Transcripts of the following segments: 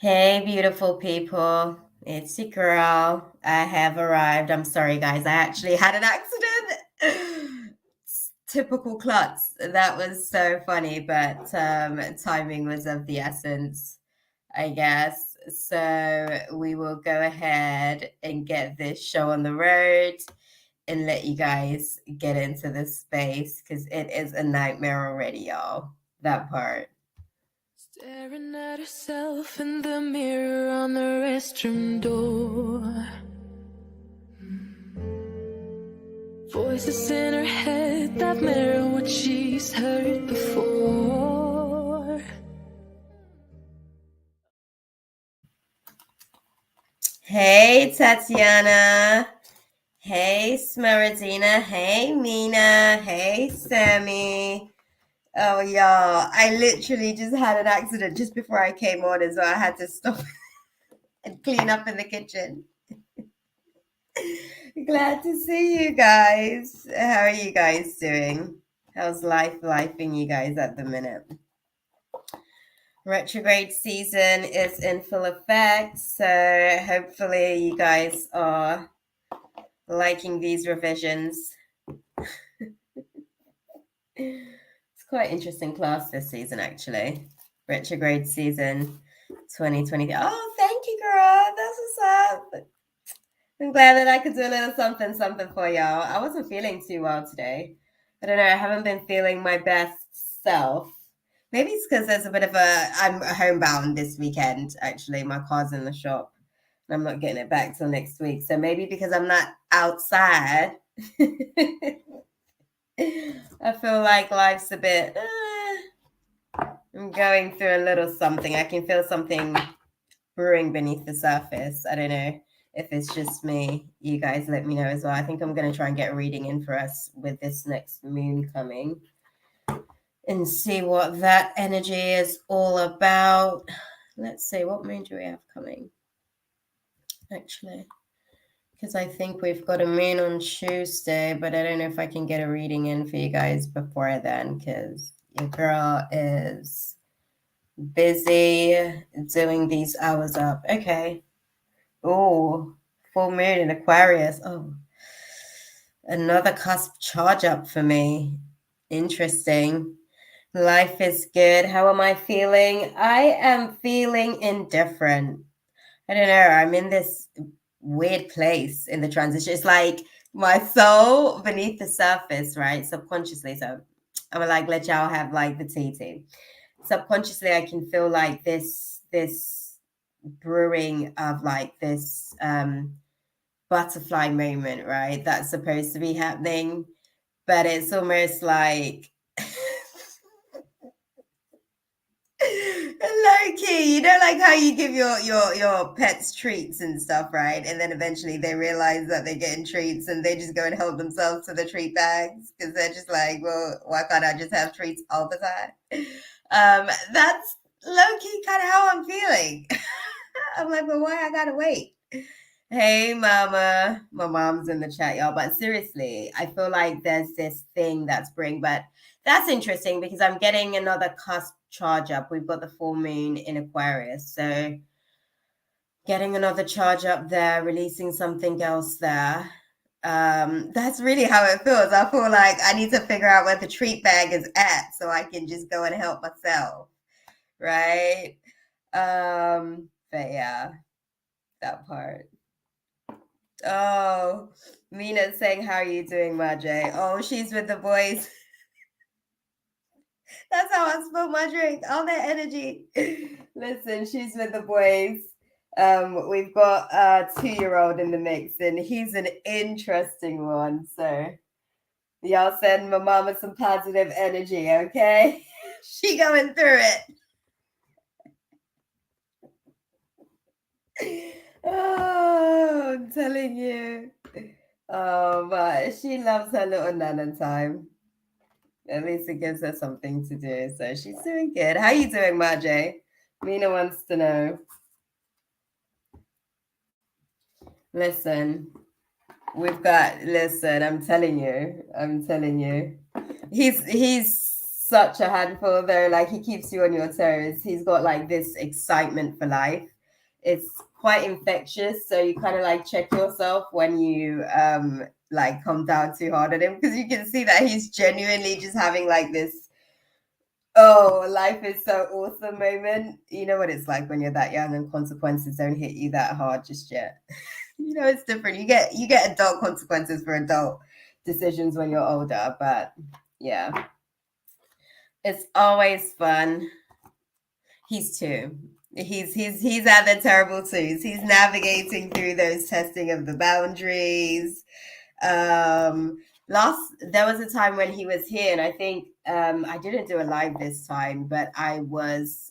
Hey, beautiful people. It's your girl. I have arrived. I'm sorry, guys. I actually had an accident. It's typical klutz. That was so funny, but timing was of the essence, I guess. So we will go ahead and get this show on the road and let you guys get into this space because it is a nightmare already, y'all. That part. Staring at herself in the mirror on the restroom door. Voices in her head that mirror what she's heard before. Hey, Tatiana. Hey, Smeradina. Hey, Mina. Hey, Sammy. Oh, y'all. I literally just had an accident just before I came on, and so I had to stop and clean up in the kitchen. Glad to see you guys. How are you guys doing? How's lifing you guys at the minute? Retrograde season is in full effect, so hopefully you guys are liking these revisions. It's quite interesting class this season, actually. Retrograde season 2020. Oh, thank you, girl. That's what's up. I'm glad that I could do a little something for y'all. I wasn't feeling too well today. I don't know. I haven't been feeling my best self. Maybe it's because there's a bit of I'm homebound this weekend, actually. My car's in the shop and I'm not getting it back till next week. So maybe because I'm not outside, I feel like life's a bit. I'm going through a little something. I can feel something brewing beneath the surface. I don't know if it's just me. You guys let me know as well. I think I'm going to try and get a reading in for us with this next moon coming and see what that energy is all about. Let's see, what moon do we have coming? Actually, because I think we've got a moon on Tuesday, but I don't know if I can get a reading in for you guys before then because your girl is busy doing these hours up. Okay. Oh, full moon in Aquarius. Oh, another cusp charge up for me. Interesting. Life is good. How am I feeling? I am feeling indifferent. I don't know. I'm in this weird place in the transition. It's like my soul beneath the surface, right? Subconsciously. So I'm like, let y'all have like the tea. Subconsciously, I can feel like this brewing of like this butterfly moment, right? That's supposed to be happening, but it's almost like low key, like how you give your pets treats and stuff, right? And then eventually they realize that they're getting treats and they just go and help themselves to the treat bags because they're just like, well, why can't I just have treats all the time? That's low key kind of how I'm feeling. I'm like, well, why I gotta wait? Hey, mama. My mom's in the chat, y'all. But seriously, I feel like there's this thing that's brewing, but that's interesting because I'm getting another cusp charge up. We've got the full moon in Aquarius. So getting another charge up there, releasing something else there. That's really how it feels. I feel like I need to figure out where the treat bag is at so I can just go and help myself. Right? But yeah, that part. Oh, Mina's saying, how are you doing, Marjay? Oh, she's with the boys. That's how I spill my drink. All that energy. Listen, she's with the boys. We've got a 2-year-old in the mix, and he's an interesting one. So y'all send my mama some positive energy, okay? She going through it. Oh, I'm telling you. Oh, but she loves her little nana time. At least it gives her something to do. So she's doing good. How you doing, Marjay? Mina wants to know. Listen, I'm telling you. He's such a handful though. Like he keeps you on your toes. He's got like this excitement for life. It's quite infectious. So you kind of like check yourself when you like come down too hard on him, because you can see that he's genuinely just having like this, oh, life is so awesome moment. You know what it's like when you're that young and consequences don't hit you that hard just yet. You know, it's different. You get adult consequences for adult decisions when you're older, but yeah, it's always fun. He's two. He's at the terrible twos. He's navigating through those testing of the boundaries. Last there was a time when he was here, and I think I didn't do a live this time, but I was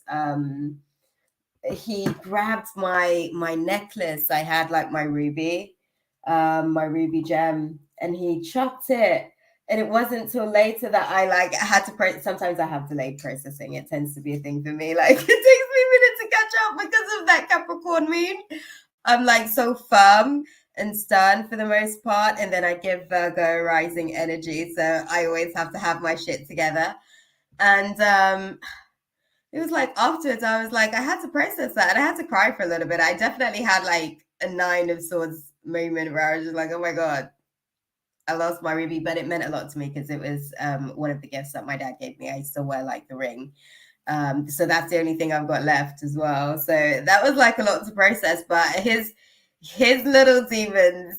he grabbed my necklace. I had like my ruby gem, and he chucked it. And it wasn't till later that I like had to sometimes I have delayed processing. It tends to be a thing for me. Like it takes me a minute to catch up because of that Capricorn moon. I'm like so firm and stern for the most part, and then I give Virgo rising energy, so I always have to have my shit together. And it was like afterwards, I was like, I had to process that, and I had to cry for a little bit. I definitely had like a Nine of Swords moment where I was just like, oh my god, I lost my ruby, but it meant a lot to me because it was one of the gifts that my dad gave me. I still wear like the ring. So that's the only thing I've got left as well. So that was like a lot to process. But his little demons,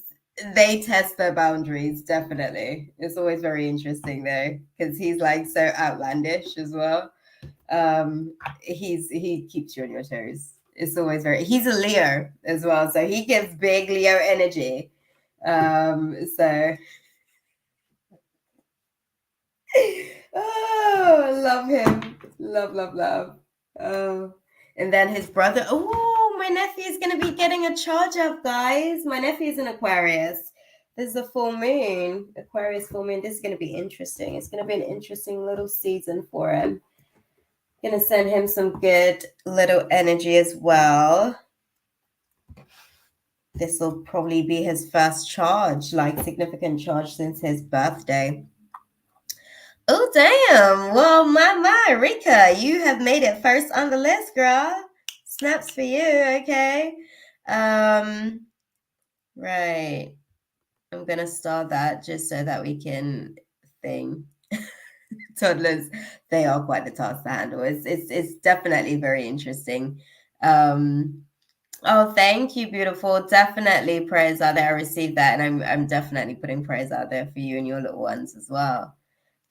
they test their boundaries, definitely. It's always very interesting though, because he's like so outlandish as well. He keeps you on your toes. It's always he's a Leo as well, so he gives big Leo energy. So oh, love him. Love. Oh, and then his brother. Oh, my nephew is going to be getting a charge up, guys. My nephew's an Aquarius. There's a full moon, Aquarius full moon. This is going to be interesting. It's going to be an interesting little season for him. Going to send him some good little energy as well. This will probably be his first charge, like significant charge since his birthday. Oh, damn. Well, my, Rika, you have made it first on the list, girl. Snaps for you, okay? Right. I'm going to start that just so that we can thing. Toddlers, they are quite the task to handle. It's definitely very interesting. Oh, thank you, beautiful. Definitely prayers out there. I received that, and I'm definitely putting prayers out there for you and your little ones as well.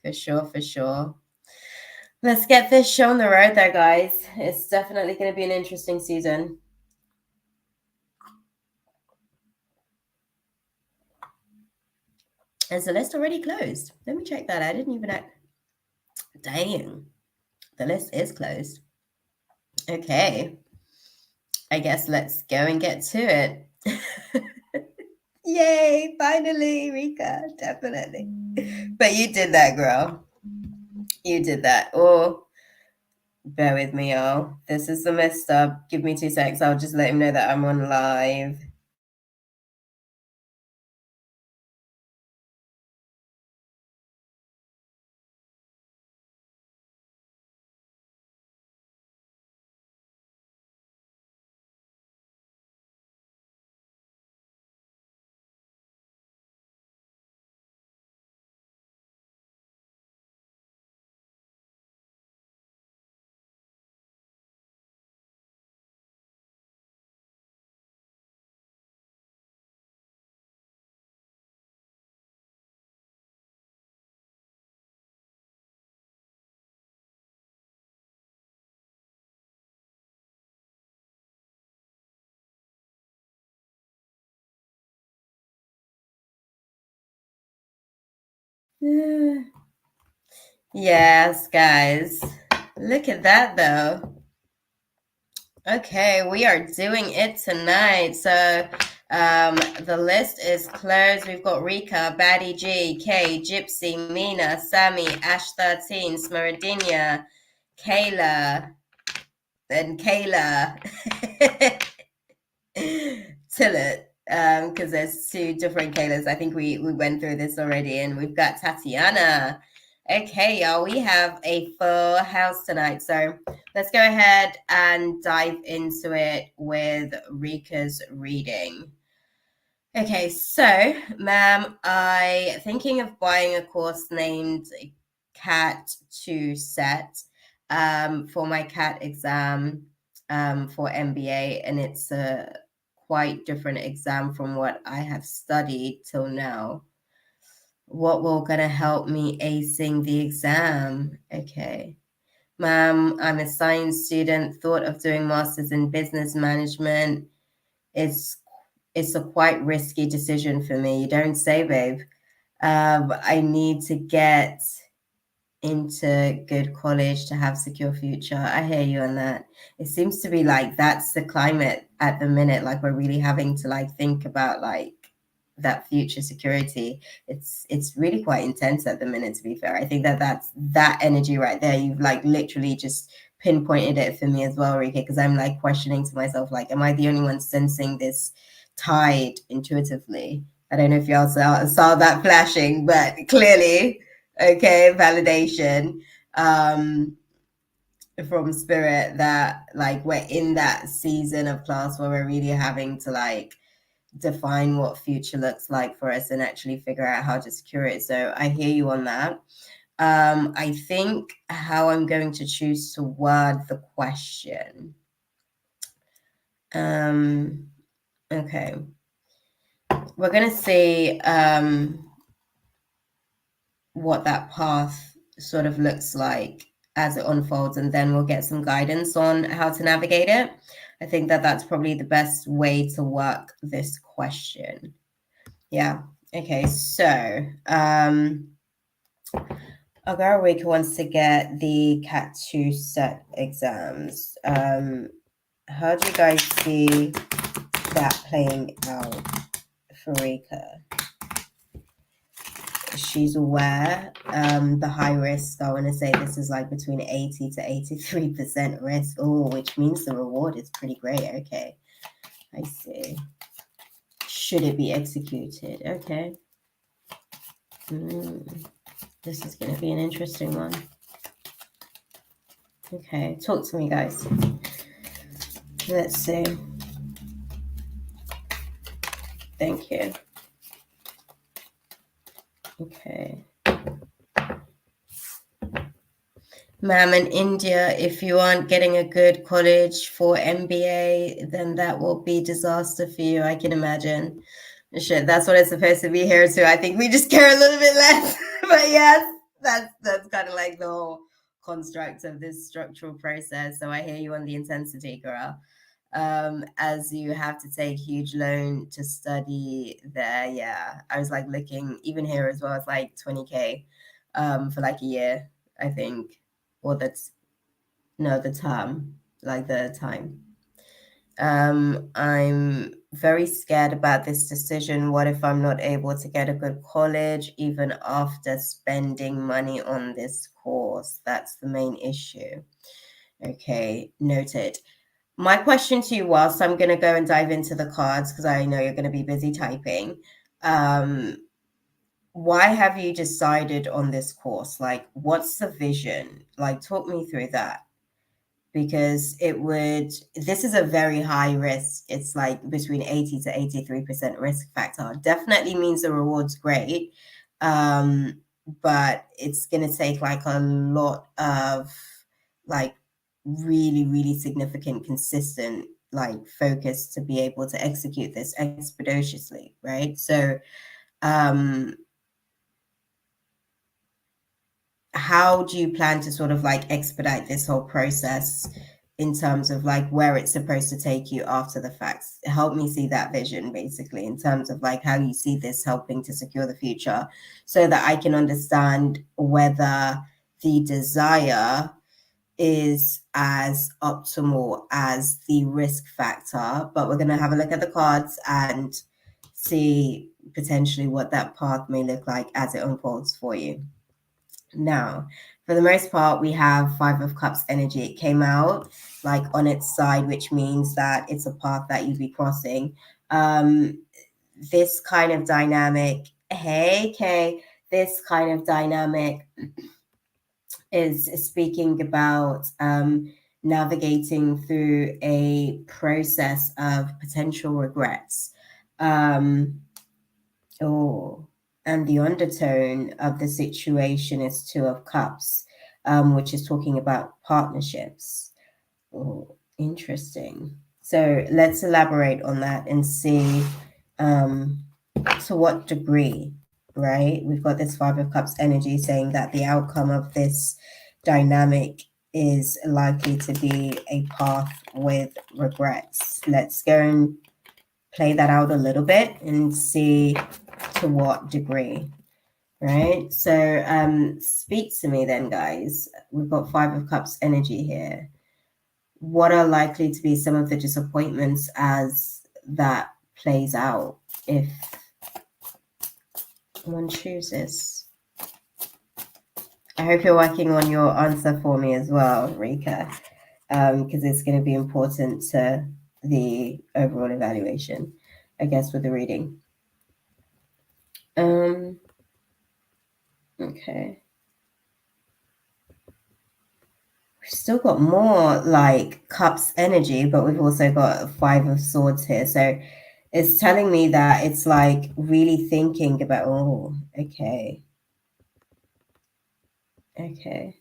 For sure. Let's get this show on the road there, guys. It's definitely going to be an interesting season. Is the list already closed? Let me check that. I didn't even... Dang. The list is closed. Okay. I guess let's go and get to it. Yay, finally, Rika. Definitely. But you did that, girl. You did that. Oh, bear with me, y'all. This is the messed up. Give me 2 seconds. I'll just let him know that I'm on live. Yes, guys. Look at that, though. Okay, we are doing it tonight. So the list is closed. We've got Rika, Baddie G, Kay, Gypsy, Mina, Sammy, Ash 13, Smaradinia, Kayla, then Kayla, Tillet, because there's 2 different Kaylas. I think we went through this already. And we've got Tatiana, Okay, y'all, we have a full house tonight. So let's go ahead and dive into it with Rika's reading. Okay, so, ma'am, I thinking of buying a course named Cat 2 Set for my cat exam for MBA, and it's a quite different exam from what I have studied till now. What will gonna help me acing the exam? Okay. Ma'am, I'm a science student, thought of doing masters in business management. It's it's a quite risky decision for me. You don't say, babe. I need to get into good college to have secure future. I hear you on that. It seems to be like that's the climate at the minute. Like we're really having to like think about like that future security. It's really quite intense at the minute, to be fair. I think that's that energy right there. You've like literally just pinpointed it for me as well, Rika, because I'm like questioning to myself, like, am I the only one sensing this tide intuitively? I don't know if y'all saw that flashing, but clearly, okay, validation from spirit that like we're in that season of class where we're really having to like define what future looks like for us and actually figure out how to secure it. So I hear you on that. I think how I'm going to choose to word the question. Okay. We're going to see what that path sort of looks like as it unfolds, and then we'll get some guidance on how to navigate it. I think that's probably the best way to work this question. Yeah. Okay. So, our girl Rika wants to get the Cat 2 set exams. How do you guys see that playing out for Rika? She's aware the high risk. I want to say this is like between 80 to 83% risk. Oh, which means the reward is pretty great. Okay, I see. Should it be executed? Okay. This is going to be an interesting one. Okay, talk to me, guys. Let's see. Thank you. Okay. Ma'am, in India, if you aren't getting a good college for MBA, then that will be disaster for you, I can imagine. Shit, that's what it's supposed to be here too. I think we just care a little bit less. But yes, that's kind of like the whole construct of this structural process. So I hear you on the intensity, girl. As you have to take huge loan to study there. Yeah, I was like looking even here as well. It's like 20K for like a year, I think, or that's no the term, like the time. I'm very scared about this decision. What if I'm not able to get a good college even after spending money on this course? That's the main issue. Okay, noted. My question to you, whilst I'm going to go and dive into the cards, because I know you're going to be busy typing, why have you decided on this course? Like, what's the vision? Like, talk me through that. Because this is a very high risk. It's like between 80 to 83% risk factor. Definitely means the reward's great. But it's going to take like a lot of like really, really significant, consistent like focus to be able to execute this expeditiously, right? So, how do you plan to sort of like expedite this whole process in terms of like where it's supposed to take you after the facts? Help me see that vision basically in terms of like how you see this helping to secure the future so that I can understand whether the desire is as optimal as the risk factor. But we're going to have a look at the cards and see potentially what that path may look like as it unfolds for you. Now, for the most part, we have Five of Cups energy. It came out like on its side, which means that it's a path that you'd be crossing. This kind of dynamic, hey, Kay, this kind of dynamic is speaking about navigating through a process of potential regrets. Oh, and the undertone of the situation is Two of Cups, which is talking about partnerships. Oh, interesting. So let's elaborate on that and see to what degree, right? We've got this Five of Cups energy saying that the outcome of this dynamic is likely to be a path with regrets. Let's go and play that out a little bit and see to what degree, right? So speak to me then, guys. We've got Five of Cups energy here. What are likely to be some of the disappointments as that plays out if one chooses? I hope you're working on your answer for me as well, Rika, because it's going to be important to the overall evaluation, I guess, with the reading. Okay. We've still got more like Cups energy, but we've also got Five of Swords here. So it's telling me that it's like really thinking about, oh, okay. Okay.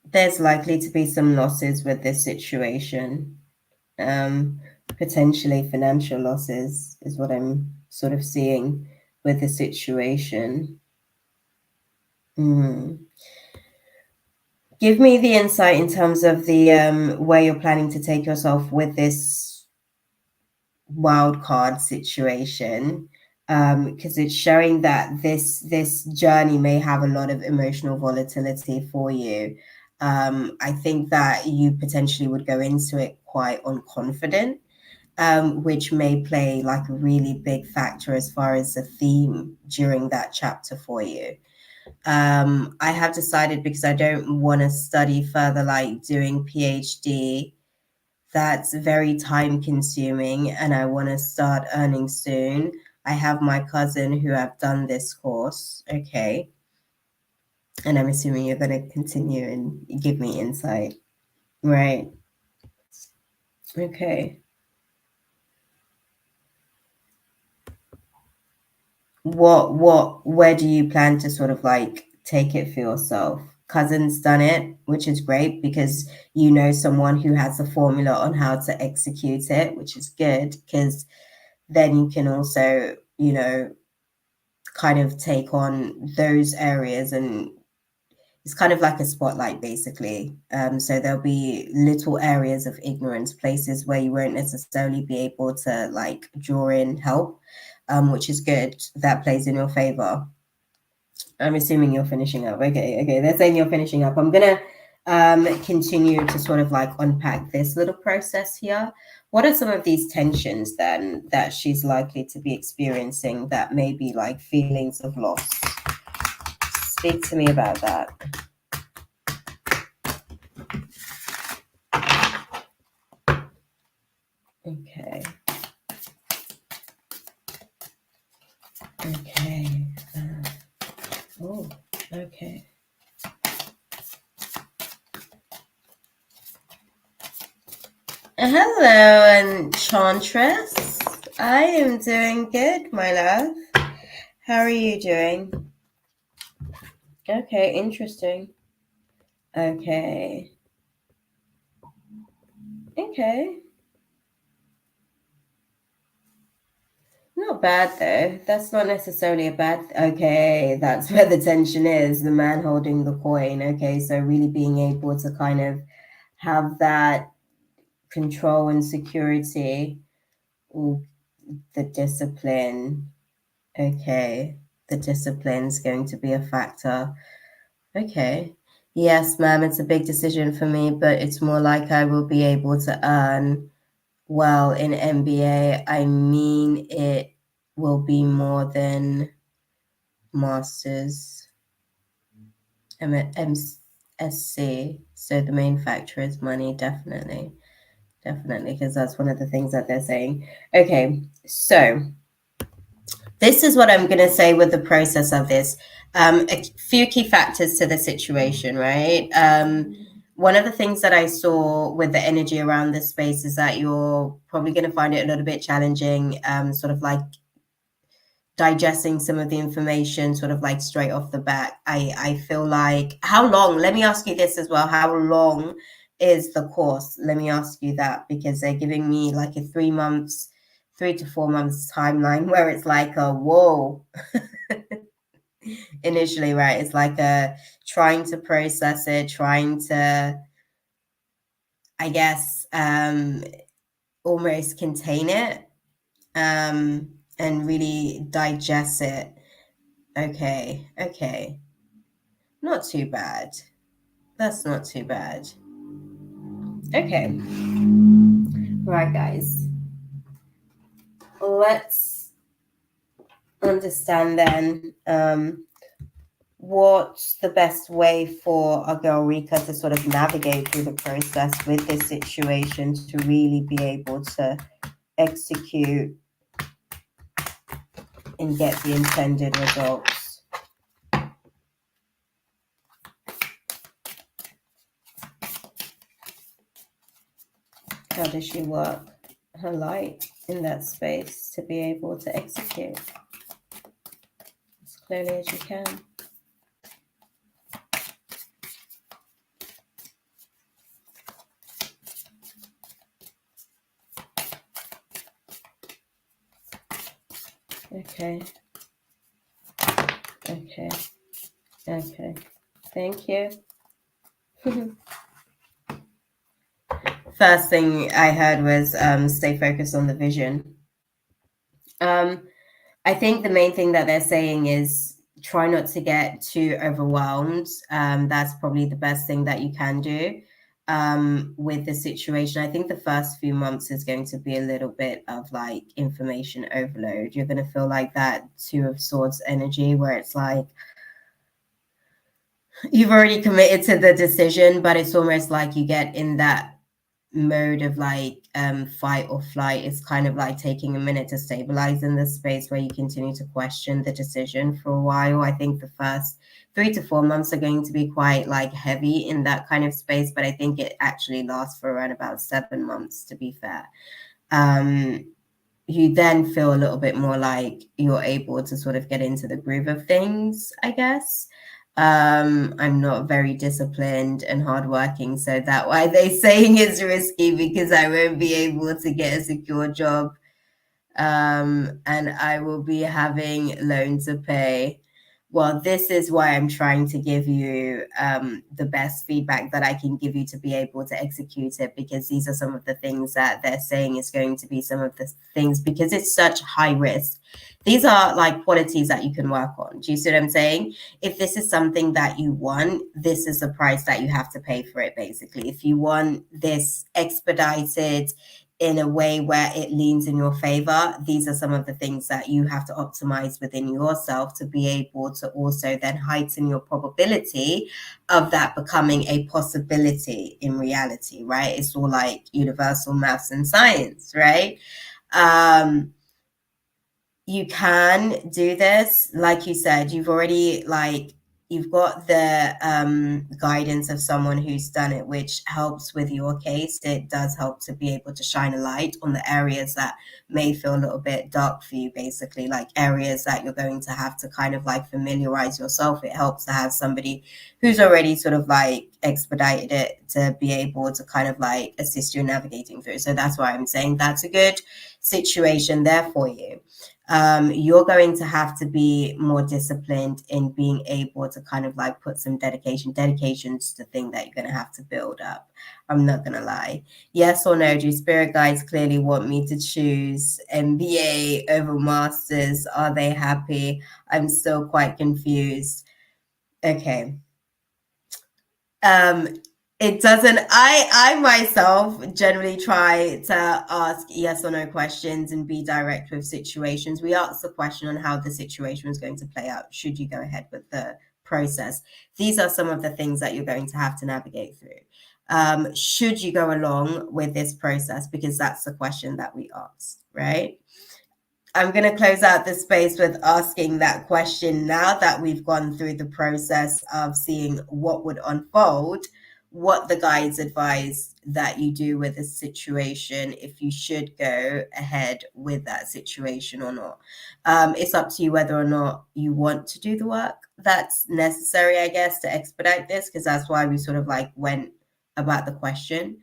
There's likely to be some losses with this situation. Potentially financial losses is what I'm sort of seeing with the situation. Give me the insight in terms of the where you're planning to take yourself with this wild card situation, because it's showing that this journey may have a lot of emotional volatility for you. I think that you potentially would go into it quite unconfident, which may play like a really big factor as far as the theme during that chapter for you. I have decided, because I don't want to study further, like doing PhD, that's very time consuming, and I want to start earning soon. I have my cousin who have done this course, okay, and I'm assuming you're going to continue and give me insight, right? Okay. Where do you plan to sort of like take it for yourself? Cousin's done it, which is great because you know someone who has a formula on how to execute it, which is good, because then you can also, you know, kind of take on those areas, and it's kind of like a spotlight basically. So there'll be little areas of ignorance, places where you won't necessarily be able to like draw in help, which is good. That plays in your favor. I'm assuming you're finishing up. Okay. They're saying you're finishing up. I'm gonna continue to sort of like unpack this little process here. What are some of these tensions then that she's likely to be experiencing that may be like feelings of loss? Speak to me about that. Okay. Oh, okay. Hello, Enchantress. I am doing good, my love. How are you doing? Okay, interesting. Okay. Not bad though. That's not necessarily a bad. Okay, that's where the tension is. The man holding the coin. Okay, so really being able to kind of have that control and security. Ooh, the discipline. Okay, the discipline is going to be a factor. Okay. Yes, ma'am, it's a big decision for me, but it's more like I will be able to earn well in MBA. I mean, it will be more than masters. I'm at MSc, so the main factor is money, definitely. definitely, because that's one of the things that they're saying. Okay, so this is what I'm going to say with the process of this. A few key factors to the situation, right? One of the things that I saw with the energy around this space is that you're probably going to find it a little bit challenging, sort of like digesting some of the information sort of like straight off the bat. I feel like, how long, let me ask you this as well, how long is the course? Let me ask you that, because they're giving me like a 3 to 4 months timeline, where it's like a whoa. Initially, right, it's like a trying to process it, trying to, I guess, almost contain it, and really digest it. Okay. Not too bad. That's not too bad. Okay. Right, guys. Let's understand then what's the best way for our girl Rika to sort of navigate through the process with this situation to really be able to execute and get the intended results. How does she work her light in that space to be able to execute as clearly as you can? Okay. Thank you. First thing I heard was stay focused on the vision. I think the main thing that they're saying is try not to get too overwhelmed. That's probably the best thing that you can do with the situation. I think the first few months is going to be a little bit of like information overload. You're going to feel like that Two of Swords energy, where it's like you've already committed to the decision, but it's almost like you get in that mode of like fight or flight. It's kind of like taking a minute to stabilize in this space where you continue to question the decision for a while. I think the first 3 to 4 months are going to be quite like heavy in that kind of space, but I think it actually lasts for around about 7 months, to be fair. You then feel a little bit more like you're able to sort of get into the groove of things, I guess. I'm not very disciplined and hardworking, so that why they saying it's risky, because I won't be able to get a secure job, and I will be having loans to pay. Well, this is why I'm trying to give you the best feedback that I can give you to be able to execute it, because these are some of the things that they're saying is going to be some of the things, because it's such high risk. These are like qualities that you can work on. Do you see what I'm saying? If this is something that you want, this is the price that you have to pay for it, basically. If you want this expedited in a way where it leans in your favor, these are some of the things that you have to optimize within yourself to be able to also then heighten your probability of that becoming a possibility in reality, right? It's all like universal maths and science, right? You can do this. Like you said, you've already you've got the guidance of someone who's done it, which helps with your case. It does help to be able to shine a light on the areas that may feel a little bit dark for you, basically, like areas that you're going to have to kind of like familiarize yourself. It helps to have somebody who's already sort of like expedited it to be able to kind of like assist you in navigating through. So that's why I'm saying that's a good situation there for you. You're going to have to be more disciplined in being able to kind of like put some dedication's the thing that you're going to have to build up. I'm not going to lie. Yes or no? Do spirit guides clearly want me to choose MBA over masters? Are they happy? I'm still quite confused. Okay. It doesn't, I myself generally try to ask yes or no questions and be direct with situations. We ask the question on how the situation is going to play out should you go ahead with the process. These are some of the things that you're going to have to navigate through. should you go along with this process? Because that's the question that we asked, right? I'm going to close out this space with asking that question now that we've gone through the process of seeing what would unfold, what the guides advise that you do with a situation, if you should go ahead with that situation or not. It's up to you whether or not you want to do the work that's necessary, I guess, to expedite this, because that's why we sort of like went about the question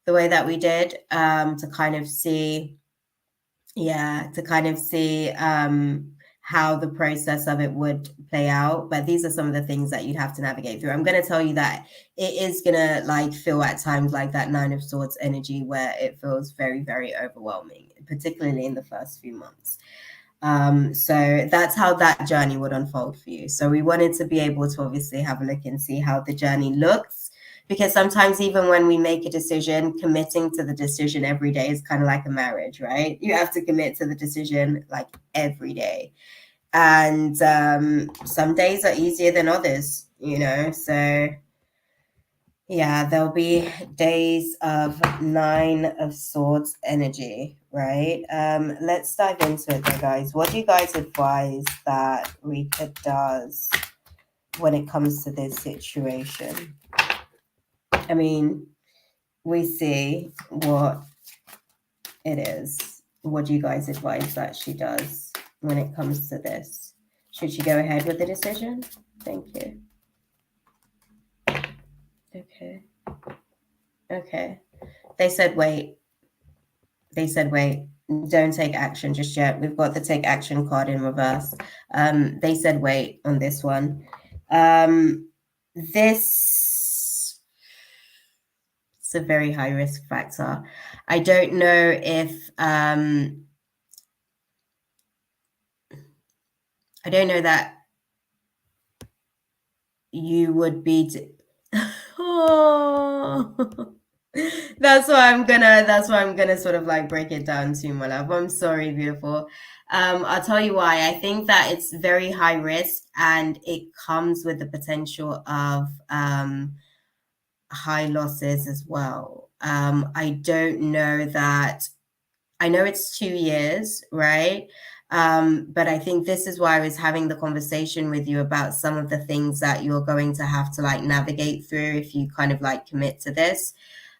the way that we did, to kind of see how the process of it would play out. But these are some of the things that you'd have to navigate through. I'm going to tell you that it is going to like feel at times like that Nine of Swords energy where it feels very, very overwhelming, particularly in the first few months. So that's how that journey would unfold for you. So we wanted to be able to obviously have a look and see how the journey looks, because sometimes even when we make a decision, committing to the decision every day is kind of like a marriage, right? You have to commit to the decision like every day. And some days are easier than others, you know? So yeah, there'll be days of Nine of Swords energy, right? Let's dive into it though, guys. What do you guys advise that Rika does when it comes to this situation? I mean, we see what it is. What do you guys advise that she does when it comes to this? Should she go ahead with the decision? Thank you. Okay. Okay. They said wait. They said wait. Don't take action just yet. We've got the take action card in reverse. They said wait on this one. This is a very high risk factor. I don't know if I don't know that you would be oh. That's why I'm gonna sort of like break it down to you, my love. I'm sorry, beautiful. I'll tell you why. I think that it's very high risk and it comes with the potential of high losses as well. I don't know that. I know it's 2 years, right? But I think this is why I was having the conversation with you about some of the things that you're going to have to like navigate through if you kind of like commit to this.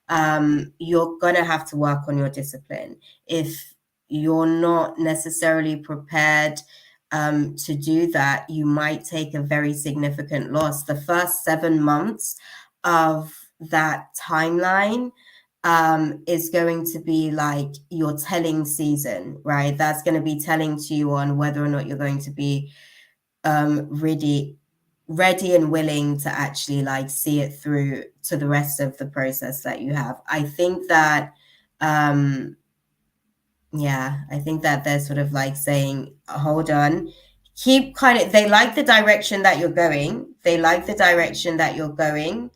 You're going to have to work on your discipline. If you're not necessarily prepared to do that, you might take a very significant loss. The first 7 months of that timeline is going to be like your telling season, right? That's going to be telling to you on whether or not you're going to be ready and willing to actually like see it through to the rest of the process that you have. I think that I think that they're sort of like saying, hold on, keep kind of, they like the direction that you're going. They like the direction that you're going,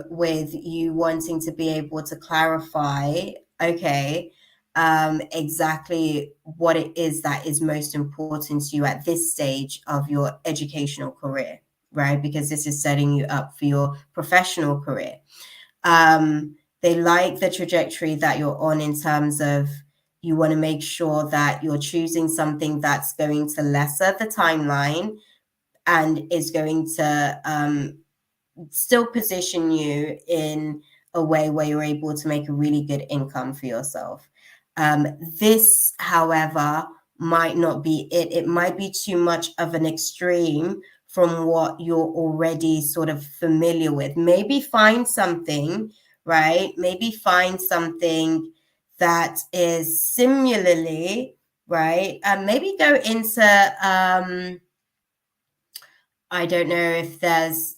with you wanting to be able to clarify, okay, exactly what it is that is most important to you at this stage of your educational career, right? Because this is setting you up for your professional career. They like the trajectory that you're on in terms of you want to make sure that you're choosing something that's going to lesser the timeline and is going to still position you in a way where you're able to make a really good income for yourself. This, however, might not be it. It might be too much of an extreme from what you're already sort of familiar with. Maybe find something, right? Maybe find something that is similarly, right? Maybe go into, I don't know if there's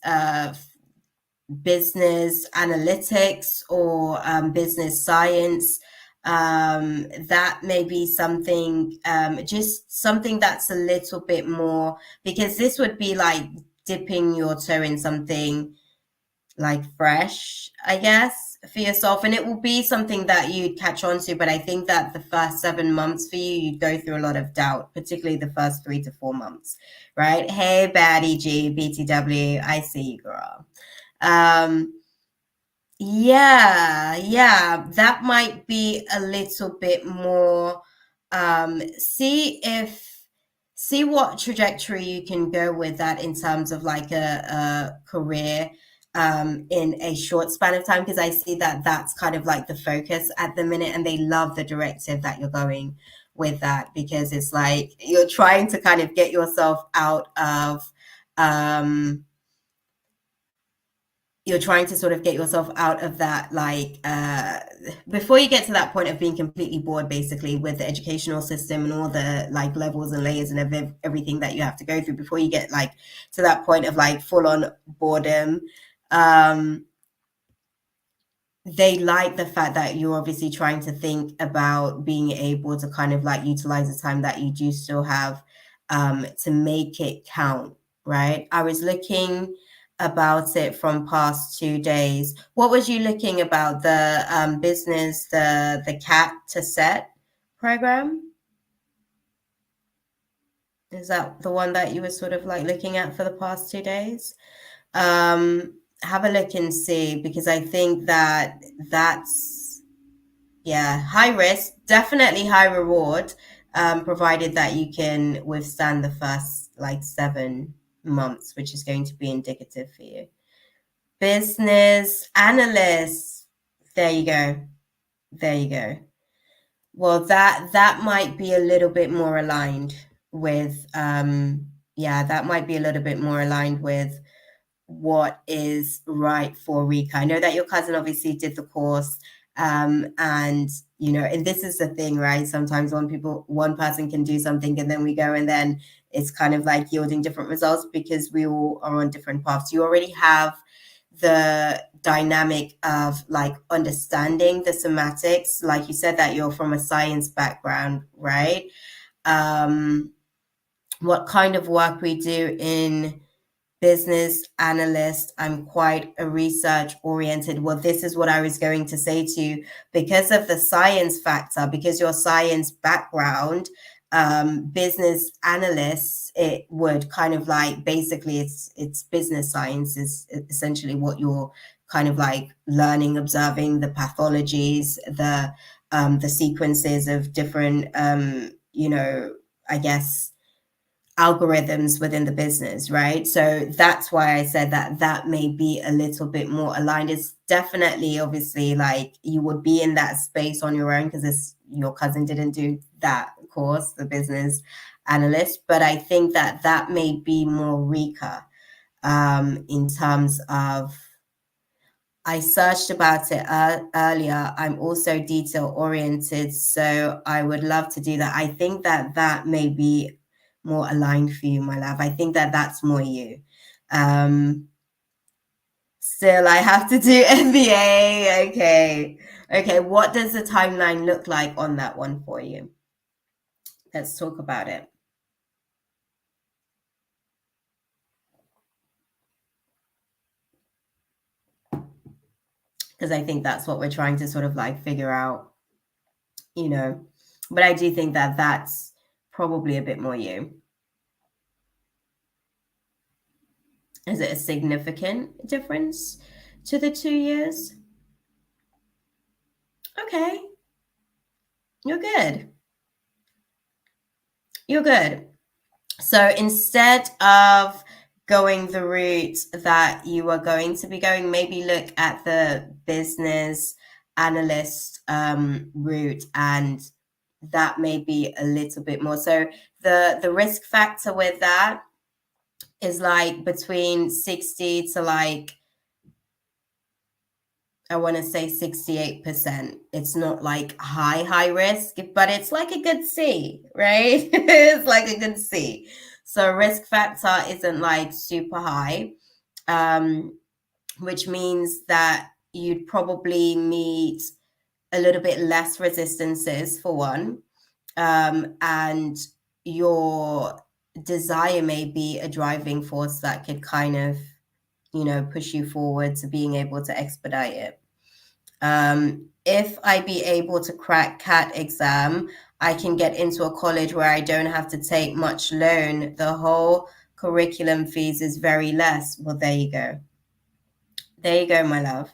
business analytics or business science. That may be something, just something that's a little bit more, because this would be like dipping your toe in something like fresh, I guess, for yourself. And it will be something that you'd catch on to. But I think that the first 7 months for you, you'd go through a lot of doubt, particularly the first 3 to 4 months, right? Hey, Baddie G, BTW, I see you, girl. Yeah, that might be a little bit more. See if see what trajectory you can go with that in terms of like a career in a short span of time, because I see that that's kind of like the focus at the minute, and they love the directive that you're going with that, because it's like you're trying to kind of get yourself out of um you're trying to sort of get yourself out of that, like before you get to that point of being completely bored basically with the educational system and all the like levels and layers and everything that you have to go through, before you get like to that point of like full on boredom. um they like the fact that you're obviously trying to think about being able to kind of like utilize the time that you do still have to make it count, right? I was looking about it from past 2 days. What was you looking about? The business, the cat to set program? Is that the one that you were sort of like looking at for the past 2 days? Have a look and see, because I think that that's, yeah, high risk, definitely high reward, provided that you can withstand the first like 7 months, which is going to be indicative for you. Business analyst. There you go. There you go. Well, that might be a little bit more aligned with yeah, that might be a little bit more aligned with what is right for Rika. I know that your cousin obviously did the course, and you know, and this is the thing, right? Sometimes one person can do something, and then we go, and then it's kind of like yielding different results because we all are on different paths. You already have the dynamic of like understanding the somatics, like you said that you're from a science background, right? um what kind of work we do in business analyst. I'm quite a research oriented. Well, this is what I was going to say to you, because of the science factor, because your science background, business analysts, it would kind of like basically it's business science is essentially what you're kind of like learning, observing the pathologies, the sequences of different you know, I guess algorithms within the business, right? So that's why I said that that may be a little bit more aligned. It's definitely, obviously, like you would be in that space on your own because your cousin didn't do that course, the business analyst. But I think that that may be more Rika in terms of. I searched about it earlier. I'm also detail oriented, so I would love to do that. I think that that may be more aligned for you, my love. I think that that's more you. Um, Still, I have to do MBA. Okay. Okay. What does the timeline look like on that one for you? Let's talk about it. Because I think that's what we're trying to sort of like figure out, you know. But I do think that that's probably a bit more you. Is it a significant difference to the 2 years? Okay, you're good. You're good. So instead of going the route that you are going to be going, maybe look at the business analyst route, and that may be a little bit more. So the risk factor with that is like between 60 to like, I want to say 68%. It's not like high risk, but it's like a good C, right? It's like a good C. So risk factor isn't like super high, which means that you'd probably meet a little bit less resistances for one, and your desire may be a driving force that could kind of, you know, push you forward to being able to expedite it. If I be able to crack CAT exam, I can get into a college where I don't have to take much loan. The whole curriculum fees is very less. Well, there you go. There you go, my love.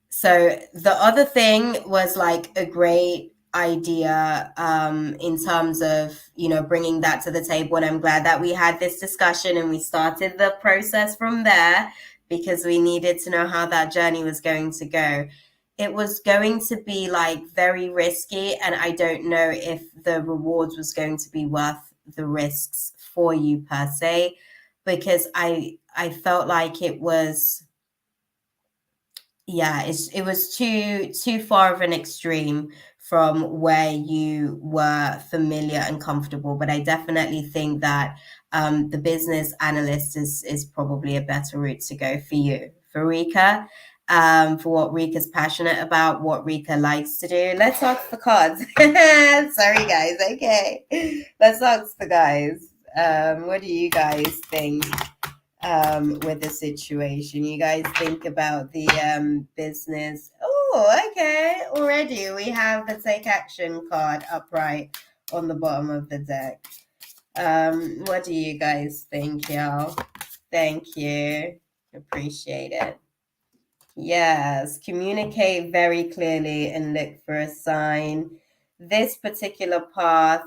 So the other thing was like a great idea in terms of, bringing that to the table. And I'm glad that we had this discussion and we started the process from there because we needed to know how that journey was going to go. It was going to be like very risky, and I don't know if the rewards was going to be worth the risks for you per se, because I felt like it was, yeah, it was too far of an extreme from where you were familiar and comfortable. But I definitely think that the business analyst is probably a better route to go for you, for Rika, for what Rika's passionate about, what Rika likes to do. Let's ask the cards. Sorry, guys. Okay, let's ask the guys. What do you guys think? With the situation, you guys think about the business. Oh, okay, already we have the take action card upright on the bottom of the deck. What do you guys think, y'all? Thank you, appreciate it. Yes, communicate very clearly and look for a sign. This particular path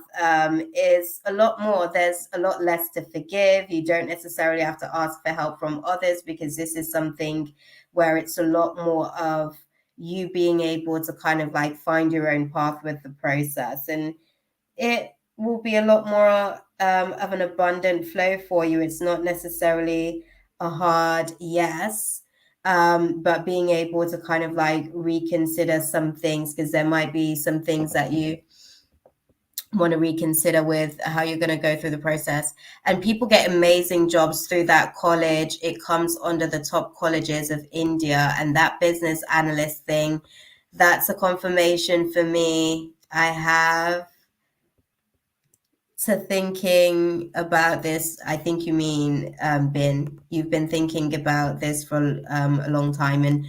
is a lot more. There's a lot less to forgive. You don't necessarily have to ask for help from others because this is something where it's a lot more of you being able to kind of like find your own path with the process. And it will be a lot more of an abundant flow for you. It's not necessarily a hard yes, but being able to kind of like reconsider some things, because there might be some things that you want to reconsider with how you're going to go through the process. And people get amazing jobs through that college. It comes under the top colleges of India, and that business analyst thing, that's a confirmation for me. I have to thinking about this. I think you mean, Bin, you've been thinking about this for a long time, and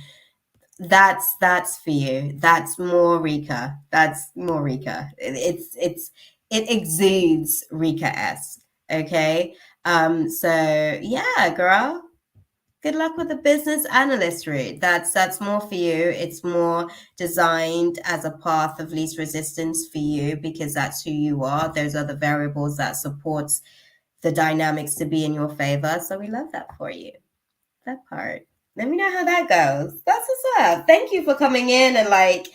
that's for you. That's more Rika. That's more Rika. It exudes Rika-esque. Okay. So yeah, girl. Good luck with the business analyst route. That's more for you. It's more designed as a path of least resistance for you because that's who you are. There's other variables that supports the dynamics to be in your favor. So we love that for you. That part. Let me know how that goes. That's what's up. Thank you for coming in and like,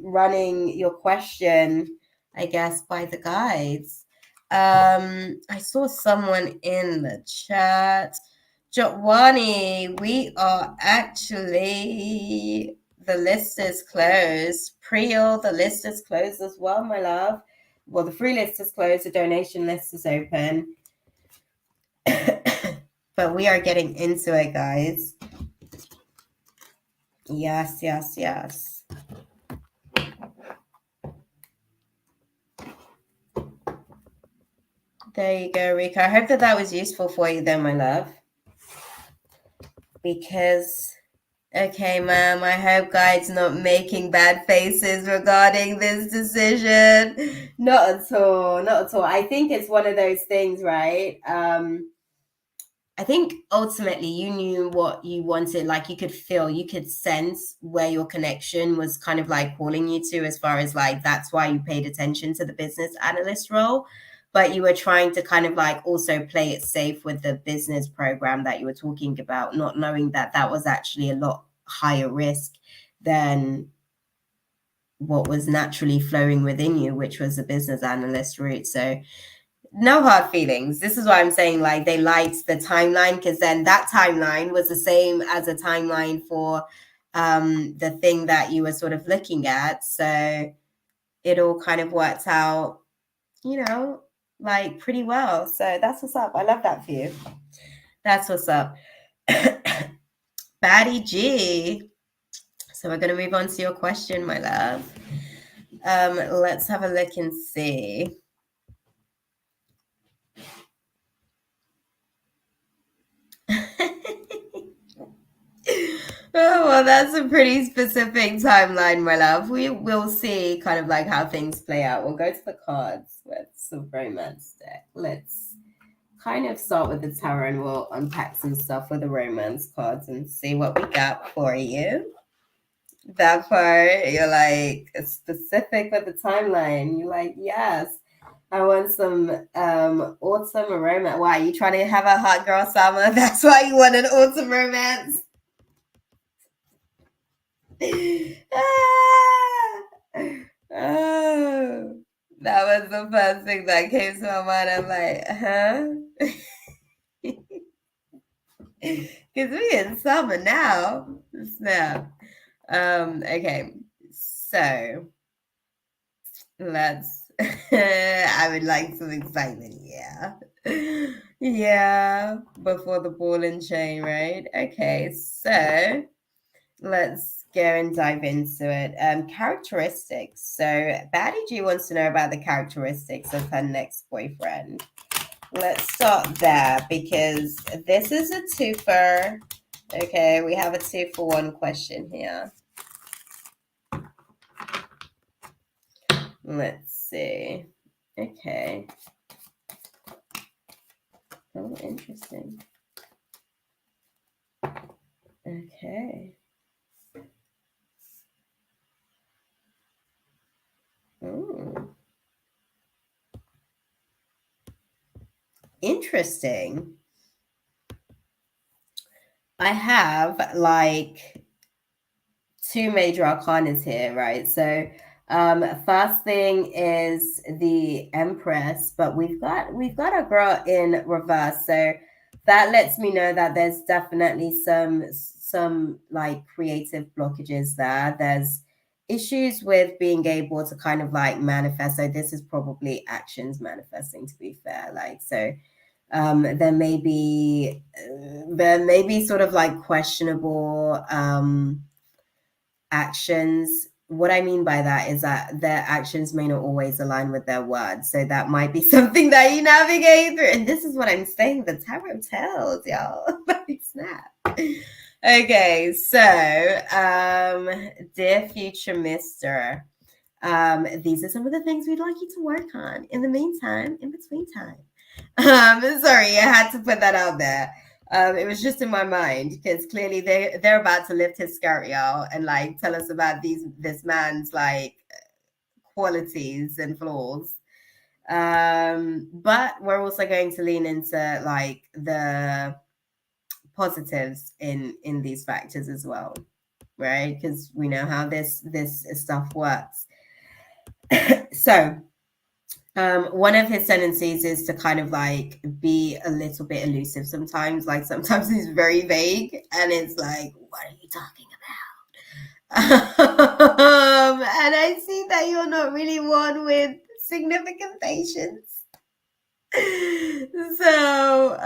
running your question, I guess, by the guides. I saw someone in the chat. Jotwani, we are actually, the list is closed. Priel, the list is closed as well, my love. Well, the free list is closed, the donation list is open. But we are getting into it, guys. Yes, yes, yes. There you go, Rika. I hope that was useful for you then, my love. Because, okay, ma'am, I hope Guide's not making bad faces regarding this decision. Not at all, not at all. I think it's one of those things, right? I think ultimately you knew what you wanted. Like you could feel, you could sense where your connection was kind of like calling you to, as far as like, that's why you paid attention to the business analyst role. But you were trying to kind of like also play it safe with the business program that you were talking about, not knowing that that was actually a lot higher risk than what was naturally flowing within you, which was the business analyst route. So no hard feelings. This is why I'm saying like they liked the timeline, because then that timeline was the same as a timeline for the thing that you were sort of looking at. So it all kind of worked out, like pretty well. So that's what's up. I love that for you. That's what's up. Batty G. So we're going to move on to your question, my love. Let's have a look and see. Oh, well, that's a pretty specific timeline, my love. We will see kind of like how things play out. We'll go to the cards with some romance deck. Let's kind of start with the tarot and we'll unpack some stuff with the romance cards and see what we got for you. That part, you're like specific with the timeline. You're like, yes, I want some autumn romance. Why, you trying to have a hot girl summer? That's why you want an autumn romance. Oh, that was the first thing that came to my mind. I'm like, huh? Because we in summer now. Snap. Okay, so let's I would like some excitement, yeah. Yeah, before the ball and chain, right? Okay, so let's go and dive into it. Characteristics. So Baddie G wants to know about the characteristics of her next boyfriend. Let's start there because this is a twofer. Okay, we have a 2-for-1 question here. Let's see. Okay. Oh, interesting. Okay. Ooh. Interesting. I have like 2 major arcanas here, right? So first thing is the Empress, but we've got a girl in reverse. So that lets me know that there's definitely some like creative blockages there. There's issues with being able to kind of like manifest. So this is probably actions manifesting, to be fair. Like, so there may be sort of like questionable actions. What I mean by that is that their actions may not always align with their words. So that might be something that you navigate through. And this is what I'm saying, the tarot tells, y'all. Like, snap. Okay, so dear future mister, these are some of the things we'd like you to work on in the meantime, in between time. Sorry, I had to put that out there. It was just in my mind because clearly they're about to lift his skirt, y'all, and like tell us about this man's like qualities and flaws. But we're also going to lean into like the positives in these factors as well, right? Because we know how this stuff works. So one of his tendencies is to kind of like be a little bit elusive sometimes. Like sometimes he's very vague and it's like, what are you talking about? And I see that you're not really one with significant patience. So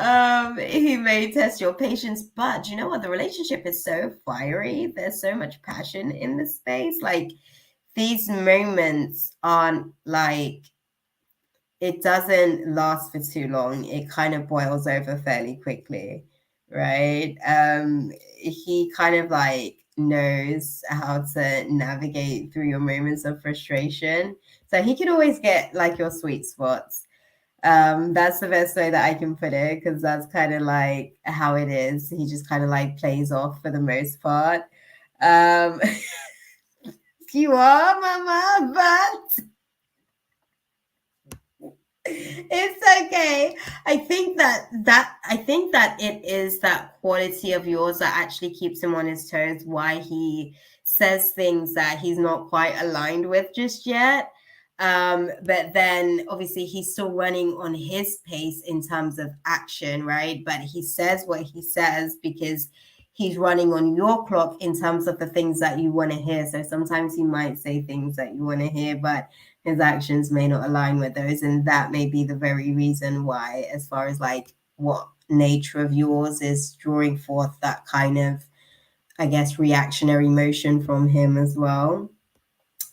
he may test your patience, but you know what? The relationship is so fiery. There's so much passion in this space. Like these moments aren't like, it doesn't last for too long. It kind of boils over fairly quickly, right? He kind of like knows how to navigate through your moments of frustration. So he can always get like your sweet spots. That's the best way that I can put it because that's kind of like how it is. He just kind of like plays off for the most part. You are, mama, but it's okay. I think that it is that quality of yours that actually keeps him on his toes, why he says things that he's not quite aligned with just yet. But then obviously he's still running on his pace in terms of action, right? But he says what he says because he's running on your clock in terms of the things that you want to hear. So sometimes he might say things that you want to hear, but his actions may not align with those. And that may be the very reason why, as far as like what nature of yours is drawing forth that kind of, I guess, reactionary motion from him as well.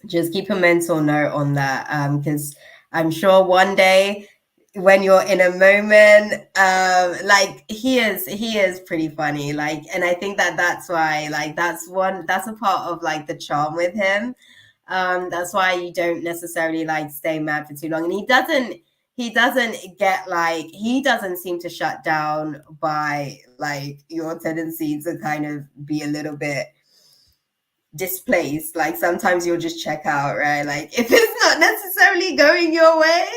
Just keep a mental note on that, because I'm sure one day when you're in a moment, like he is pretty funny, like, and I think that that's why, like, that's a part of like the charm with him. That's why you don't necessarily like stay mad for too long, and he doesn't get like, he doesn't seem to shut down by like your tendency to kind of be a little bit displaced. Like sometimes you'll just check out, right? Like if it's not necessarily going your way.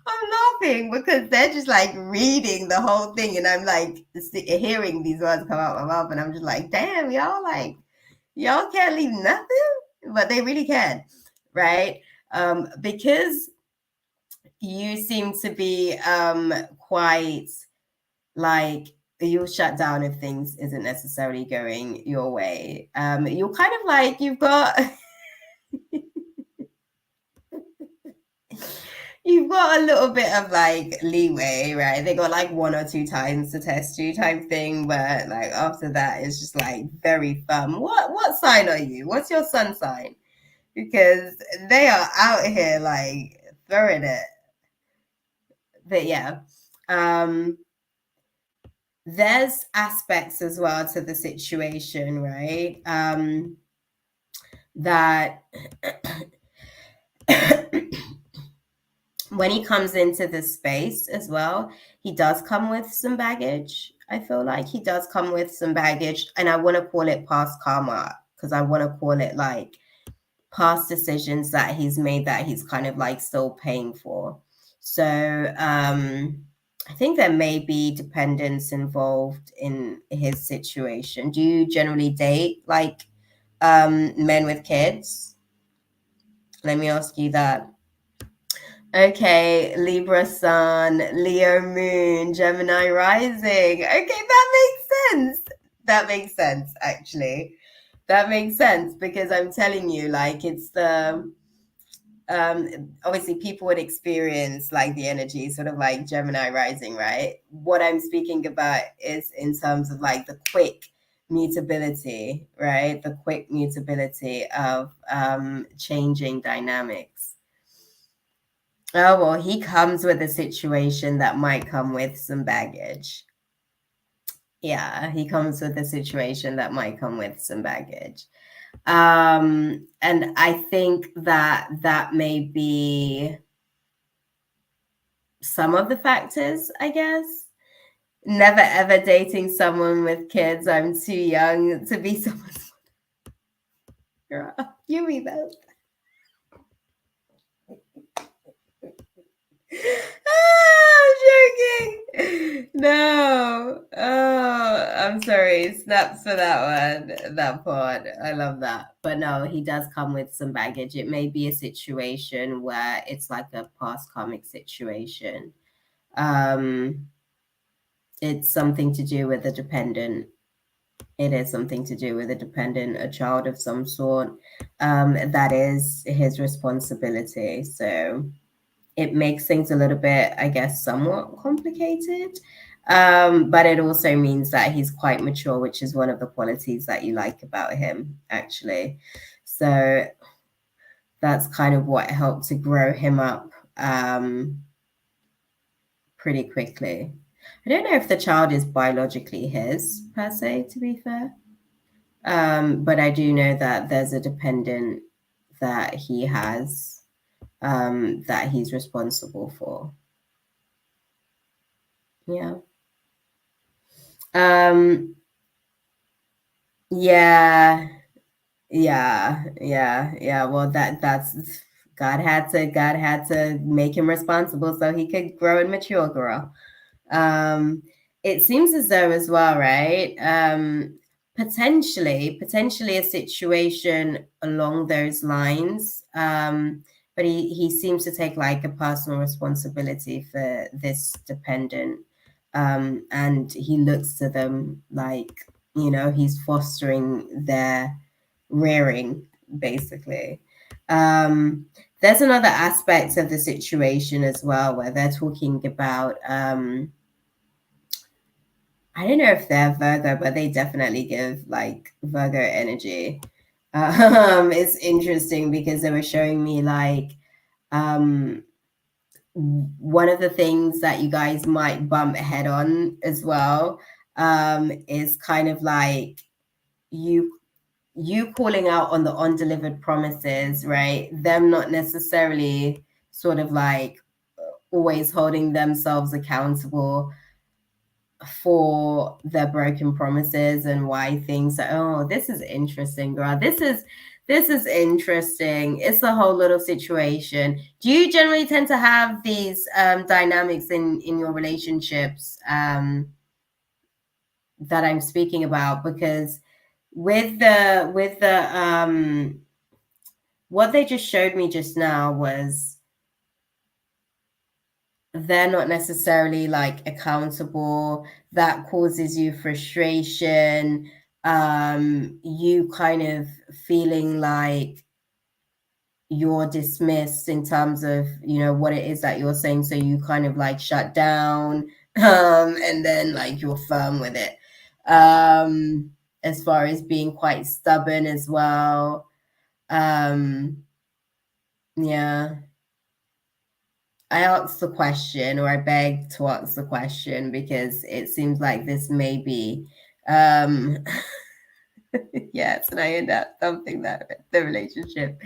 I'm laughing because they're just like reading the whole thing, and I'm like hearing these words come out my mouth, and I'm just like, damn, y'all, like, y'all can't leave nothing, but they really can, right? Because you seem to be quite like, you'll shut down if things isn't necessarily going your way. You're kind of like, you've got you've got a little bit of like leeway, right? They got like 1 or 2 times to test you type thing, but like after that it's just like very firm. What sign are you? What's your sun sign? Because they are out here like throwing it. But yeah, there's aspects as well to the situation, right? That when he comes into this space as well, he does come with some baggage. I feel like he does come with some baggage, and I want to call it past karma, because I want to call it like past decisions that he's made that he's kind of like still paying for. So I think there may be dependence involved in his situation. Do you generally date like men with kids? Let me ask you that. Okay, Libra sun, Leo moon, Gemini rising. Okay, that makes sense. That makes sense, actually. That makes sense because I'm telling you, like, it's the obviously people would experience like the energy sort of like Gemini rising, right? What I'm speaking about is in terms of like the quick mutability, right? The quick mutability of changing dynamics. Oh, well, he comes with a situation that might come with some baggage. Yeah, he comes with a situation that might come with some baggage. And I think that that may be some of the factors, I guess. Never ever dating someone with kids. I'm too young to be someone's girl. You mean that? I'm joking. No. Oh, I'm sorry. Snaps for that one. That part. I love that. But no, he does come with some baggage. It may be a situation where it's like a past karmic situation. It's something to do with a dependent. It is something to do with a dependent, a child of some sort. That is his responsibility. So it makes things a little bit, I guess, somewhat complicated. But it also means that he's quite mature, which is one of the qualities that you like about him, actually. So that's kind of what helped to grow him up pretty quickly. I don't know if the child is biologically his, per se, to be fair. But I do know that there's a dependent that he has that he's responsible for. Yeah. Yeah. Yeah. Well, that's God had to make him responsible so he could grow and mature, girl. It seems as though as well, right? Potentially a situation along those lines. But he seems to take like a personal responsibility for this dependent. And he looks to them like, you know, he's fostering their rearing, basically. There's another aspect of the situation as well where they're talking about I don't know if they're Virgo, but they definitely give like Virgo energy. It's interesting because they were showing me like one of the things that you guys might bump head on as well is kind of like you you calling out on the undelivered promises, right? Them not necessarily sort of like always holding themselves accountable for their broken promises and why things are, oh, this is interesting, girl. This is interesting. It's a whole little situation. Do you generally tend to have these dynamics in your relationships that I'm speaking about? Because with the what they just showed me just now was they're not necessarily like accountable. That causes you frustration. You kind of feeling like you're dismissed in terms of, you know, what it is that you're saying. So you kind of like shut down, and then like you're firm with it. As far as being quite stubborn as well. Yeah. I asked the question, or I begged to ask the question, because it seems like this may be, yes, and I end up dumping the relationship.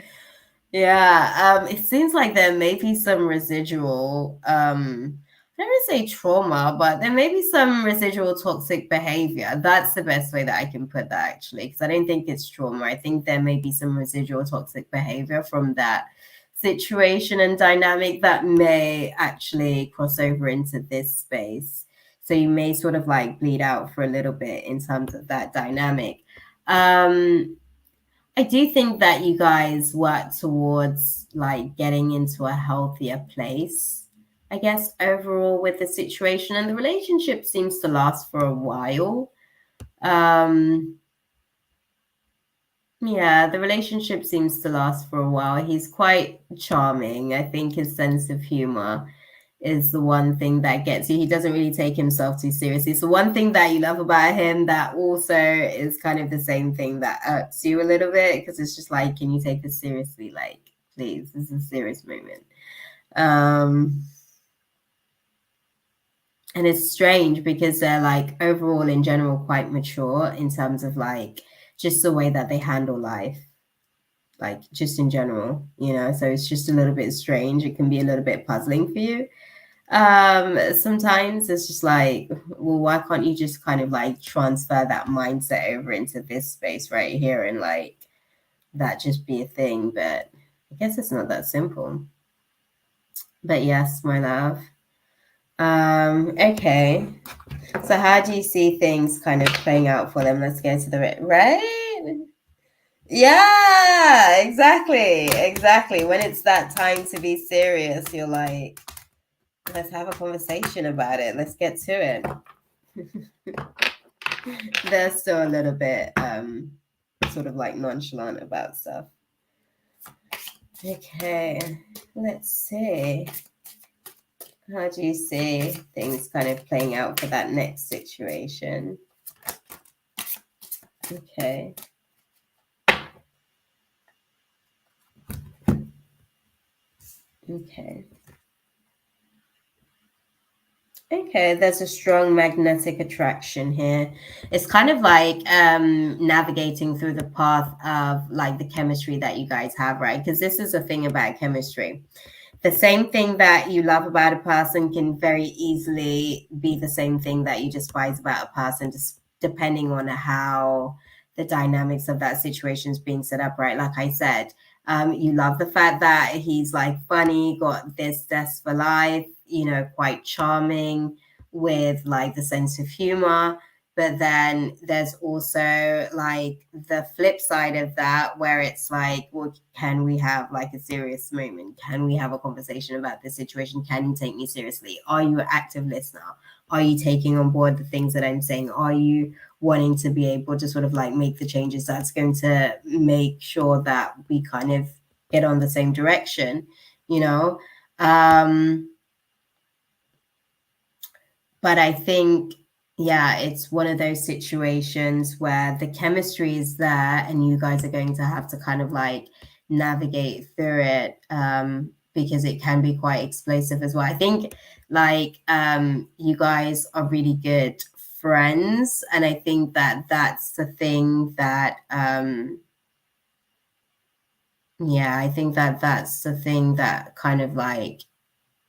Yeah, it seems like there may be some residual, I don't want to say trauma, but there may be some residual toxic behavior. That's the best way that I can put that, actually, because I don't think it's trauma. I think there may be some residual toxic behavior from that situation and dynamic that may actually cross over into this space. So you may sort of like bleed out for a little bit in terms of that dynamic. I do think that you guys work towards like getting into a healthier place, I guess, overall with the situation, and the relationship seems to last for a while. Yeah, the relationship seems to last for a while. He's quite charming. I think his sense of humor is the one thing that gets you. He doesn't really take himself too seriously. So one thing that you love about him that also is kind of the same thing that irks you a little bit, because it's just like, can you take this seriously? Like, please, this is a serious moment. And it's strange because they're like overall in general quite mature in terms of like just the way that they handle life, like just in general, you know. So it's just a little bit strange. It can be a little bit puzzling for you. Sometimes it's just like, well, why can't you just kind of like transfer that mindset over into this space right here and like that just be a thing? But I guess it's not that simple. But yes, my love. Okay. So how do you see things kind of playing out for them? Let's go to the right. Yeah, exactly. When it's that time to be serious, you're like, let's have a conversation about it. Let's get to it. They're still a little bit sort of like nonchalant about stuff. Okay, let's see. How do you see things kind of playing out for that next situation? Okay. Okay, there's a strong magnetic attraction here. It's kind of like navigating through the path of like the chemistry that you guys have, right? Because this is a thing about chemistry. The same thing that you love about a person can very easily be the same thing that you despise about a person, just depending on how the dynamics of that situation is being set up, right? Like I said, you love the fact that he's like funny, got this zest for life, you know, quite charming with like the sense of humor. But then there's also like the flip side of that, where it's like, well, can we have like a serious moment? Can we have a conversation about this situation? Can you take me seriously? Are you an active listener? Are you taking on board the things that I'm saying? Are you wanting to be able to sort of like make the changes that's going to make sure that we kind of get on the same direction, you know? But I think, yeah, it's one of those situations where the chemistry is there and you guys are going to have to kind of like navigate through it, because it can be quite explosive as well. I think like you guys are really good friends, and I think that that's the thing that Yeah, I think that that's the thing that kind of like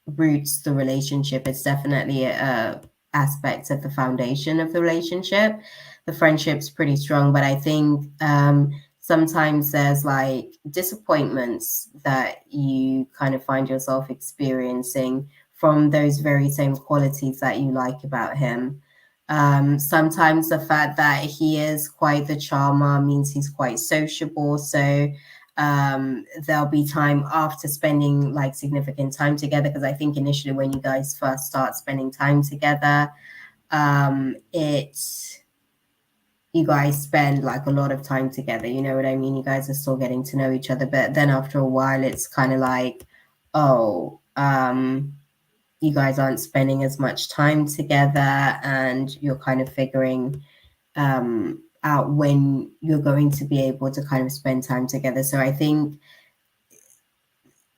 roots the relationship. It's definitely a aspect of the foundation of the relationship. The friendship's pretty strong, but I think sometimes there's like disappointments that you kind of find yourself experiencing from those very same qualities that you like about him. Sometimes the fact that he is quite the charmer means he's quite sociable. So there'll be time after spending like significant time together, because I think initially when you guys first start spending time together, it's you guys spend like a lot of time together, you know what I mean? You guys are still getting to know each other, but then after a while it's kind of like, oh, you guys aren't spending as much time together, and you're kind of figuring out when you're going to be able to kind of spend time together. So I think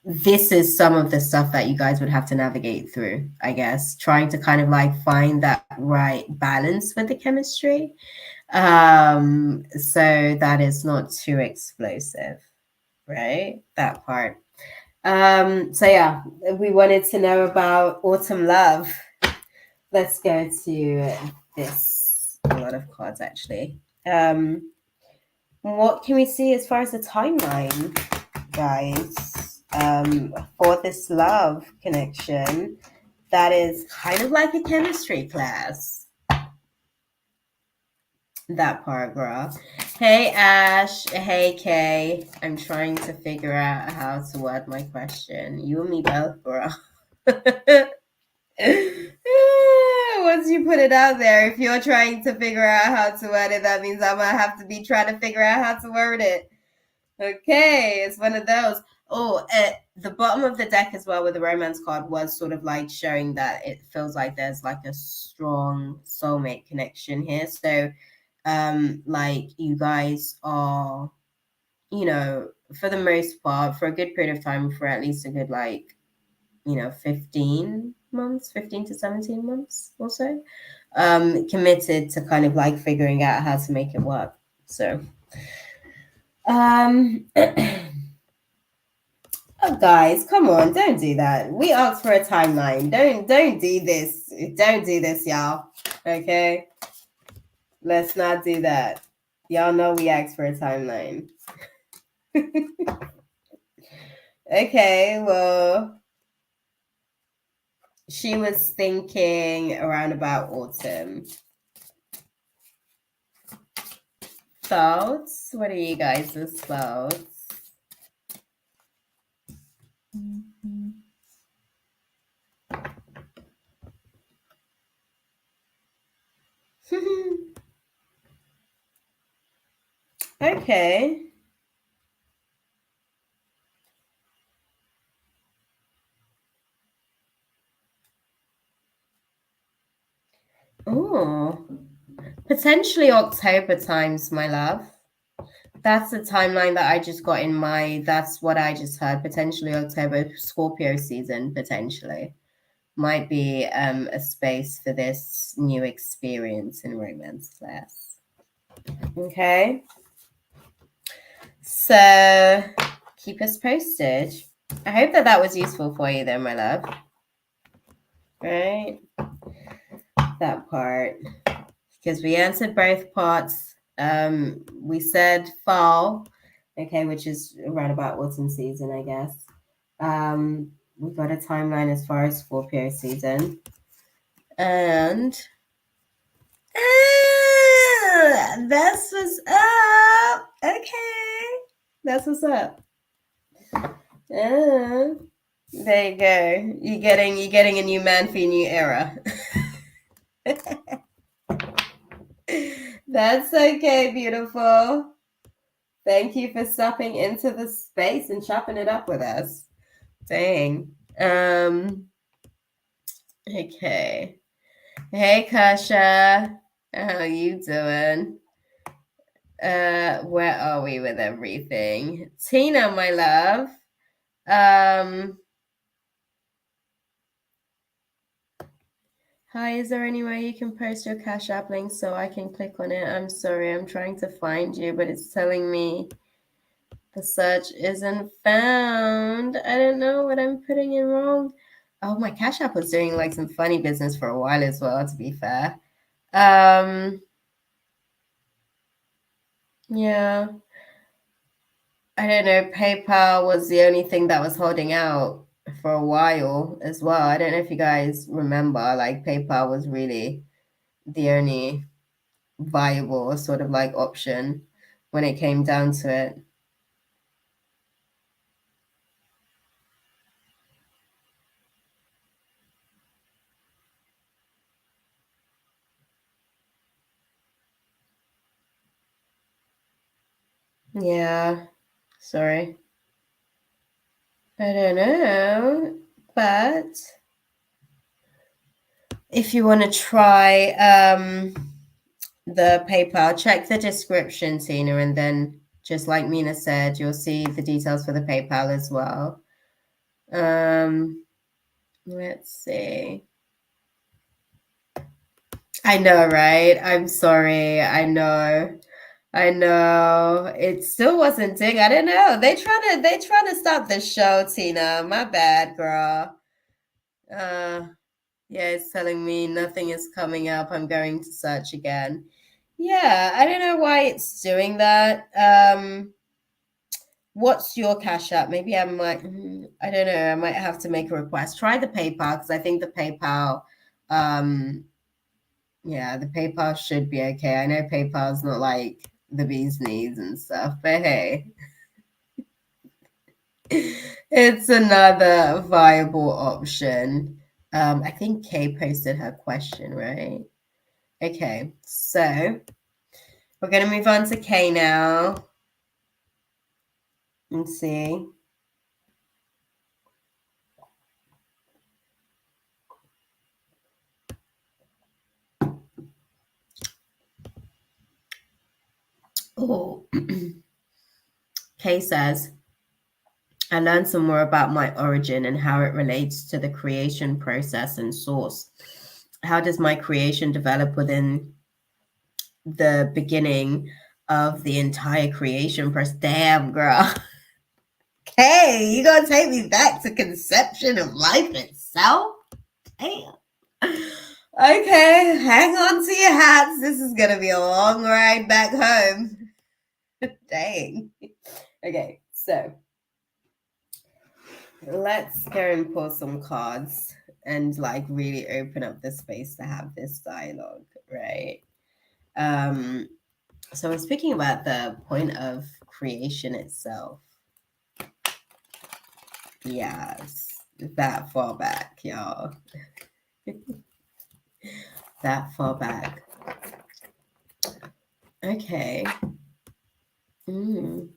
this is some of the stuff that you guys would have to navigate through, I guess, trying to kind of like find that right balance with the chemistry. So that is not too explosive, right? That part. So yeah, we wanted to know about autumn love. Let's go to this. A lot of cards actually. What can we see as far as the timeline, guys, for this love connection that is kind of like a chemistry class? That paragraph. Hey Ash, hey Kay. I'm trying to figure out how to word my question. You and me both, bro. Once you put it out there, if you're trying to figure out how to word it, that means I'm gonna have to be trying to figure out how to word it. Okay, it's one of those. Oh, at the bottom of the deck as well with the romance card was sort of like showing that it feels like there's like a strong soulmate connection here. So like you guys are, you know, for the most part, for a good period of time, for at least a good like, 15 months, 15 to 17 months or so, committed to kind of like figuring out how to make it work. So oh guys, come on, don't do that. We asked for a timeline. Don't do this. Don't do this, y'all. Okay, let's not do that. Y'all know we asked for a timeline. Okay, well, she was thinking around about autumn. Thoughts? What are you guys' thoughts? Okay. Oh, potentially October times, my love. That's the timeline that I just got in my. That's what I just heard. Potentially October, Scorpio season. Potentially might be a space for this new experience in romance class. Okay. So keep us posted. I hope that that was useful for you, though, my love. Right. That part, because we answered both parts. We said fall, okay, which is around about autumn season, I guess. We got a timeline as far as Scorpio season, and that's what's up. Okay, that's what's up. There you go. You're getting a new man for your new era. That's okay, beautiful. Thank you for stepping into the space and chopping it up with us. Dang. Okay. Hey, Kasha. How you doing? Where are we with everything? Tina, my love. Hi, is there any way you can post your Cash App link so I can click on it? I'm sorry, I'm trying to find you, but it's telling me The search isn't found. I don't know what I'm putting in wrong. Oh, my Cash App was doing like some funny business for a while as well, to be fair. Yeah. I don't know. PayPal was the only thing that was holding out for a while as well. I don't know if you guys remember, like PayPal was really the only viable sort of like option when it came down to it. Yeah, sorry. I don't know, but if you want to try the PayPal, check the description, Tina, and then just like Mina said, you'll see the details for the PayPal as well. Let's see. I know, right? I'm sorry. I know. I know. It still wasn't ding. I don't know. They trying to stop the show, Tina. My bad, girl. Uh yeah, it's telling me nothing is coming up. I'm going to search again. Yeah, I don't know why it's doing that. What's your Cash App? Maybe I might I don't know. I might have to make a request. Try the PayPal because I think the PayPal yeah, the PayPal should be okay. I know PayPal's not like the bee's knees and stuff, but hey, it's another viable option. I think Kay posted her question, right? Okay, so we're gonna move on to Kay now and see. Oh, Kay says, I learned some more about my origin and how it relates to the creation process and source. How does my creation develop within the beginning of the entire creation process? Damn, girl. Hey, you gonna take me back to conception of life itself? Damn. Okay, hang on to your hats. This is gonna be a long ride back home. Dang. Okay, so let's go and pull some cards and like really open up the space to have this dialogue, right? So we're speaking about the point of creation itself. Yes, that far back, y'all. That far back. Okay. Mm.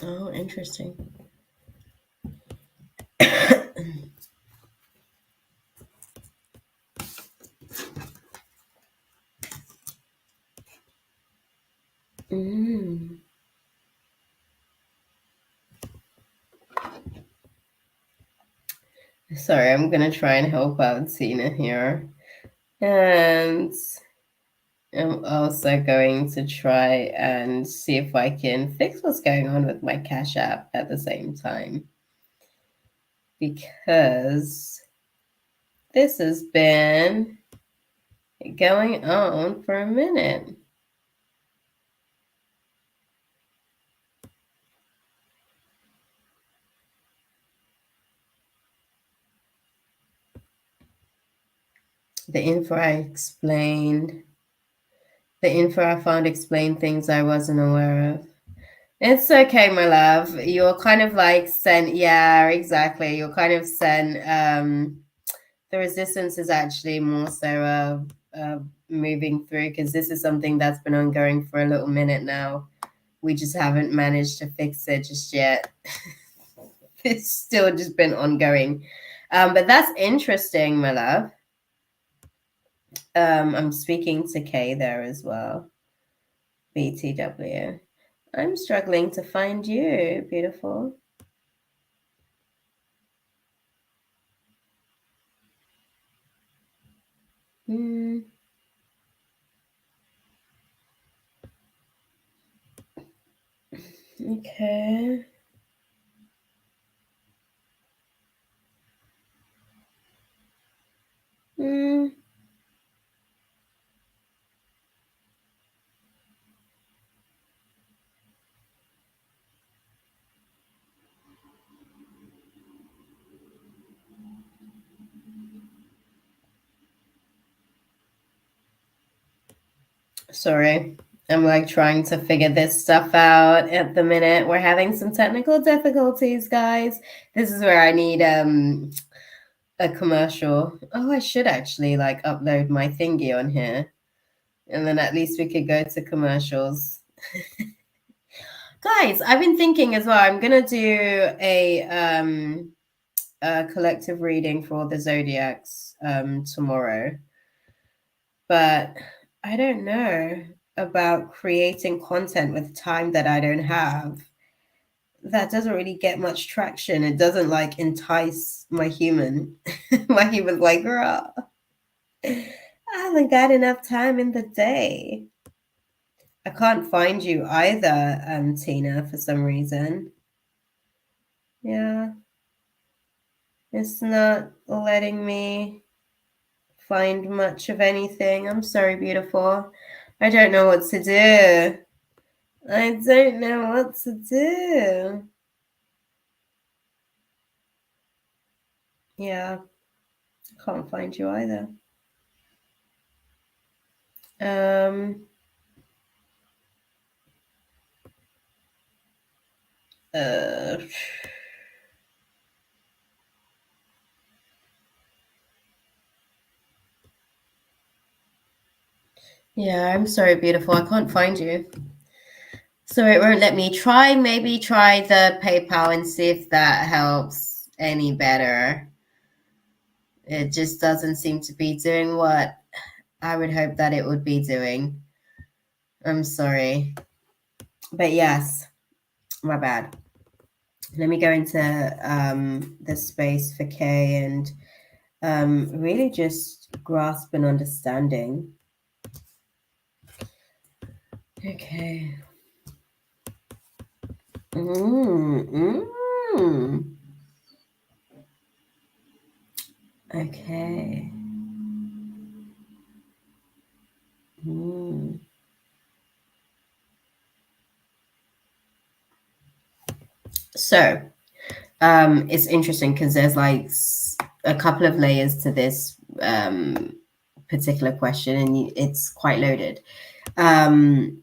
Oh, interesting. Mm. Sorry, I'm gonna try and help out Tina here. And I'm also going to try and see if I can fix what's going on with my Cash App at the same time. Because this has been going on for a minute. The info I found explained things I wasn't aware of. It's okay, my love. You're kind of like sent, yeah, exactly. You're kind of sent. The resistance is actually more so moving through because this is something that's been ongoing for a little minute now. We just haven't managed to fix it just yet. It's still just been ongoing. But that's interesting, my love. I'm speaking to Kay there as well. BTW. I'm struggling to find you, beautiful. Okay. Mm. Sorry. I'm like trying to figure this stuff out at the minute. We're having some technical difficulties, guys. This is where I need a commercial. Oh, I should actually like upload my thingy on here. And then at least we could go to commercials. Guys, I've been thinking as well. I'm gonna do a collective reading for all the zodiacs tomorrow. But I don't know about creating content with time that I don't have. That doesn't really get much traction. It doesn't like entice my human. My human's like, girl, I haven't got enough time in the day. I can't find you either, Tina, for some reason. Yeah, it's not letting me find much of anything. I'm sorry, beautiful. I don't know what to do. I don't know what to do. Yeah, I can't find you either. Um, uh, yeah, I'm sorry, beautiful. I can't find you. So it won't let me try. Maybe try the PayPal and see if that helps any better. It just doesn't seem to be doing what I would hope that it would be doing. I'm sorry. But yes, my bad. Let me go into the space for Kay and really just grasp an understanding. Okay. Okay. So, it's interesting because there's like a couple of layers to this particular question, and it's quite loaded.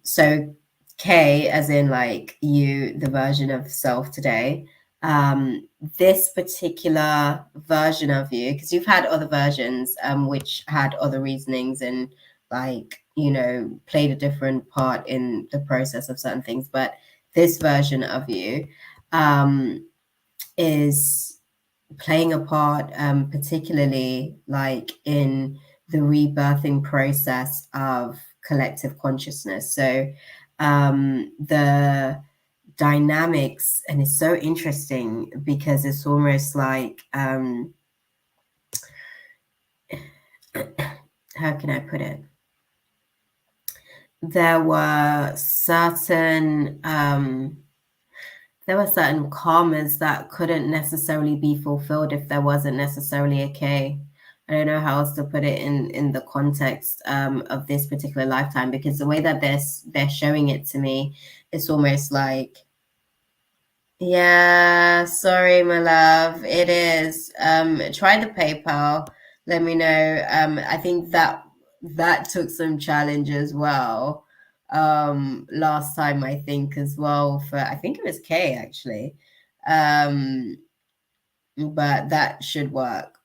So K, as in like you, the version of self today, this particular version of you, because you've had other versions which had other reasonings and like, you know, played a different part in the process of certain things, but this version of you is playing a part, particularly like in the rebirthing process of collective consciousness. So the dynamics, and it's so interesting because it's almost like how can I put it? There were certain karmas that couldn't necessarily be fulfilled if there wasn't necessarily a K. I don't know how else to put it in the context of this particular lifetime, because the way that they're showing it to me, it's almost like, yeah, sorry, my love, it is. Try the PayPal. Let me know. I think that took some challenge as well. Last time I think as well for I think it was K actually. But that should work.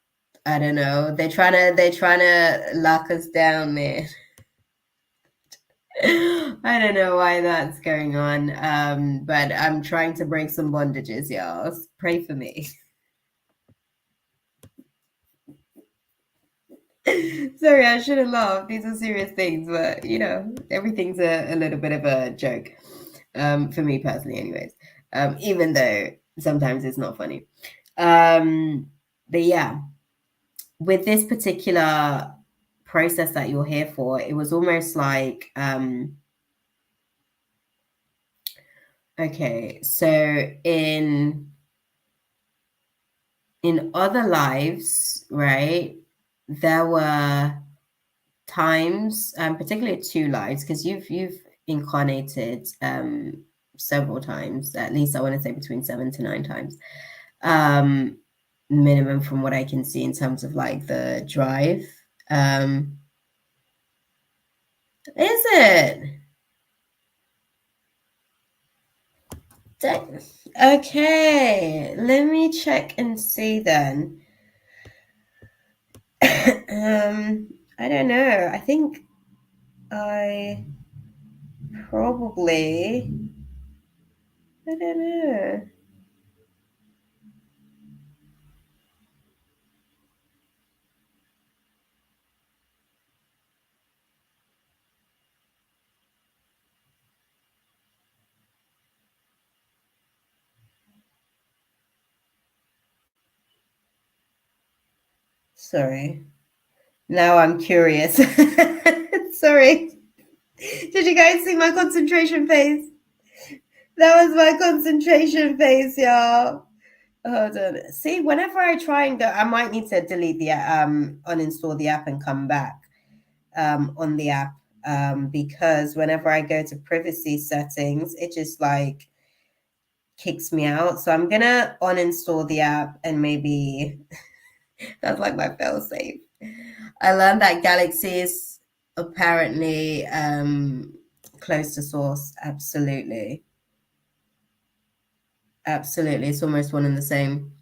I don't know. They're trying to lock us down, man. I don't know why that's going on. But I'm trying to break some bondages, y'all. Pray for me. Sorry, I shouldn't laugh. These are serious things, but you know, everything's a little bit of a joke. For me personally, anyways. Even though sometimes it's not funny. But yeah, with this particular process that you're here for, it was almost like Okay, so in other lives, right, there were times, particularly 2 lives, because you've incarnated several times, at least I want to say between 7 to 9 times, minimum from what I can see in terms of like the drive. Is it? Okay, let me check and see then. I don't know. I think I probably, I don't know. Sorry. Now I'm curious. Sorry. Did you guys see my concentration face? That was my concentration face, y'all. Hold on. See, whenever I try and go, I might need to delete the uninstall the app and come back on the app, because whenever I go to privacy settings, it just like kicks me out. So I'm gonna uninstall the app and maybe that's like my fail safe. I learned that Galaxy is apparently close to source. Absolutely. Absolutely. It's almost one and the same.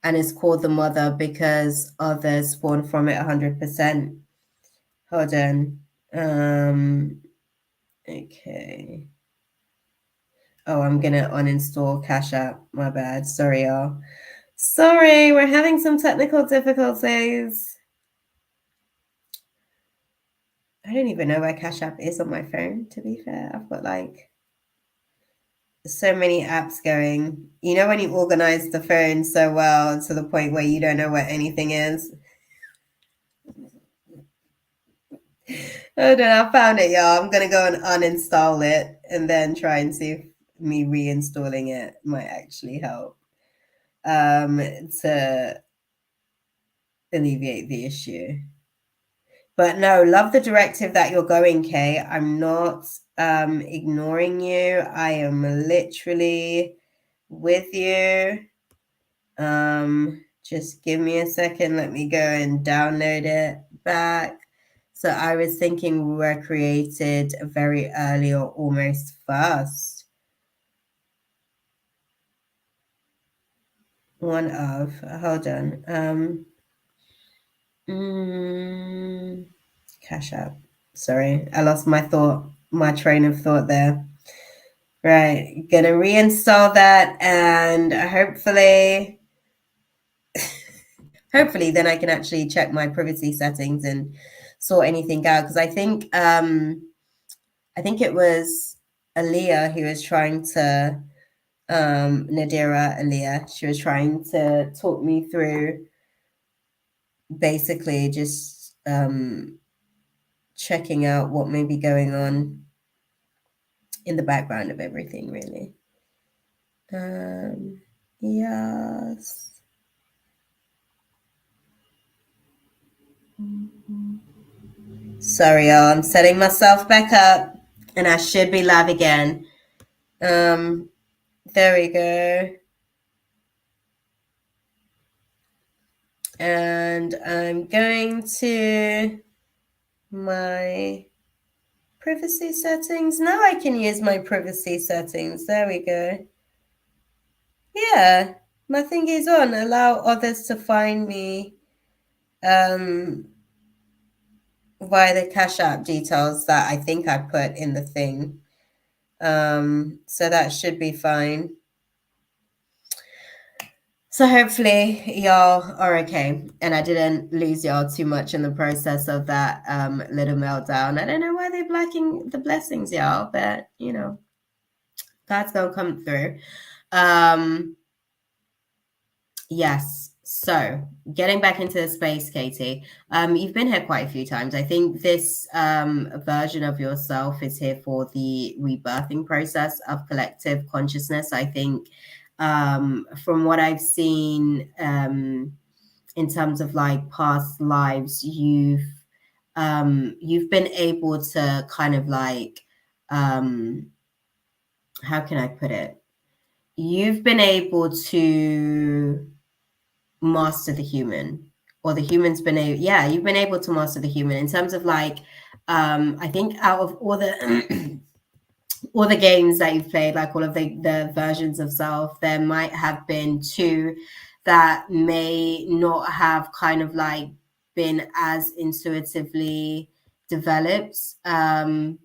And it's called the mother because others spawn from it 100%. Hold on. Okay. Oh, I'm gonna uninstall Cashapp. My bad. Sorry, y'all. Sorry, we're having some technical difficulties. I don't even know where Cashapp is on my phone, to be fair. I've got like so many apps going. You know when you organize the phone so well to the point where you don't know where anything is? Oh no, I found it, y'all. I'm gonna go and uninstall it and then try and see if me reinstalling it might actually help to alleviate the issue. But no, love the directive that you're going, Kay. I'm not ignoring you. I am literally with you. Just give me a second. Let me go and download it back. So I was thinking we were created very early or almost first. One of, hold on. Cashapp. Sorry, I lost my train of thought there. Right, gonna reinstall that and hopefully then I can actually check my privacy settings and sort anything out, because I think it was Aaliyah who was trying to Nadira Aaliyah, she was trying to talk me through basically just checking out what may be going on in the background of everything, really. Yes. Sorry, y'all. I'm setting myself back up and I should be live again. There we go. And I'm going to my privacy settings. Now I can use my privacy settings. There we go. Yeah, my thing is on. Allow others to find me via the Cash App details that I think I put in the thing. So that should be fine. So hopefully y'all are okay and I didn't lose y'all too much in the process of that little meltdown. I don't know why they're blocking the blessings, y'all, but you know, God's gonna come through. Yes. So, getting back into the space, Katie, you've been here quite a few times. I think this version of yourself is here for the rebirthing process of collective consciousness. I think from what I've seen in terms of like past lives, you've been able to kind of like how can I put it? You've been able to master the human, or the human's been able, yeah, you've been able to master the human in terms of like I think out of all the all the games that you've played, like all of the versions of self, there might have been two that may not have kind of like been as intuitively developed, and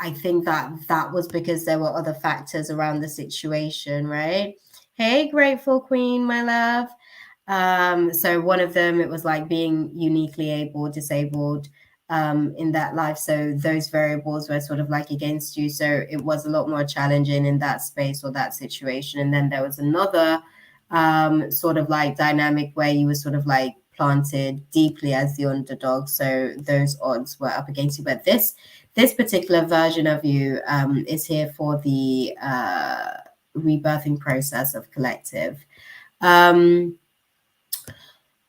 I think that that was because there were other factors around the situation, right? Hey, grateful queen, my love. So one of them, it was like being uniquely able, disabled in that life. So those variables were sort of like against you. So it was a lot more challenging in that space or that situation. And then there was another sort of like dynamic where you were sort of like planted deeply as the underdog. So those odds were up against you. But this particular version of you is here for the rebirthing process of collective.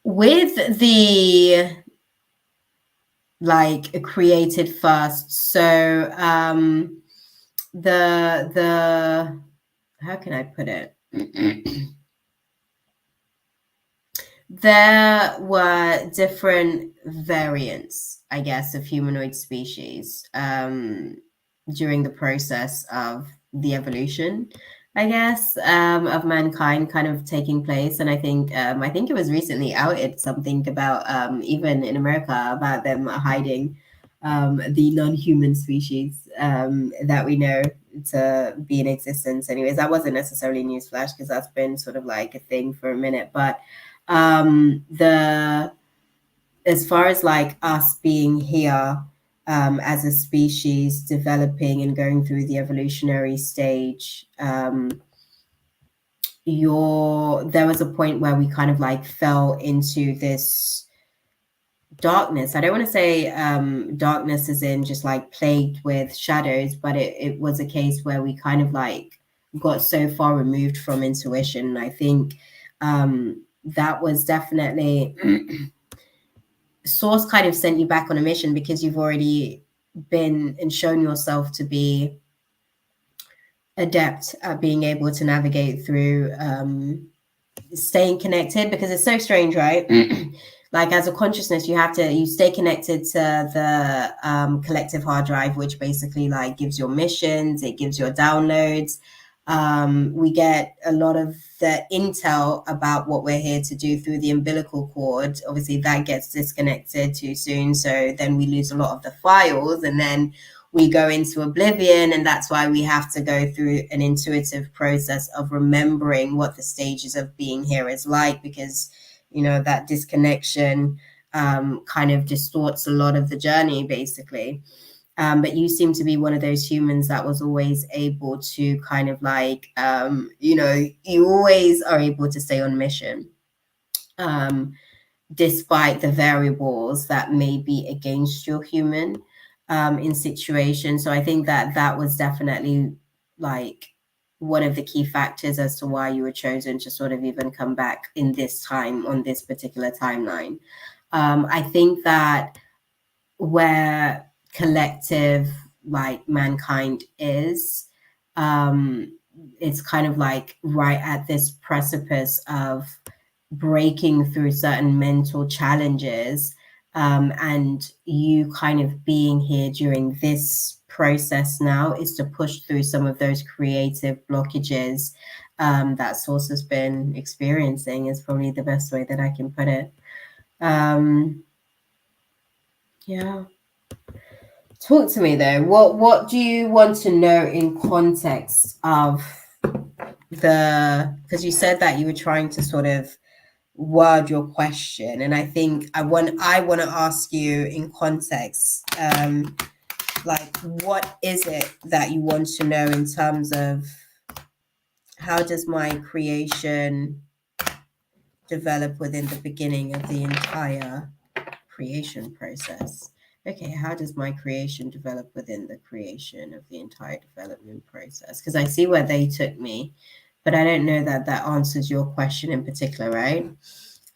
With the like created first, so the how can I put it? There were different variants, I guess, of humanoid species during the process of the evolution, I guess, of mankind kind of taking place. And I think it was recently outed something about even in America about them hiding the non-human species that we know to be in existence. Anyways, that wasn't necessarily newsflash because that's been sort of like a thing for a minute, but the as far as like us being here as a species developing and going through the evolutionary stage, there was a point where we kind of like fell into this darkness. I don't want to say darkness as in just like plagued with shadows, but it was a case where we kind of like got so far removed from intuition. I think that was definitely source kind of sent you back on a mission because you've already been and shown yourself to be adept at being able to navigate through staying connected, because it's so strange, right? Like as a consciousness, you stay connected to the collective hard drive, which basically like gives your missions, it gives your downloads. We get a lot of the intel about what we're here to do through the umbilical cord. Obviously that gets disconnected too soon, so then we lose a lot of the files, and then we go into oblivion, and that's why we have to go through an intuitive process of remembering what the stages of being here is like, because that disconnection kind of distorts a lot of the journey basically. But you seem to be one of those humans that was always able to kind of like you always are able to stay on mission despite the variables that may be against your human in situations. So I think that was definitely like one of the key factors as to why you were chosen to sort of even come back in this time on this particular timeline. I think that where collective like mankind is, it's kind of like right at this precipice of breaking through certain mental challenges, and you kind of being here during this process now is to push through some of those creative blockages that Source has been experiencing, is probably the best way that I can put it. Yeah. Talk to me though. What do you want to know in context of because you said that you were trying to sort of word your question, and I think I want to ask you in context, like what is it that you want to know in terms of how does my creation develop within the beginning of the entire creation process. Okay, how does my creation develop within the creation of the entire development process? Because I see where they took me, but I don't know that that answers your question in particular, right?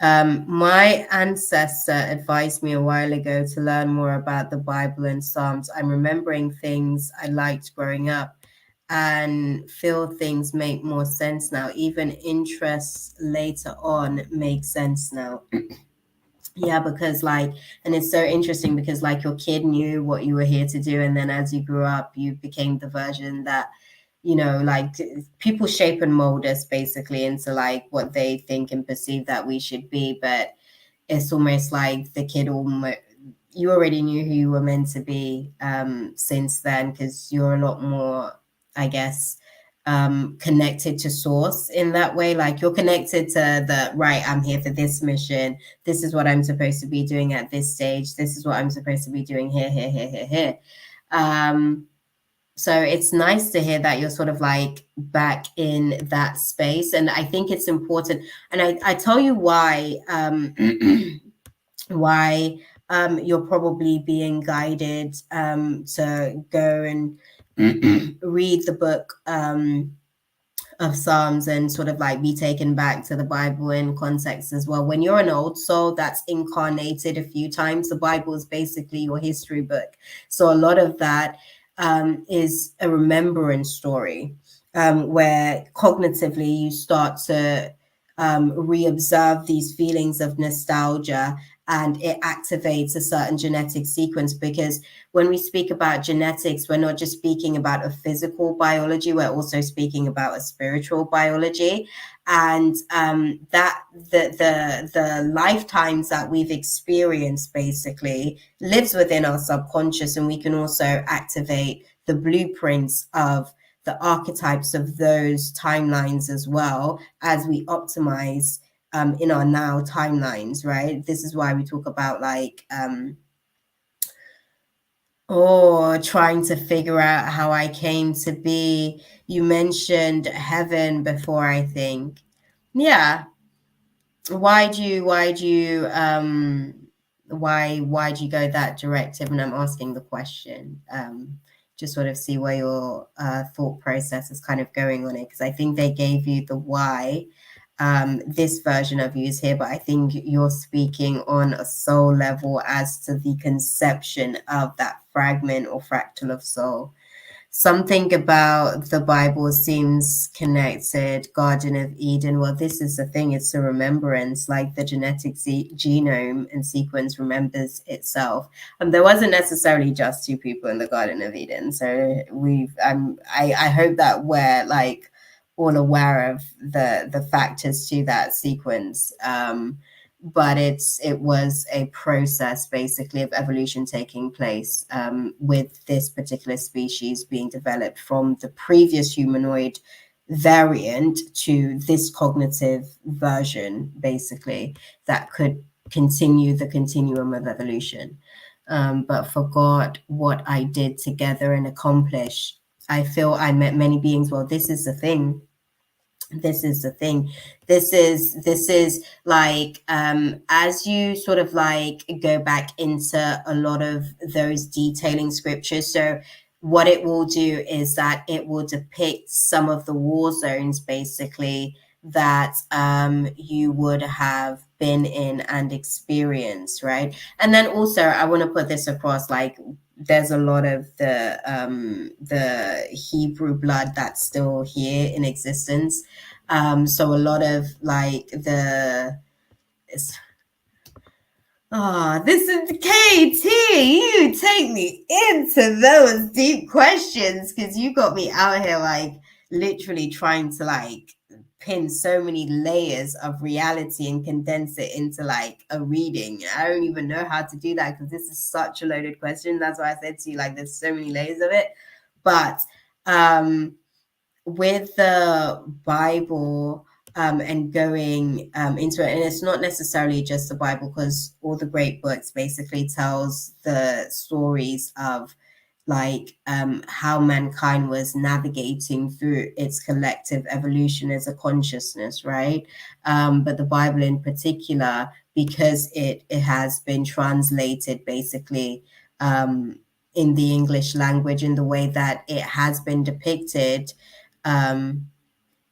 My ancestor advised me a while ago to learn more about the Bible and Psalms. I'm remembering things I liked growing up and feel things make more sense now. Even interests later on make sense now. Yeah, because like, and it's so interesting because like your kid knew what you were here to do, and then as you grew up, you became the version that, like people shape and mold us basically into like what they think and perceive that we should be. But it's almost like the kid almost, you already knew who you were meant to be since then, because you're a lot more, I guess, connected to source in that way. Like you're connected to the right, I'm here for this mission, this is what I'm supposed to be doing at this stage, this is what I'm supposed to be doing here. So it's nice to hear that you're sort of like back in that space, and I think it's important. And I tell you why why you're probably being guided to go and read the book of Psalms and sort of like be taken back to the Bible in context as well. When you're an old soul that's incarnated a few times, the Bible is basically your history book. So a lot of that is a remembrance story where cognitively you start to re-observe these feelings of nostalgia, and it activates a certain genetic sequence. Because when we speak about genetics, we're not just speaking about a physical biology, we're also speaking about a spiritual biology. And that the lifetimes that we've experienced basically lives within our subconscious, and we can also activate the blueprints of the archetypes of those timelines as well as we optimize in our now timelines, right? This is why we talk about like trying to figure out how I came to be. You mentioned heaven before, I think. Yeah. Why do you why do you go that directive? And I'm asking the question. Just sort of see where your thought process is kind of going on it, because I think they gave you the why. This version of you is here, but I think you're speaking on a soul level as to the conception of that fragment or fractal of soul. Something about the Bible seems connected. Garden of Eden. Well, this is the thing. It's a remembrance, like the genetic genome and sequence remembers itself. There wasn't necessarily just two people in the Garden of Eden. So I hope that we're like all aware of the factors to that sequence. But it was a process basically of evolution taking place with this particular species being developed from the previous humanoid variant to this cognitive version, basically, that could continue the continuum of evolution. But forgot what I did together and accomplish. I feel I met many beings. Well, this is the thing. This is the thing. This is like as you sort of like go back into a lot of those detailing scriptures. So what it will do is that it will depict some of the war zones basically that you would have been in and experienced, right? And then also I want to put this across, like there's a lot of the Hebrew blood that's still here in existence. So a lot of like this is KT. You take me into those deep questions because you got me out here like literally trying to like pin so many layers of reality and condense it into like a reading. I don't even know how to do that because this is such a loaded question. That's why I said to you, like, there's so many layers of it. But with the Bible and going into it, and it's not necessarily just the Bible, because all the great books basically tells the stories of like how mankind was navigating through its collective evolution as a consciousness, right? But the Bible in particular, because it has been translated basically in the English language in the way that it has been depicted.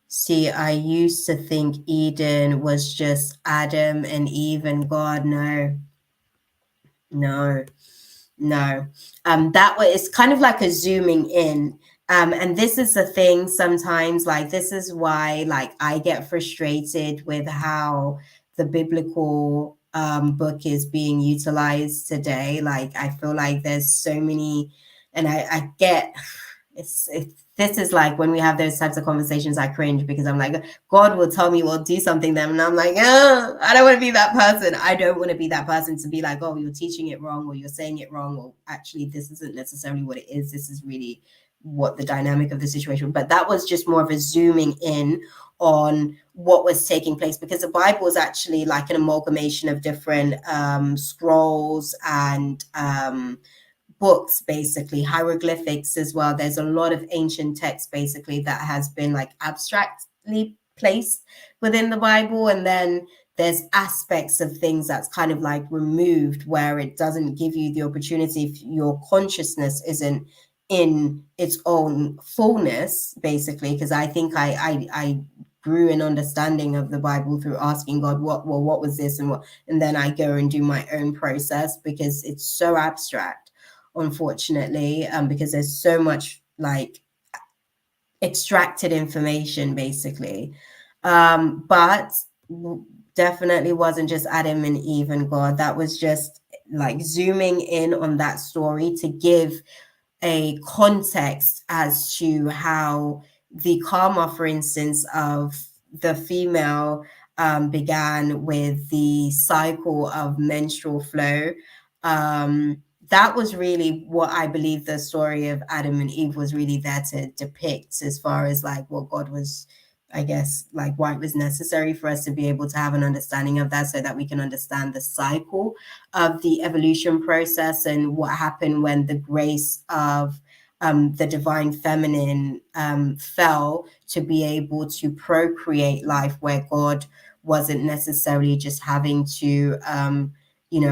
See, I used to think Eden was just Adam and Eve and God. No, no, no. That way it's kind of like a zooming in. And this is the thing sometimes, like, this is why, like, I get frustrated with how the biblical book is being utilized today. Like, I feel like there's so many, and I get it's this is like when we have those types of conversations, I cringe because I'm like, God will tell me we'll do something then, and I'm like, oh, I don't want to be that person. I don't want to be that person to be like, oh, you're teaching it wrong, or you're saying it wrong, or actually this isn't necessarily what it is. This is really what the dynamic of the situation. But that was just more of a zooming in on what was taking place, because the Bible is actually like an amalgamation of different scrolls and books, basically hieroglyphics as well. There's a lot of ancient text basically that has been like abstractly placed within the Bible, and then there's aspects of things that's kind of like removed where it doesn't give you the opportunity, if your consciousness isn't in its own fullness, basically. Because I think I grew an understanding of the Bible through asking God, what was this, and then I go and do my own process, because it's so abstract, unfortunately, because there's so much like extracted information, basically. But definitely wasn't just Adam and Eve and God. That was just like zooming in on that story to give a context as to how the karma, for instance, of the female began with the cycle of menstrual flow. That was really what I believe the story of Adam and Eve was really there to depict, as far as like what God was, I guess, like why it was necessary for us to be able to have an understanding of that, so that we can understand the cycle of the evolution process and what happened when the grace of the divine feminine fell to be able to procreate life, where God wasn't necessarily just having to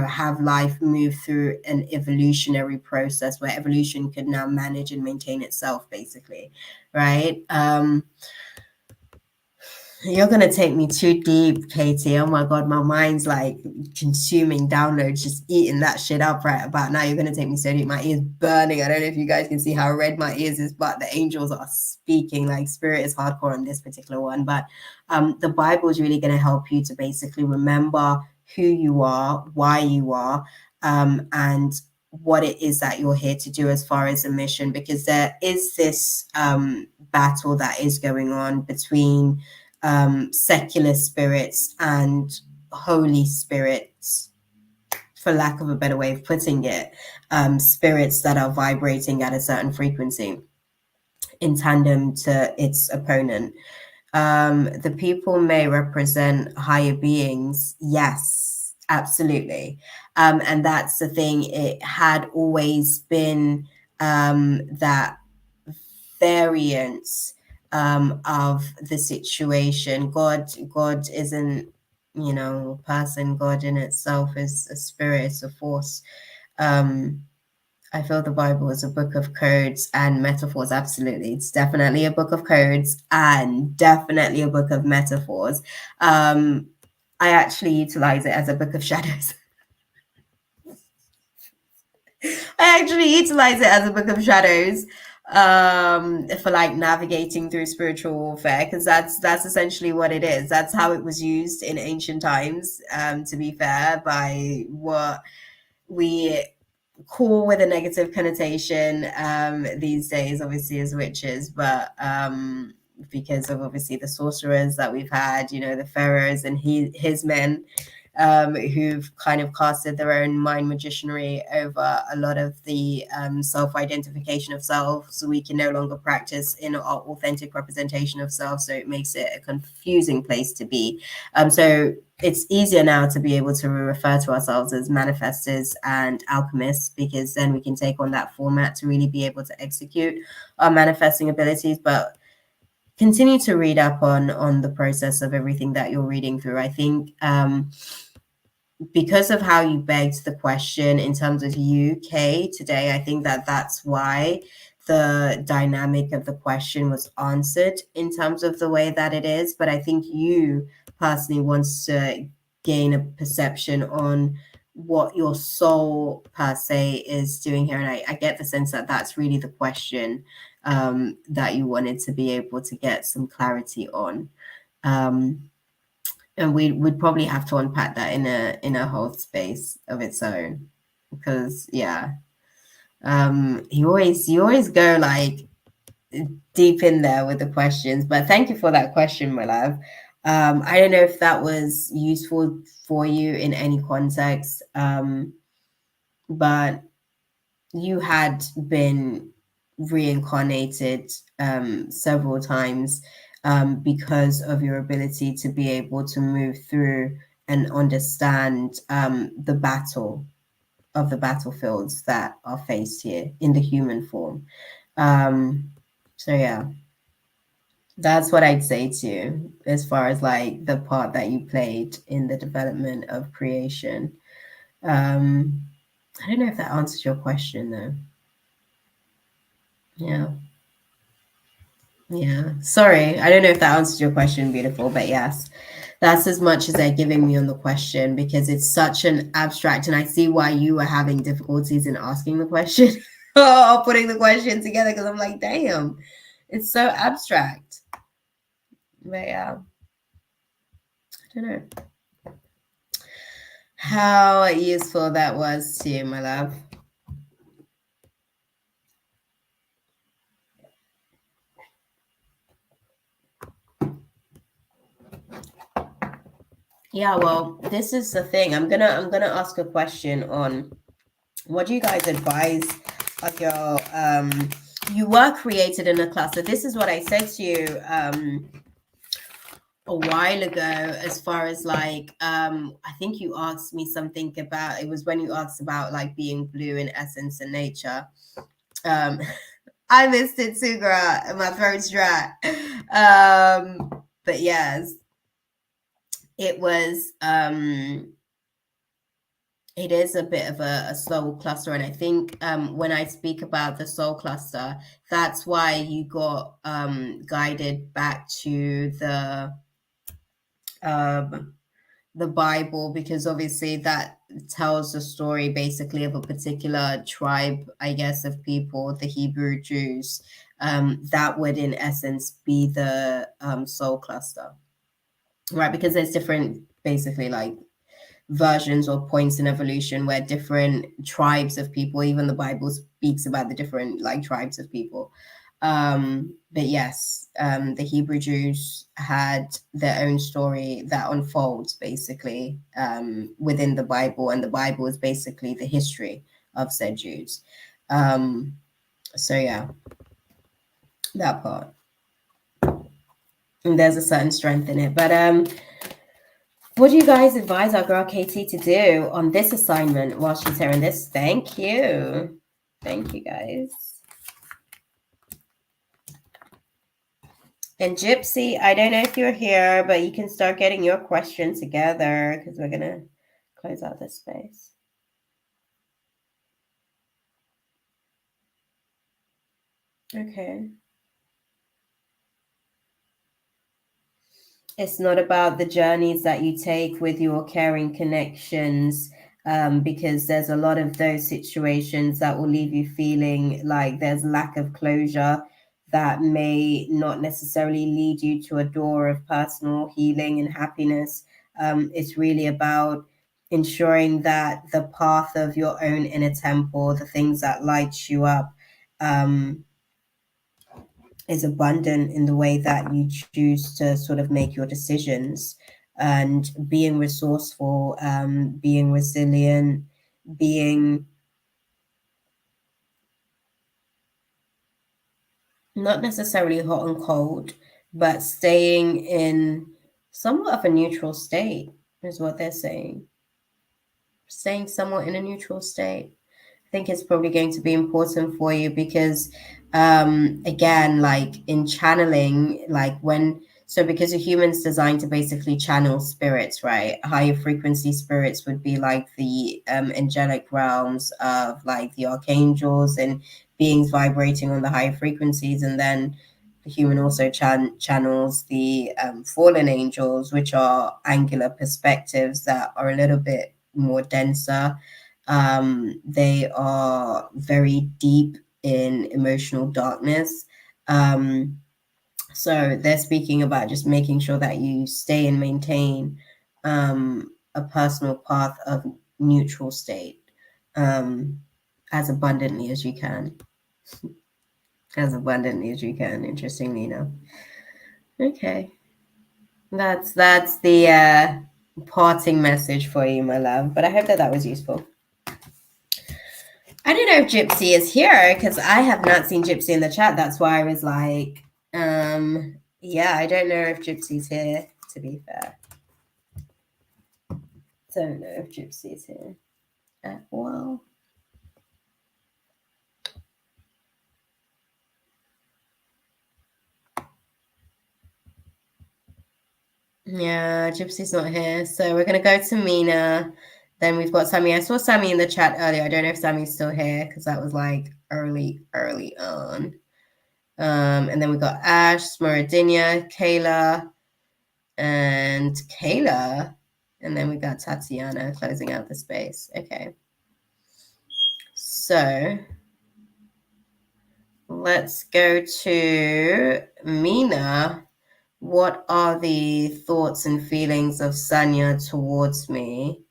have life move through an evolutionary process, where evolution could now manage and maintain itself, basically, right? You're gonna take me too deep, Katie. Oh my god, my mind's like consuming downloads, just eating that shit up right about now. You're gonna take me so deep. My ears burning. I don't know if you guys can see how red my ears is, but the angels are speaking. Like, spirit is hardcore on this particular one. But the Bible is really gonna help you to basically remember who you are, why you are, and what it is that you're here to do as far as a mission, because there is this battle that is going on between secular spirits and holy spirits, for lack of a better way of putting it, spirits that are vibrating at a certain frequency in tandem to its opponent. The people may represent higher beings, yes, absolutely. And that's the thing, it had always been that variance of the situation. God isn't, a person. God in itself is a spirit, it's a force. I feel the Bible is a book of codes and metaphors. Absolutely. It's definitely a book of codes and definitely a book of metaphors. I actually utilize it as a book of shadows. I actually utilize it as a book of shadows for like navigating through spiritual warfare, because that's essentially what it is. That's how it was used in ancient times, to be fair, by what we call with a negative connotation these days, obviously, as witches, but because of obviously the sorcerers that we've had, the pharaohs and his men, who've kind of casted their own mind magicianry over a lot of the self-identification of self, so we can no longer practice in our authentic representation of self, so it makes it a confusing place to be. So it's easier now to be able to refer to ourselves as manifestors and alchemists, because then we can take on that format to really be able to execute our manifesting abilities. But continue to read up on the process of everything that you're reading through. I think because of how you begged the question in terms of UK today, I think that that's why the dynamic of the question was answered in terms of the way that it is. But I think you personally wants to gain a perception on what your soul per se is doing here. And I get the sense that that's really the question that you wanted to be able to get some clarity on. And we would probably have to unpack that in a whole space of its own, because you always go like deep in there with the questions. But thank you for that question, my love. I don't know if that was useful for you in any context, but you had been reincarnated several times because of your ability to be able to move through and understand the battle of the battlefields that are faced here in the human form. So yeah, that's what I'd say to you as far as like the part that you played in the development of creation. I don't know if that answers your question though. Yeah. Yeah. Sorry. I don't know if that answers your question, beautiful, but yes, that's as much as they're giving me on the question, because it's such an abstract, and I see why you were having difficulties in asking the question or putting the question together, because I'm like, damn, it's so abstract. But yeah, I don't know how useful that was to you, my love. Yeah, well, this is the thing. I'm gonna ask a question on what do you guys advise of your you were created in a cluster. This is what I said to you a while ago, as far as like I think you asked me something about, it was when you asked about like being blue in essence and nature. I missed it too, girl, and my throat's dry. But yes, it was it is a bit of a soul cluster, and I think when I speak about the soul cluster, that's why you got guided back to the Bible, because obviously that tells the story basically of a particular tribe, I guess, of people, the Hebrew Jews. That would in essence be the soul cluster, right? Because there's different basically like versions or points in evolution where different tribes of people, even the Bible speaks about the different like tribes of people. But yes, the Hebrew Jews had their own story that unfolds basically within the Bible, and the Bible is basically the history of said Jews. So yeah, that part. And there's a certain strength in it. But what do you guys advise our girl KT to do on this assignment while she's hearing this? Thank you. Thank you, guys. And Gypsy, I don't know if you're here, but you can start getting your question together, because we're going to close out this space. Okay. It's not about the journeys that you take with your caring connections, because there's a lot of those situations that will leave you feeling like there's lack of closure, that may not necessarily lead you to a door of personal healing and happiness. It's really about ensuring that the path of your own inner temple, the things that light you up, is abundant in the way that you choose to sort of make your decisions. and being resourceful, being resilient, being not necessarily hot and cold, but staying in somewhat of a neutral state is what they're saying. Staying somewhat in a neutral state. I think it's probably going to be important for you because, again, like in channeling, like because a human's designed to basically channel spirits, right? Higher frequency spirits would be like the angelic realms of like the archangels and beings vibrating on the higher frequencies. And then the human also channels the fallen angels, which are angular perspectives that are a little bit more denser. They are very deep in emotional darkness. So they're speaking about just making sure that you stay and maintain a personal path of neutral state as abundantly as you can. As abundantly as you can, interestingly enough. Okay. That's the parting message for you, my love. But I hope that was useful. I don't know if Gypsy is here because I have not seen Gypsy in the chat. That's why I was like, yeah, I don't know if Gypsy's here, to be fair. Don't know if Gypsy's here at all. Yeah, Gypsy's not here. So we're going to go to Mina. Then we've got Sammy. I saw Sammy in the chat earlier. I don't know if Sammy's still here because that was like early on. And then we got Ash, Smaradinia, Kayla, and then we got Tatiana closing out the space. Okay. So let's go to Mina. What are the thoughts and feelings of Sanya towards me?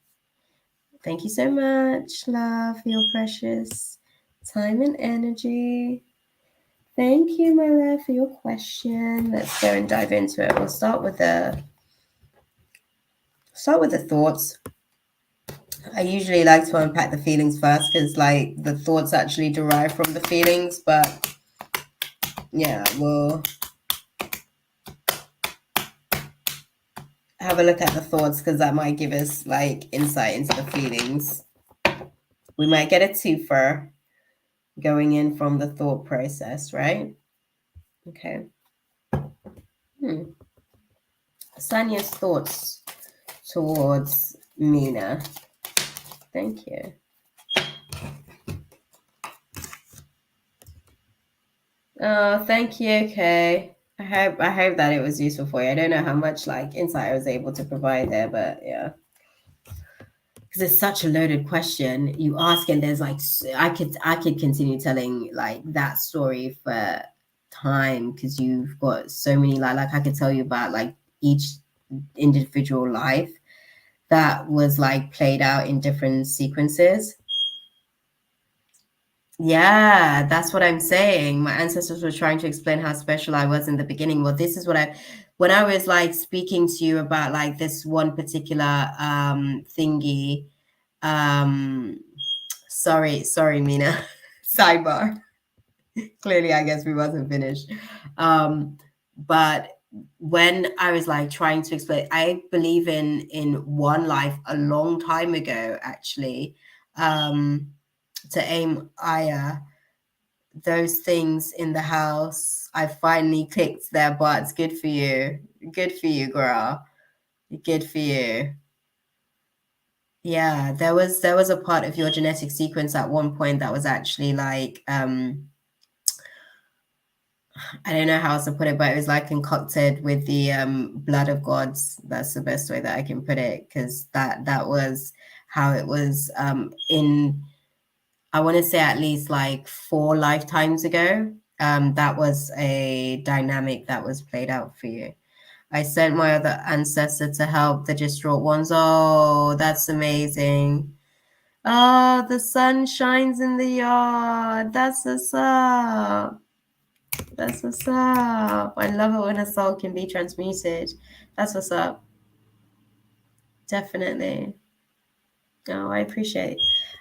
Thank you so much, love, for your precious time and energy. Thank you, my love, for your question. Let's go and dive into it. We'll start with the thoughts. I usually like to unpack the feelings first because, like, the thoughts actually derive from the feelings. But yeah, we'll have a look at the thoughts because that might give us like insight into the feelings. We might get a twofer going in from the thought process, right? Okay. Sanya's thoughts towards Mina. Thank you. Oh, thank you. Okay. I hope that it was useful for you. I don't know how much like insight I was able to provide there, but yeah. Because it's such a loaded question. You ask and there's like I could continue telling like that story for time because you've got so many like I could tell you about like each individual life that was like played out in different sequences. Yeah, that's what I'm saying. My ancestors were trying to explain how special I was in the beginning. Well, this is what when I was like speaking to you about like this one particular thingy. Sorry, Mina. Sidebar. Clearly, I guess we wasn't finished. But when I was like trying to explain, I believe in one life a long time ago, actually. To aim Aya, those things in the house, I finally clicked their butts. Good for you. Good for you, girl. Good for you. Yeah, there was a part of your genetic sequence at one point that was actually like I don't know how else to put it, but it was like concocted with the blood of gods. That's the best way that I can put it, because that was how it was in, I want to say at least like 4 lifetimes ago. That was a dynamic that was played out for you. I sent my other ancestor to help the distraught ones. Oh, that's amazing. Oh, the sun shines in the yard. That's what's up. That's what's up. I love it when a soul can be transmuted. That's what's up. Definitely. Oh, I appreciate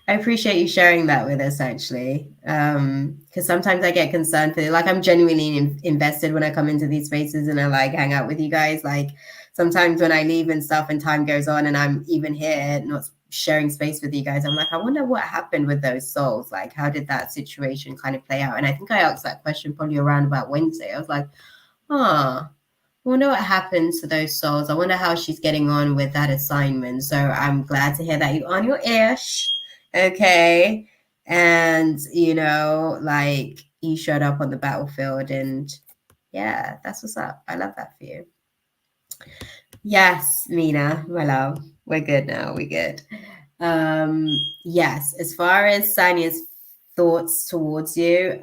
you sharing that with us actually. Because sometimes I get concerned for like I'm genuinely invested when I come into these spaces and I like hang out with you guys. Like sometimes when I leave and stuff and time goes on and I'm even here not sharing space with you guys, I'm like, I wonder what happened with those souls. Like how did that situation kind of play out? And I think I asked that question probably around about Wednesday. I was like, huh. I wonder what happened to those souls. I wonder how she's getting on with that assignment. So I'm glad to hear that you're on your ish. Okay. And, like you showed up on the battlefield and yeah, that's what's up. I love that for you. Yes, Mina, my love. We're good now. We're good. Yes, as far as Sania's thoughts towards you,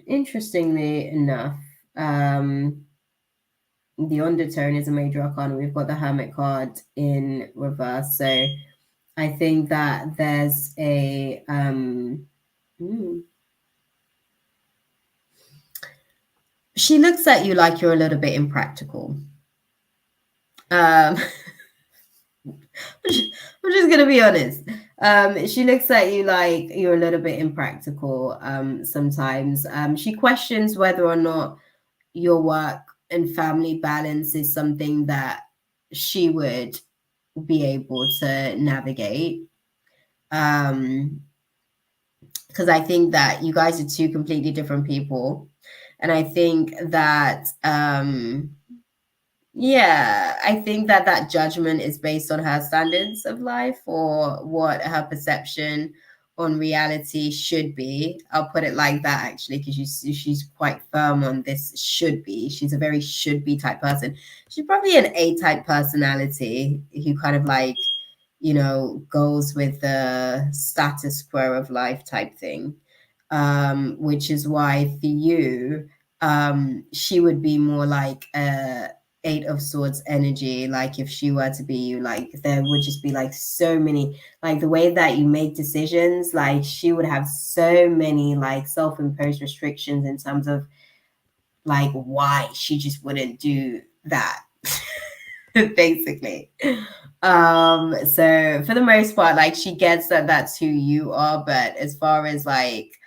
interestingly enough, the undertone is a major arcana. We've got the Hermit card in reverse. So I think that there's a she looks at you like you're a little bit impractical. I'm just gonna be honest. She looks at you like you're a little bit impractical sometimes. She questions whether or not your work and family balance is something that she would be able to navigate. Because I think that you guys are two completely different people. And I think that yeah, I think that that judgment is based on her standards of life or what her perception on reality should be. I'll put it like that actually, because she's quite firm on this should be. She's a very should be type person. She's probably an A type personality who kind of like, goes with the status quo of life type thing. Which is why for you, she would be more like a Eight of Swords energy. Like if she were to be you, like there would just be like so many, like the way that you make decisions, like she would have so many like self-imposed restrictions in terms of like why she just wouldn't do that. Basically. So for the most part, like she gets that that's who you are, but as far as like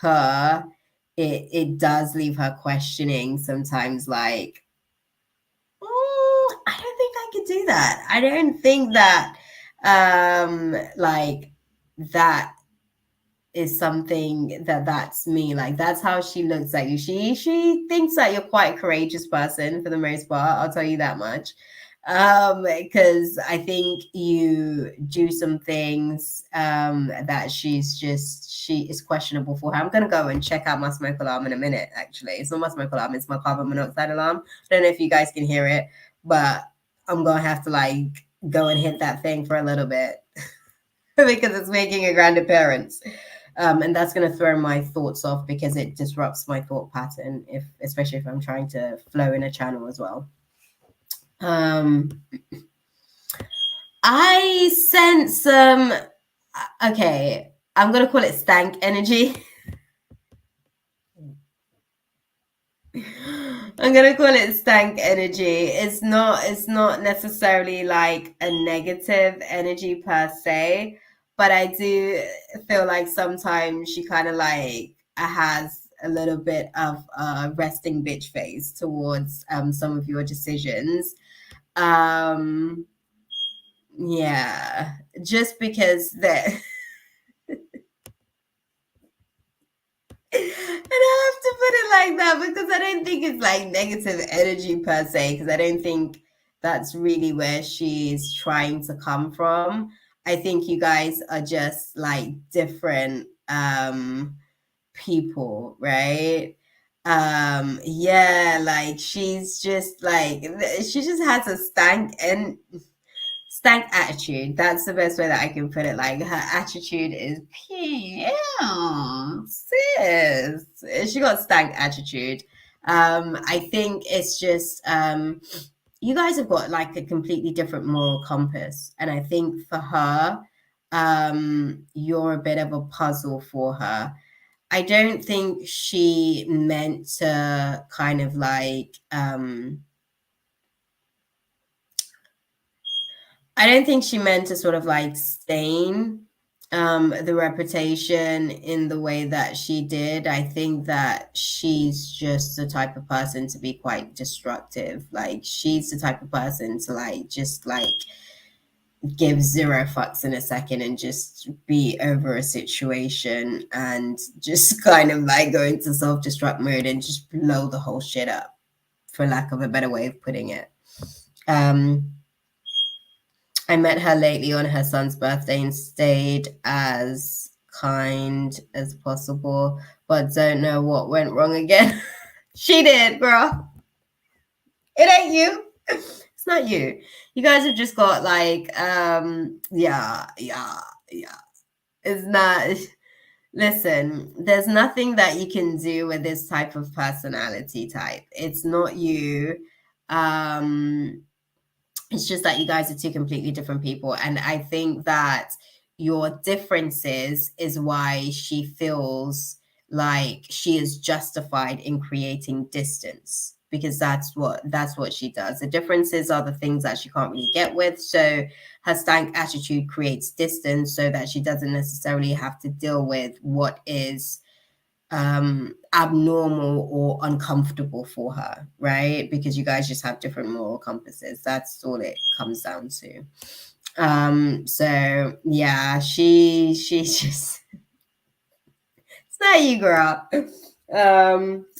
her, it does leave her questioning sometimes like I don't think I could do that. I don't think that like that is something that's me. Like that's how she looks at you. She thinks that you're quite a courageous person for the most part. I'll tell you that much. Because I think you do some things that she is questionable for her. I'm gonna go and check out my smoke alarm in a minute. Actually, it's not my smoke alarm; it's my carbon monoxide alarm. I don't know if you guys can hear it, but I'm gonna have to like go and hit that thing for a little bit because it's making a grand appearance. And that's going to throw my thoughts off because it disrupts my thought pattern, especially if I'm trying to flow in a channel as well. I sense some okay, I'm gonna call it stank energy. I'm gonna call it stank energy. It's not necessarily like a negative energy per se, but I do feel like sometimes she kind of like has a little bit of a resting bitch face towards some of your decisions. Um yeah, just because that and I have to put it like that because I don't think it's like negative energy per se, because I don't think that's really where she's trying to come from. I think you guys are just like different people, right? Yeah, like she's just like she just has a stank attitude. That's the best way that I can put it. Like her attitude is sis. She got stank attitude. I think it's just you guys have got like a completely different moral compass. And I think for her, you're a bit of a puzzle for her. I don't think she meant to kind of like I don't think she meant to sort of like stain the reputation in the way that she did. I think that she's just the type of person to be quite destructive. Like she's the type of person to like just like give zero fucks in a second and just be over a situation and just kind of like go into self-destruct mode and just blow the whole shit up, for lack of a better way of putting it. I met her lately on her son's birthday and stayed as kind as possible, but don't know what went wrong again. She did, girl. It ain't you. It's not you. You guys have just got like, yeah. It's not. Listen, there's nothing that you can do with this type of personality type. It's not you. It's just that you guys are two completely different people. And I think that your differences is why she feels like she is justified in creating distance, because that's what she does. The differences are the things that she can't really get with. So her stank attitude creates distance so that she doesn't necessarily have to deal with what is abnormal or uncomfortable for her, right? Because you guys just have different moral compasses. That's all it comes down to. So yeah, she's just it's not you, girl.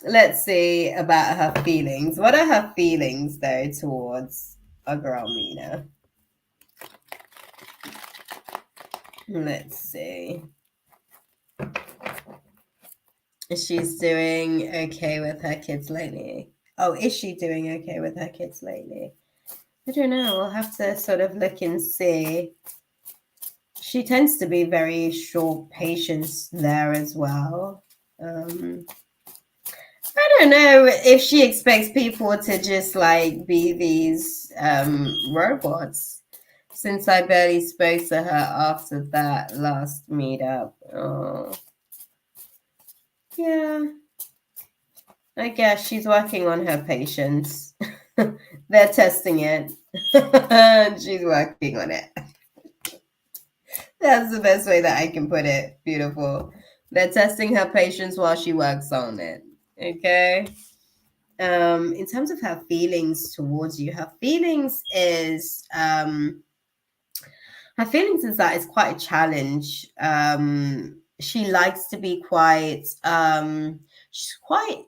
Let's see about her feelings. What are her feelings though towards a girl Mina? Let's see. She's doing okay with her kids lately. Oh, is she doing okay with her kids lately? I don't know. We'll have to sort of look and see. She tends to be very short patience there as well. I don't know if she expects people to just like be these robots, since I barely spoke to her after that last meetup. Oh. Yeah, I guess she's working on her patience. They're testing it. She's working on it. That's the best way that I can put it. Beautiful. They're testing her patience while she works on it. Okay. In terms of her feelings towards you, her feelings is that it's quite a challenge. She likes to be quite she's quite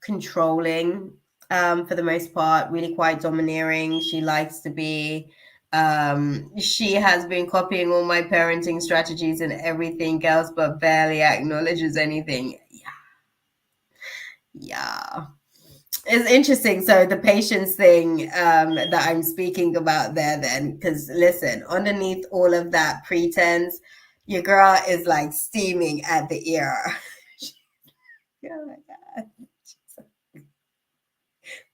controlling for the most part, really quite domineering. She likes to be she has been copying all my parenting strategies and everything else, but barely acknowledges anything. Yeah. It's interesting. So the patience thing that I'm speaking about there then, because listen, underneath all of that pretense, your girl is like steaming at the ear. Oh my God.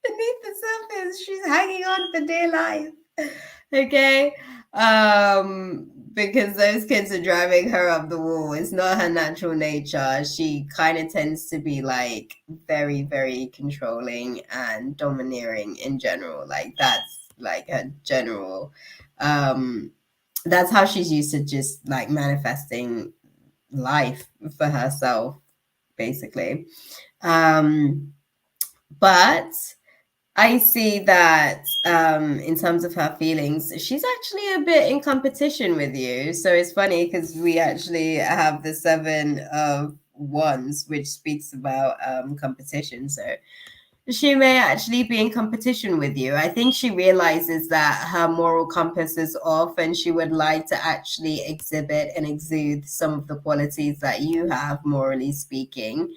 Beneath the surface, she's hanging on for dear life. Okay. Because those kids are driving her up the wall. It's not her natural nature. She kind of tends to be like very, very controlling and domineering in general. Like that's like a general that's how she's used to just like manifesting life for herself, basically. But I see that in terms of her feelings, she's actually a bit in competition with you. So it's funny because we actually have the 7 of Wands, which speaks about competition. So she may actually be in competition with you. I think she realizes that her moral compass is off and she would like to actually exhibit and exude some of the qualities that you have, morally speaking.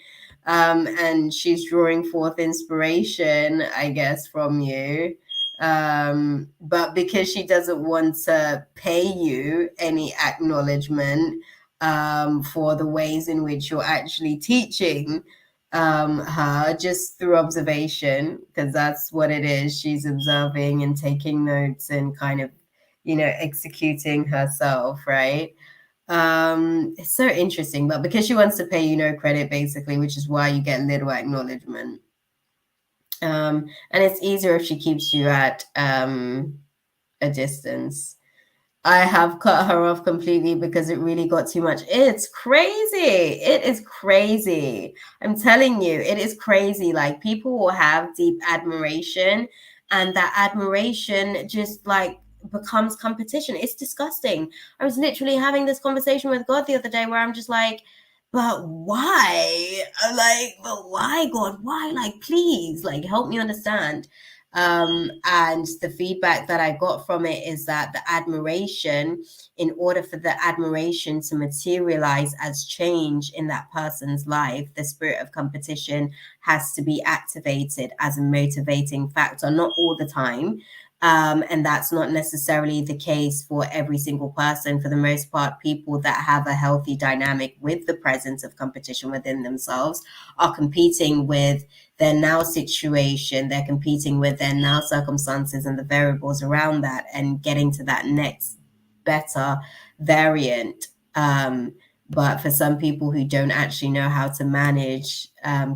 And she's drawing forth inspiration, I guess, from you. But because she doesn't want to pay you any acknowledgement for the ways in which you're actually teaching her just through observation, because that's what it is. She's observing and taking notes and kind of, executing herself, right? It's so interesting, but because she wants to pay you no credit, basically, which is why you get little acknowledgement. And it's easier if she keeps you at a distance. I have cut her off completely because it really got too much. It's crazy. It is crazy. I'm telling you, it is crazy. Like, people will have deep admiration, and that admiration just like becomes competition. It's disgusting. I was literally having this conversation with God the other day where I'm just like, but why? Like, but why, God? Why? Like, please, like, help me understand. And the feedback that I got from it is that the admiration, in order for the admiration to materialize as change in that person's life, the spirit of competition has to be activated as a motivating factor, not all the time. And that's not necessarily the case for every single person. For the most part, people that have a healthy dynamic with the presence of competition within themselves are competing with their now situation, they're competing with their now circumstances and the variables around that, and getting to that next better variant. But for some people who don't actually know how to manage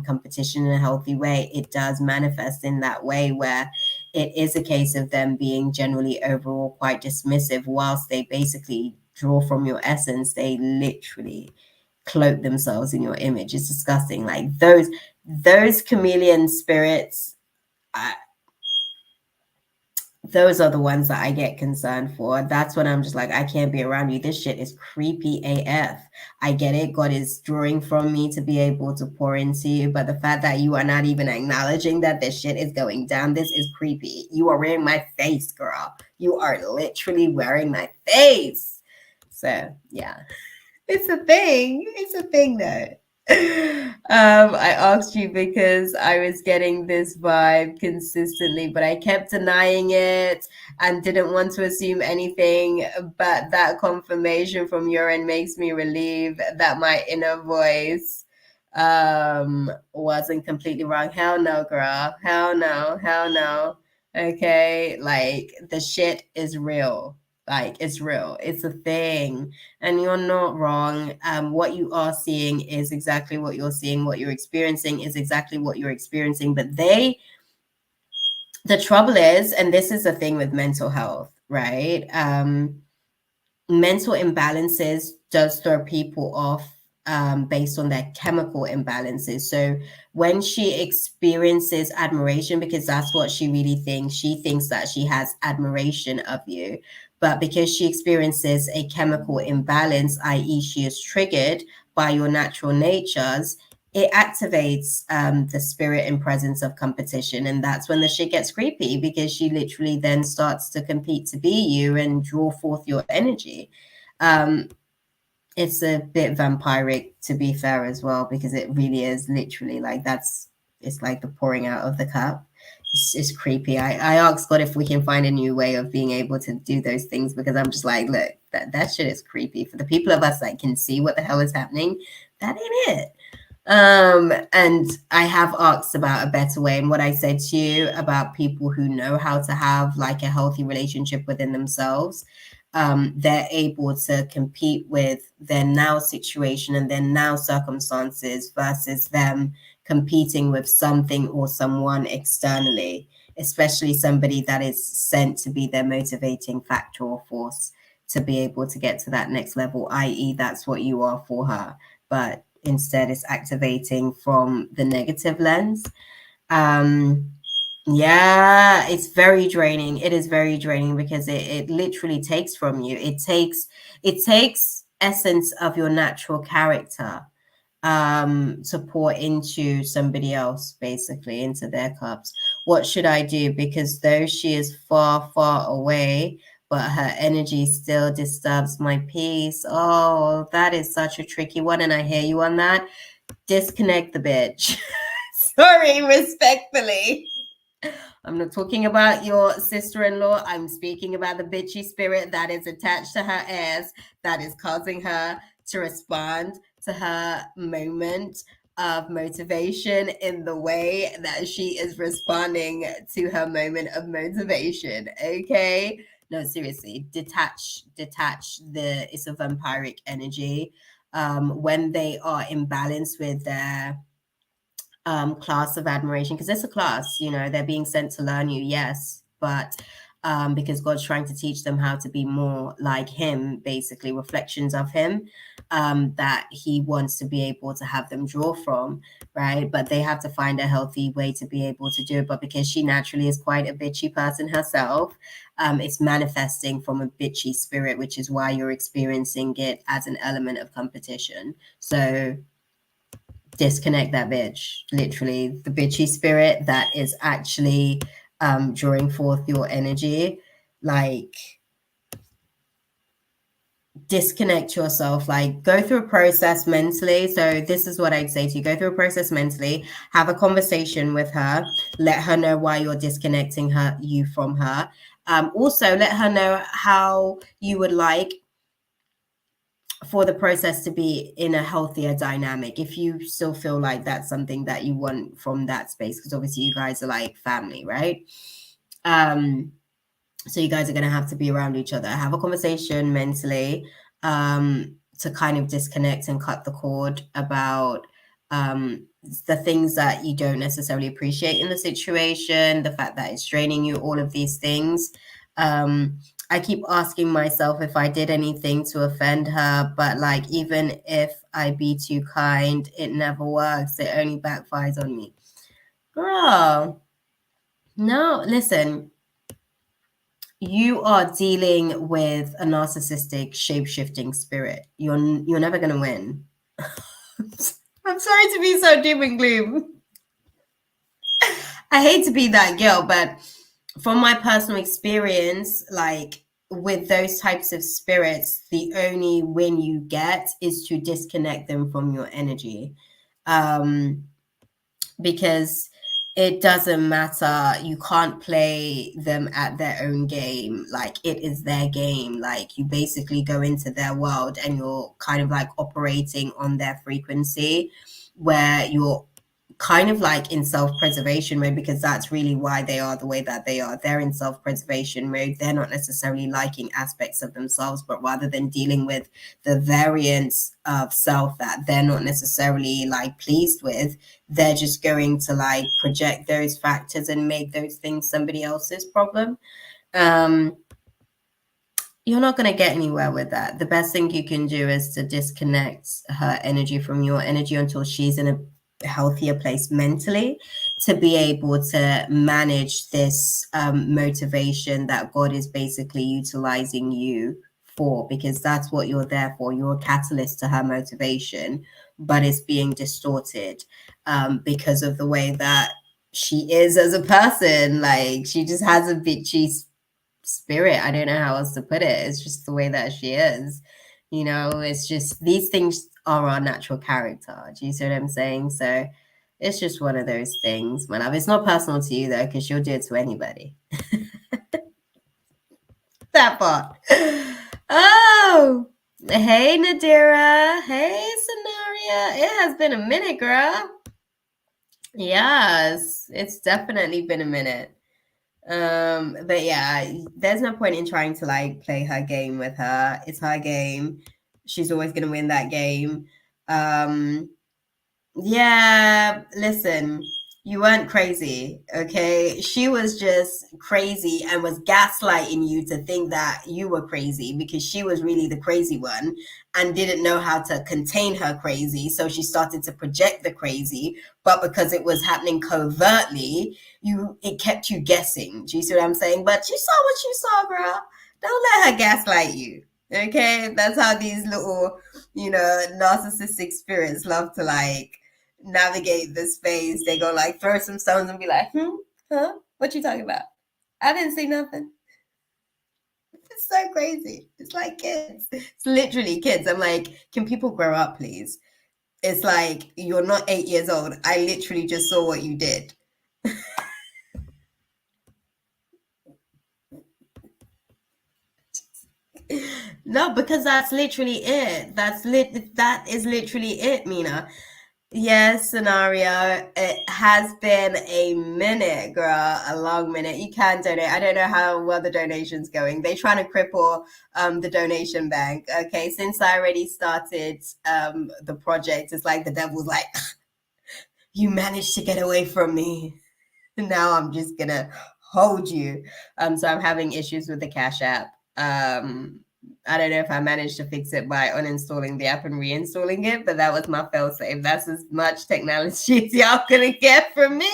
competition in a healthy way, it does manifest in that way where it is a case of them being generally overall quite dismissive, whilst they basically draw from your essence. They literally cloak themselves in your image. It's disgusting. Like, those chameleon spirits, those are the ones that I get concerned for. That's when I'm just like, I can't be around you. This shit is creepy AF. I get it. God is drawing from me to be able to pour into you. But the fact that you are not even acknowledging that this shit is going down, this is creepy. You are wearing my face, girl. You are literally wearing my face. So, yeah. It's a thing. It's a thing, though. I asked you because I was getting this vibe consistently, but I kept denying it and didn't want to assume anything. But that confirmation from your end makes me relieve that my inner voice wasn't completely wrong. Hell no, girl. Hell no. Hell no. Okay, like, the shit is real. Like, it's real. It's a thing, and you're not wrong. What you are seeing is exactly what you're seeing. What you're experiencing is exactly what you're experiencing. But the trouble is, and this is the thing with mental health, right? Mental imbalances does throw people off based on their chemical imbalances. So when she experiences admiration, because that's what she really thinks, she thinks that she has admiration of you. But because she experiences a chemical imbalance, i.e., she is triggered by your natural natures, it activates the spirit and presence of competition. And that's when the shit gets creepy, because she literally then starts to compete to be you and draw forth your energy. It's a bit vampiric, to be fair, as well, because it really is literally like it's like the pouring out of the cup. It's creepy. I asked God if we can find a new way of being able to do those things, because I'm just like, look, that shit is creepy. For the people of us that can see what the hell is happening, that ain't it. And I have asked about a better way, and what I said to you about people who know how to have like a healthy relationship within themselves, they're able to compete with their now situation and their now circumstances versus them competing with something or someone externally, especially somebody that is sent to be their motivating factor or force to be able to get to that next level, i.e., that's what you are for her. But instead, it's activating from the negative lens. Yeah, it's very draining. It is very draining because it literally takes from you. It takes essence of your natural character to pour into somebody else, basically into their cups. What should I do? Because though she is far, far away, but her energy still disturbs my peace. Oh, that is such a tricky one, and I hear you on that. Disconnect the bitch. Sorry, respectfully. I'm not talking about your sister-in-law. I'm speaking about the bitchy spirit that is attached to her ass, that is causing her to respond to her moment of motivation in the way that she is responding to her moment of motivation. Okay? No, seriously, detach it's a vampiric energy. When they are imbalanced with their class of admiration, because it's a class, they're being sent to learn you, yes, but because God's trying to teach them how to be more like him, basically reflections of him, that he wants to be able to have them draw from, right? But they have to find a healthy way to be able to do it. But because she naturally is quite a bitchy person herself, it's manifesting from a bitchy spirit, which is why you're experiencing it as an element of competition. So disconnect that bitch, literally the bitchy spirit that is actually drawing forth your energy. Like, disconnect yourself, like go through a process mentally. So this is what I'd say to you: go through a process mentally, have a conversation with her, let her know why you're disconnecting you from her. Also let her know how you would like for the process to be in a healthier dynamic, if you still feel like that's something that you want from that space, because obviously you guys are like family, right? So you guys are going to have to be around each other, have a conversation mentally, to kind of disconnect and cut the cord about the things that you don't necessarily appreciate in the situation, the fact that it's draining you, all of these things. I keep asking myself if I did anything to offend her, but like, even if I be too kind, it never works. It only backfires on me. Girl, no, listen, you are dealing with a narcissistic, shape-shifting spirit. You're never gonna win. I'm sorry to be so doom and gloom. I hate to be that girl, but from my personal experience, like with those types of spirits, the only win you get is to disconnect them from your energy. Because it doesn't matter. You can't play them at their own game. Like, it is their game. Like, you basically go into their world and you're kind of like operating on their frequency, where you're kind of like in self-preservation mode, because that's really why they are the way that they are. They're in self-preservation mode. They're not necessarily liking aspects of themselves, but rather than dealing with the variance of self that they're not necessarily like pleased with, they're just going to like project those factors and make those things somebody else's problem. You're not going to get anywhere with that. The best thing you can do is to disconnect her energy from your energy until she's in a healthier place mentally, to be able to manage this motivation that God is basically utilizing you for, because that's what you're there for. You're a catalyst to her motivation, but it's being distorted because of the way that she is as a person. Like, she just has a bitchy spirit. I don't know how else to put it. It's just the way that she is. You know, it's just, these things are our natural character. Do you see what I'm saying? So it's just one of those things, my love. It's not personal to you though, because you'll do it to anybody. That part. Oh, hey Nadira. Hey Scenaria. It has been a minute, girl. Yes, it's definitely been a minute. But yeah, there's no point in trying to like play her game with her. It's her game. She's always gonna win that game. Yeah, listen, you weren't crazy, okay? She was just crazy and was gaslighting you to think that you were crazy, because she was really the crazy one and didn't know how to contain her crazy. So she started to project the crazy, but because it was happening covertly, it kept you guessing. Do you see what I'm saying? But you saw what you saw, girl. Don't let her gaslight you. Okay? That's how these little, narcissistic spirits love to like navigate the space. They go like throw some stones and be like, huh? What you talking about? I didn't see nothing. It's so crazy. It's like kids. It's literally kids. I'm like, can people grow up, please? It's like, you're not 8 years old. I literally just saw what you did. No, because that's literally it. That is literally it, Mina. Yes, Scenario. It has been a minute, girl, a long minute. You can donate. I don't know how well the donation's going. They're trying to cripple the donation bank. Okay, since I already started the project, it's like the devil's like, you managed to get away from me. Now I'm just gonna told you. So I'm having issues with the Cash App. I don't know if I managed to fix it by uninstalling the app and reinstalling it, but that was my fail safe. That's as much technology as y'all gonna get from me.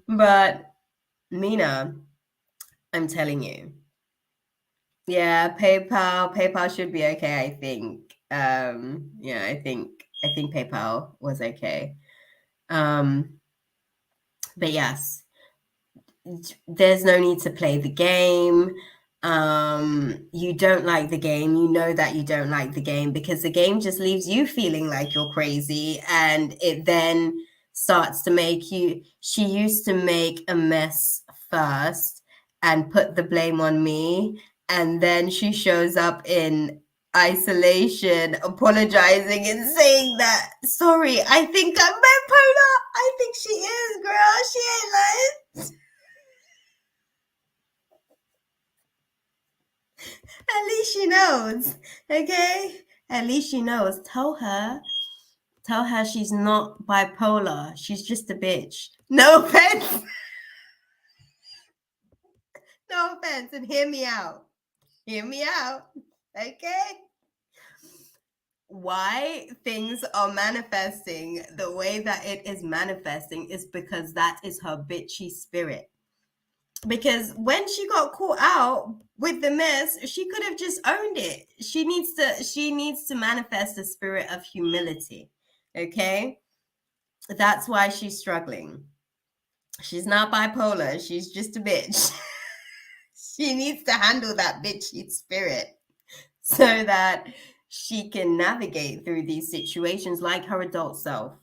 But Mina, I'm telling you, yeah, PayPal should be okay, I think. Yeah, I think PayPal was okay. But yes, there's no need to play the game. You don't like the game, you know that you don't like the game, because the game just leaves you feeling like you're crazy, and it then starts to make you. She used to make a mess first and put the blame on me, and then she shows up in isolation apologizing and saying that, sorry, I think I'm bipolar. I think she is, girl, she ain't lying. At least she knows, okay? At least she knows. Tell her she's not bipolar. She's just a bitch. No offense. No offense. And hear me out. Hear me out, okay? Why things are manifesting the way that it is manifesting is because that is her bitchy spirit. Because when she got caught out with the mess, she could have just owned it. She needs to manifest a spirit of humility. Okay? That's why she's struggling. She's not bipolar, she's just a bitch. She needs to handle that bitchy spirit so that she can navigate through these situations like her adult self,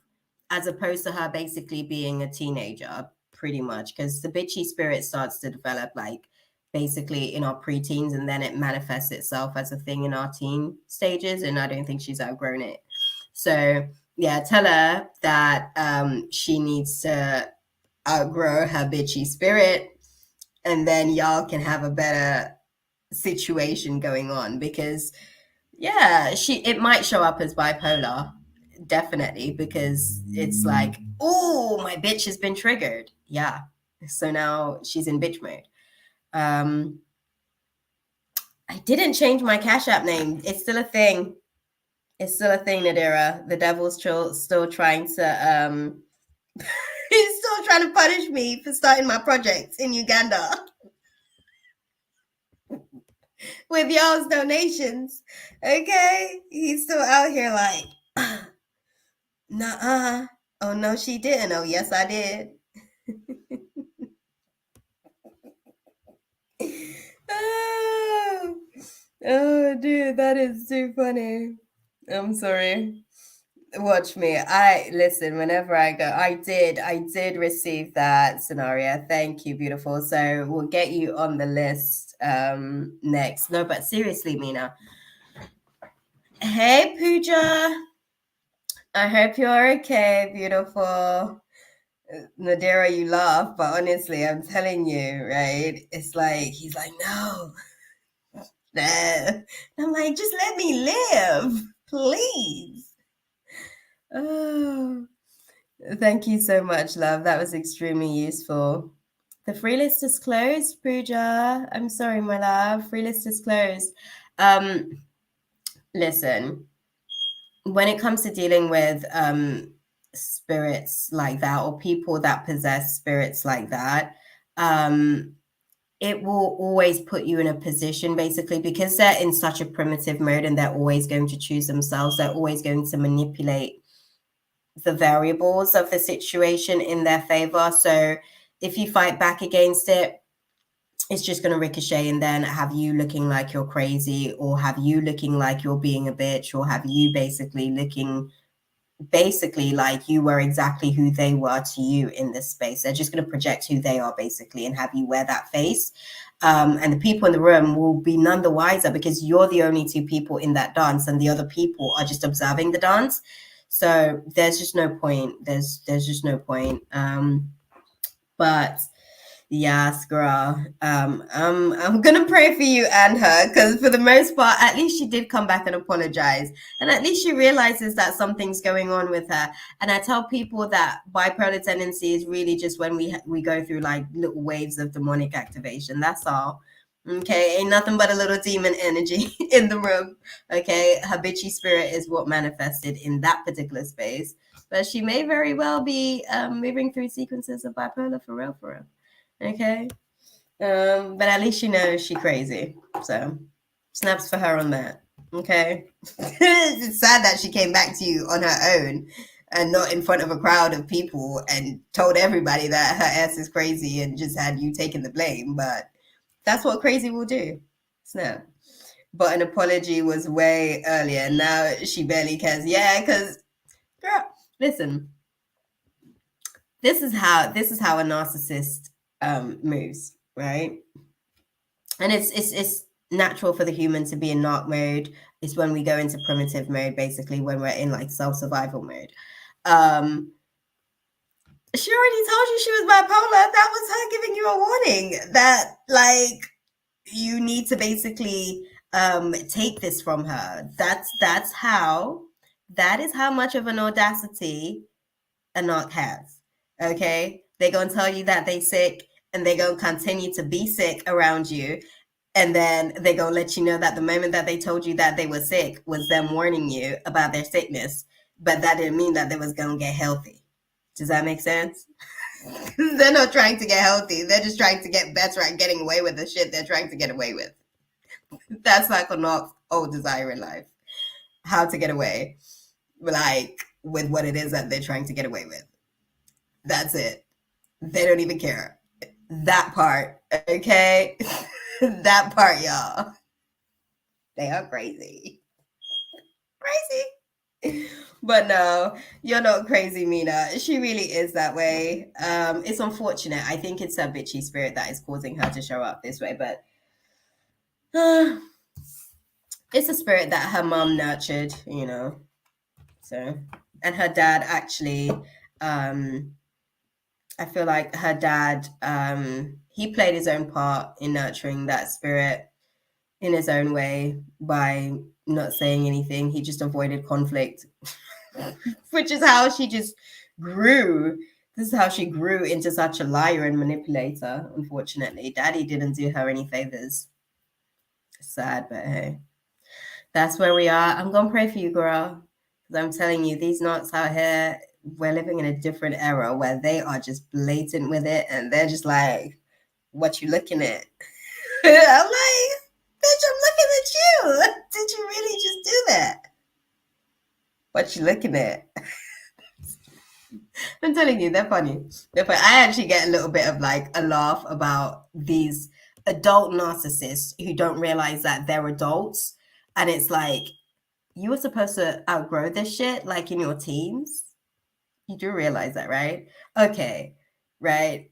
as opposed to her basically being a teenager, pretty much, because the bitchy spirit starts to develop like basically in our preteens, and then it manifests itself as a thing in our teen stages, and I don't think she's outgrown it. So yeah, tell her that she needs to outgrow her bitchy spirit, and then y'all can have a better situation going on, because yeah, it might show up as bipolar, definitely, because it's like, oh, my bitch has been triggered. Yeah, so now she's in bitch mode. I didn't change my Cash App name. It's still a thing. It's still a thing, Nadira. The devil's still trying to he's still trying to punish me for starting my project in Uganda with y'all's donations. Okay, he's still out here like, nuh-uh. Oh no, she didn't. Oh yes, I did. Oh, oh, dude, that is too funny. I'm sorry. Watch me. I listen whenever I go. I did receive that scenario. Thank you, beautiful. So we'll get you on the list next. No, but seriously, Mina. Hey, Pooja. I hope you're okay, beautiful. Nadira, you laugh, but honestly, I'm telling you, right? It's like he's like, no. I'm like, just let me live, please. Oh, thank you so much, love. That was extremely useful. The free list is closed, Pooja. I'm sorry, my love. Free list is closed. Listen, when it comes to dealing with spirits like that, or people that possess spirits like that, it will always put you in a position, basically, because they're in such a primitive mode and they're always going to choose themselves. They're always going to manipulate the variables of the situation in their favor. So if you fight back against it, it's just going to ricochet and then have you looking like you're crazy, or have you looking like you're being a bitch, or have you basically looking like you were exactly who they were to you in this space. They're just going to project who they are, basically, and have you wear that face. And the people in the room will be none the wiser, because you're the only two people in that dance, and the other people are just observing the dance. So there's just no point. There's just no point. But Yes, girl. I'm gonna pray for you and her because for the most part, at least she did come back and apologize, and at least she realizes that something's going on with her. And I tell people that bipolar tendency is really just when we go through like little waves of demonic activation. That's all. Okay, ain't nothing but a little demon energy in the room. Okay, her bitchy spirit is what manifested in that particular space, but she may very well be moving through sequences of bipolar for real, for real. Okay. But at least you know she crazy. So snaps for her on that. Okay. It's sad that she came back to you on her own and not in front of a crowd of people and told everybody that her ass is crazy and just had you taking the blame. But that's what crazy will do. Snap. But an apology was way earlier. Now she barely cares. Yeah, because girl, listen, this is how a narcissist moves, right? And it's natural for the human to be in narc mode. It's when we go into primitive mode, basically when we're in like self-survival mode. She already told you she was bipolar. That was her giving you a warning that like you need to basically take this from her. That is how much of an audacity a narc has. Okay, they're gonna tell you that they sick and they're gonna continue to be sick around you, and then they're gonna let you know that the moment that they told you that they were sick was them warning you about their sickness, but that didn't mean that they was gonna get healthy. Does that make sense? They're not trying to get healthy, they're just trying to get better at getting away with the shit they're trying to get away with. That's like a narc's whole desire in life, how to get away like with what it is that they're trying to get away with. That's it. They don't even care. That part, okay? That part, y'all. They are crazy. Crazy. But no, you're not crazy, Mina. She really is that way. It's unfortunate. I think it's her bitchy spirit that is causing her to show up this way, but it's a spirit that her mom nurtured, you know. So, and her dad actually, I feel like her dad, he played his own part in nurturing that spirit in his own way by not saying anything. He just avoided conflict, which is how she just grew. This is how she grew into such a liar and manipulator, unfortunately. Daddy didn't do her any favors. Sad, but hey, that's where we are. I'm going to pray for you, girl. Because I'm telling you, these knots out here, we're living in a different era where they are just blatant with it. And they're just like, what you looking at? I'm like, bitch, I'm looking at you. Did you really just do that? What you looking at? I'm telling you, they're funny. They're funny. I actually get a little bit of like a laugh about these adult narcissists who don't realize that they're adults. And it's like, you were supposed to outgrow this shit like in your teens. You do realize that, right? Okay, right.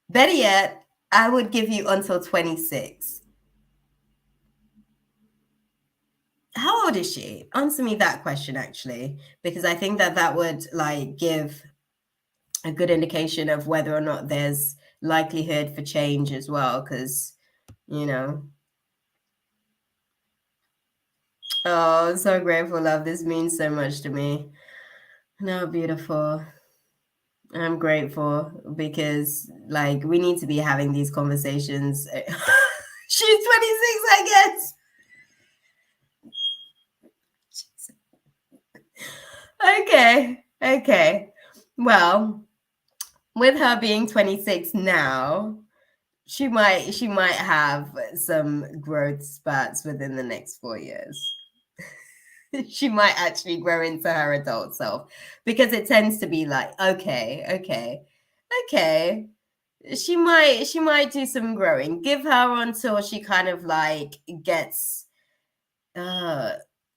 Better yet, I would give you until 26. How old is she? Answer me that question, actually, because I think that that would like give a good indication of whether or not there's likelihood for change as well. Because, you know, oh, I'm so grateful, love. This means so much to me. No, beautiful. I'm grateful because, like, we need to be having these conversations. She's 26, I guess. Okay. Well, with her being 26 now, she might have some growth spurts within the next 4 years. She might actually grow into her adult self because it tends to be like, okay. She might do some growing. Give her until she kind of like gets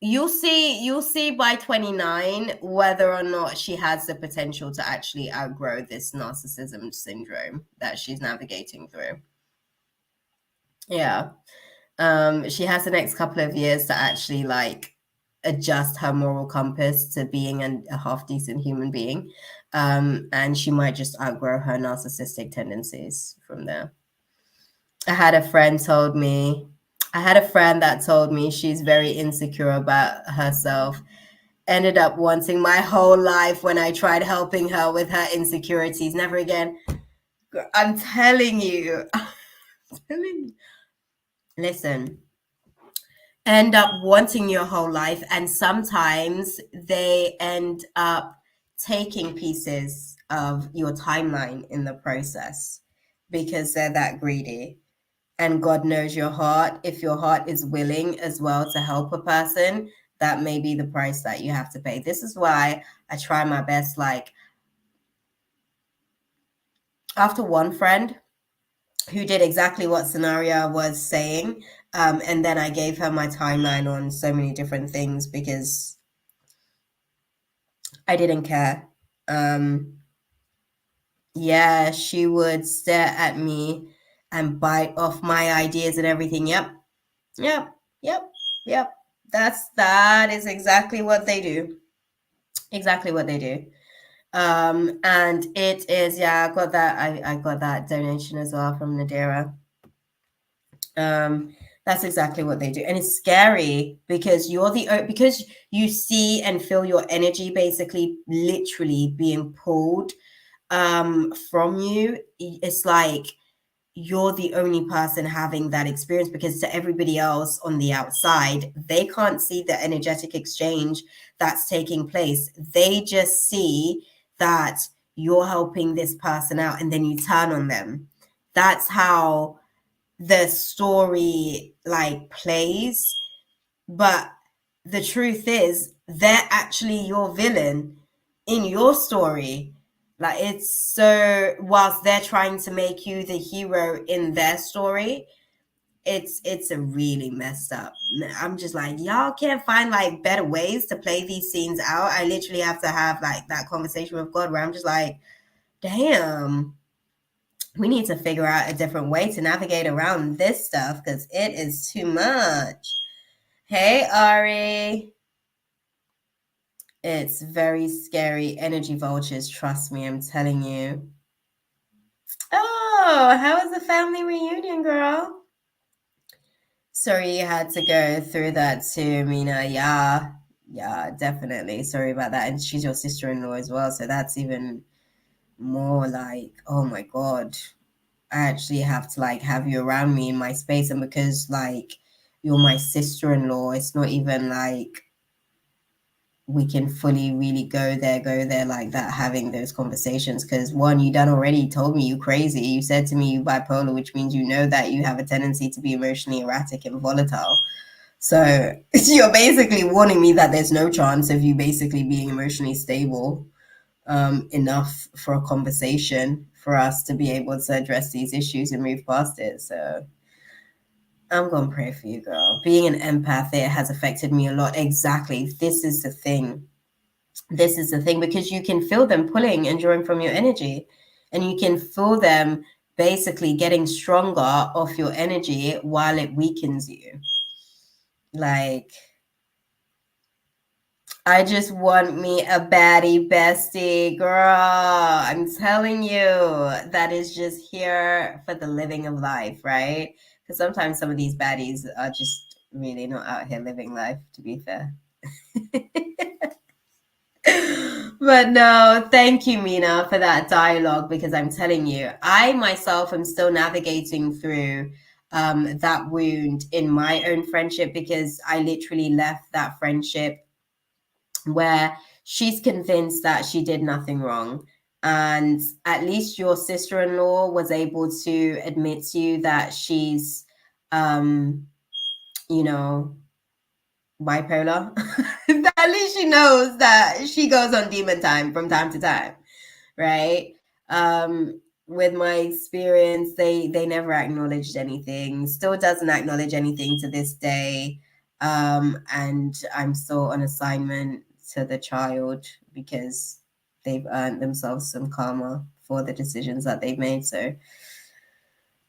you'll see by 29 whether or not she has the potential to actually outgrow this narcissism syndrome that she's navigating through. Yeah. She has the next couple of years to actually like adjust her moral compass to being a half decent human being. And she might just outgrow her narcissistic tendencies from there. I had a friend that told me she's very insecure about herself. Ended up wanting my whole life when I tried helping her with her insecurities. Never again. I'm telling you. Listen, end up wanting your whole life, and sometimes they end up taking pieces of your timeline in the process because they're that greedy. And God knows your heart. If your heart is willing as well to help a person, that may be the price that you have to pay. This is why I try my best. Like, after one friend who did exactly what Scenario was saying, and then I gave her my timeline on so many different things because I didn't care. Yeah, she would stare at me and bite off my ideas and everything. Yep, yep, yep, yep. That is exactly what they do. Exactly what they do. And it is, yeah, I got that donation as well from Nadira. That's exactly what they do. And it's scary because because you see and feel your energy basically literally being pulled from you. It's like you're the only person having that experience, because to everybody else on the outside, they can't see the energetic exchange that's taking place. They just see that you're helping this person out and then you turn on them. That's how the story like plays. But the truth is, they're actually your villain in your story. Like, it's so, whilst they're trying to make you the hero in their story, it's a really messed up. I'm just like, y'all can't find like better ways to play these scenes out. I literally have to have like that conversation with God where I'm just like, damn, we need to figure out a different way to navigate around this stuff because it is too much. Hey, Ari. It's very scary. Energy vultures, trust me, I'm telling you. Oh, how was the family reunion, girl? Sorry you had to go through that too, Mina. Yeah, definitely. Sorry about that. And she's your sister-in-law as well, so that's even more like, oh my God. I actually have to like have you around me in my space, and because like you're my sister-in-law, it's not even like we can fully really go there like that, having those conversations. Because one, you done already told me you crazy. You said to me you bipolar, which means you know that you have a tendency to be emotionally erratic and volatile. So you're basically warning me that there's no chance of you basically being emotionally stable enough for a conversation for us to be able to address these issues and move past it. So I'm gonna pray for you, girl. Being an empath, it has affected me a lot. Exactly. This is the thing. This is the thing, because you can feel them pulling and drawing from your energy, and you can feel them basically getting stronger off your energy while it weakens you. Like, I just want me a baddie bestie, girl. I'm telling you, that is just here for the living of life, right? Because sometimes some of these baddies are just really not out here living life, to be fair. But no, thank you, Mina, for that dialogue, because I'm telling you, I myself am still navigating through that wound in my own friendship, because I literally left that friendship where she's convinced that she did nothing wrong. And at least your sister-in-law was able to admit to you that she's, you know, bipolar. At least she knows that she goes on demon time from time to time, right? With my experience, they never acknowledged anything, still doesn't acknowledge anything to this day. And I'm still on assignment to the child because they've earned themselves some karma for the decisions that they've made. So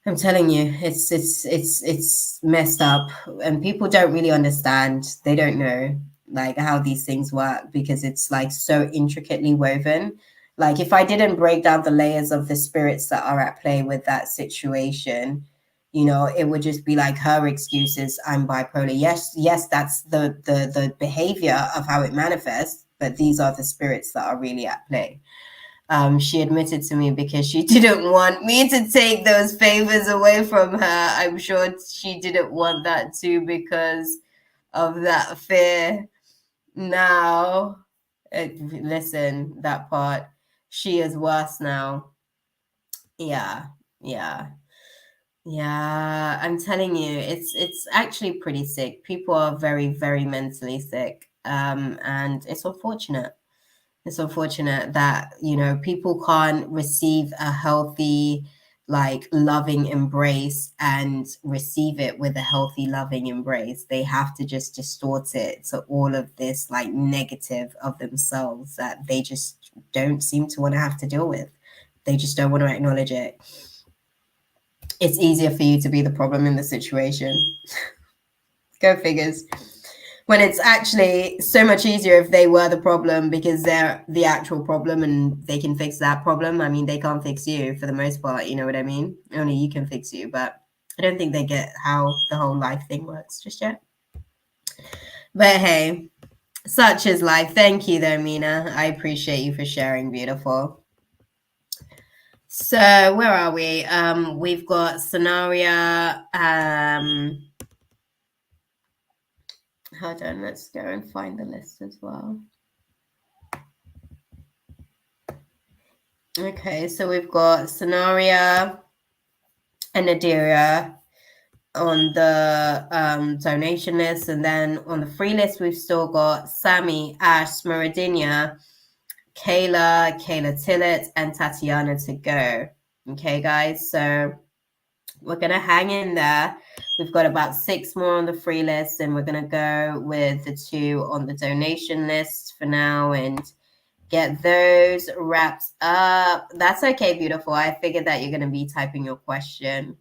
I'm telling you, it's messed up, and people don't really understand. They don't know. like how these things work, because it's like so intricately woven. Like if I didn't break down the layers of the spirits that are at play with that situation, you know, it would just be like her excuses, I'm bipolar. Yes, that's the behavior of how it manifests, but these are the spirits that are really at play. She admitted to me because she didn't want me to take those favors away from her. I'm sure she didn't want that too because of that fear. Now, listen, that part, she is worse now. Yeah, yeah. Yeah, I'm telling you, it's actually pretty sick. People are very, very mentally sick. And it's unfortunate. It's unfortunate that, you know, people can't receive a healthy, like loving embrace and receive it with a healthy, loving embrace. They have to just distort it to all of this like negative of themselves that they just don't seem to want to have to deal with. They just don't want to acknowledge it. It's easier for you to be the problem in the situation. Go figures. When it's actually so much easier if they were the problem, because they're the actual problem and they can fix that problem. I mean, they can't fix you for the most part, you know what I mean? Only you can fix you, but I don't think they get how the whole life thing works just yet. But hey, such is life. Thank you though, Mina. I appreciate you for sharing, beautiful. So where are we? We've got Scenario. Hold on, let's go and find the list as well. Okay, so we've got Scenario and Nadira on the donation list, and then on the free list we've still got Sammy, Ash, Smaradinia, Kayla Tillett, and Tatiana to go. Okay, guys, so we're gonna hang in there. We've got about 6 more on the free list, and we're gonna go with the 2 on the donation list for now and get those wrapped up. That's okay, beautiful. I figured that you're gonna be typing your question.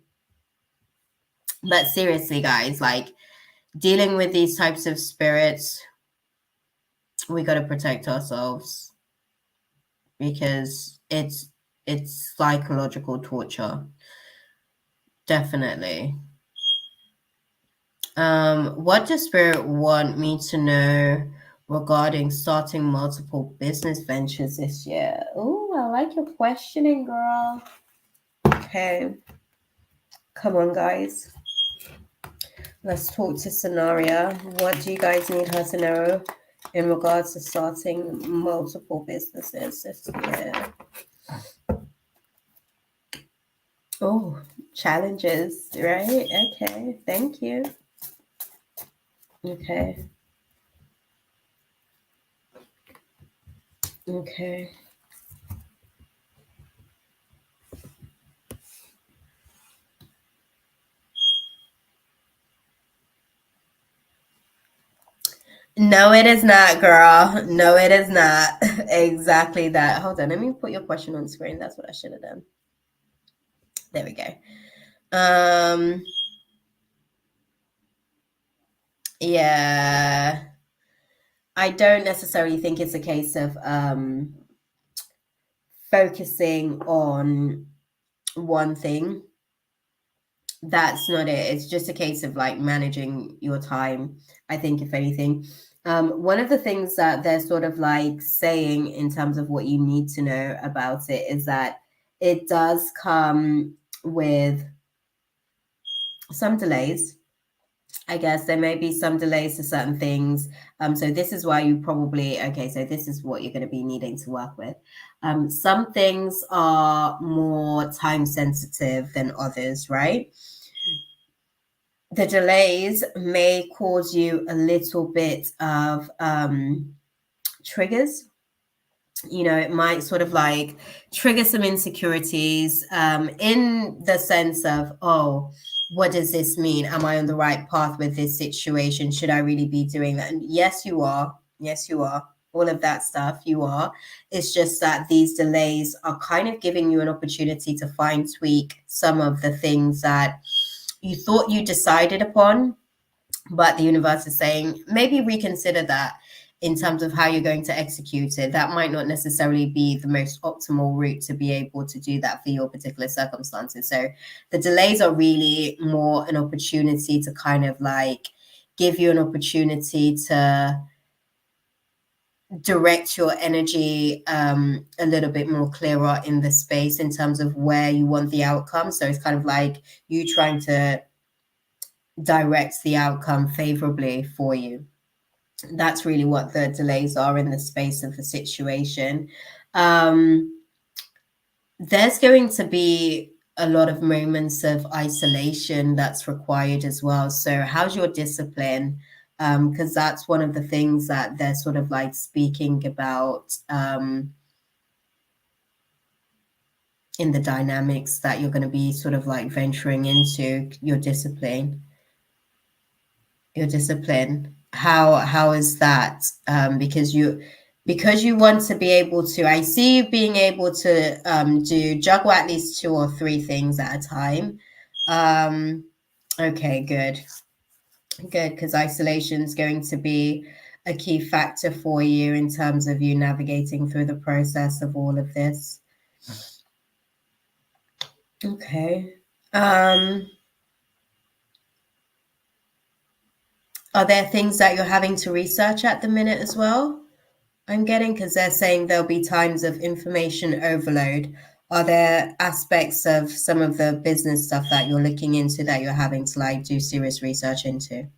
But seriously, guys, like dealing with these types of spirits, we got to protect ourselves because it's psychological torture. Definitely. What does spirit want me to know regarding starting multiple business ventures this year? Oh, I like your questioning, girl. Okay. Come on, guys. Let's talk to Scenario. What do you guys need her to know in regards to starting multiple businesses this year? Oh, challenges, right? Okay, thank you. Okay. Okay. No, it is not, girl. No, it is not. Exactly that. Hold on, let me put your question on screen. That's what I should have done. There we go. Yeah. I don't necessarily think it's a case of focusing on one thing. That's not it. It's just a case of like managing your time. I think, if anything, one of the things that they're sort of like saying in terms of what you need to know about it is that it does come with some delays. I guess there may be some delays to certain things. So this is why you probably, okay, so this is what you're going to be needing to work with. Some things are more time sensitive than others, right? The delays may cause you a little bit of triggers. You know, it might sort of like trigger some insecurities in the sense of, oh, what does this mean? Am I on the right path with this situation? Should I really be doing that? And yes, you are. Yes, you are. All of that stuff, you are. It's just that these delays are kind of giving you an opportunity to fine tweak some of the things that you thought you decided upon, but the universe is saying maybe reconsider that in terms of how you're going to execute it. That might not necessarily be the most optimal route to be able to do that for your particular circumstances. So the delays are really more an opportunity to kind of like give you an opportunity to direct your energy a little bit more clearer in the space in terms of where you want the outcome. So it's kind of like you trying to direct the outcome favorably for you. That's really what the delays are in the space of the situation. There's going to be a lot of moments of isolation that's required as well. So how's your discipline? Because that's one of the things that they're sort of like speaking about in the dynamics that you're going to be sort of like venturing into. Your discipline. How is that? Because you want to be able to, I see you being able to juggle at least 2 or 3 things at a time. Okay, good, because isolation is going to be a key factor for you in terms of you navigating through the process of all of this. Okay. Are there things that you're having to research at the minute as well? I'm getting, because they're saying there'll be times of information overload. Are there aspects of some of the business stuff that you're looking into that you're having to like do serious research into?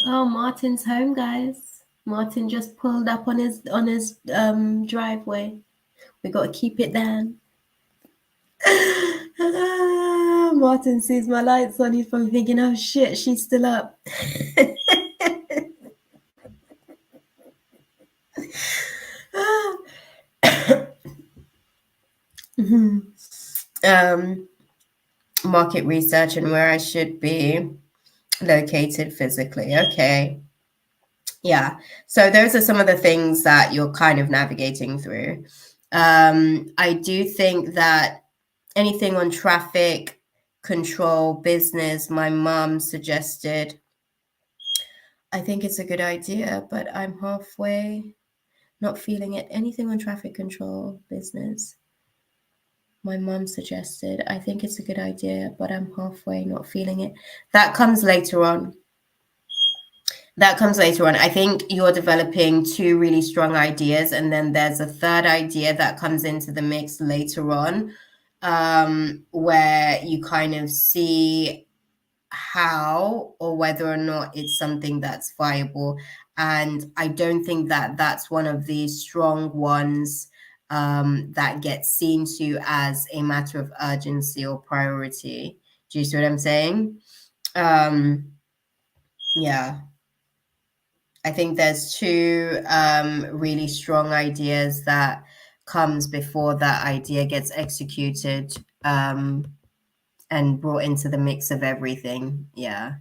Oh, Martin's home, guys. Martin just pulled up on his driveway. We got to keep it down. Martin sees my lights on. He's probably thinking, "Oh shit, she's still up." Market research and where I should be located physically. Okay. Yeah. So those are some of the things that you're kind of navigating through. I do think that anything on traffic control, business, my mom suggested, I think it's a good idea, but I'm halfway not feeling it. Anything on traffic control, business. My mom suggested, I think it's a good idea, but I'm halfway not feeling it. That comes later on. I think you're developing 2 really strong ideas, and then there's a third idea that comes into the mix later on, where you kind of see how or whether or not it's something that's viable. And I don't think that that's one of the strong ones that gets seen to as a matter of urgency or priority. Do you see what I'm saying? Yeah. I think there's 2 really strong ideas that comes before that idea gets executed and brought into the mix of everything. Yeah.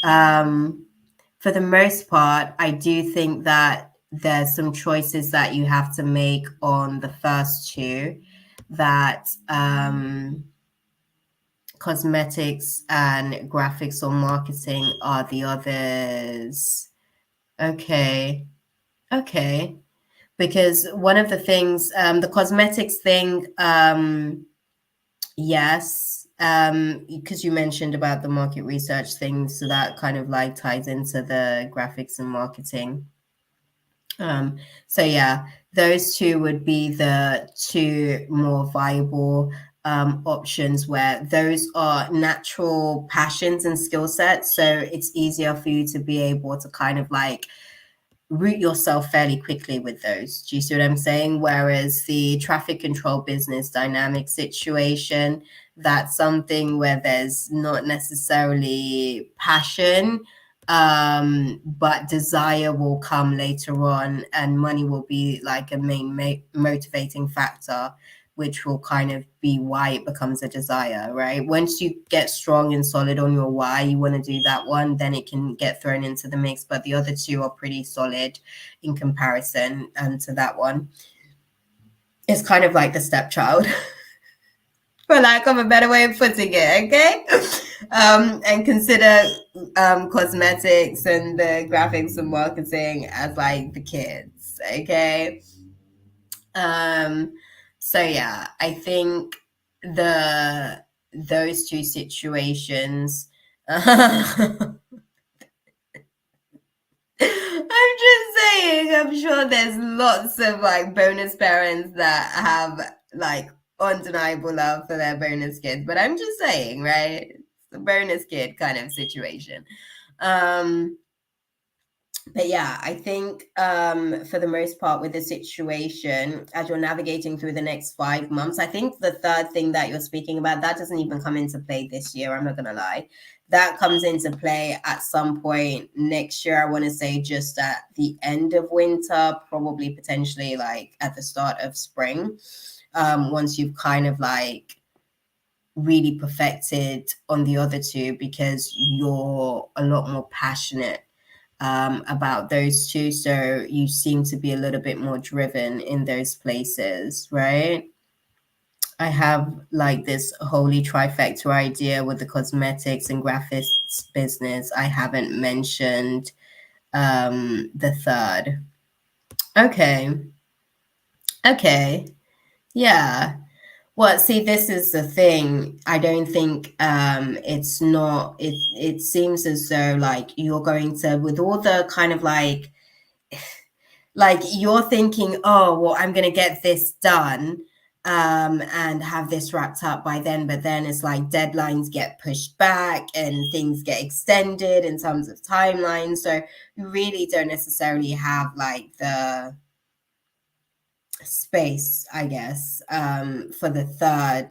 For the most part, I do think that there's some choices that you have to make on the first 2 that cosmetics and graphics or marketing are the others. Okay. Because one of the things, the cosmetics thing, yes, because you mentioned about the market research thing, so that kind of like ties into the graphics and marketing. So yeah, those 2 would be the 2 more viable options, where those are natural passions and skill sets. So it's easier for you to be able to kind of like root yourself fairly quickly with those. Do you see what I'm saying? Whereas the traffic control business dynamic situation, that's something where there's not necessarily passion, but desire will come later on, and money will be like a main motivating factor. which will kind of be why it becomes a desire, right? Once you get strong and solid on your why you want to do that one, then it can get thrown into the mix. But the other two are pretty solid in comparison to that one. It's kind of like the stepchild, for lack of a better way of putting it, okay? And consider cosmetics and the graphics and marketing as like the kids, okay? So yeah, I think those two situations. I'm just saying, I'm sure there's lots of like bonus parents that have like undeniable love for their bonus kids, but I'm just saying, right? It's a bonus kid kind of situation. But yeah, I think for the most part with the situation, as you're navigating through the next 5 months, I think the third thing that you're speaking about, that doesn't even come into play this year. I'm not going to lie. That comes into play at some point next year. I want to say just at the end of winter, probably potentially like at the start of spring. Once you've kind of like really perfected on the other two, because you're a lot more passionate about those two. So you seem to be a little bit more driven in those places, right? I have like this holy trifecta idea with the cosmetics and graphics business. I haven't mentioned the third. Okay. Okay. Yeah. Well, see, this is the thing. I don't think it's not it seems as though like you're going to, with all the kind of like you're thinking, oh, well, I'm going to get this done and have this wrapped up by then. But then it's like deadlines get pushed back and things get extended in terms of timelines. So you really don't necessarily have like the space, I guess, for the third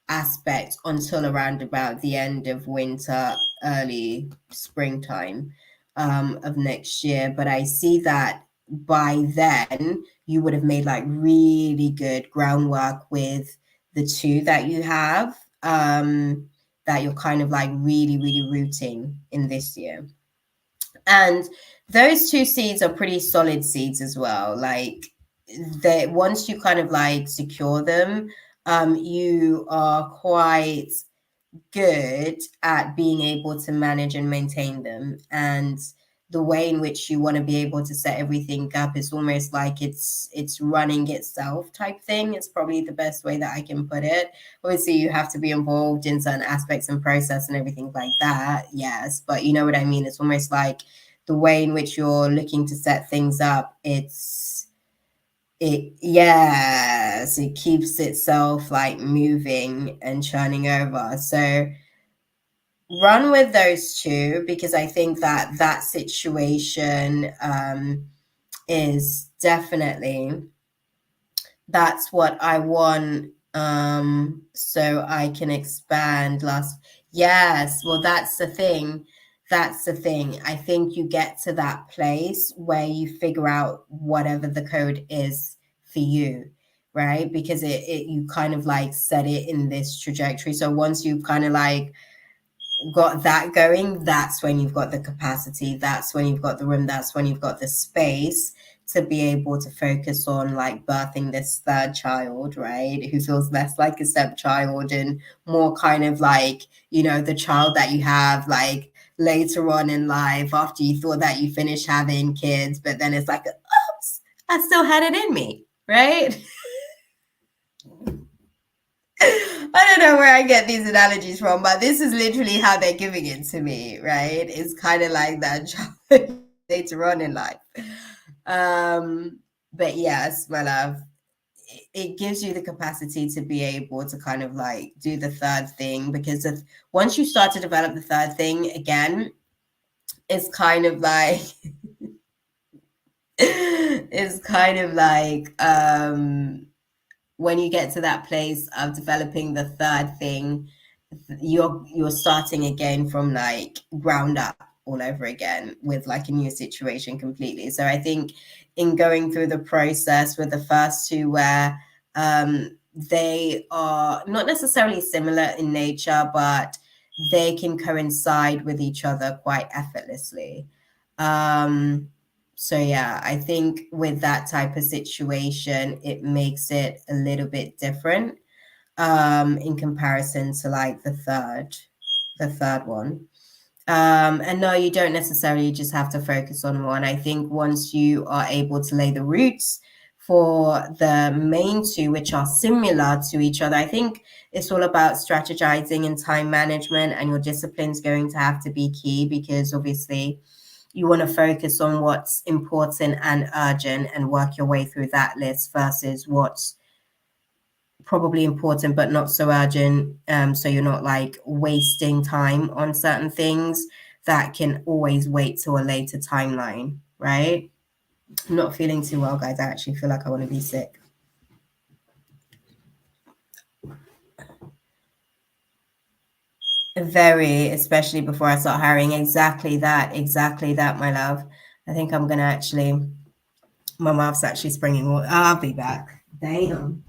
aspect until around about the end of winter, early springtime of next year. But I see that by then you would have made like really good groundwork with the two that you have, that you're kind of like really, really rooting in this year. And those two seeds are pretty solid seeds as well. Like that once you kind of like secure them, you are quite good at being able to manage and maintain them. And the way in which you want to be able to set everything up is almost like it's running itself type thing. It's probably the best way that I can put it. Obviously you have to be involved in certain aspects and process and everything like that, yes, but you know what I mean. It's almost like the way in which you're looking to set things up, yes, it keeps itself like moving and churning over. So run with those two, because I think that that situation is definitely, that's what I want. So I can expand last. Yes, well, that's the thing. That's the thing. I think you get to that place where you figure out whatever the code is for you, right? Because it you kind of like set it in this trajectory. So once you've kind of like got that going, that's when you've got the capacity, that's when you've got the room, that's when you've got the space to be able to focus on like birthing this third child, right? Who feels less like a stepchild and more kind of like, you know, the child that you have like later on in life after you thought that you finished having kids, but then it's like, oops, I still had it in me, right? I don't know where I get these analogies from, but this is literally how they're giving it to me, right? It's kind of like that later on in life. But yes, my love, it gives you the capacity to be able to kind of like do the third thing, because once you start to develop the third thing again, it's kind of like it's kind of like when you get to that place of developing the third thing, you're starting again from like ground up all over again with like a new situation completely. So I think in going through the process with the first two, where they are not necessarily similar in nature, but they can coincide with each other quite effortlessly. So yeah, I think with that type of situation, it makes it a little bit different in comparison to like the third one. And no, you don't necessarily just have to focus on one. I think once you are able to lay the roots for the main two, which are similar to each other, I think it's all about strategizing and time management, and your discipline's going to have to be key, because obviously you want to focus on what's important and urgent and work your way through that list versus what's probably important but not so urgent, so you're not like wasting time on certain things that can always wait till a later timeline, right? I'm not feeling too well, guys. I actually feel like I want to be sick. Very, especially before I start hiring. Exactly that, my love. I think I'm gonna actually, my mouth's actually springing water. I'll be back. Damn.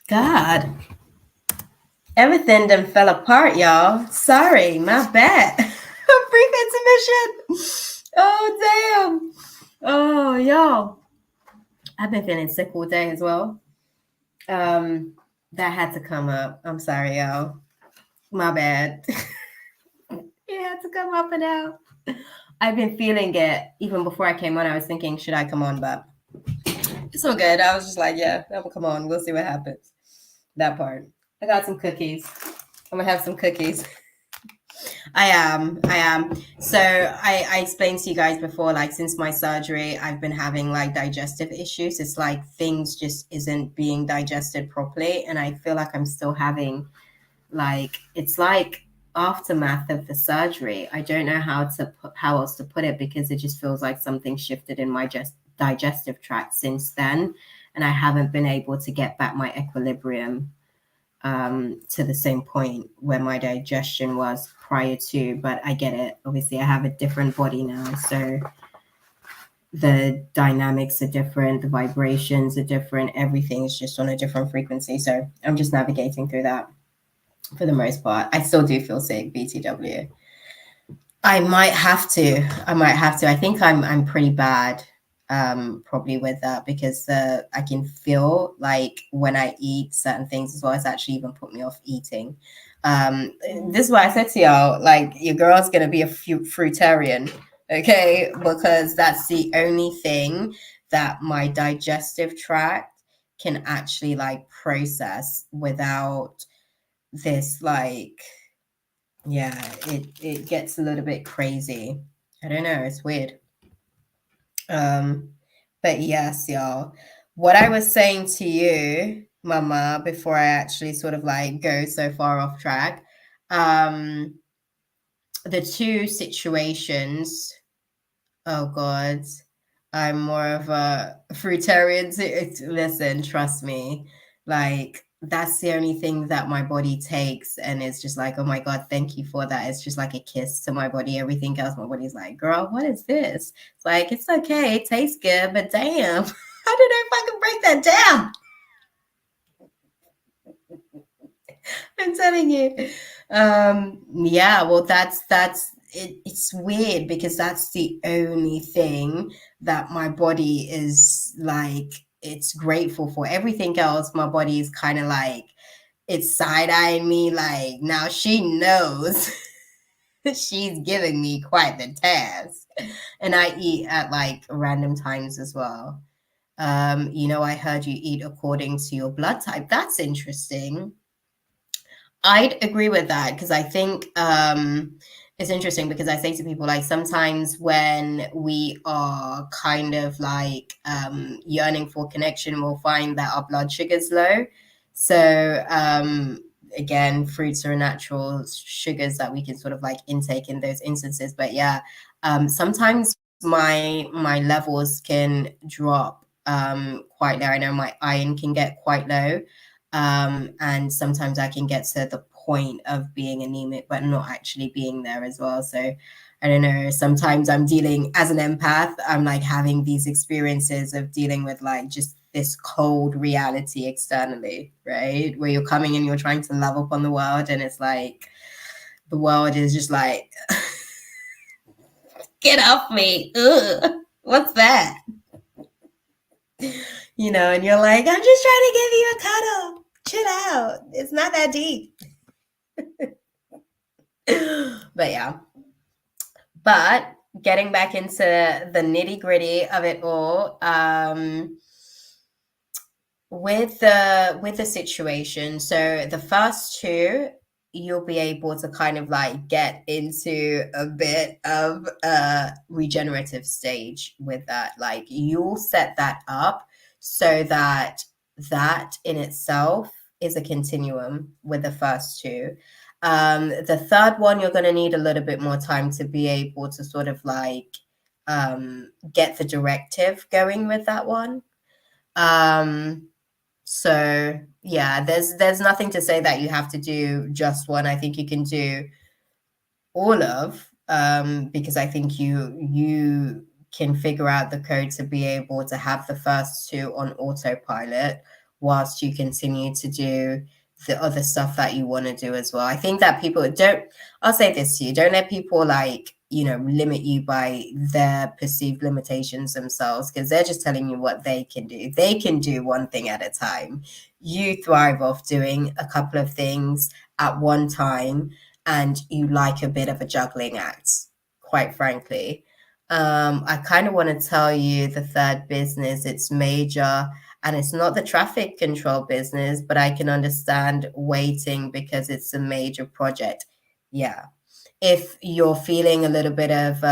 God, everything done fell apart, y'all. Sorry, my bad. Brief intermission. Oh, damn. Oh, y'all. I've been feeling sick all day as well. That had to come up. I'm sorry, y'all. My bad. It had to come up and out. I've been feeling it even before I came on. I was thinking, should I come on? But it's all good. I was just like, yeah, I'm gonna come on. We'll see what happens. That part. I got some cookies. I'm gonna have some cookies. I am. So I explained to you guys before, like since my surgery, I've been having like digestive issues. It's like things just isn't being digested properly. And I feel like I'm still having like, it's like aftermath of the surgery. I don't know how else to put it, because it just feels like something shifted in my digestive tract since then. And I haven't been able to get back my equilibrium to the same point where my digestion was prior to, but I get it. Obviously, I have a different body now, so the dynamics are different, the vibrations are different, everything is just on a different frequency. So I'm just navigating through that for the most part. I still do feel sick, BTW. I might have to. I think I'm pretty bad probably with that, because I can feel like when I eat certain things as well, it's actually even put me off eating. This is why I said to y'all, like, your girl's gonna be a fruitarian, okay? Because that's the only thing that my digestive tract can actually like process without this, like, yeah, it gets a little bit crazy. I don't know, it's weird. But yes, y'all, what I was saying to you, Mama, before I actually sort of like go so far off track, the two situations, oh God, I'm more of a fruitarian. Listen, trust me, like that's the only thing that my body takes, and it's just like, oh my God, thank you for that. It's just like a kiss to my body. Everything else, my body's like, girl, what is this? It's like, it's okay, it tastes good, but damn, I don't know if I can break that down. I'm telling you. Yeah, well, that's it, it's weird, because that's the only thing that my body is like, it's grateful for. Everything else, my body is kind of like, it's side-eyeing me, like, now she knows she's giving me quite the task. And I eat at like random times as well. I heard you eat according to your blood type. That's interesting. I'd agree with that, because I think it's interesting, because I say to people, like, sometimes when we are kind of like yearning for connection, we'll find that our blood sugar's low. So again, fruits are natural sugars that we can sort of like intake in those instances. But yeah, sometimes my levels can drop quite low. I know my iron can get quite low. And sometimes I can get to the point of being anemic, but not actually being there as well. So I don't know. Sometimes I'm dealing as an empath, I'm like having these experiences of dealing with like just this cold reality externally, right? Where you're coming and you're trying to love up on the world, and it's like the world is just like, get off me. Ugh, what's that? You know, and you're like, I'm just trying to give you a cuddle. Chill out. It's not that deep. But yeah. But getting back into the nitty gritty of it all, with the situation, so the first two, you'll be able to kind of like get into a bit of a regenerative stage with that. Like you'll set that up so that that in itself is a continuum with the first two. The third one, you're going to need a little bit more time to be able to sort of like get the directive going with that one. So yeah, there's nothing to say that you have to do just one. I think you can do all of, because I think you can figure out the code to be able to have the first two on autopilot whilst you continue to do the other stuff that you want to do as well. I think that people don't, I'll say this to you, don't let people like, you know, limit you by their perceived limitations themselves, because they're just telling you what they can do. They can do one thing at a time. You thrive off doing a couple of things at one time, and you like a bit of a juggling act, quite frankly. I kind of want to tell you the third business, it's major, and it's not the traffic control business, but I can understand waiting because it's a major project. Yeah. If you're feeling a little bit of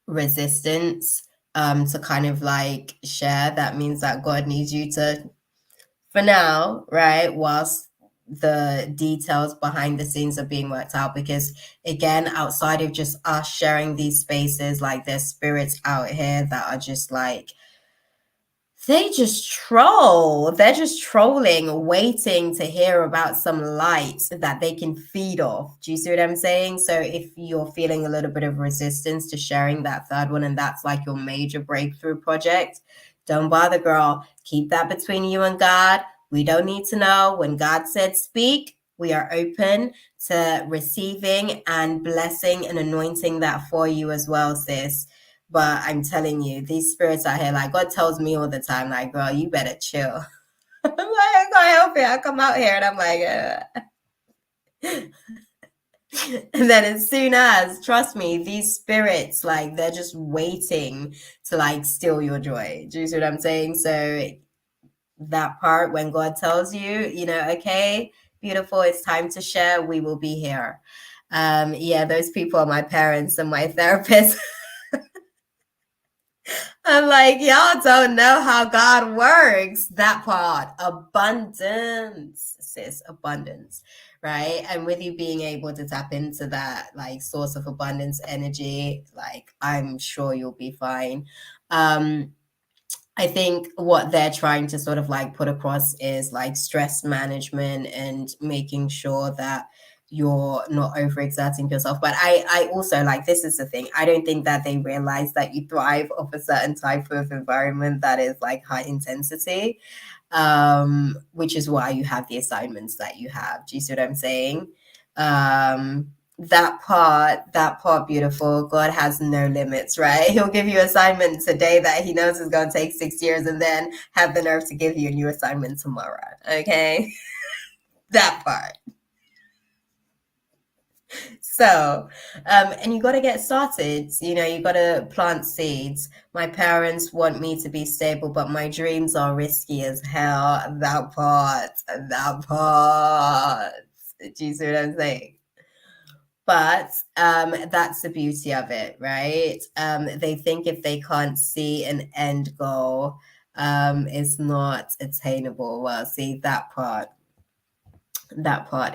resistance to kind of like share, that means that God needs you to, for now, right, whilst the details behind the scenes are being worked out, because again, outside of just us sharing these spaces, like there's spirits out here that are just like, they just troll. They're just trolling, waiting to hear about some light that they can feed off. Do you see what I'm saying? So if you're feeling a little bit of resistance to sharing that third one, and that's like your major breakthrough project, don't bother, girl. Keep that between you and God. We don't need to know. When God said speak, we are open to receiving and blessing and anointing that for you as well, sis. But I'm telling you, these spirits out here, like God tells me all the time, like, girl, you better chill. I'm like, I can't help it. I come out here and I'm like, and then as soon as, trust me, these spirits, like, they're just waiting to like steal your joy. Do you see what I'm saying? So that part when God tells you, you know, okay, beautiful, it's time to share, we will be here. Yeah, those people are my parents and my therapist. I'm like, y'all don't know how God works. That part, abundance, sis, abundance, right? And with you being able to tap into that like source of abundance energy, like I'm sure you'll be fine. I think what they're trying to sort of like put across is like stress management and making sure that you're not overexerting yourself. But I also, like, this is the thing, I don't think that they realize that you thrive off a certain type of environment that is like high intensity, which is why you have the assignments that you have. Do you see what I'm saying? That part, beautiful. God has no limits, right? He'll give you assignment today that he knows is going to take 6 years, and then have the nerve to give you a new assignment tomorrow. Okay. That part. So, and you got to get started. You know, you got to plant seeds. My parents want me to be stable, but my dreams are risky as hell. That part. Do you see what I'm saying? But that's the beauty of it, right? They think if they can't see an end goal, it's not attainable. Well, see, that part.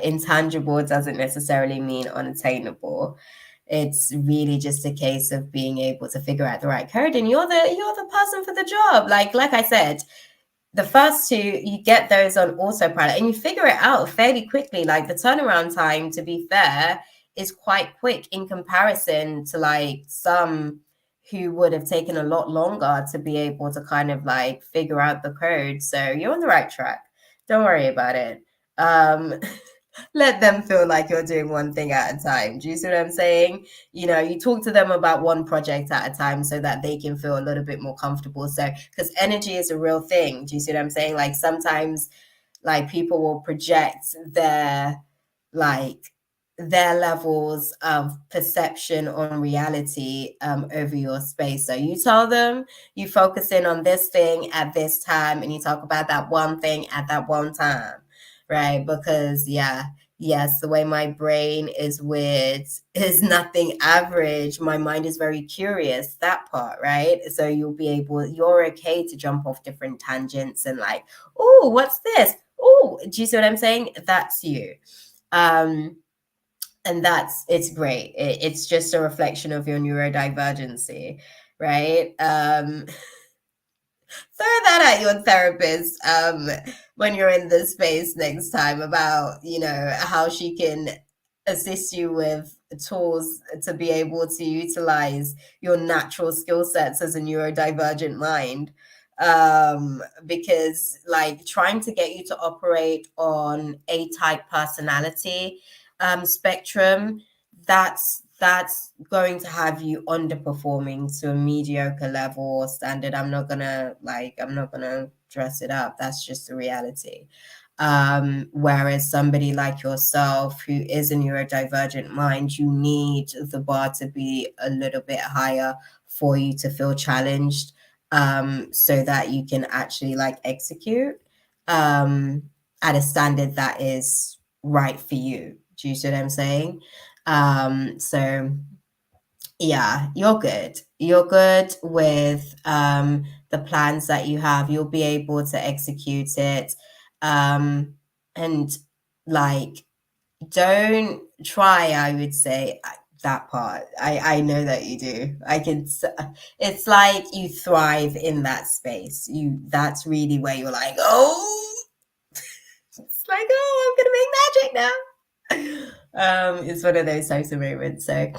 Intangible doesn't necessarily mean unattainable. It's really just a case of being able to figure out the right code, and you're the person for the job. Like I said, the first two, you get those on autopilot and you figure it out fairly quickly. Like the turnaround time, to be fair, is quite quick in comparison to like some who would have taken a lot longer to be able to kind of like figure out the code. So you're on the right track. Don't worry about it. Let them feel like you're doing one thing at a time. Do you see what I'm saying? You talk to them about one project at a time so that they can feel a little bit more comfortable. So, because energy is a real thing. Do you see what I'm saying? Like sometimes, like people will project like their levels of perception on reality over your space. So you tell them you focus in on this thing at this time and you talk about that one thing at that one time, right? Because yes, the way my brain is weird is nothing average. My mind is very curious, that part, right? So you're okay to jump off different tangents and like, oh, what's this? Oh, do you see what I'm saying? That's you. And it's great. It's just a reflection of your neurodivergency, right? Throw that at your therapist when you're in this space next time about how she can assist you with tools to be able to utilize your natural skill sets as a neurodivergent mind, because like trying to get you to operate on A type personality spectrum, that's going to have you underperforming to a mediocre level or standard. I'm not gonna dress it up. That's just the reality. Whereas somebody like yourself who is a neurodivergent mind, you need the bar to be a little bit higher for you to feel challenged, so that you can actually like execute at a standard that is right for you. Do you see what I'm saying? So yeah, you're good. You're good with the plans that you have. You'll be able to execute it. And like, don't try, I would say, that part. I know that you do. It's like you thrive in that space. That's really where you're like, oh, it's like, oh, I'm gonna make magic now. It's one of those types of moments. So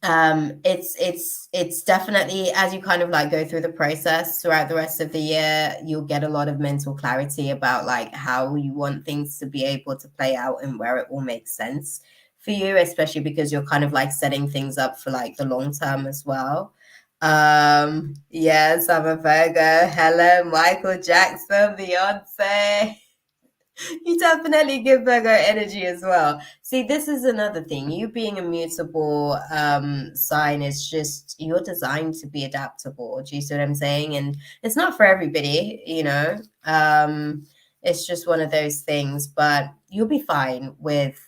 it's definitely, as you kind of like go through the process throughout the rest of the year, you'll get a lot of mental clarity about like how you want things to be able to play out and where it will make sense for you, especially because you're kind of like setting things up for like the long term as well. Yes, I'm a Virgo. Hello, Michael Jackson, Beyonce. You definitely give Virgo energy as well. See, this is another thing. You being a mutable sign is just you're designed to be adaptable. Do you see what I'm saying? And it's not for everybody, it's just one of those things, but you'll be fine with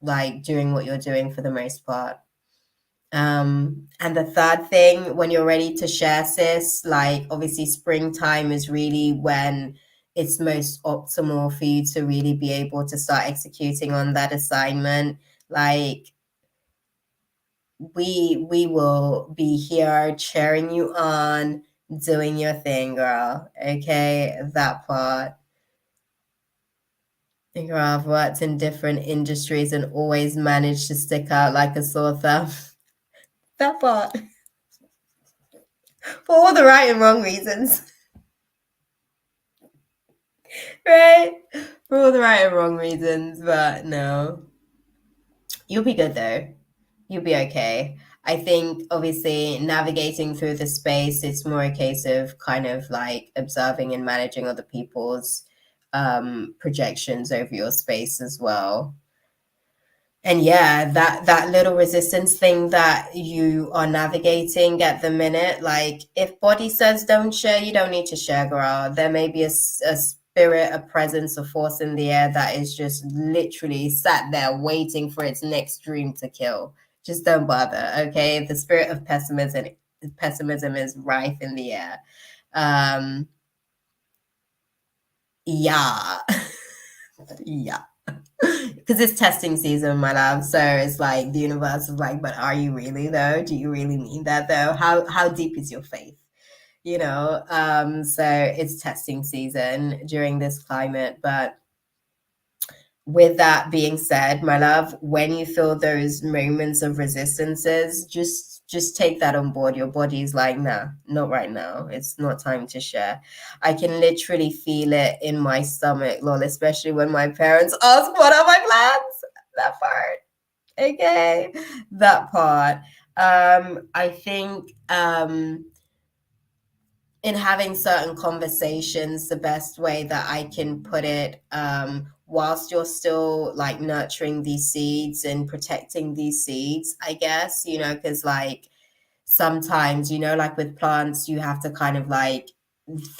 like doing what you're doing for the most part. And the third thing, when you're ready to share, sis, like obviously springtime is really when it's most optimal for you to really be able to start executing on that assignment. Like we will be here cheering you on, doing your thing, girl. Okay, that part. Girl, I've worked in different industries and always managed to stick out like a sore thumb. That part. For all the right and wrong reasons. Right? For all the right and wrong reasons, but no. You'll be good though. You'll be okay. I think obviously navigating through the space, it's more a case of kind of like observing and managing other people's projections over your space as well. And yeah, that little resistance thing that you are navigating at the minute, like if body says don't share, you don't need to share, girl. There may be a spirit, a presence, a force in the air that is just literally sat there waiting for its next dream to kill. Just don't bother, okay? The spirit of pessimism is rife in the air. Yeah. Yeah. Because it's testing season, my love. So it's like the universe is like, but are you really though? Do you really mean that though? How deep is your faith? So it's testing season during this climate. But with that being said, my love, when you feel those moments of resistances, just just take that on board. Your body's like, nah, not right now. It's not time to share. I can literally feel it in my stomach, lol, especially when my parents ask, what are my plans? That part. Okay. That part. I think in having certain conversations, the best way that I can put it, whilst you're still like nurturing these seeds and protecting these seeds, I guess, because like sometimes, like with plants, you have to kind of like,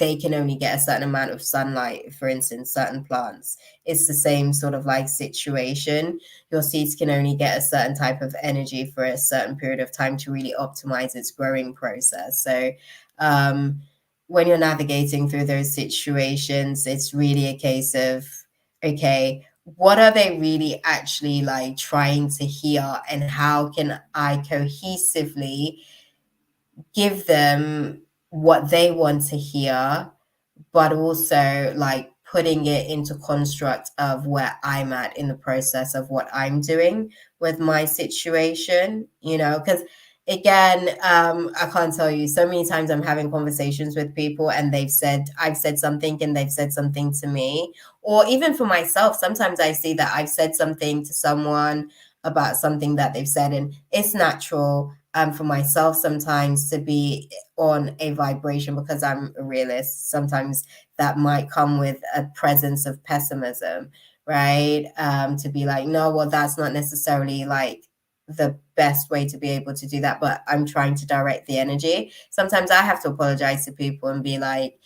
they can only get a certain amount of sunlight, for instance, certain plants. It's the same sort of like situation. Your seeds can only get a certain type of energy for a certain period of time to really optimize its growing process. So, when you're navigating through those situations, it's really a case of, okay, what are they really actually like trying to hear, and how can I cohesively give them what they want to hear, but also like putting it into construct of where I'm at in the process of what I'm doing with my situation, because again, I can't tell you, so many times I'm having conversations with people and I've said something and they've said something to me, or even for myself, sometimes I see that I've said something to someone about something that they've said, and it's natural for myself sometimes to be on a vibration because I'm a realist. Sometimes that might come with a presence of pessimism, right? To be like, no, well, that's not necessarily like the best way to be able to do that, but I'm trying to direct the energy. Sometimes I have to apologize to people and be like,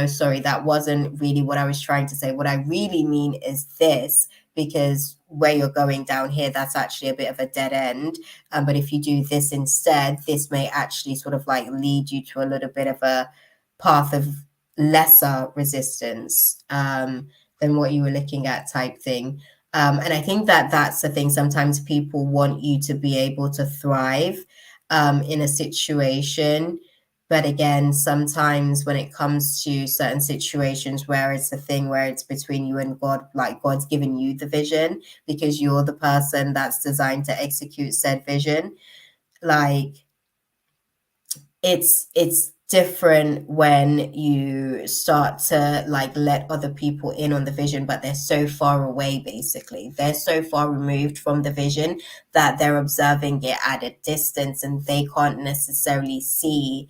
sorry, that wasn't really what I was trying to say. What I really mean is this, because where you're going down here, that's actually a bit of a dead end. But if you do this instead, this may actually sort of like lead you to a little bit of a path of lesser resistance than what you were looking at, type thing. And I think that that's the thing. Sometimes people want you to be able to thrive in a situation. But again, sometimes when it comes to certain situations where it's a thing where it's between you and God, like God's given you the vision because you're the person that's designed to execute said vision, like it's different when you start to like let other people in on the vision, but they're so far away. Basically, they're so far removed from the vision that they're observing it at a distance and they can't necessarily see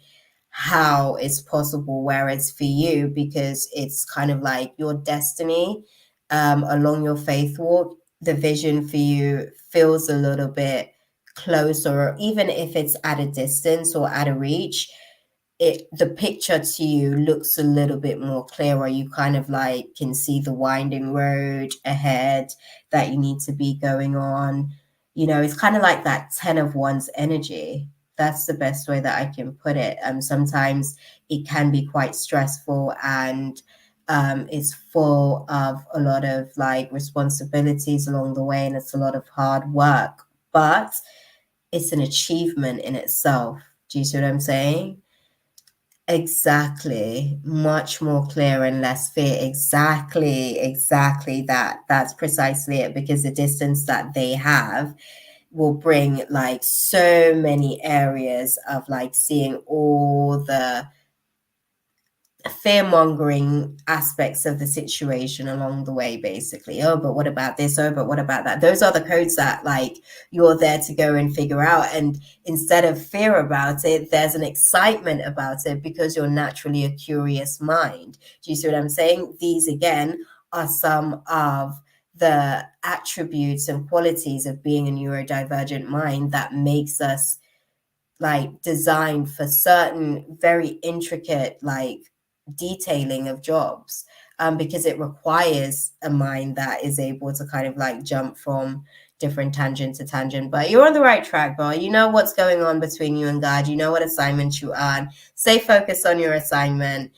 how it's possible, whereas for you, because it's kind of like your destiny along your faith walk, the vision for you feels a little bit closer, even if it's at a distance or at a reach. The picture to you looks a little bit more clearer. You kind of like can see the winding road ahead that you need to be going on. It's kind of like that 10 of Wands energy. That's the best way that I can put it. Sometimes it can be quite stressful, and it's full of a lot of like responsibilities along the way, and it's a lot of hard work, but it's an achievement in itself. Do you see what I'm saying? Exactly. Much more clear and less fear. Exactly that. That's precisely it, because the distance that they have will bring like so many areas of like seeing all the fear-mongering aspects of the situation along the way, basically. Oh, but what about this? Oh, but what about that? Those are the codes that like you're there to go and figure out. And instead of fear about it, there's an excitement about it because you're naturally a curious mind. Do you see what I'm saying? These again are some of the attributes and qualities of being a neurodivergent mind that makes us like designed for certain very intricate like detailing of jobs, because it requires a mind that is able to kind of like jump from different tangent to tangent. But you're on the right track, bro. You know what's going on between you and God. You know what assignment you are. Stay focused on your assignment,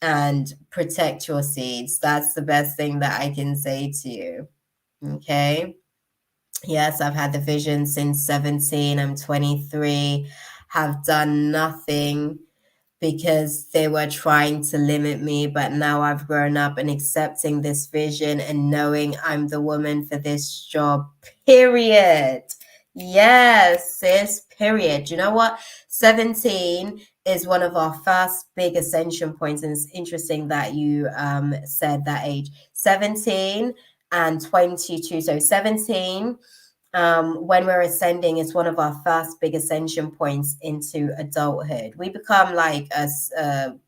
and protect your seeds. That's the best thing that I can say to you. Okay. Yes, I've had the vision since 17. I'm 23. Have done nothing because they were trying to limit me. But now I've grown up and accepting this vision and knowing I'm the woman for this job, period. Yes, sis, period. You know what? 17 is one of our first big ascension points, and it's interesting that you said that age. 17 and 22. So 17, when we're ascending, is one of our first big ascension points into adulthood. We become like an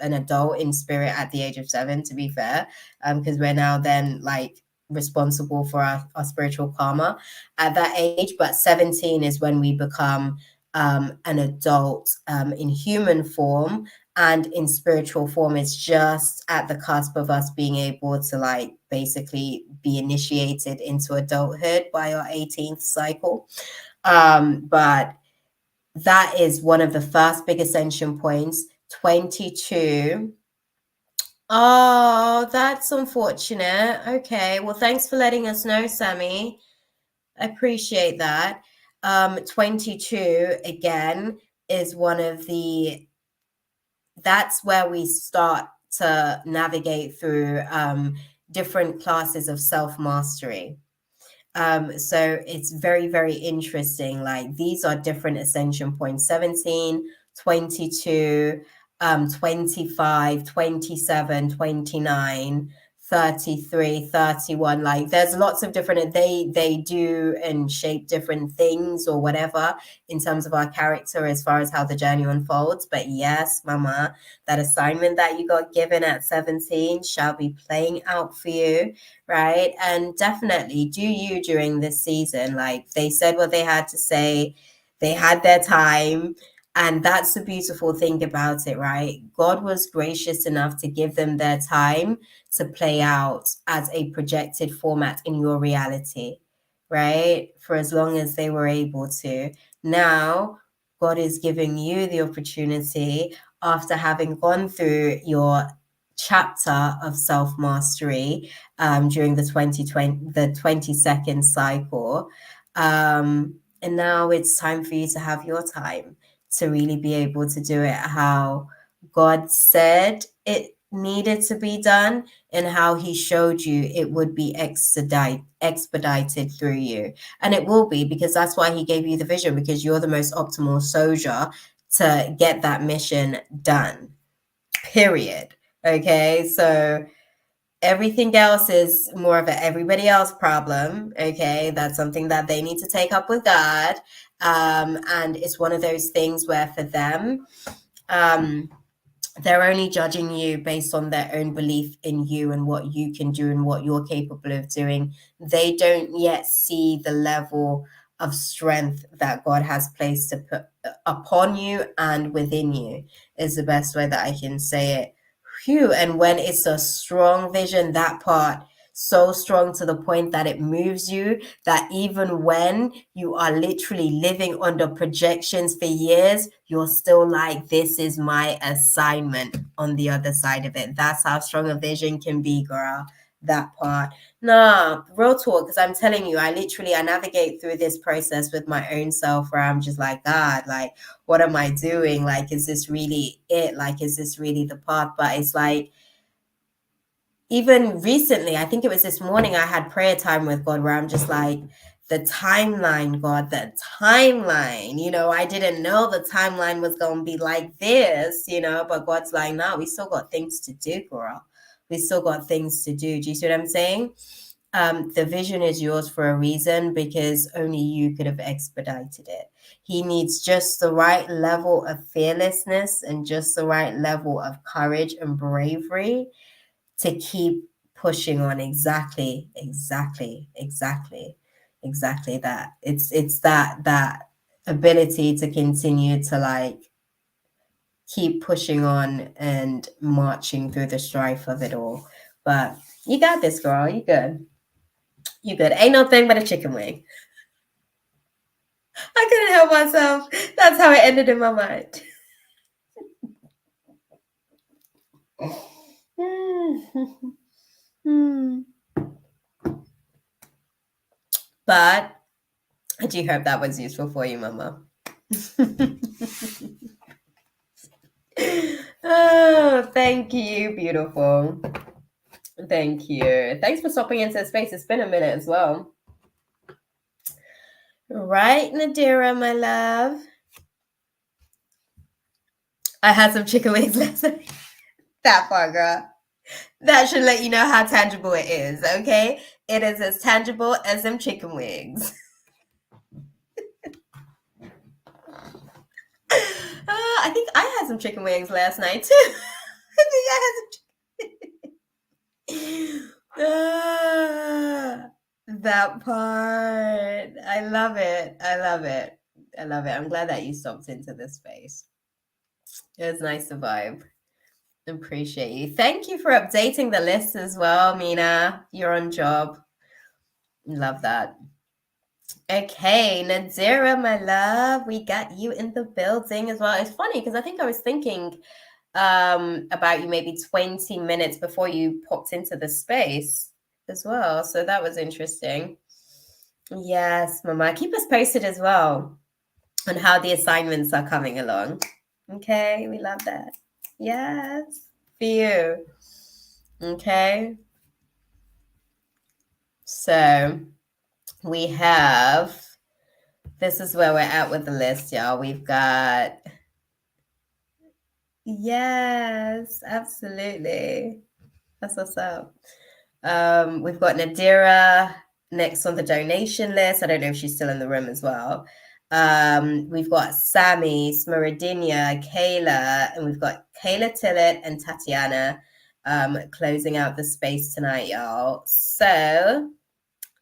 adult in spirit at the age of 7, to be fair, because we're now then like responsible for our spiritual karma at that age. But 17 is when we become an adult in human form, and in spiritual form it's just at the cusp of us being able to like basically be initiated into adulthood by our 18th cycle. But that is one of the first big ascension points. 22. Oh, that's unfortunate. Okay, well, thanks for letting us know, Sammy. I appreciate that. 22 again is one of the, that's where we start to navigate through different classes of self-mastery. So it's very, very interesting. Like these are different ascension points: 17, 22, 25, 27, 29, 33, 31. Like there's lots of different, they do and shape different things or whatever in terms of our character as far as how the journey unfolds. But yes, mama, that assignment that you got given at 17 shall be playing out for you, right? And definitely do you during this season. Like they said what they had to say, they had their time. And that's the beautiful thing about it, right? God was gracious enough to give them their time to play out as a projected format in your reality, right? For as long as they were able to. Now, God is giving you the opportunity, after having gone through your chapter of self-mastery during the 22nd cycle, and now it's time for you to have your time to really be able to do it how God said it needed to be done, and how he showed you it would be expedited through you. And it will be, because that's why he gave you the vision, because you're the most optimal soldier to get that mission done, period. Okay, so everything else is more of an everybody else problem. Okay, that's something that they need to take up with God. And it's one of those things where for them, they're only judging you based on their own belief in you and what you can do and what you're capable of doing. They don't yet see the level of strength that God has placed to put upon you and within you, is the best way that I can say it. Phew. And when it's a strong vision, that part, so strong to the point that it moves you, that even when you are literally living under projections for years, you're still like, this is my assignment on the other side of it. That's how strong a vision can be, girl. That part. Nah, real talk, because I'm telling you, I navigate through this process with my own self, where I'm just like, God, like, what am I doing? Like, is this really it? Like, is this really the path? But it's like, even recently, I think it was this morning, I had prayer time with God, where I'm just like, the timeline, God, the timeline, I didn't know the timeline was going to be like this, but God's like, no, we still got things to do, girl. We still got things to do. Do you see what I'm saying? The vision is yours for a reason, because only you could have expedited it. He needs just the right level of fearlessness and just the right level of courage and bravery to keep pushing on. Exactly that. It's that ability to continue to like keep pushing on and marching through the strife of it all. But you got this, girl. You good. Ain't no thing but a chicken wing. I couldn't help myself. That's how it ended in my mind. But I do hope that was useful for you, Mama. Oh, thank you. Beautiful. Thank you. Thanks for stopping into the space. It's been a minute as well. Right, Nadira, my love. I had some chicken wings last night. That part, girl. That should let you know how tangible it is, okay? It is as tangible as some chicken wings. I think I had some chicken wings last night too. I think I had some chicken. That part. I love it. I love it. I love it. I'm glad that you stopped into this space. It was nice to vibe. Appreciate you. Thank you for updating the list as well, Mina. You're on job. Love that. Okay, Nadira, my love, we got you in the building as well. It's funny because I think I was thinking about you maybe 20 minutes before you popped into the space as well. So that was interesting. Yes, Mama. Keep us posted as well on how the assignments are coming along. Okay, we love that. Yes, for you. Okay. So we have, this is where we're at with the list, y'all. We've got, yes, absolutely. That's what's up. We've got Nadira next on the donation list. I don't know if she's still in the room as well. We've got Sammy, Smaradinia, Kayla, and we've got Kayla Tillett and Tatiana closing out the space tonight, y'all. So,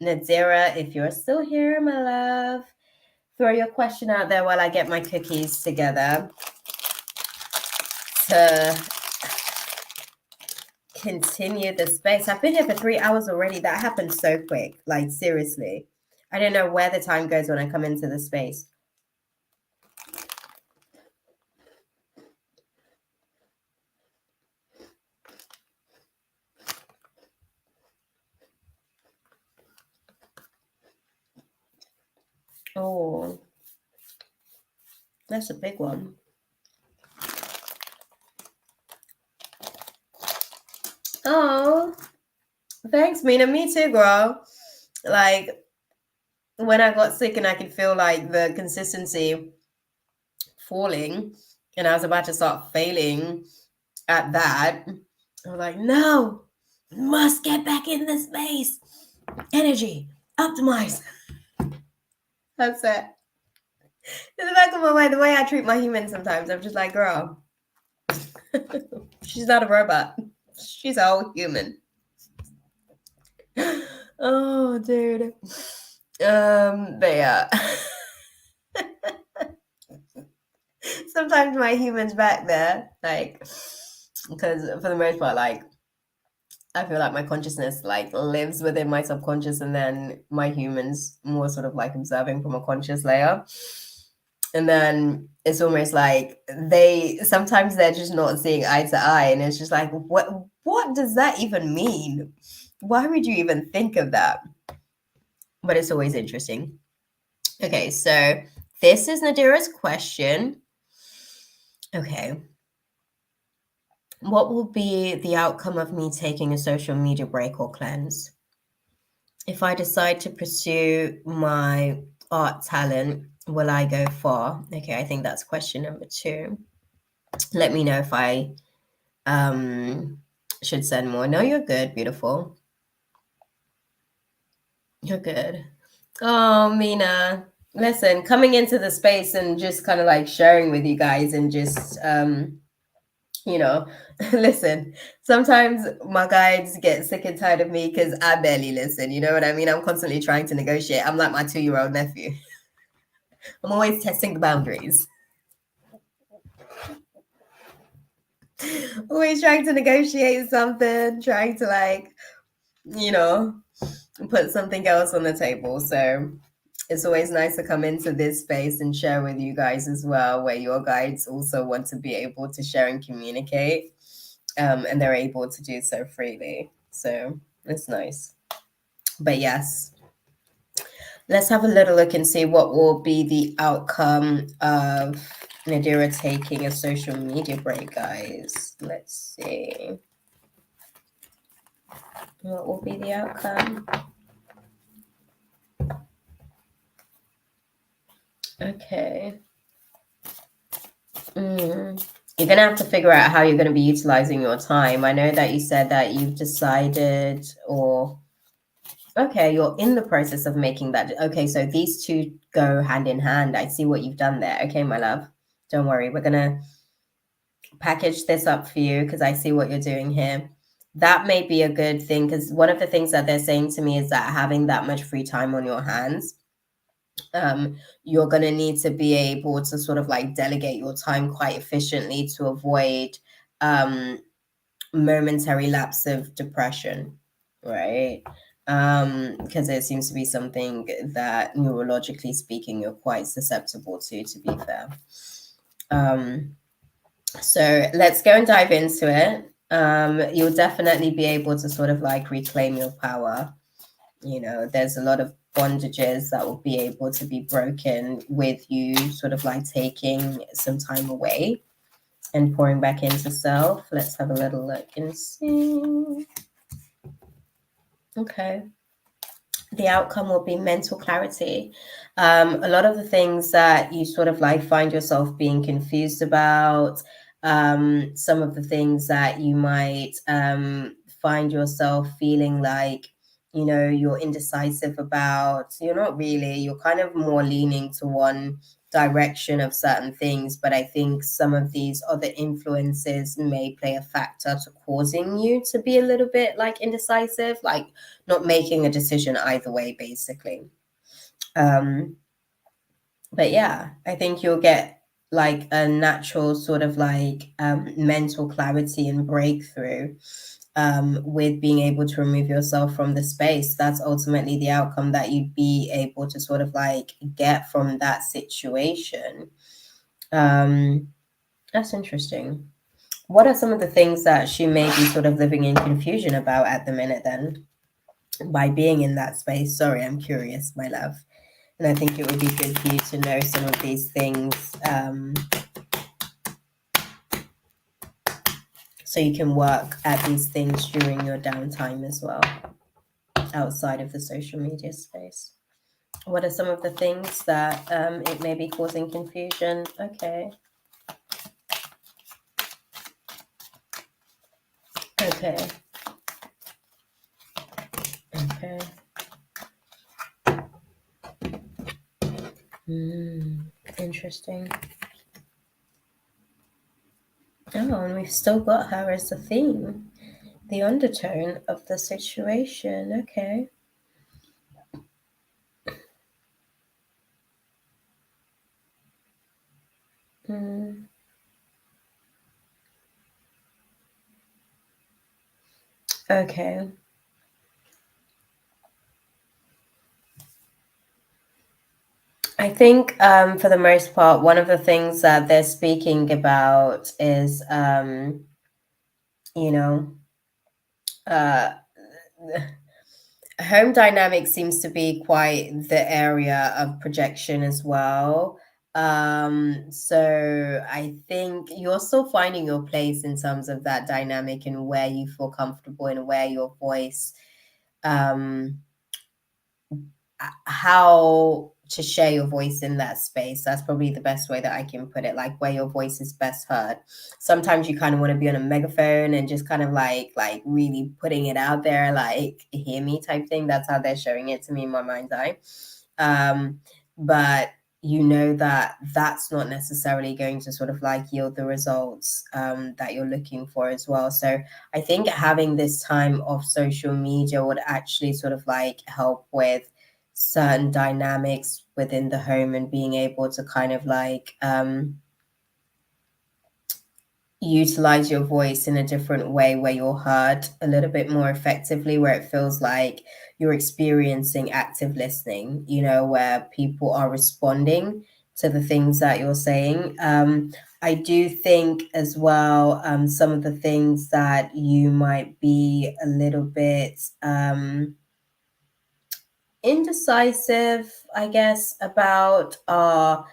Nadira, if you're still here, my love, throw your question out there while I get my cookies together to continue the space. I've been here for 3 hours already. That happened so quick. Like, seriously. I don't know where the time goes when I come into the space. Oh, that's a big one. Oh, thanks, Mina. Me too, girl. Like, when I got sick and I could feel like the consistency falling and I was about to start failing at that, I was like, no, must get back in the space. Energy, optimize. That's it. In the back of my mind, the way I treat my humans sometimes, I'm just like, girl, she's not a robot. She's a whole human. Oh, dude. But yeah. Sometimes my humans back there, like, because for the most part, like, I feel like my consciousness like lives within my subconscious, and then my humans more sort of like observing from a conscious layer. And then it's almost like sometimes they're just not seeing eye to eye, and it's just like, what does that even mean? Why would you even think of that? But it's always interesting. Okay, so this is Nadira's question. Okay. What will be the outcome of me taking a social media break or cleanse? If I decide to pursue my art talent, will I go far? Okay, I think that's question number 2. Let me know if I should send more. No, you're good, beautiful. You're good. Oh, Mina. Listen, coming into the space and just kind of like sharing with you guys and just you know, listen, sometimes my guides get sick and tired of me because I barely listen. You know what I mean? I'm constantly trying to negotiate. I'm like my 2-year-old nephew. I'm always testing the boundaries. Always trying to negotiate something, trying to like, you know, put something else on the table. So it's always nice to come into this space and share with you guys as well, where your guides also want to be able to share and communicate, and they're able to do so freely. So it's nice. But yes, let's have a little look and see what will be the outcome of Nadira taking a social media break, guys. Let's see. What will be the outcome? Okay. You're going to have to figure out how you're going to be utilizing your time. I know that you said that you've decided, or okay, you're in the process of making that. Okay, so these two go hand in hand. I see what you've done there. Okay, my love, don't worry. We're going to package this up for you because I see what you're doing here. That may be a good thing, because one of the things that they're saying to me is that having that much free time on your hands, you're going to need to be able to sort of like delegate your time quite efficiently to avoid momentary lapse of depression, right? Because it seems to be something that neurologically speaking you're quite susceptible to be fair. So let's go and dive into it. You'll definitely be able to sort of like reclaim your power. You know, there's a lot of bondages that will be able to be broken with you sort of like taking some time away and pouring back into self. Let's have a little look and see. Okay. The outcome will be mental clarity. A lot of the things that you sort of like find yourself being confused about, some of the things that you might find yourself feeling like, you know, you're indecisive about, you're not really, you're kind of more leaning to one direction of certain things, but I think some of these other influences may play a factor to causing you to be a little bit like indecisive, like not making a decision either way, basically. But yeah, I think you'll get like a natural sort of like mental clarity and breakthrough with being able to remove yourself from the space. That's ultimately the outcome that you'd be able to sort of like get from that situation. That's interesting. What are some of the things that she may be sort of living in confusion about at the minute then, by being in that space? Sorry, I'm curious, my love. And I think it would be good for you to know some of these things, so you can work at these things during your downtime as well, outside of the social media space. What are some of the things that it may be causing confusion? Okay. Okay. Okay. Interesting. Oh, and we've still got her as the theme, the undertone of the situation. Okay. Okay. I think for the most part, one of the things that they're speaking about is, you know, home dynamics seems to be quite the area of projection as well. So I think you're still finding your place in terms of that dynamic and where you feel comfortable and where your voice, how to share your voice in that space. That's probably the best way that I can put it, like where your voice is best heard. Sometimes you kind of want to be on a megaphone and just kind of like really putting it out there, like hear me type thing. That's how they're showing it to me in my mind's eye. But you know that that's not necessarily going to sort of like yield the results that you're looking for as well. So I think having this time off social media would actually sort of like help with certain dynamics within the home and being able to kind of like utilize your voice in a different way where you're heard a little bit more effectively, where it feels like you're experiencing active listening, you know, where people are responding to the things that you're saying. I do think as well, some of the things that you might be a little bit indecisive, I guess, about are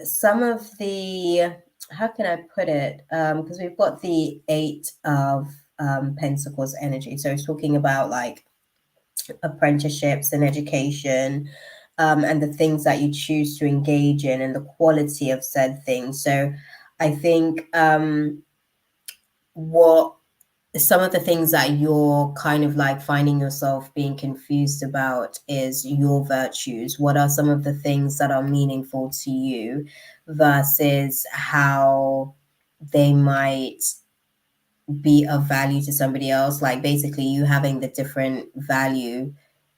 some of the, how can I put it? Because we've got the Eight of Pentacles energy. So it's talking about like apprenticeships and education. and the things that you choose to engage in and the quality of said things. So I think what some of the things that you're kind of like finding yourself being confused about is your virtues. What are some of the things that are meaningful to you versus how they might be of value to somebody else? Like basically you having the different value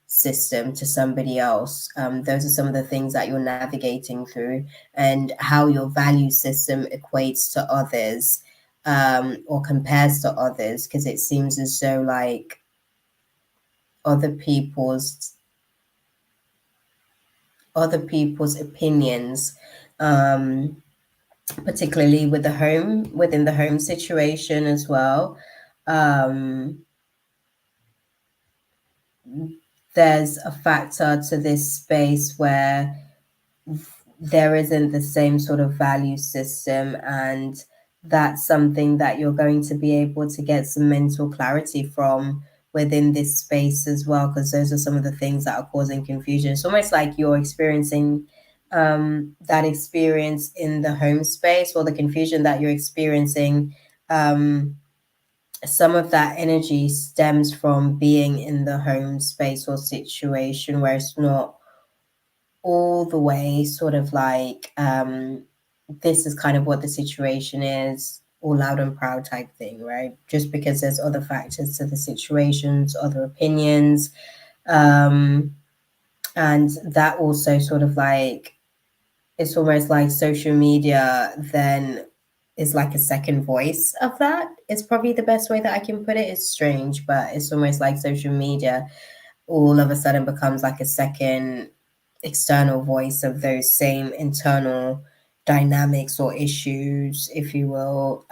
system to somebody else. Those are some of the things that you're navigating through, and how your value system equates to others, or compares to others, because it seems as though like other people's opinions, particularly with the home, within the home situation as well. There's a factor to this space where there isn't the same sort of value system, and that's something that you're going to be able to get some mental clarity from within this space as well, because those are some of the things that are causing confusion. It's almost like you're experiencing that experience in the home space, or the confusion that you're experiencing. Some of that energy stems from being in the home space or situation where it's not all the way sort of like this is kind of what the situation is, all loud and proud type thing, right? Just because there's other factors to the situations, other opinions, and that also sort of like, it's almost like social media then is like a second voice of that. It's probably the best way that I can put it. It's strange, but it's almost like social media all of a sudden becomes like a second external voice of those same internal dynamics or issues, if you will,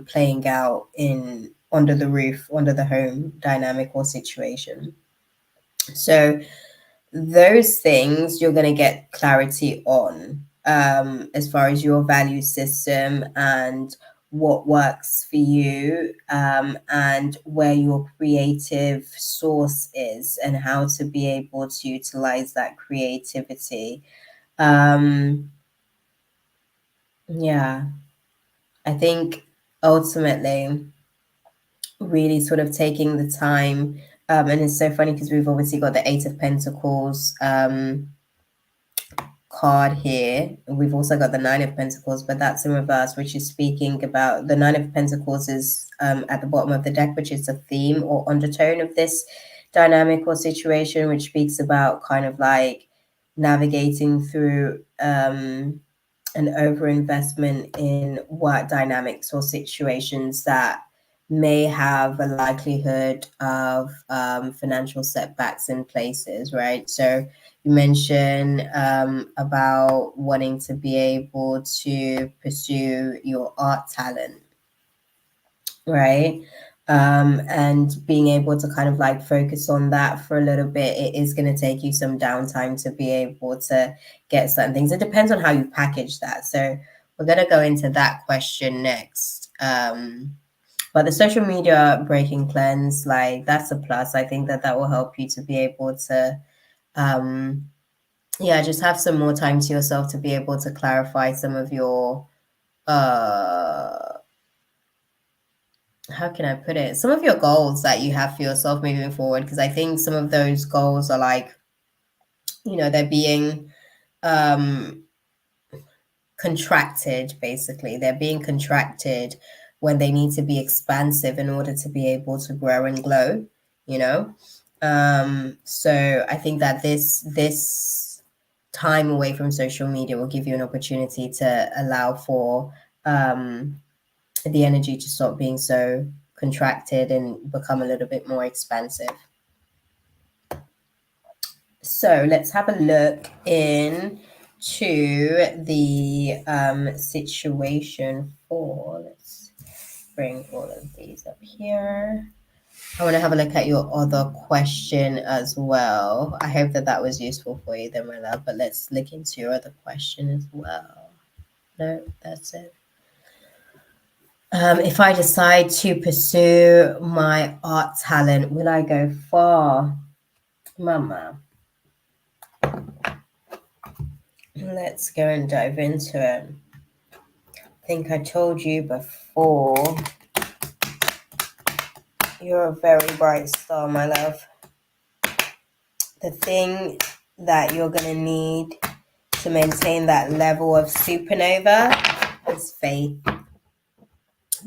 playing out in under the roof, under the home dynamic or situation. So those things you're going to get clarity on, as far as your value system and what works for you, and where your creative source is and how to be able to utilize that creativity. Yeah, I think ultimately really sort of taking the time, and it's so funny because we've obviously got the Eight of Pentacles card here. We've also got the Nine of Pentacles, but that's in reverse, which is speaking about the Nine of Pentacles is at the bottom of the deck, which is a theme or undertone of this dynamic or situation, which speaks about kind of like navigating through an overinvestment in work dynamics or situations that may have a likelihood of financial setbacks in places, right? So you mentioned about wanting to be able to pursue your art talent, right? And being able to kind of like focus on that for a little bit. It is going to take you some downtime to be able to get certain things. It depends on how you package that. So we're going to go into that question next. But the social media breaking cleanse, like that's a plus. I think that that will help you to be able to yeah, just have some more time to yourself to be able to clarify some of your how can I put it? Some of your goals that you have for yourself moving forward, because I think some of those goals are like, you know, they're being contracted, basically. They're being contracted when they need to be expansive in order to be able to grow and glow, you know? So I think that this time away from social media will give you an opportunity to allow for the energy to stop being so contracted and become a little bit more expansive. So let's have a look into the situation for, let's bring all of these up here. I want to have a look at your other question as well. I hope that that was useful for you then, my love, but let's look into your other question as well. No, that's it. If I decide to pursue my art talent, will I go far? Mama. let's go and dive into it. I think I told you before, you're a very bright star, my love. The thing that you're going to need to maintain that level of supernova is faith.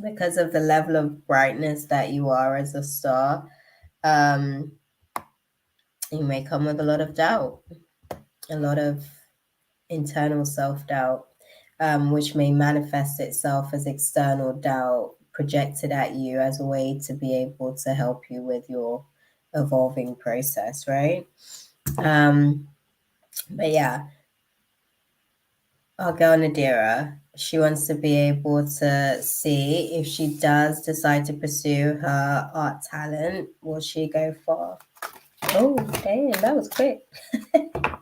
Because of the level of brightness that you are as a star, you may come with a lot of doubt, a lot of internal self-doubt, which may manifest itself as external doubt projected at you as a way to be able to help you with your evolving process, right? But yeah, our girl Nadira, she wants to be able to see if she does decide to pursue her art talent, will she go for? Oh, damn, that was quick. That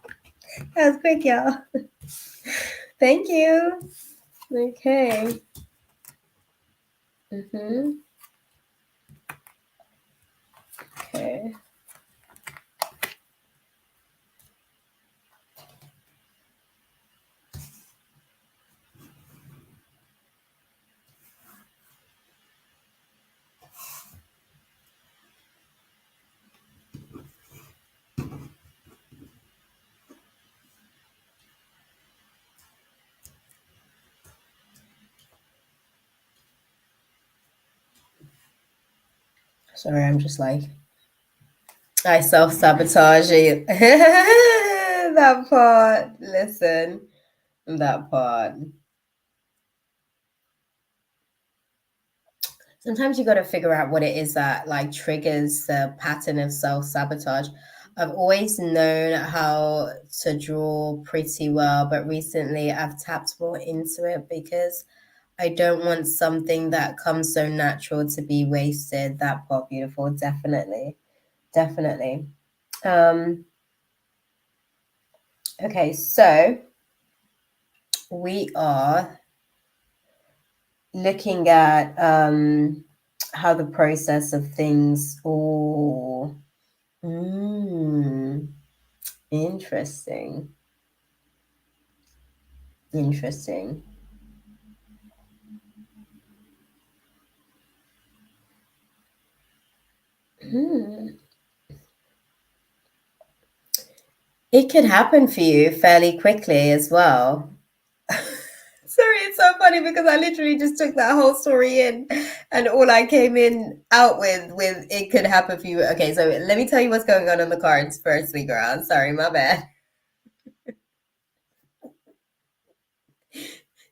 was quick, y'all. Thank you. Okay. Okay. Sorry, I'm just like, I self-sabotage it. That part. Listen, that part. Sometimes you got to figure out what it is that like triggers the pattern of self-sabotage. I've always known how to draw pretty well, but recently I've tapped more into it because I don't want something that comes so natural to be wasted. That part, beautiful. Definitely. Definitely. Okay, so we are looking at how the process of things. Oh, interesting. Interesting. It could happen for you fairly quickly as well. Sorry, it's so funny because I literally just took that whole story in, and all I came in out with it could happen for you. Okay, so let me tell you what's going on the cards firstly, girl. Sorry, my bad.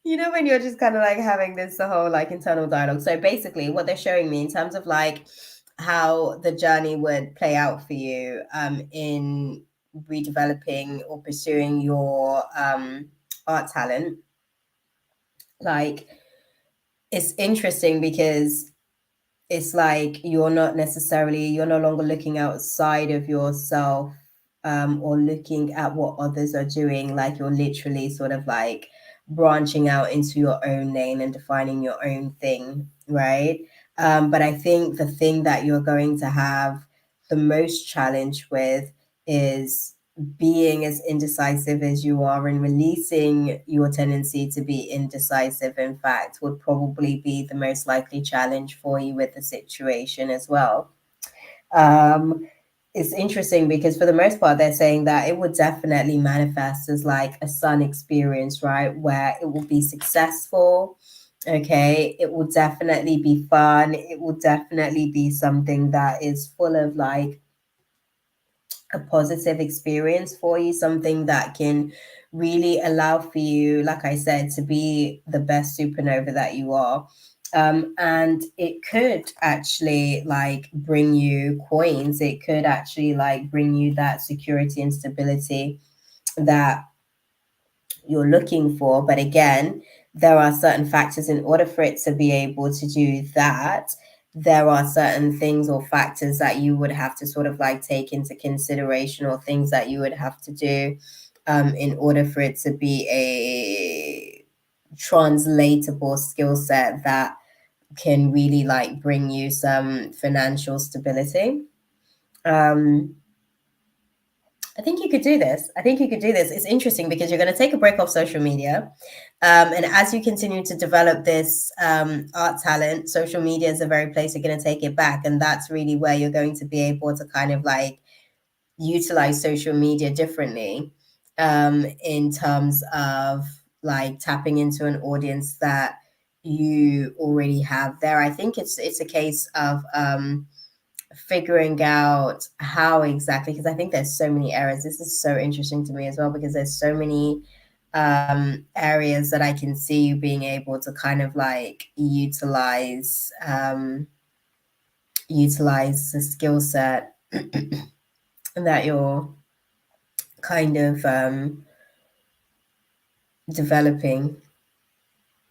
You know, when you're just kind of like having this whole like internal dialogue. So basically, what they're showing me in terms of like how the journey would play out for you in redeveloping or pursuing your art talent, like it's interesting because it's like you're no longer looking outside of yourself or looking at what others are doing. Like you're literally sort of like branching out into your own lane and defining your own thing, right? But I think the thing that you're going to have the most challenge with is being as indecisive as you are, and releasing your tendency to be indecisive, in fact, would probably be the most likely challenge for you with the situation as well. It's interesting because for the most part, they're saying that it would definitely manifest as like a sun experience, right? Where it will be successful. Okay. It will definitely be fun. It will definitely be something that is full of like a positive experience for you, something that can really allow for you, like I said, to be the best supernova that you are. And it could actually like bring you coins. It could actually like bring you that security and stability that you're looking for. But again, there are certain factors in order for it to be able to do that. There are certain things or factors that you would have to sort of like take into consideration, or things that you would have to do in order for it to be a translatable skill set that can really like bring you some financial stability. I think you could do this. I think you could do this. It's interesting because you're going to take a break off social media. And as you continue to develop this art talent, social media is the very place you're going to take it back. And that's really where you're going to be able to kind of like utilize social media differently in terms of like tapping into an audience that you already have there. I think it's a case of figuring out how exactly, because I think there's so many areas. This is so interesting to me as well because there's so many areas that I can see you being able to kind of like utilize the skill set that you're kind of developing.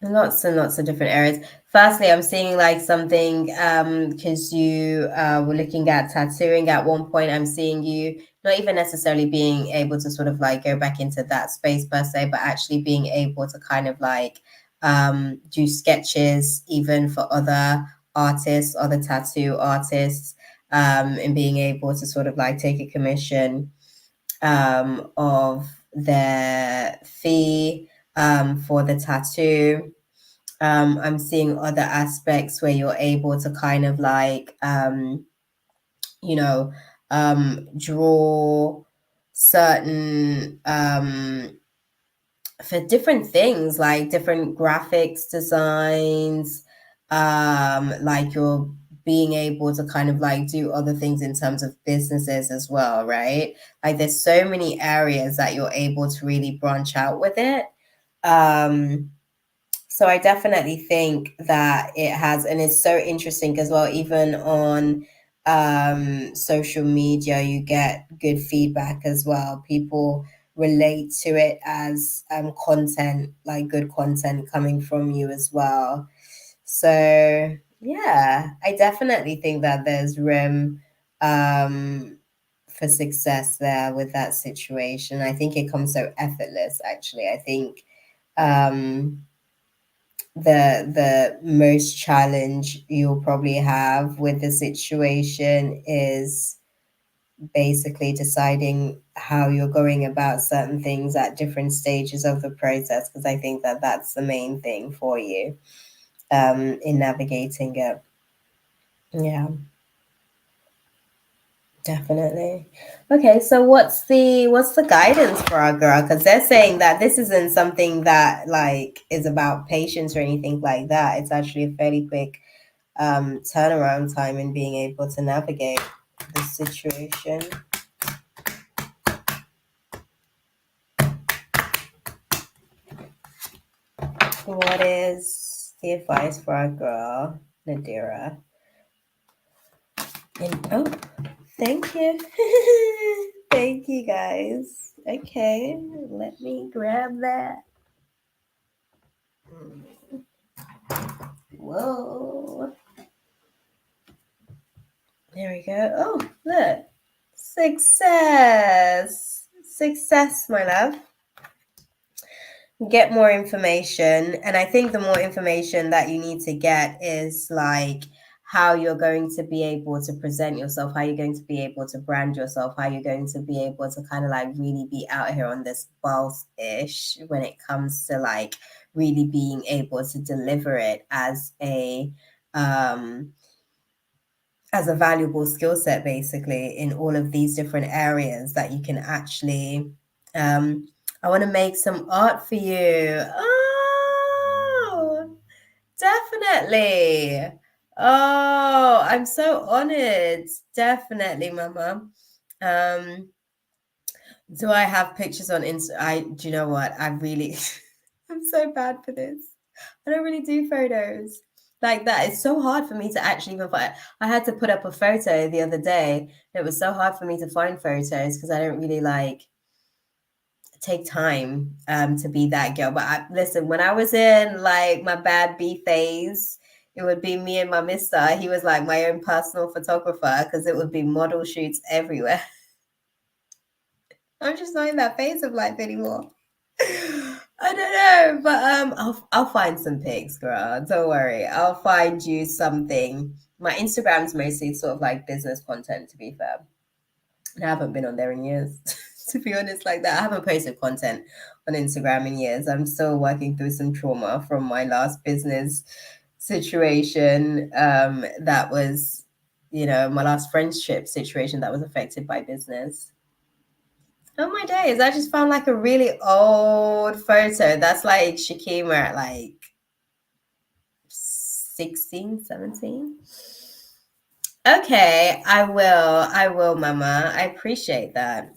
Lots and lots of different areas. Firstly, I'm seeing like something because you were looking at tattooing at one point. I'm seeing you not even necessarily being able to sort of like go back into that space per se, but actually being able to kind of like do sketches even for other artists, other tattoo artists, and being able to sort of like take a commission of their fee for the tattoo. I'm seeing other aspects where you're able to kind of like, you know, draw certain for different things like different graphics designs, like you're being able to kind of like do other things in terms of businesses as well, right? Like there's so many areas that you're able to really branch out with it. So I definitely think that it has, and it's so interesting as well, even on social media, you get good feedback as well. People relate to it as content, like good content coming from you as well. So yeah, I definitely think that there's room for success there with that situation. I think it comes so effortless, actually. I think um the most challenge you'll probably have with the situation is basically deciding how you're going about certain things at different stages of the process, because I think that that's the main thing for you in navigating it. Yeah, definitely. Okay, so what's the guidance for our girl? Because they're saying that this isn't something that like is about patience or anything like that. It's actually a fairly quick turnaround time in being able to navigate the situation. What is the advice for our girl, Nadira? And oh, thank you. Thank you guys. Okay, let me grab that. Whoa. There we go. Oh, look. Success. Success, my love. Get more information. And I think the more information that you need to get is like how you're going to be able to present yourself, how you're going to be able to brand yourself, how you're going to be able to kind of like really be out here on this boss-ish when it comes to like really being able to deliver it as a valuable skill set, basically, in all of these different areas that you can actually. I want to make some art for you. Oh, definitely. Oh, I'm so honored. Definitely, Mama. Um, do I have pictures on Insta? Do you know what? I really, I'm so bad for this. I don't really do photos like that. It's so hard for me to actually even find. I had to put up a photo the other day. It was so hard for me to find photos because I don't really like take time to be that girl. But listen, when I was in like my bad B phase, it would be me and my mister. He was like my own personal photographer because it would be model shoots everywhere. I'm just not in that phase of life anymore. I don't know, but I'll find some pics, girl. Don't worry. I'll find you something. My Instagram's mostly sort of like business content, to be fair. And I haven't been on there in years. to be honest, like that. I haven't posted content on Instagram in years. I'm still working through some trauma from my last business situation. That was, my last friendship situation that was affected by business. Oh my days, I just found like a really old photo. That's like Shakima at like 16, 17. Okay, I will, Mama. I appreciate that.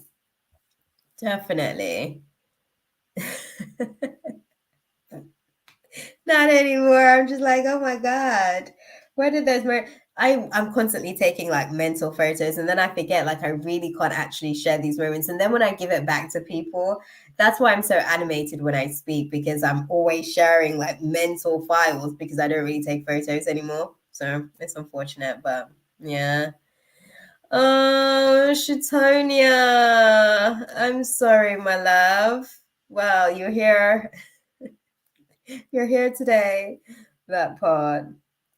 Definitely. Not anymore. I'm just like, oh my God. Where did those I'm constantly taking like mental photos and then I forget like I really can't actually share these moments. And then when I give it back to people, that's why I'm so animated when I speak, because I'm always sharing like mental files because I don't really take photos anymore. So it's unfortunate, but yeah. Oh, Shatonia. I'm sorry, my love. Well, you're here. You're here today. That part.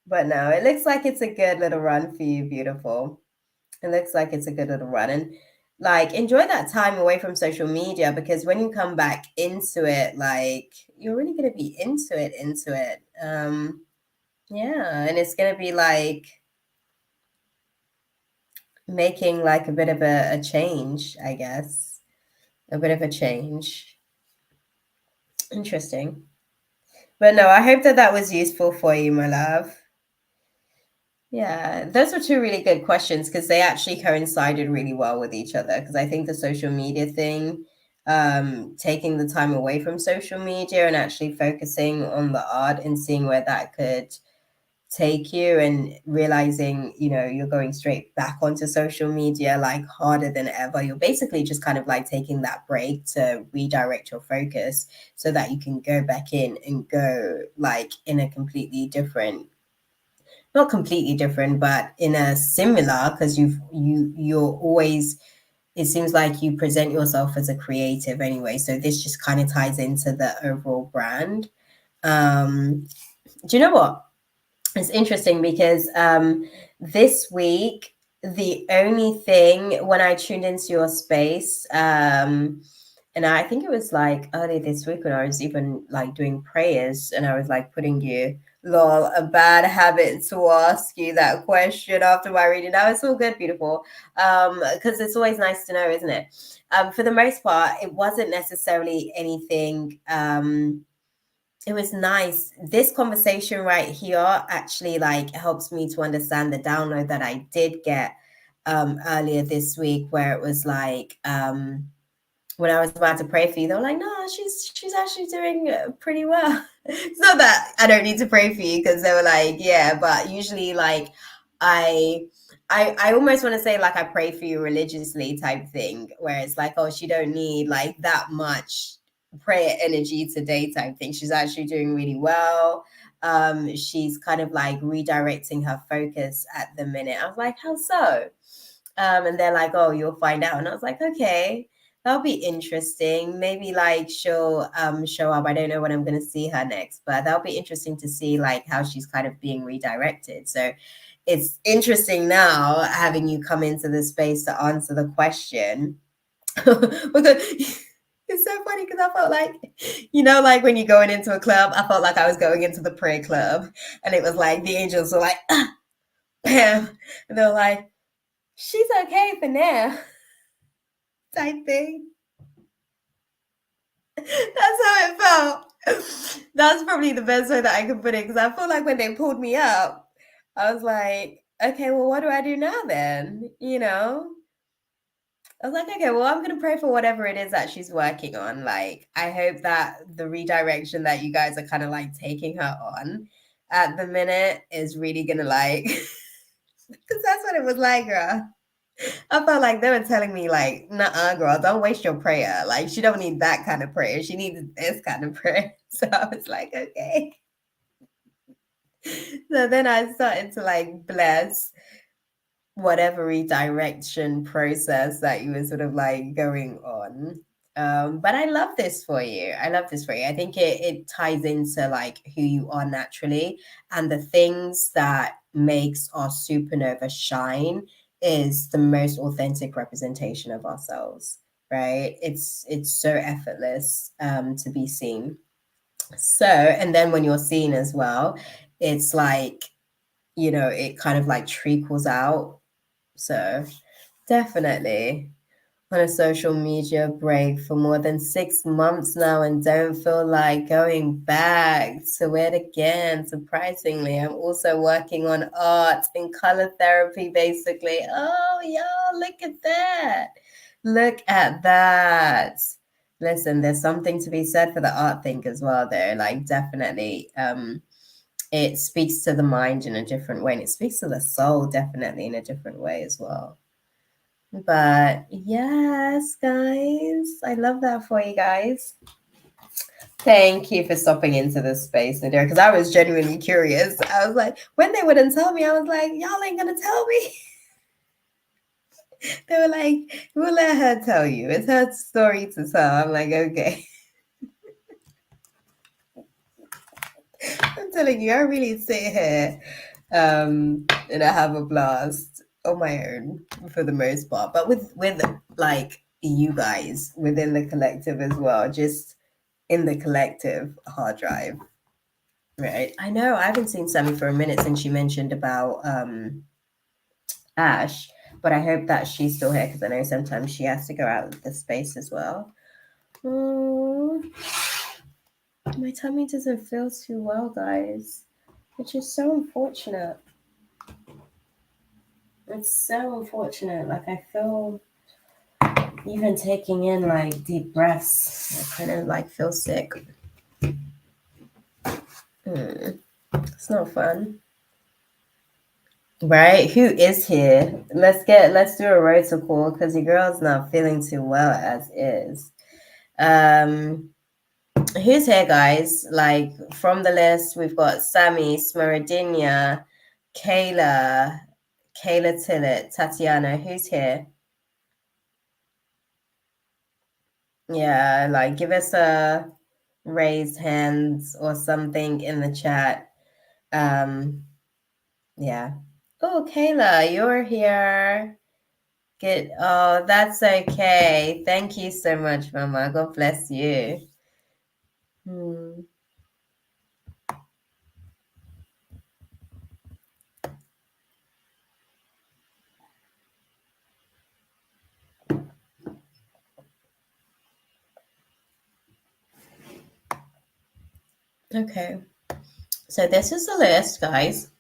But no, it looks like it's a good little run for you, beautiful. It looks like it's a good little run. And like enjoy that time away from social media, because when you come back into it, like you're really gonna be into it. Yeah, and it's gonna be like making like a bit of a change, I guess. A bit of a change. Interesting. But no, I hope that that was useful for you, my love. Yeah, those were two really good questions because they actually coincided really well with each other. Because I think the social media thing, taking the time away from social media and actually focusing on the art and seeing where that could take you, and realizing, you're going straight back onto social media like harder than ever. You're basically just kind of like taking that break to redirect your focus so that you can go back in and go like in a completely different, not completely different, but in a similar, because you're always, it seems like you present yourself as a creative anyway, so this just kind of ties into the overall brand. Do you know what, it's interesting because this week, the only thing when I tuned into your space, and I think it was like early this week when I was even like doing prayers and I was like putting you, lol, a bad habit to ask you that question after my reading. Now it's all good, beautiful. Because it's always nice to know, isn't it? For the most part, it wasn't necessarily anything. It was nice. This conversation right here actually like helps me to understand the download that I did get earlier this week, where it was like when I was about to pray for you, they were like, "No, she's actually doing pretty well." It's not that I don't need to pray for you, because they were like, "Yeah," but usually like I I almost want to say like I pray for you religiously type thing, where it's like, "Oh, she don't need like that much prayer energy today" type thing. She's actually doing really well. She's kind of like redirecting her focus at the minute. I was like, "How so?" And they're like, "Oh, you'll find out." And I was like, "Okay, that'll be interesting. Maybe like she'll show up. I don't know when I'm gonna see her next, but that'll be interesting to see like how she's kind of being redirected." So it's interesting now having you come into the space to answer the question. Because it's so funny, because I felt like, like when you're going into a club, I felt like I was going into the prayer club, and it was like the angels were like, bam, and they were like, "She's okay for now," type thing. That's how it felt. That's probably the best way that I could put it, because I feel like when they pulled me up, I was like, "Okay, well, what do I do now then?" I was like, "Okay, well, I'm gonna pray for whatever it is that she's working on. Like, I hope that the redirection that you guys are kind of like taking her on at the minute is really gonna like," because that's what it was like, girl. I felt like they were telling me, like, "Nuh-uh, girl, don't waste your prayer. Like, she don't need that kind of prayer. She needs this kind of prayer." So I was like, okay. So then I started to like bless whatever redirection process that you were sort of like going on. But I love this for you. I love this for you. I think it ties into like who you are naturally, and the things that makes our supernova shine is the most authentic representation of ourselves. right? It's so effortless to be seen. So, and then when you're seen as well, it's like, you know, it kind of like trickles out. So definitely on a social media break for more than 6 months now and don't feel like going back to it again. Surprisingly, I'm also working on art and color therapy, basically. Oh, y'all, look at that. Look at that. Listen, there's something to be said for the art thing as well, though. Like, definitely, it speaks to the mind in a different way, and it speaks to the soul definitely in a different way as well. But yes, guys, I love that for you guys. Thank you for stopping into this space, Nadir, because I was genuinely curious. I was like, when they wouldn't tell me, I was like, y'all ain't gonna tell me. They were like, we'll let her tell you. It's her story to tell. I'm like, okay. I'm telling you, I really sit here and I have a blast on my own for the most part. But with like you guys within the collective as well, just in the collective hard drive. Right. I know I haven't seen Sammy for a minute since she mentioned about Ash, but I hope that she's still here because I know sometimes she has to go out of the space as well. Oh, my tummy doesn't feel too well, guys, which is so unfortunate. It's so unfortunate. Like, I feel even taking in like deep breaths, I kind of like feel sick. It's not fun. Right? Who is here? Let's do a rotor call because your girl's not feeling too well as is. Who's here, guys? Like from the list, we've got Sammy, Smaradinia, Kayla Tillett, Tatiana. Who's here? Yeah, like give us a raised hands or something in the chat. Yeah. Oh, Kayla, you're here. Good. Oh, that's okay. Thank you so much, Mama. God bless you. Okay. So this is the list, guys.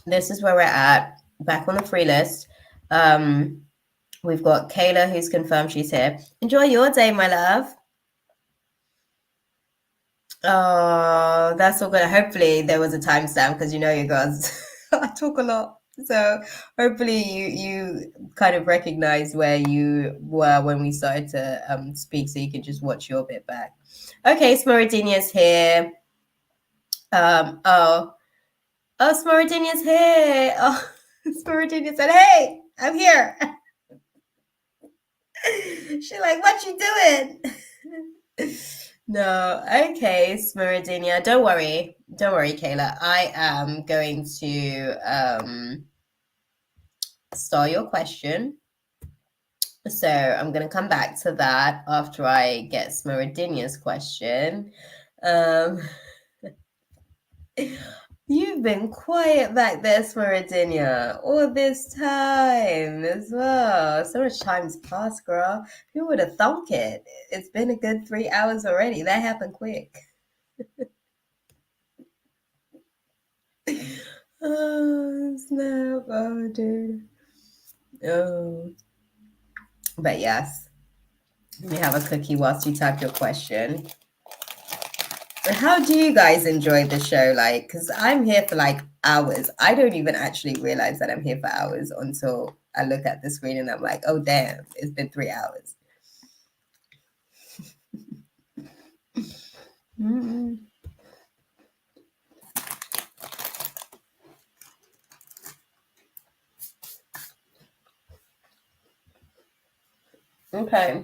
This is where we're at. Back on the free list. We've got Kayla, who's confirmed she's here. Enjoy your day, my love. Oh, that's all good. Hopefully there was a timestamp because you know you guys I talk a lot. So hopefully you kind of recognize where you were when we started to speak so you can just watch your bit back. Okay, Smoridinia's here. Oh, Smoridinia's here. Oh, Smaradinia said, "Hey, I'm here." She's like, "What you doing?" No, okay, Smaradinia. Don't worry, Kayla. I am going to start your question. So I'm going to come back to that after I get Smaradinia's question. You've been quiet back there, Smaradinia, all this time as well. So much time's passed, girl. Who would have thunk it? It's been a good 3 hours already. That happened quick. Oh, snap. Oh, dude. Oh. But yes, let me have a cookie whilst you type your question. How do you guys enjoy the show? Like, because I'm here for like hours. I don't even actually realize that I'm here for hours until I look at the screen and I'm like, oh, damn, it's been 3 hours. Okay.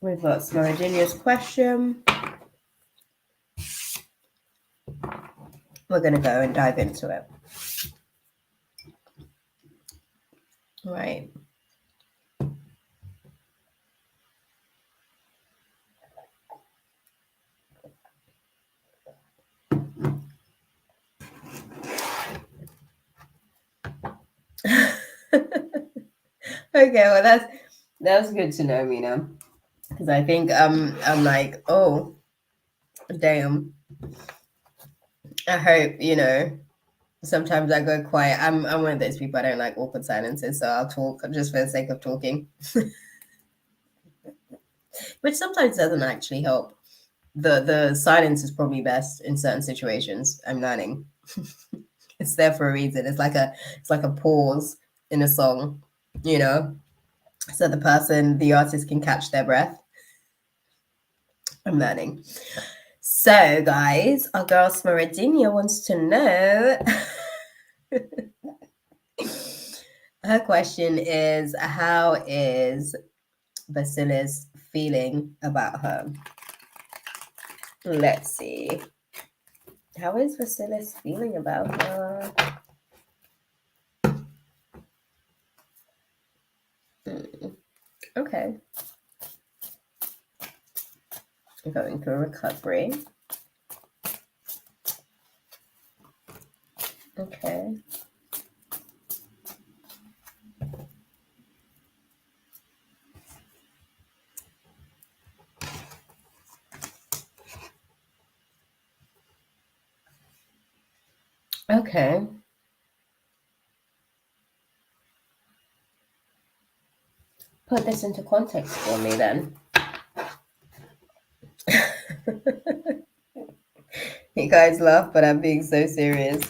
We've got Smaraginia's question. We're going to go and dive into it. Right. Okay, well that's good to know, Mina, because I think I'm like, oh damn. I hope sometimes I go quiet. I'm one of those people. I don't like awkward silences, so I'll talk just for the sake of talking, which sometimes doesn't actually help. The silence is probably best in certain situations. I'm learning. It's there for a reason. It's like a pause in a song, you know, so the artist can catch their breath. I'm learning. So, guys, our girl Smaradinia wants to know. Her question is, how is Basilis feeling about her? Let's see. How is Basilis feeling about her? Okay. Going through recovery. Okay. Okay. Put this into context for me then. You guys laugh, but I'm being so serious.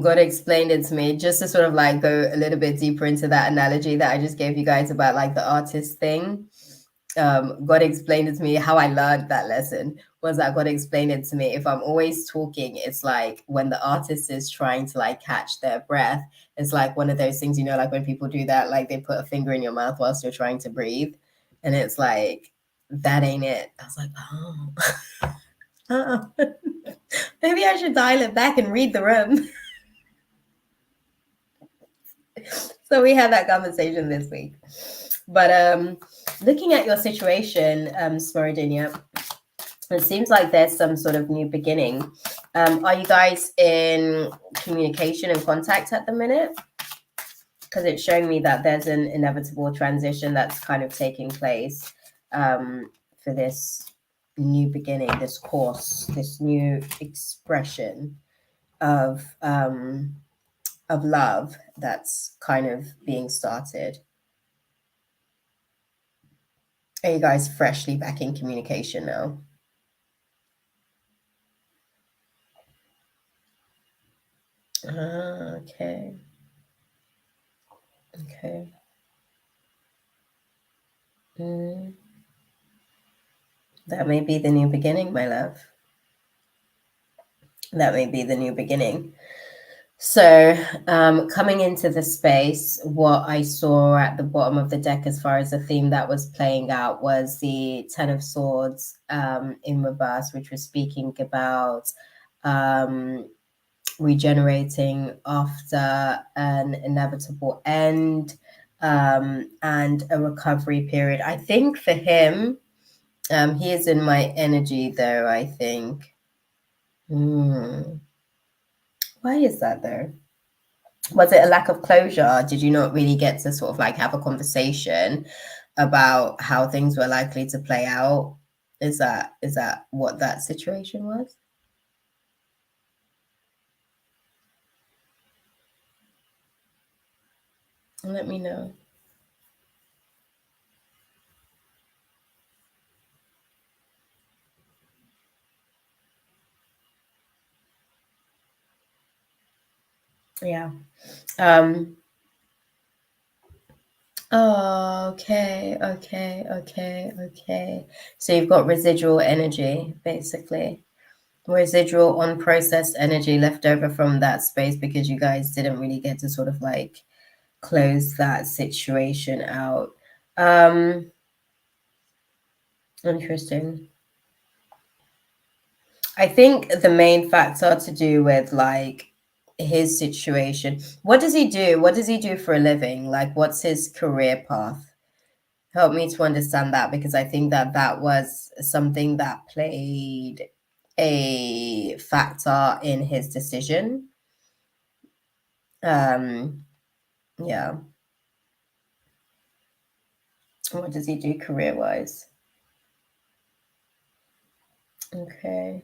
God explained it to me, just to sort of like go a little bit deeper into that analogy that I just gave you guys about like the artist thing. God explained it to me. How I learned that lesson was that God explained it to me. If I'm always talking, it's like when the artist is trying to like catch their breath, it's like one of those things, like when people do that, like they put a finger in your mouth whilst you're trying to breathe. And it's like, that ain't it. I was like, oh, maybe I should dial it back and read the room. So we had that conversation this week. But looking at your situation, Smoridinia, it seems like there's some sort of new beginning. Are you guys in communication and contact at the minute? Because it's showing me that there's an inevitable transition that's kind of taking place for this new beginning, this course, this new expression of love that's kind of being started. Are you guys freshly back in communication now? Okay. Okay. That may be the new beginning, my love. That may be the new beginning. So, coming into the space, what I saw at the bottom of the deck as far as the theme that was playing out was the Ten of Swords in reverse, which was speaking about regenerating after an inevitable end and a recovery period. I think for him, he is in my energy though, I think. Why is that though? Was it a lack of closure? Did you not really get to sort of like have a conversation about how things were likely to play out? Is that what that situation was? Let me know. Yeah. Oh, okay. So you've got residual energy, basically. Residual unprocessed energy left over from that space because you guys didn't really get to sort of like close that situation out. Interesting. I think the main factor to do with like his situation. What does he do? What does he do for a living? Like, what's his career path? Help me to understand that, because I think that that was something that played a factor in his decision. Yeah. What does he do career-wise? Okay.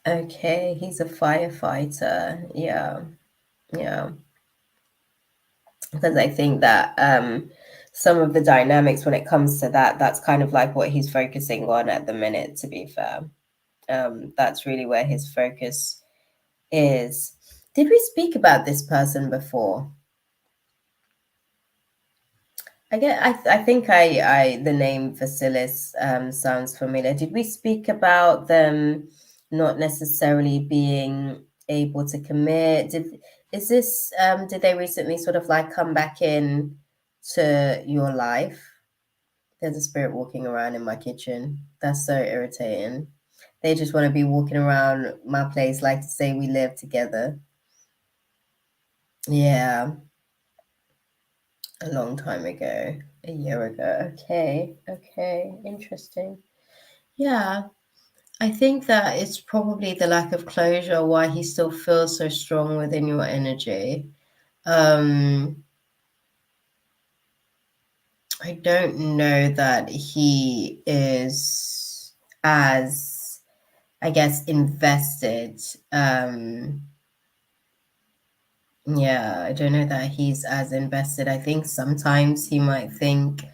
Okay, he's a firefighter. Yeah. Yeah. Because I think that some of the dynamics when it comes to that, that's kind of like what he's focusing on at the minute, to be fair. That's really where his focus is. Did we speak about this person before? I think the name Vasilis sounds familiar. Did we speak about them not necessarily being able to commit? Did they recently sort of like come back in to your life? There's a spirit walking around in my kitchen. That's so irritating. They just want to be walking around my place like to say we live together. Yeah, a long time ago, a year ago. Okay, interesting. Yeah, I think that it's probably the lack of closure why he still feels so strong within your energy. Um, I don't know that he is as, I guess, invested. Yeah, I don't know that he's as invested. I think sometimes he might think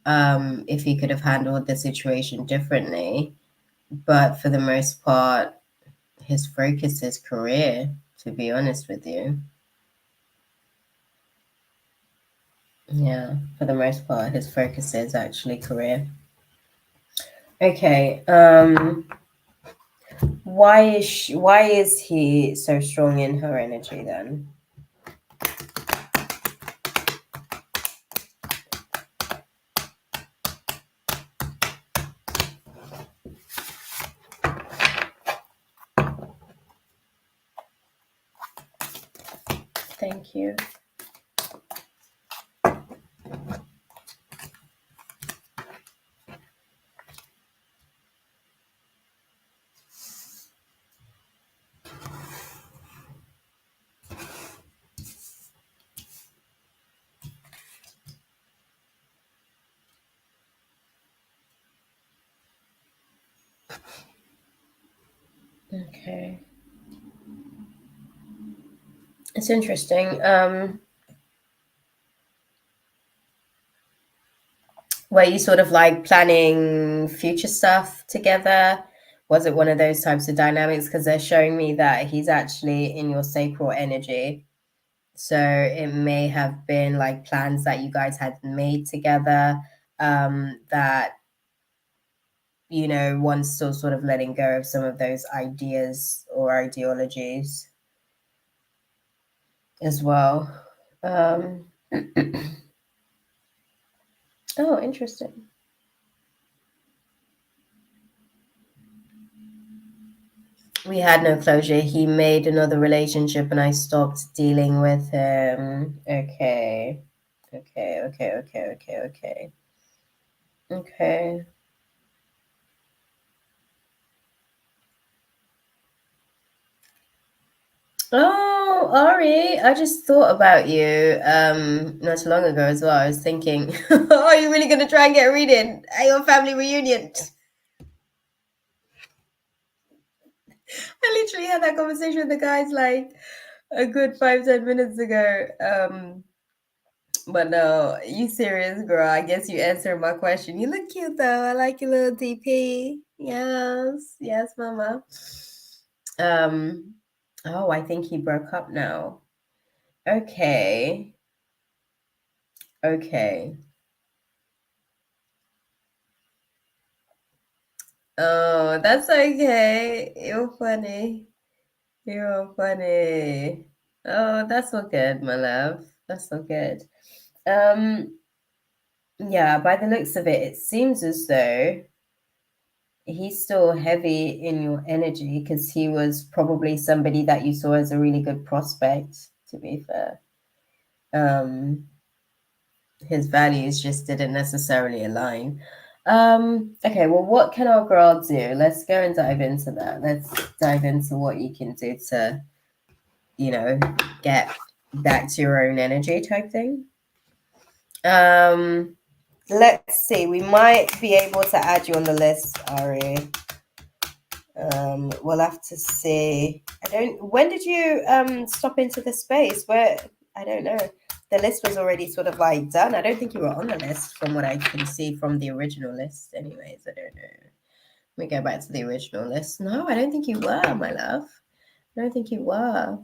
if he could have handled the situation differently. But for the most part, his focus is career, to be honest with you. Yeah, for the most part, his focus is actually career. Okay. Why is he so strong in her energy then? Thank you. Okay. It's interesting. Were you sort of like planning future stuff together? Was it one of those types of dynamics? Because they're showing me that he's actually in your sacral energy. So it may have been like plans that you guys had made together, that, one's still sort of letting go of some of those ideas or ideologies as well. Um, oh, interesting. We had no closure. He made another relationship and I stopped dealing with him. Okay. Okay. Oh, Ari, I just thought about you not too long ago as well. I was thinking, oh, are you really gonna try and get a reading at your family reunion? I literally had that conversation with the guys like a good 5-10 minutes ago. But no, you serious, girl. I guess you answered my question. You look cute though. I like your little DP. Yes, mama. Um, oh, I think he broke up now. Okay. Okay. Oh, that's okay. You're funny. You're funny. Oh, that's so good, my love. That's so good. Um, yeah, by the looks of it, it seems as though he's still heavy in your energy because he was probably somebody that you saw as a really good prospect, to be fair. His values just didn't necessarily align. Okay, well, what can our girl do? Let's go and dive into that. Let's dive into what you can do to, get back to your own energy type thing. Let's see. We might be able to add you on the list, Ari. We'll have to see. When did you stop into the space? Where I don't know. The list was already sort of like done. I don't think you were on the list from what I can see from the original list. Anyways, I don't know. Let me go back to the original list. No, I don't think you were, my love. I don't think you were.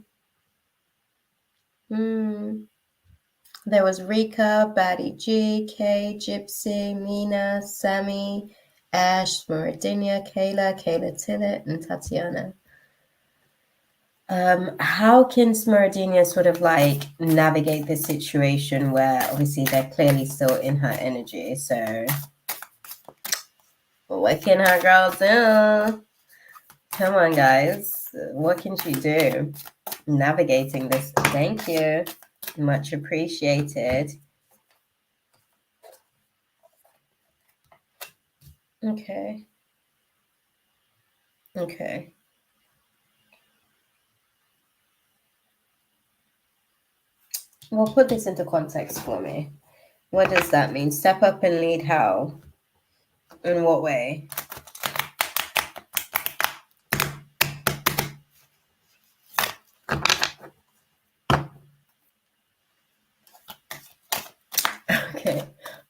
There was Rika, Batty G, Kay, Gypsy, Mina, Sammy, Ash, Meridinia, Kayla Tillett, and Tatiana. How can Smeridinia sort of like navigate this situation where obviously they're clearly still in her energy? So what can her girl do? Come on, guys. What can she do? Navigating this. Thank you. Much appreciated. Okay. Well, put this into context for me. What does that mean? Step up and lead how? In what way?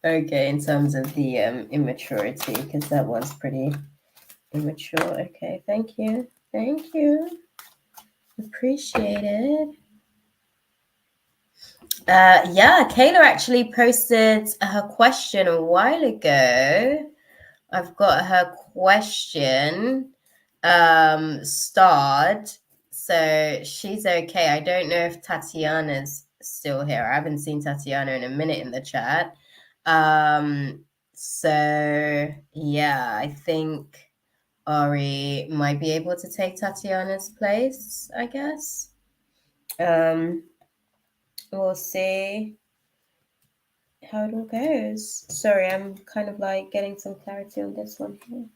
Okay, in terms of the immaturity, because that was pretty immature. Okay, thank you. Appreciate it. Yeah, Kayla actually posted her question a while ago. I've got her question starred, so she's okay. I don't know if Tatiana's still here. I haven't seen Tatiana in a minute in the chat. So yeah, I think Ari might be able to take Tatiana's place, I guess. We'll see how it all goes. Sorry, I'm kind of like getting some clarity on this one here.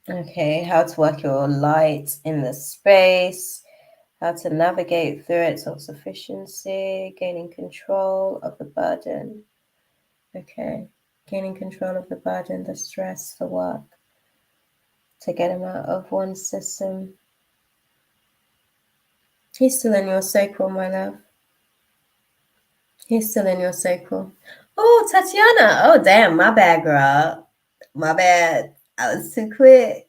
Okay, how to work your light in the space, how to navigate through it, self-sufficiency, gaining control of the burden. Okay, gaining control of the burden, the stress, the work, to get him out of one system. He's still in your sacral, my love. He's still in your sacral. Oh, Tatiana. Oh, damn. My bad, girl. My bad. I was too quick.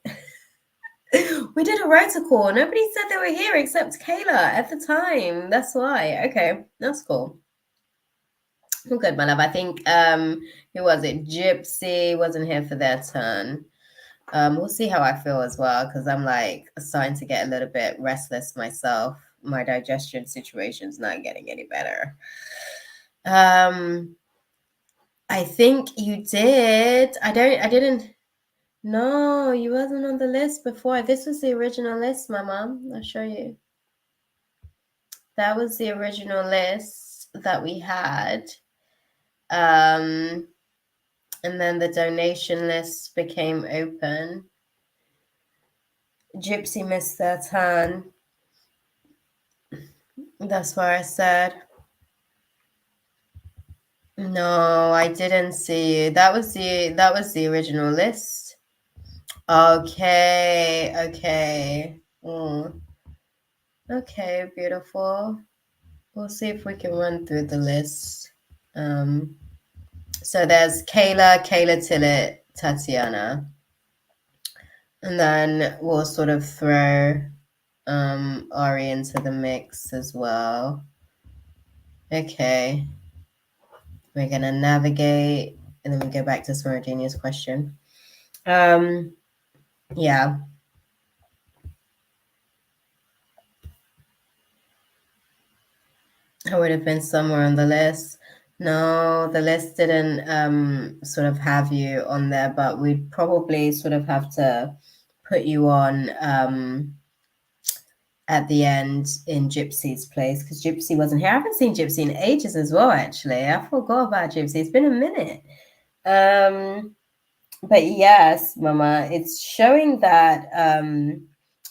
We did a rotor call. Nobody said they were here except Kayla at the time. That's why. Okay, that's cool. Well, good, my love. I think who was it? Gypsy wasn't here for their turn. We'll see how I feel as well, because I'm like starting to get a little bit restless myself. My digestion situation's not getting any better. I think you did. I didn't. No, you wasn't on the list before. This was the original list, my mom. I'll show you. That was the original list that we had. And then the donation list became open. Gypsy missed their turn. That's why I said. No, I didn't see you. That was the original list. Okay. Okay, beautiful. We'll see if we can run through the list. So there's Kayla Tillett, Tatiana. And then we'll sort of throw Ari into the mix as well. Okay. We're going to navigate, and then we go back to Smaraginia's question. Yeah. I would have been somewhere on the list. No, the list didn't sort of have you on there, but we'd probably sort of have to put you on at the end in Gypsy's place because Gypsy wasn't here. I haven't seen Gypsy in ages as well, actually. I forgot about Gypsy. It's been a minute. But yes, Mama, it's showing that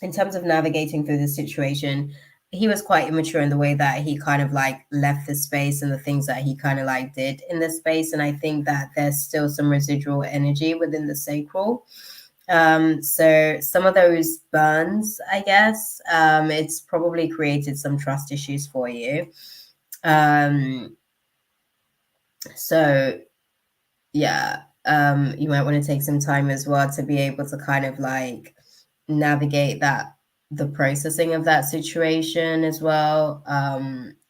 in terms of navigating through the situation, he was quite immature in the way that he kind of like left the space and the things that he kind of like did in the space. And I think that there's still some residual energy within the sacral. So some of those burns, I guess, it's probably created some trust issues for you. So yeah, you might want to take some time as well to be able to kind of like navigate that, the processing of that situation as well,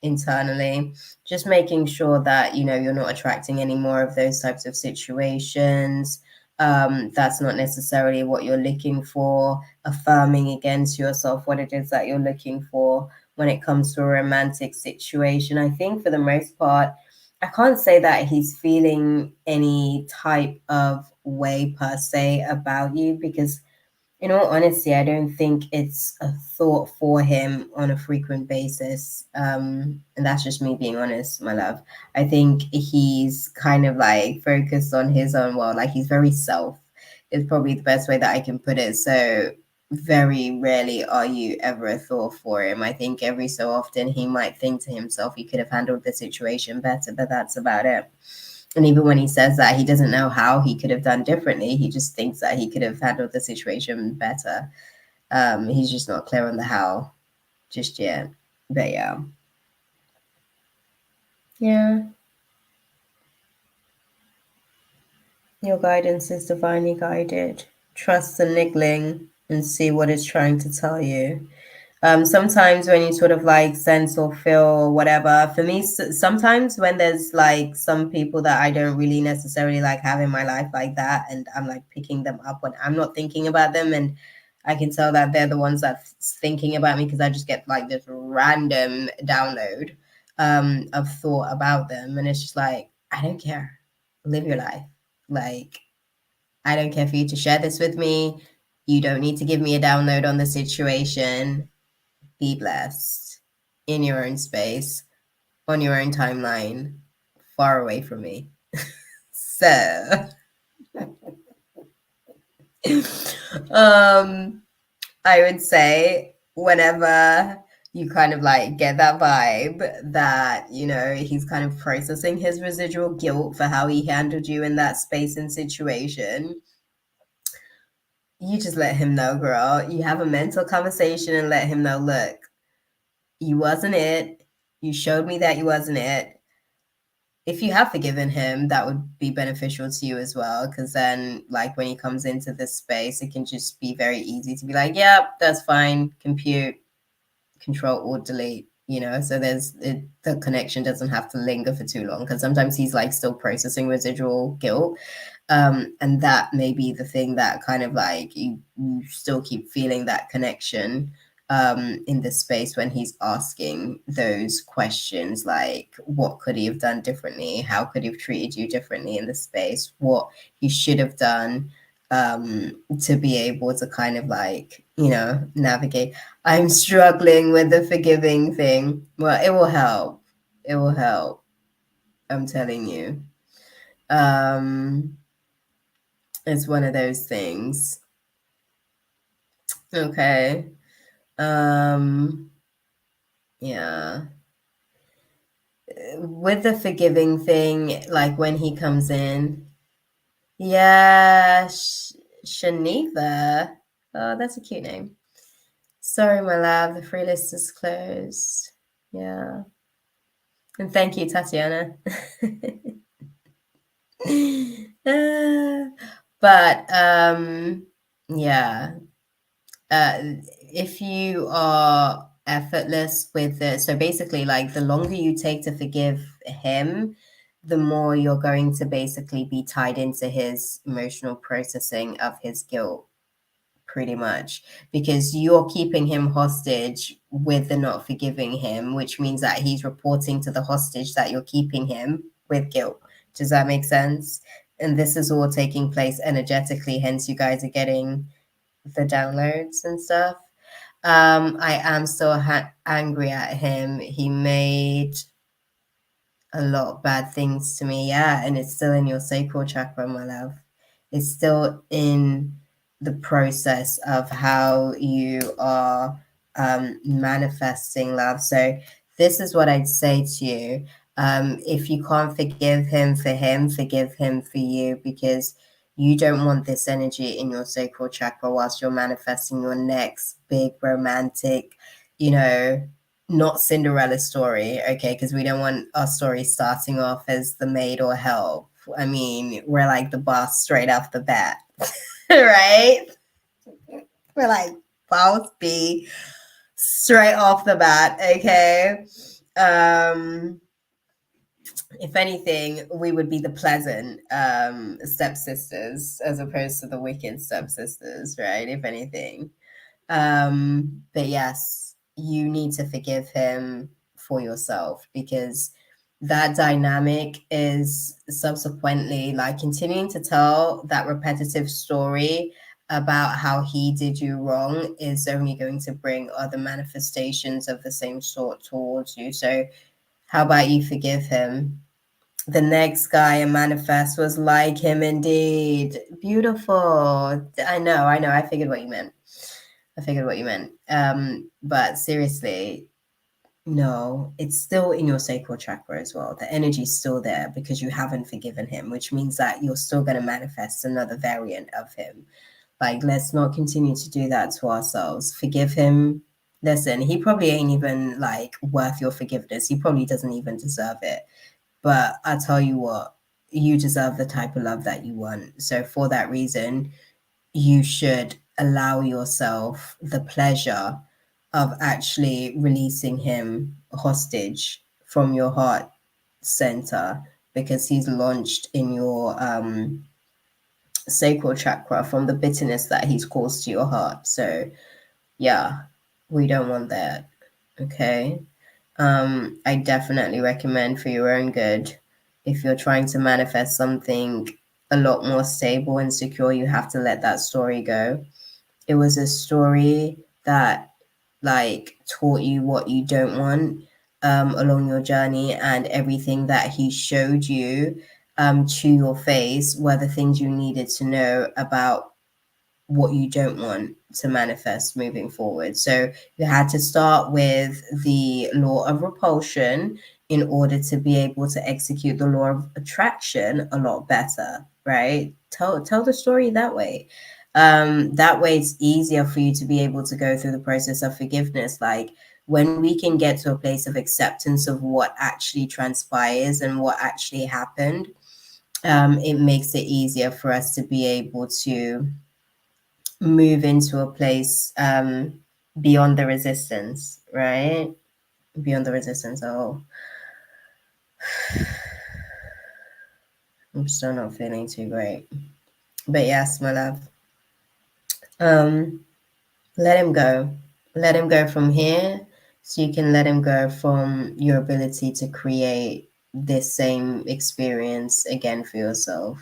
internally, just making sure that, you know, you're not attracting any more of those types of situations. That's not necessarily what you're looking for, affirming again to yourself what it is that you're looking for when it comes to a romantic situation. I think for the most part, I can't say that he's feeling any type of way per se about you because in all honesty, I don't think it's a thought for him on a frequent basis. And that's just me being honest, my love. I think he's kind of like focused on his own world. Like he's very self, is probably the best way that I can put it. So very rarely are you ever a thought for him. I think every so often he might think to himself he could have handled the situation better, but that's about it. And even when he says that, he doesn't know how he could have done differently. He just thinks that he could have handled the situation better. He's just not clear on the how just yet. But yeah. Yeah. Your guidance is divinely guided. Trust the niggling and see what it's trying to tell you. Sometimes when you sort of like sense or feel or whatever, for me, sometimes when there's like some people that I don't really necessarily like have in my life like that, and I'm like picking them up when I'm not thinking about them, and I can tell that they're the ones that's thinking about me because I just get like this random download of thought about them, and it's just like, I don't care. Live your life. Like, I don't care for you to share this with me. You don't need to give me a download on the situation. Be blessed in your own space, on your own timeline, far away from me. So, I would say whenever you kind of like get that vibe that, you know, he's kind of processing his residual guilt for how he handled you in that space and situation, you just let him know, girl. You have a mental conversation and let him know, look, you wasn't it. You showed me that you wasn't it. If you have forgiven him, that would be beneficial to you as well. Because then, like, when he comes into this space, it can just be very easy to be like, yeah, that's fine. Compute, control, or delete, you know? So the connection doesn't have to linger for too long because sometimes he's like still processing residual guilt. And that may be the thing that kind of like you still keep feeling that connection in this space when he's asking those questions like, what could he have done differently? How could he have treated you differently in the space? What he should have done to be able to kind of like, you know, navigate. I'm struggling with the forgiving thing. Well, it will help. It will help. I'm telling you. It's one of those things. Okay. Yeah. With the forgiving thing, like when he comes in, yeah, Shaniva. Oh, that's a cute name. Sorry, my love, the free list is closed. Yeah. And thank you, Tatiana. But yeah. If you are effortless with it, so basically like the longer you take to forgive him, the more you're going to basically be tied into his emotional processing of his guilt, pretty much, because you're keeping him hostage with the not forgiving him, which means that he's reporting to the hostage that you're keeping him, with guilt. Does that make sense? And this is all taking place energetically, hence you guys are getting the downloads and stuff. I am still angry at him. He made a lot of bad things to me. Yeah, and it's still in your sacral chakra, my love. It's still in the process of how you are manifesting love. So this is what I'd say to you. If you can't forgive him, forgive him for you, because you don't want this energy in your sacral chakra whilst you're manifesting your next big romantic, you know, not Cinderella story, okay? Because we don't want our story starting off as the maid or help. I mean, we're like the boss straight off the bat, right? We're like boss B straight off the bat, okay? If anything, we would be the pleasant stepsisters as opposed to the wicked stepsisters, right? If anything. But yes, you need to forgive him for yourself, because that dynamic is subsequently like continuing to tell that repetitive story about how he did you wrong is only going to bring other manifestations of the same sort towards you. So how about you forgive him? The next guy in manifest was like him indeed. Beautiful. I know. I figured what you meant. But seriously, no, it's still in your sacral chakra as well. The energy's still there because you haven't forgiven him, which means that you're still going to manifest another variant of him. Like, let's not continue to do that to ourselves. Forgive him. Listen, he probably ain't even like worth your forgiveness. He probably doesn't even deserve it. But I tell you what, you deserve the type of love that you want. So for that reason, you should allow yourself the pleasure of actually releasing him hostage from your heart center, because he's launched in your sacral chakra from the bitterness that he's caused to your heart. So yeah, we don't want that. Okay. I definitely recommend, for your own good, if you're trying to manifest something a lot more stable and secure, you have to let that story go. It was a story that like taught you what you don't want along your journey, and everything that he showed you to your face were the things you needed to know about what you don't want to manifest moving forward. So you had to start with the law of repulsion in order to be able to execute the law of attraction a lot better, right? Tell the story that way. That way it's easier for you to be able to go through the process of forgiveness. Like, when we can get to a place of acceptance of what actually transpires and what actually happened, it makes it easier for us to be able to move into a place beyond the resistance, right? Beyond the resistance. Oh, I'm still not feeling too great. But yes, my love. Let him go. Let him go from here, so you can let him go from your ability to create this same experience again for yourself,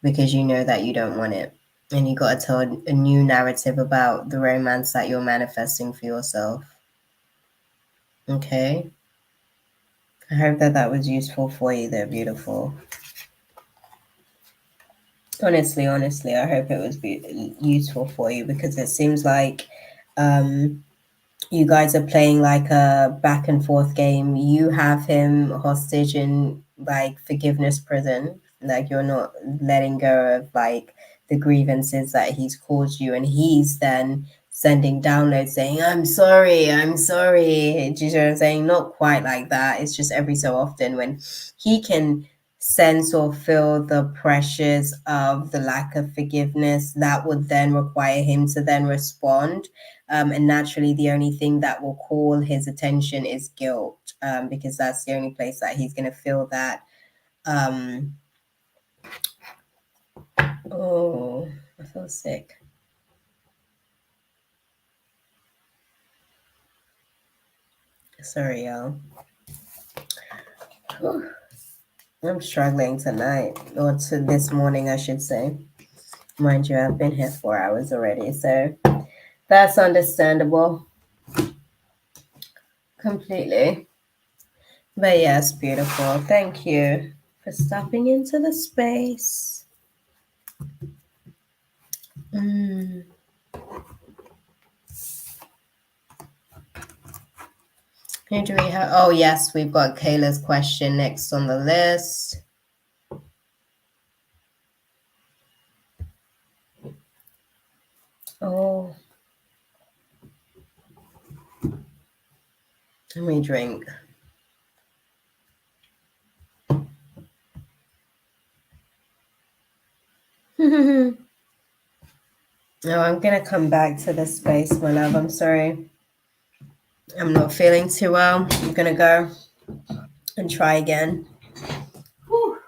because you know that you don't want it. And you got to tell a new narrative about the romance that you're manifesting for yourself. Okay? I hope that that was useful for you. They're beautiful. Honestly, I hope it was useful for you, because it seems like you guys are playing like a back and forth game. You have him hostage in like forgiveness prison. Like, you're not letting go of like the grievances that he's caused you, and he's then sending downloads saying, I'm sorry, I'm sorry. Do you know what I'm saying? Not quite like that. It's just every so often when he can sense or feel the pressures of the lack of forgiveness, that would then require him to then respond. And naturally, the only thing that will call his attention is guilt, because that's the only place that he's going to feel that. Oh, I feel sick. Sorry, y'all. Whew. I'm struggling tonight, or to this morning, I should say. Mind you, I've been here 4 hours already, so that's understandable. Completely. But yes, beautiful. Thank you for stepping into the space. Mm. Who do we have? Oh, yes, we've got Kayla's question next on the list. Oh, let me drink. No, I'm going to come back to this space, my love. I'm sorry. I'm not feeling too well. I'm going to go and try again. Whew.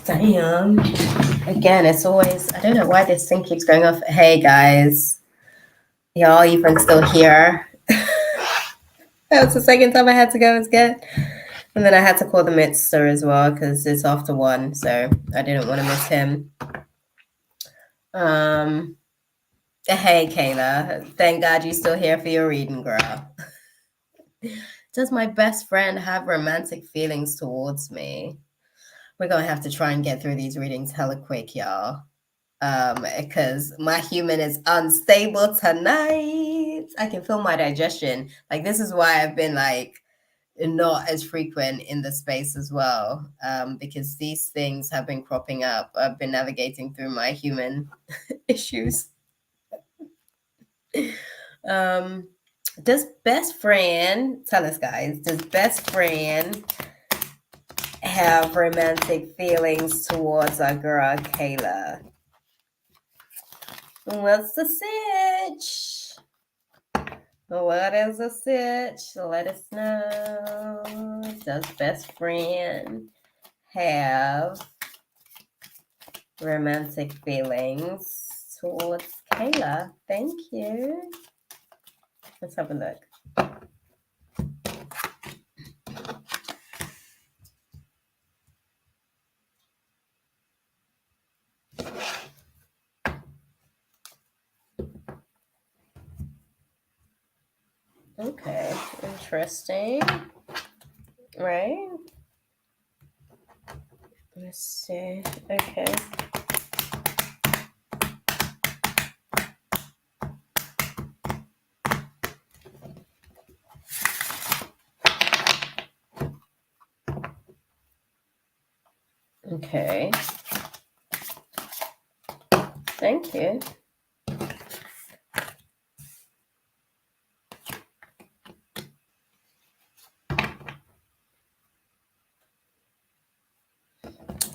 Damn. Again, it's always, I don't know why this thing keeps going off. Hey guys, y'all even still here. That was the second time I had to go. It's good. And then I had to call the mister as well because it's after 1, so I didn't want to miss him. Hey Kayla, thank God you're still here for your reading, girl. Does my best friend have romantic feelings towards me? We're gonna have to try and get through these readings hella quick, y'all. Because my human is unstable tonight. I can feel my digestion. Like, this is why I've been like not as frequent in the space as well. Because these things have been cropping up. I've been navigating through my human issues. Does best friend, tell us guys, does best friend have romantic feelings towards our girl Kayla? What's the sitch? What is the sitch? Let us know. Does best friend have romantic feelings towards Kayla? Thank you. Let's have a look. Okay, interesting. Right? Let's see. Okay. Okay. Thank you.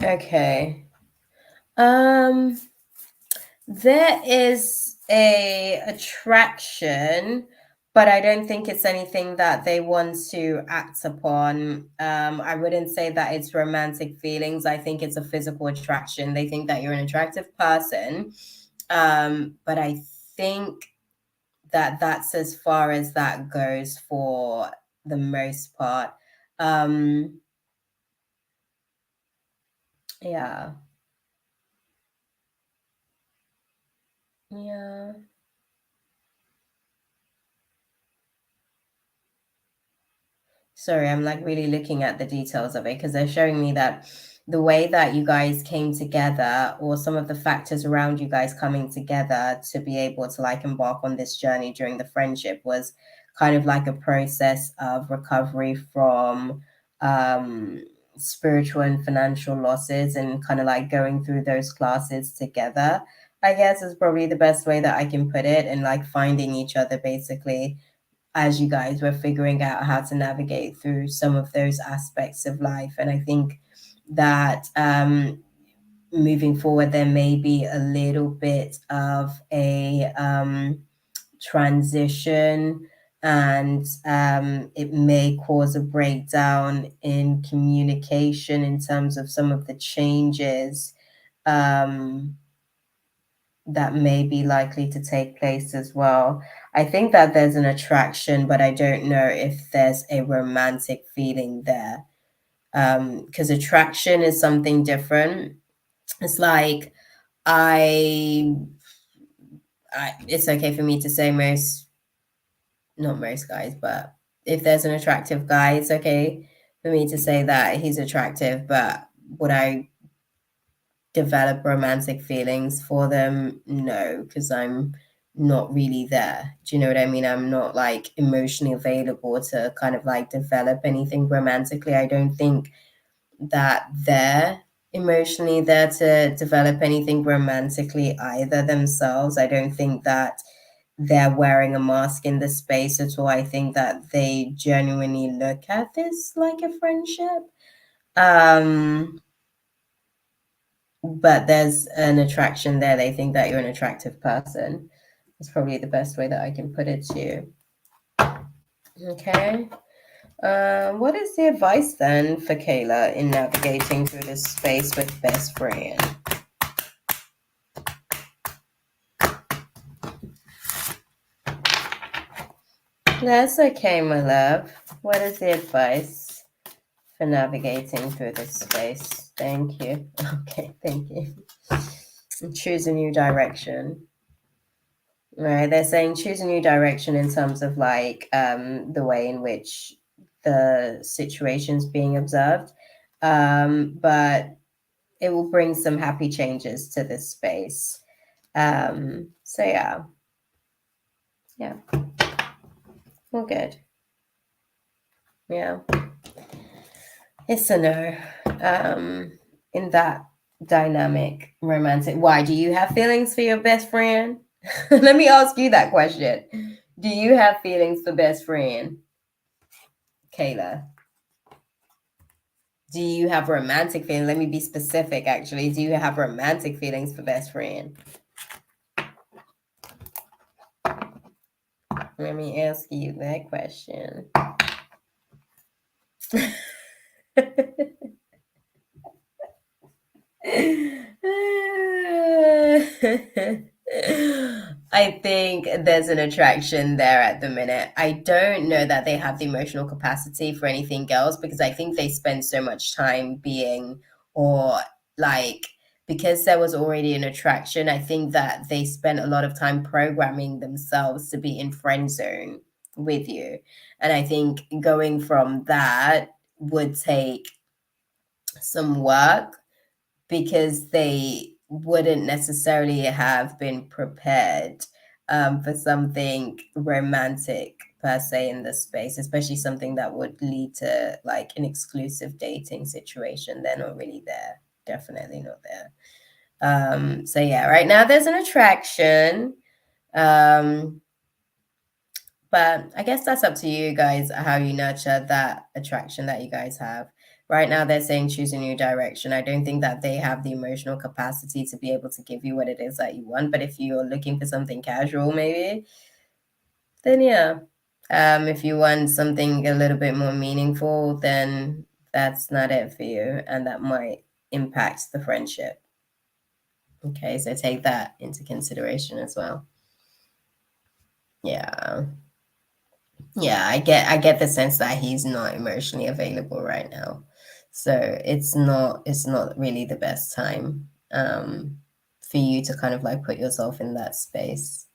Okay. There is a attraction, but I don't think it's anything that they want to act upon. I wouldn't say that it's romantic feelings. I think it's a physical attraction. They think that you're an attractive person. But I think that that's as far as that goes for the most part. Yeah. Yeah. Sorry, I'm like really looking at the details of it because they're showing me that the way that you guys came together, or some of the factors around you guys coming together to be able to like embark on this journey during the friendship, was kind of like a process of recovery from spiritual and financial losses, and kind of like going through those classes together, I guess, is probably the best way that I can put it, and like finding each other basically as you guys were figuring out how to navigate through some of those aspects of life. And I think that moving forward, there may be a little bit of a transition, and it may cause a breakdown in communication in terms of some of the changes that may be likely to take place as well. I think that there's an attraction, but I don't know if there's a romantic feeling there. Because attraction is something different. It's like it's okay for me to say not most guys, but if there's an attractive guy, it's okay for me to say that he's attractive, but would I develop romantic feelings for them? No, because I'm not really there. Do you know what I mean? I'm not like emotionally available to kind of like develop anything romantically. I don't think that they're emotionally there to develop anything romantically either themselves. I don't think that they're wearing a mask in the space at all. I think that they genuinely look at this like a friendship. But there's an attraction there. They think that you're an attractive person. It's probably the best way that I can put it to you. Okay. What is the advice then for Kayla in navigating through this space with best friend? That's okay, my love. What is the advice for navigating through this space? Thank you. Okay, thank you. Choose a new direction. Right, they're saying choose a new direction in terms of like the way in which the situation's being observed, but it will bring some happy changes to this space. So yeah, all good. Yeah, it's a no. In that dynamic romantic, why do you have feelings for your best friend? Let me ask you that question. Do you have feelings for best friend, Kayla? Do you have romantic feelings? Let me be specific, actually. Do you have romantic feelings for best friend? Let me ask you that question. I think there's an attraction there at the minute. I don't know that they have the emotional capacity for anything else, because I think they spend so much time being, or like, because there was already an attraction, I think that they spent a lot of time programming themselves to be in friend zone with you. And I think going from that would take some work, because they wouldn't necessarily have been prepared for something romantic per se in this space, especially something that would lead to like an exclusive dating situation. They're not really there. Definitely not there. So yeah, right now there's an attraction. But I guess that's up to you guys, how you nurture that attraction that you guys have. Right now, they're saying choose a new direction. I don't think that they have the emotional capacity to be able to give you what it is that you want. But if you're looking for something casual, maybe, then yeah. If you want something a little bit more meaningful, then that's not it for you. And that might impact the friendship. Okay, so take that into consideration as well. Yeah. Yeah, I get the sense that he's not emotionally available right now. So it's not really the best time for you to kind of like put yourself in that space.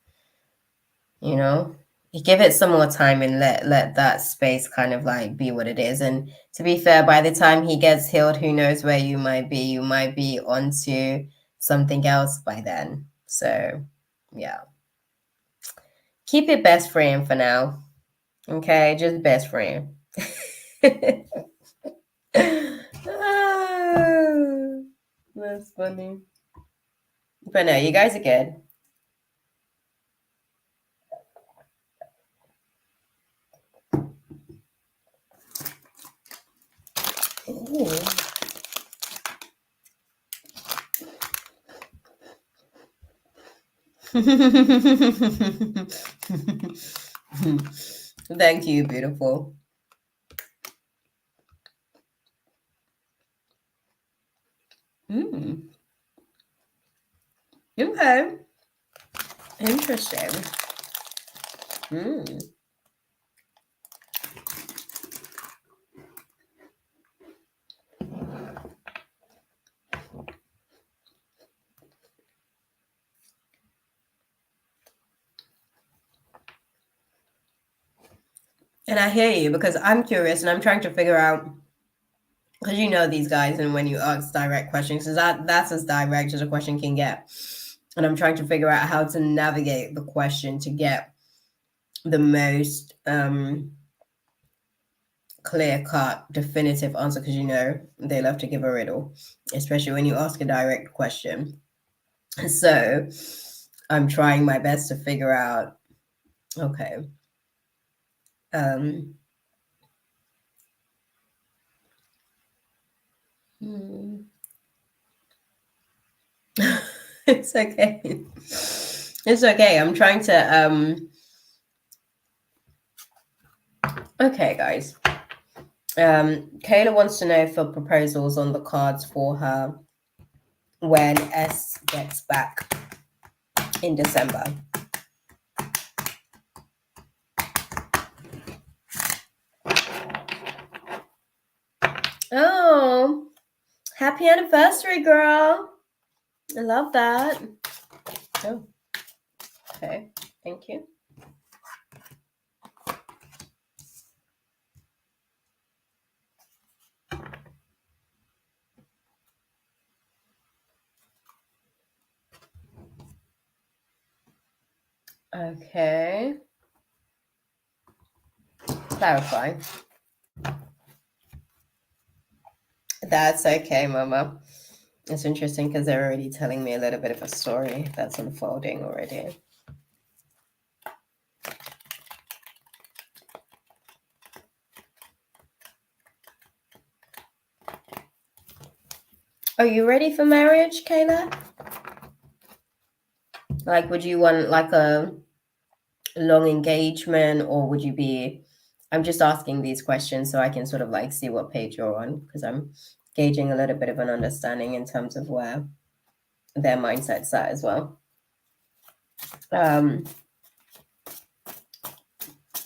You know? You give it some more time and let that space kind of like be what it is. And to be fair, by the time he gets healed, who knows where you might be? You might be onto something else by then. So yeah. Keep it best friend for now. Okay, just best friend. Ah, that's funny. But no, you guys are good. Ooh. Thank you, beautiful. Mm. Okay. Interesting. Mm. And I hear you because I'm curious and I'm trying to figure out, because you know these guys, and when you ask direct questions, because that's as direct as a question can get. And I'm trying to figure out how to navigate the question to get the most clear-cut, definitive answer, because you know they love to give a riddle, especially when you ask a direct question. So I'm trying my best to figure out, okay. Um, it's okay. It's okay. I'm trying to okay, guys. Kayla wants to know if a proposal's on the cards for her when S gets back in December. Oh, happy anniversary, girl. I love that. Oh, okay. Thank you. Okay. Clarify. That's okay, Mama. It's interesting because they're already telling me a little bit of a story that's unfolding already. Are you ready for marriage, Kayla? Like, would you want like a long engagement, or would you be? I'm just asking these questions so I can sort of like see what page you're on, because I'm gauging a little bit of an understanding in terms of where their mindset's at as well.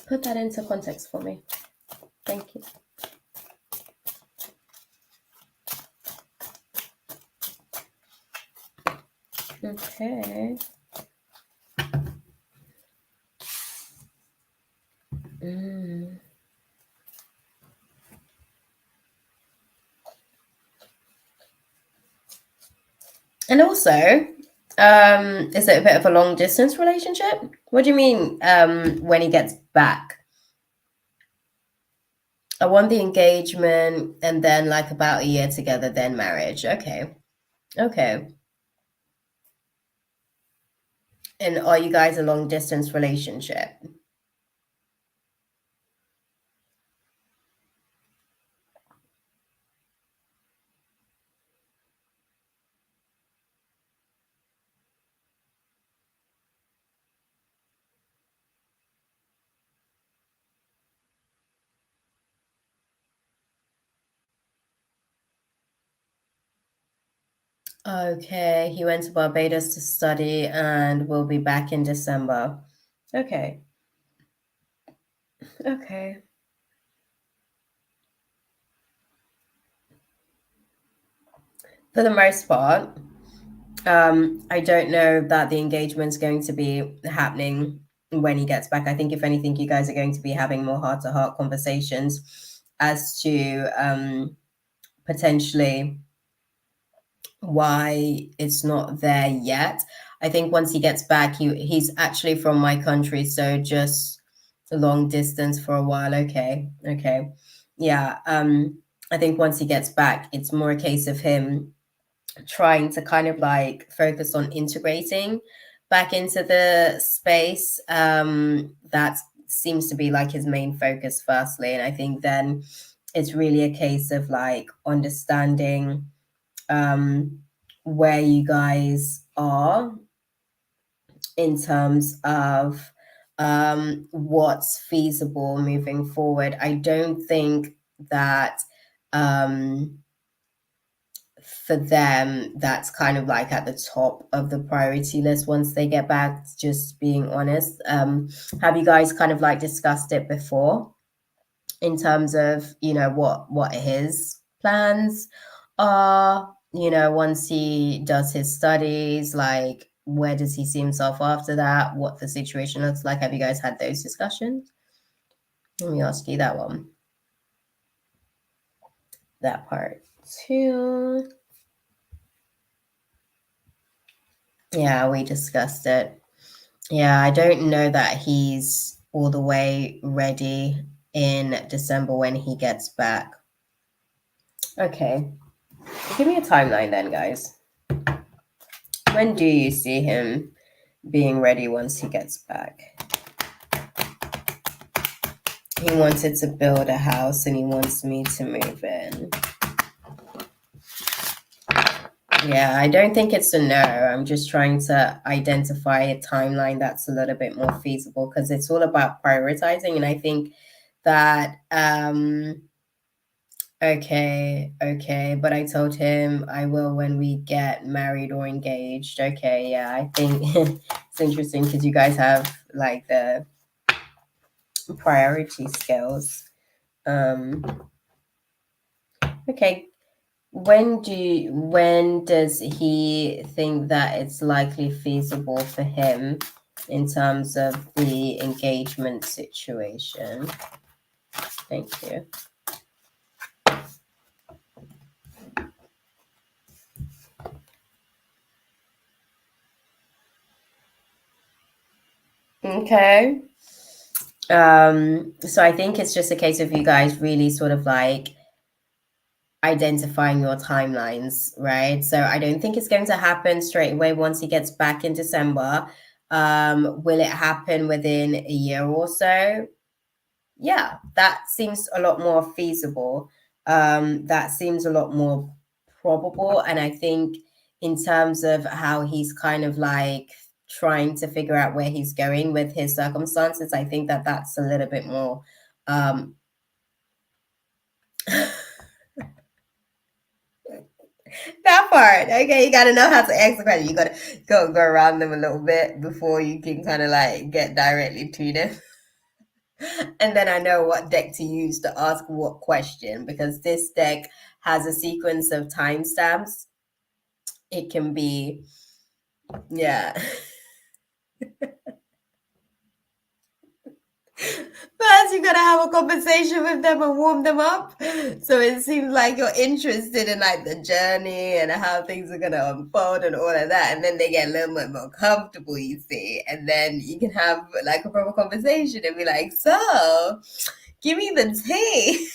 Put that into context for me. Thank you. Okay. And also, is it a bit of a long distance relationship? What do you mean when he gets back? I want the engagement and then like about a year together, then marriage. Okay. Okay. And are you guys a long distance relationship? Okay. He went to Barbados to study and will be back in December. Okay. Okay. For the most part, I don't know that the engagement's going to be happening when he gets back. I think, if anything, you guys are going to be having more heart to heart conversations as to potentially why it's not there yet. I think once he gets back, he's actually from my country, so just long distance for a while. Okay. Yeah. I think once he gets back, it's more a case of him trying to kind of like focus on integrating back into the space. That seems to be like his main focus firstly. And I think then it's really a case of like understanding where you guys are in terms of what's feasible moving forward. I don't think that for them that's kind of like at the top of the priority list once they get back, just being honest. Have you guys kind of like discussed it before in terms of, you know, what his plans are, you know, once he does his studies, like where does he see himself after that, what the situation looks like? Have you guys had those discussions? Let me ask you that one, that part too. Yeah, we discussed it. Yeah, I don't know that he's all the way ready in December when he gets back. Okay. Give me a timeline then, guys. When do you see him being ready once he gets back? He wanted to build a house and he wants me to move in. Yeah, I don't think it's a no. I'm just trying to identify a timeline that's a little bit more feasible because it's all about prioritizing. And I think that, okay, but I told him I will when we get married or engaged. Okay, yeah, I think it's interesting because you guys have like the priority scales. Okay. When does he think that it's likely feasible for him in terms of the engagement situation? Thank you. Okay. So I think it's just a case of you guys really sort of like identifying your timelines, right? So I don't think it's going to happen straight away once he gets back in December. Will it happen within a year or so? Yeah, that seems a lot more feasible. That seems a lot more probable. And I think in terms of how he's kind of like trying to figure out where he's going with his circumstances, I think that that's a little bit more that part. Okay, you gotta know how to ask the question. You gotta go around them a little bit before you can kind of like get directly to them. And then I know what deck to use to ask what question because this deck has a sequence of timestamps. It can be, yeah. First, you gotta have a conversation with them and warm them up. So it seems like you're interested in like the journey and how things are gonna unfold and all of that. And then they get a little bit more comfortable, you see. And then you can have like a proper conversation and be like, so give me the tea.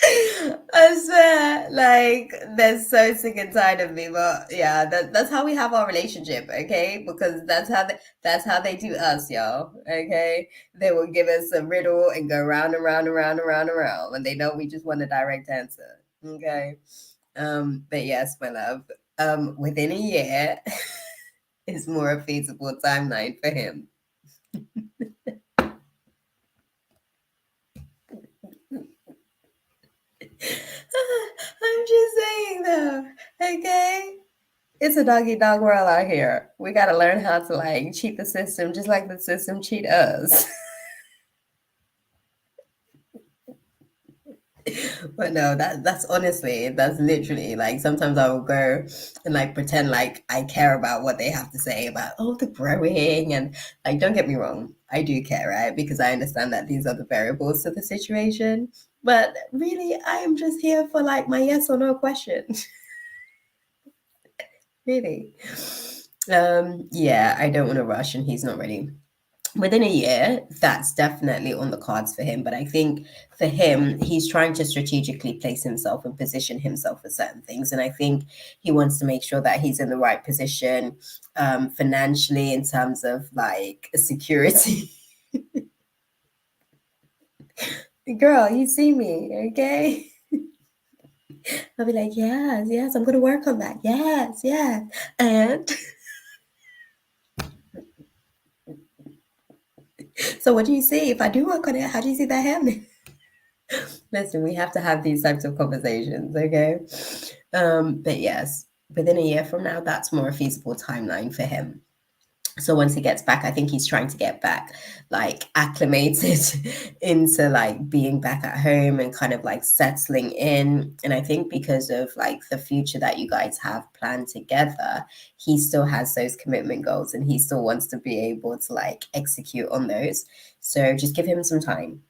I swear, like they're so sick and tired of me, but yeah, that's how we have our relationship, okay? Because that's how they do us, y'all. Okay, they will give us a riddle and go round and round and round and round and round, and they know we just want a direct answer. Okay, but yes, my love, within a year is more a feasible timeline for him. I'm just saying though, okay? It's a doggy dog world out here. We got to learn how to like cheat the system just like the system cheat us. But no, that's honestly, that's literally like sometimes I will go and like pretend like I care about what they have to say about the growing and like don't get me wrong, I do care, right? Because I understand that these are the variables to the situation. But really, I am just here for like my yes or no question. Really. Yeah, I don't want to rush, and he's not ready. Within a year, that's definitely on the cards for him. But I think for him, he's trying to strategically place himself and position himself for certain things. And I think he wants to make sure that he's in the right position financially in terms of like security. Girl, you see me, okay? I'll be like, yes, yes, I'm going to work on that. Yes, yes. And so, what do you see? If I do work on it, how do you see that happening? Listen, we have to have these types of conversations, okay? But yes, within a year from now, that's more a feasible timeline for him. So once he gets back, I think he's trying to get back like acclimated into like being back at home and kind of like settling in. And I think because of like the future that you guys have planned together, he still has those commitment goals and he still wants to be able to like execute on those. So just give him some time.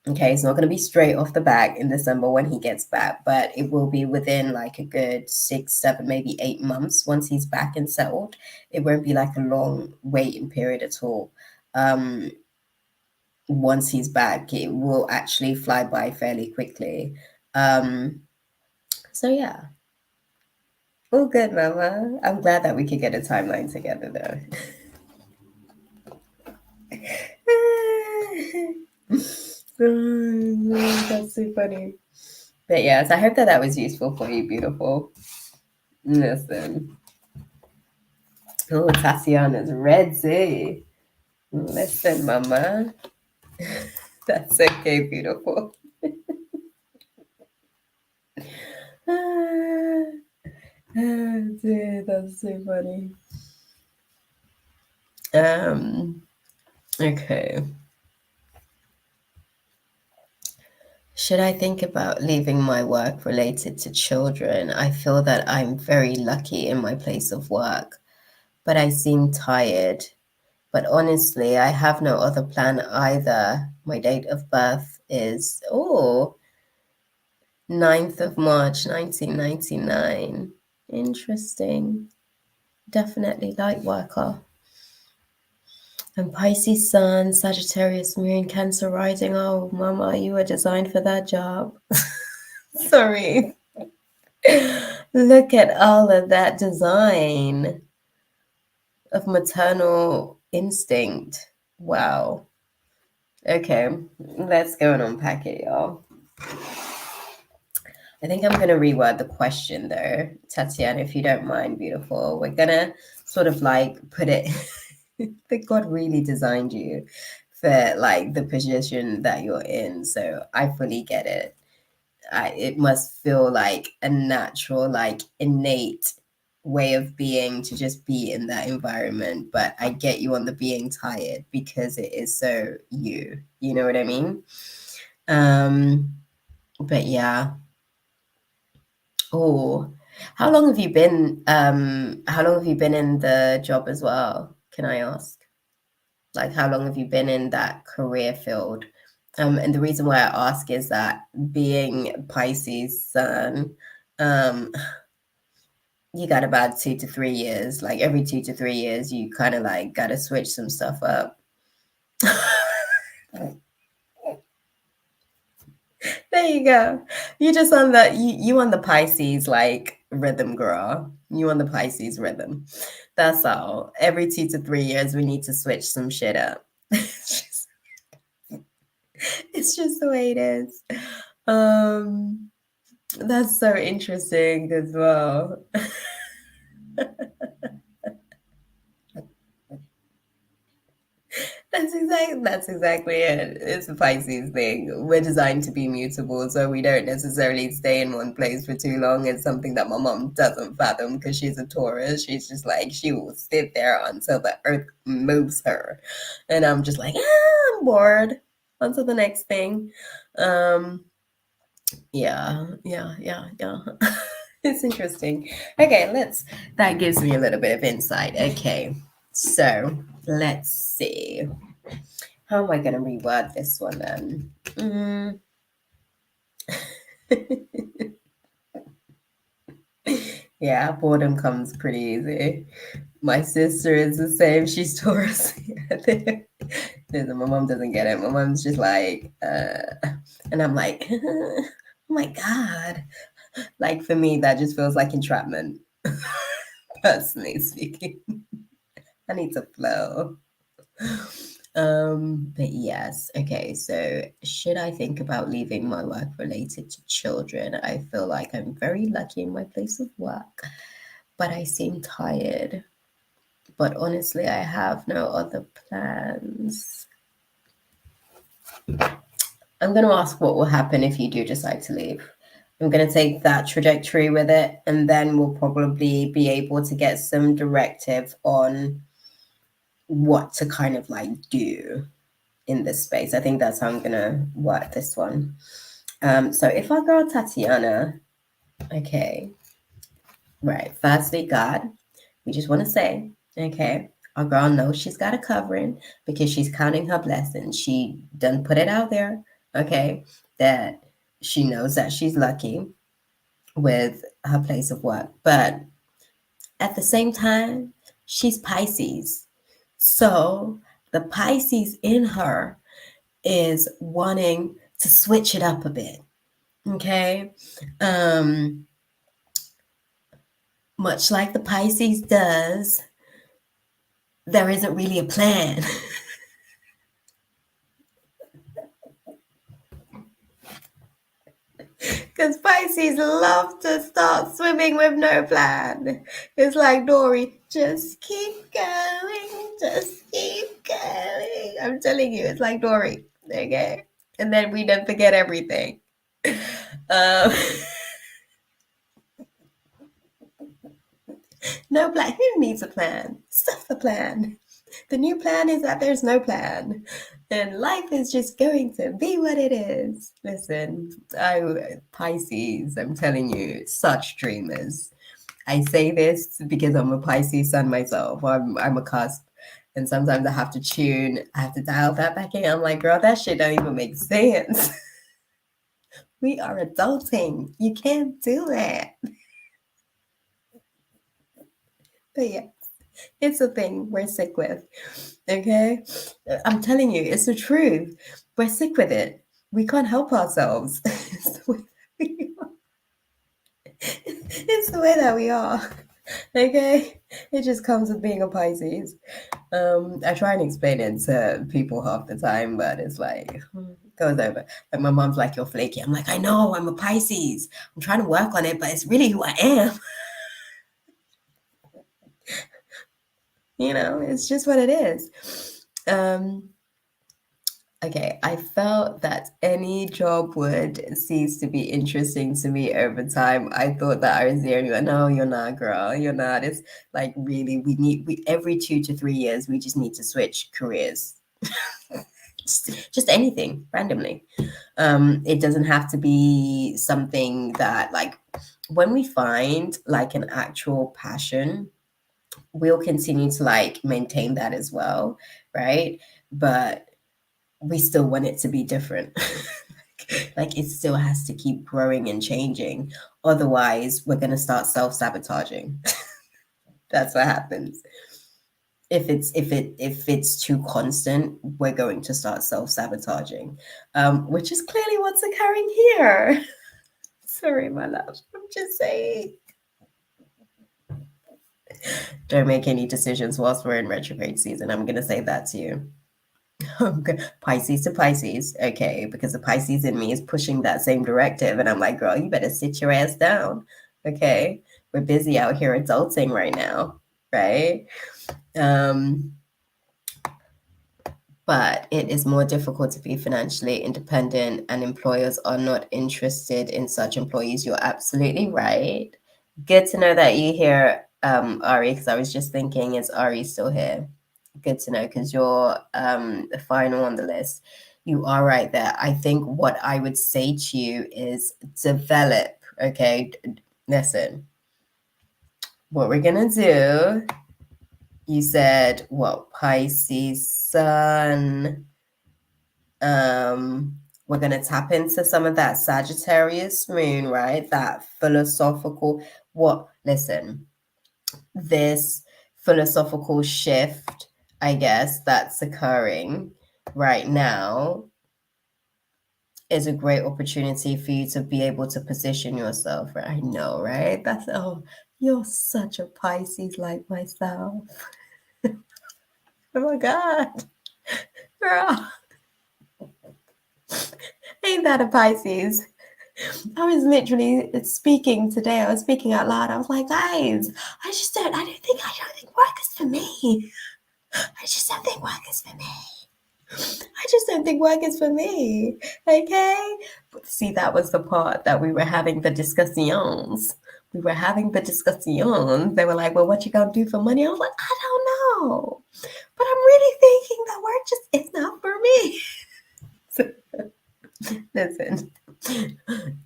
Okay, it's not going to be straight off the back in December when he gets back, but it will be within like a good 6, 7, maybe 8 months once he's back and settled. It won't be like a long waiting period at all. Once he's back, it will actually fly by fairly quickly. So yeah, all good, Mama. I'm glad that we could get a timeline together though. That's so funny. But yes, I hope that that was useful for you, beautiful. Listen. Oh, Tatiana's ready. Listen, mama. That's okay, beautiful. Ah, dude, that's so funny. Okay. Should I think about leaving my work related to children? I feel that I'm very lucky in my place of work, but I seem tired. But honestly, I have no other plan either. My date of birth is, 9th of March, 1999. Interesting. Definitely light worker. And Pisces Sun, Sagittarius Moon, Cancer rising. Oh, mama, you were designed for that job. Sorry. Look at all of that design of maternal instinct. Wow. Okay, let's go and unpack it, y'all. I think I'm going to reword the question though, Tatiana, if you don't mind, beautiful. We're going to sort of like put it that God really designed you for like the position that you're in. So I fully get it. It must feel like a natural, like innate way of being to just be in that environment. But I get you on the being tired because it is so you. You know what I mean? But yeah. Oh, how long have you been in the job as well? Can I ask? Like how long have you been in that career field? And the reason why I ask is that being Pisces sun, um, you got about 2 to 3 years. Like every 2 to 3 years, you kind of like gotta switch some stuff up. There you go. You just on the you on the Pisces like rhythm, girl. You on the Pisces rhythm. That's all. Every 2 to 3 years, we need to switch some shit up. It's just the way it is. Um, that's so interesting as well. That's exactly it. It's a Pisces thing. We're designed to be mutable, so we don't necessarily stay in one place for too long. It's something that my mom doesn't fathom because she's a Taurus. She's just like she will sit there until the earth moves her, and I'm just like, I'm bored. On to the next thing. Um, yeah. It's interesting. Okay, that gives me a little bit of insight. Okay, so let's see. How am I going to reword this one then? Yeah, boredom comes pretty easy. My sister is the same. She's Taurus. My mom doesn't get it. My mom's just like, and I'm like, oh my God. Like for me, that just feels like entrapment. Personally speaking, I need to flow. But yes, okay. So should I think about leaving my work related to children? I feel like I'm very lucky in my place of work, but I seem tired. But honestly, I have no other plans. I'm going to ask what will happen if you do decide to leave. I'm going to take that trajectory with it, and then we'll probably be able to get some directive on what to kind of like do in this space. I think that's how I'm going to work this one. So if our girl Tatiana, okay, right, firstly, God, we just want to say, okay, our girl knows she's got a covering because she's counting her blessings. She done put it out there, okay, that she knows that she's lucky with her place of work. But at the same time, she's Pisces. So the Pisces in her is wanting to switch it up a bit, okay? Much like the Pisces does, there isn't really a plan. Because Pisces love to start swimming with no plan. It's like Dory, just keep going, just keep going. I'm telling you, it's like Dory, okay? And then we don't forget everything. No plan. Who needs a plan? Stuff the plan. The new plan is that there's no plan. And life is just going to be what it is. Listen, Pisces, I'm telling you, such dreamers. I say this because I'm a Pisces sun myself. I'm a cusp. And sometimes I have to dial that back in. I'm like, girl, that shit don't even make sense. We are adulting. You can't do that. But yeah, it's a thing we're sick with. Okay? I'm telling you, it's the truth. We're sick with it. We can't help ourselves. It's the way that we are. Okay? It just comes with being a Pisces. I try and explain it to people half the time, but it's like, goes over. Like my mom's like, you're flaky. I'm like, I know, I'm a Pisces. I'm trying to work on it, but it's really who I am. It's just what it is. Okay, I felt that any job would cease to be interesting to me over time. I thought that I was the only one. No, you're not, girl. You're not. It's like really, we every 2 to 3 years, we just need to switch careers. just anything randomly. It doesn't have to be something that like when we find like an actual passion, we'll continue to like maintain that as well, right? But we still want it to be different. Like it still has to keep growing and changing. Otherwise, we're going to start self-sabotaging. That's what happens. If it's too constant, we're going to start self-sabotaging, which is clearly what's occurring here. Sorry, my love. I'm just saying. Don't make any decisions whilst we're in retrograde season. I'm going to say that to you. Pisces to Pisces, okay, because the Pisces in me is pushing that same directive, and I'm like, girl, you better sit your ass down, okay? We're busy out here adulting right now, right? But it is more difficult to be financially independent, and employers are not interested in such employees. You're absolutely right. Good to know that you're here, Ari, because I was just thinking, is Ari still here? Good to know, because you're the final on the list. You are right there. I think what I would say to you is develop, okay? Listen, what we're going to do, you said, what, Pisces sun. We're going to tap into some of that Sagittarius moon, right? That philosophical, listen, this philosophical shift, I guess, that's occurring right now is a great opportunity for you to be able to position yourself. Right? I know, right? That's, oh, you're such a Pisces like myself. Oh my God. Girl, ain't that a Pisces? I was literally speaking today. I was speaking out loud. I was like, guys, I don't think work is for me. I just don't think work is for me. I just don't think work is for me. Okay? But see, that was the part that we were having the discussions. We were having the discussions. They were like, well, what you gonna do for money? I was like, I don't know. But I'm really thinking that work just is not for me. Listen,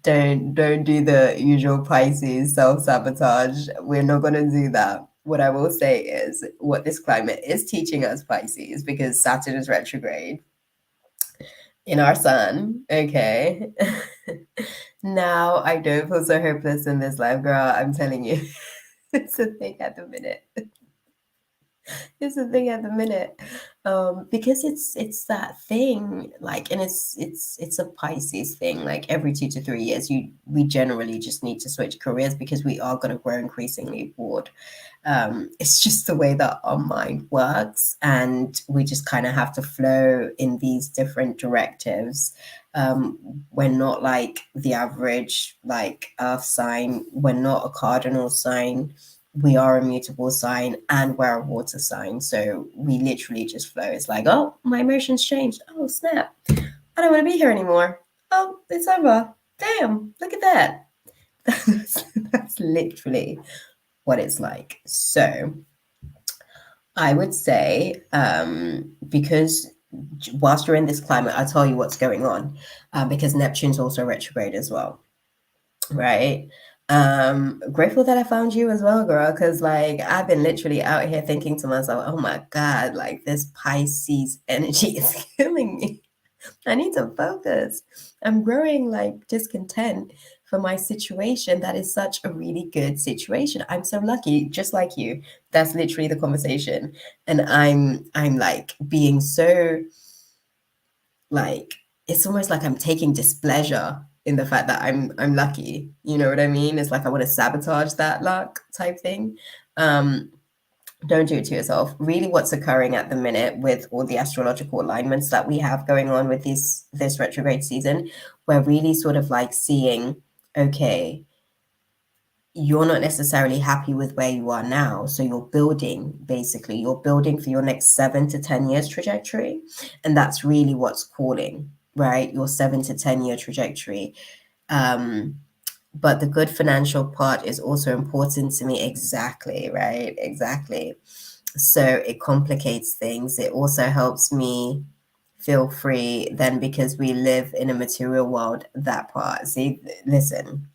don't do the usual Pisces self-sabotage. We're not gonna do that. What I will say is what this climate is teaching us, Pisces, because Saturn is retrograde in our sun. Okay. Now I don't feel so hopeless in this life, girl. I'm telling you. It's a thing at the minute. It's a thing at the minute. Because it's that thing, like, and it's a Pisces thing. Like every 2 to 3 years, we generally just need to switch careers because we are gonna grow increasingly bored. It's just the way that our mind works, and we just kind of have to flow in these different directives. We're not like the average like earth sign. We're not a cardinal sign. We are a mutable sign, and we're a water sign. So we literally just flow. It's like, oh, my emotions changed. Oh, snap. I don't want to be here anymore. Oh, it's over. Damn, look at that. That's literally what it's like. So I would say, because whilst you're in this climate, I'll tell you what's going on, because Neptune's also retrograde as well, right? Grateful that I found you as well, girl, because like I've been literally out here thinking to myself, oh my God, like this Pisces energy is killing me. I need to focus. I'm growing like discontent for my situation. That is such a really good situation. I'm so lucky, just like you. That's literally the conversation. And I'm like being so like it's almost like I'm taking displeasure in the fact that I'm lucky. You know what I mean? It's like I want to sabotage that luck type thing. Don't do it to yourself. Really, what's occurring at the minute with all the astrological alignments that we have going on with this retrograde season, we're really sort of like seeing, okay, you're not necessarily happy with where you are now. So you're building, basically, you're building for your next 7 to 10 years trajectory. And that's really what's calling, right? Your 7 to 10 year trajectory. But the good financial part is also important to me. Exactly, right? Exactly. So it complicates things. It also helps me feel free then because we live in a material world, that part. See, listen,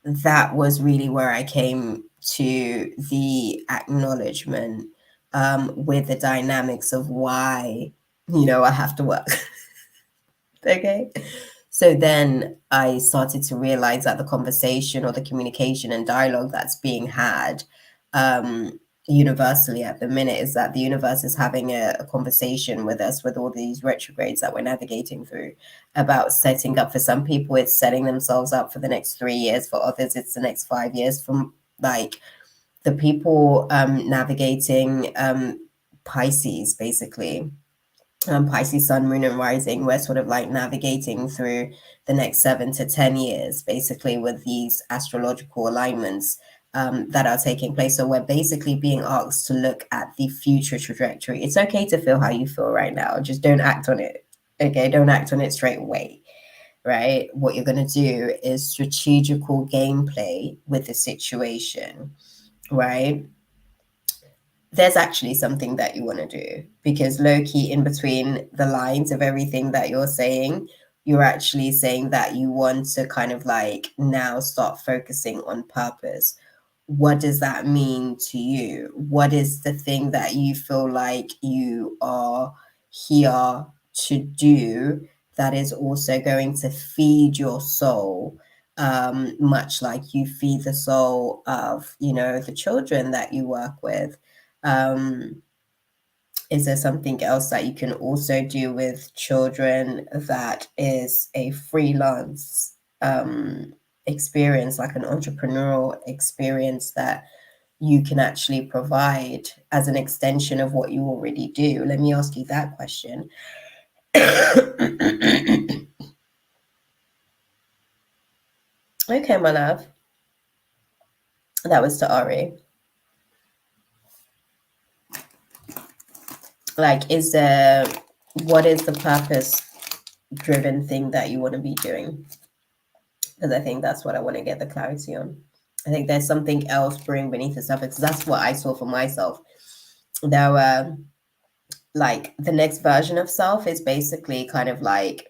that was really where I came to the acknowledgement with the dynamics of why, I have to work. Okay. So then I started to realize that the conversation or the communication and dialogue that's being had universally at the minute is that the universe is having a conversation with us with all these retrogrades that we're navigating through about setting up. For some people, it's setting themselves up for the next 3 years. For others, it's the next 5 years. From like the people navigating Pisces, basically. Pisces sun, moon, and rising, we're sort of like navigating through the next 7 to 10 years, basically, with these astrological alignments that are taking place. So we're basically being asked to look at the future trajectory. It's okay to feel how you feel right now, just don't act on it. Okay, don't act on it straight away, right? What you're going to do is strategical gameplay with the situation, right? There's actually something that you want to do, because low key in between the lines of everything that you're saying, you're actually saying that you want to kind of like now start focusing on purpose. What does that mean to you? What is the thing that you feel like you are here to do that is also going to feed your soul much like you feed the soul of, the children that you work with. Is there something else that you can also do with children that is a freelance experience, like an entrepreneurial experience that you can actually provide as an extension of what you already do? Let me ask you that question. Okay, my love. That was to Ari. Like, what is the purpose driven thing that you want to be doing? Because I think that's what I want to get the clarity on. I think there's something else brewing beneath the surface. That's what I saw for myself. There were like the next version of self is basically kind of like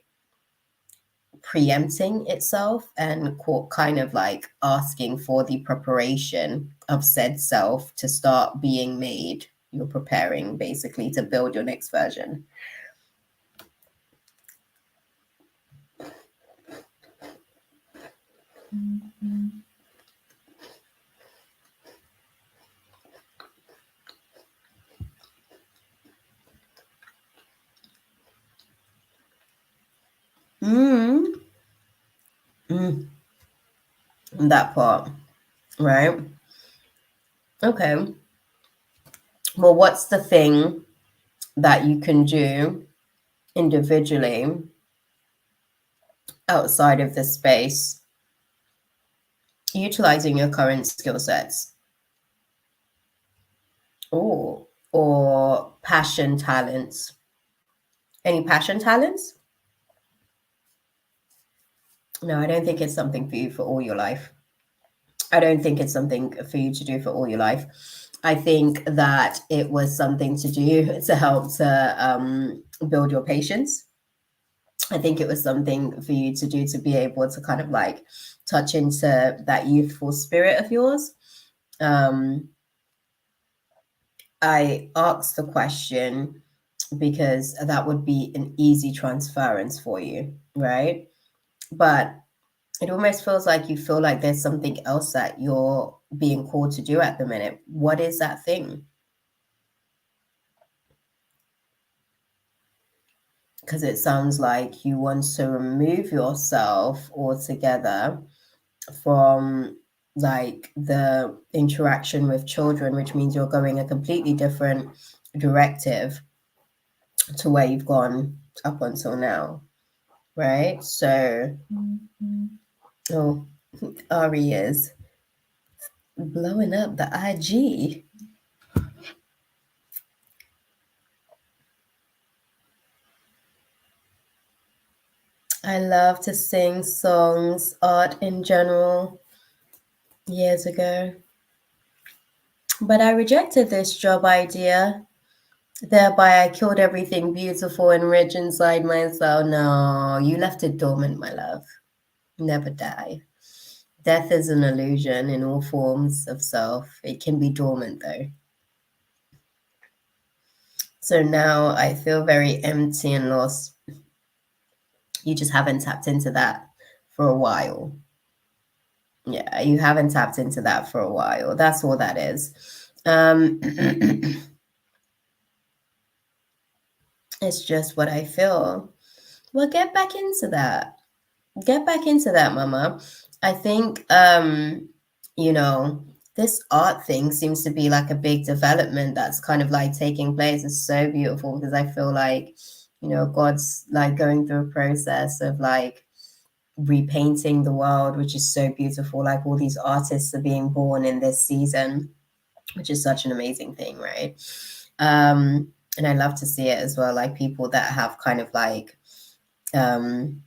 preempting itself and kind of like asking for the preparation of said self to start being made. You're preparing basically to build your next version. That part, right? Okay. Well, what's the thing that you can do individually outside of this space, utilizing your current skill sets or passion talents? Any passion talents? No, I don't think it's something for you for all your life. I don't think it's something for you to do for all your life. I think that it was something to do to help to build your patience. I think it was something for you to do to be able to kind of like touch into that youthful spirit of yours. I asked the question because that would be an easy transference for you, right? But it almost feels like you feel like there's something else that you're being called to do at the minute. What is that thing? Because it sounds like you want to remove yourself altogether from like the interaction with children, which means you're going a completely different directive to where you've gone up until now, right? So, oh, Ari is blowing up the IG. I love to sing songs, art in general, years ago. But I rejected this job idea. Thereby, I killed everything beautiful and rich inside myself. No, you left it dormant, my love. Never die. Death is an illusion in all forms of self. It can be dormant, though. So now I feel very empty and lost. You just haven't tapped into that for a while. Yeah, you haven't tapped into that for a while. That's all that is. It's just what I feel. Well, get back into that. Get back into that, mama. I think this art thing seems to be like a big development that's kind of like taking place. It's so beautiful because I feel like, God's like going through a process of like repainting the world, which is so beautiful. Like all these artists are being born in this season, which is such an amazing thing, right? And I love to see it as well, like people that have kind of like the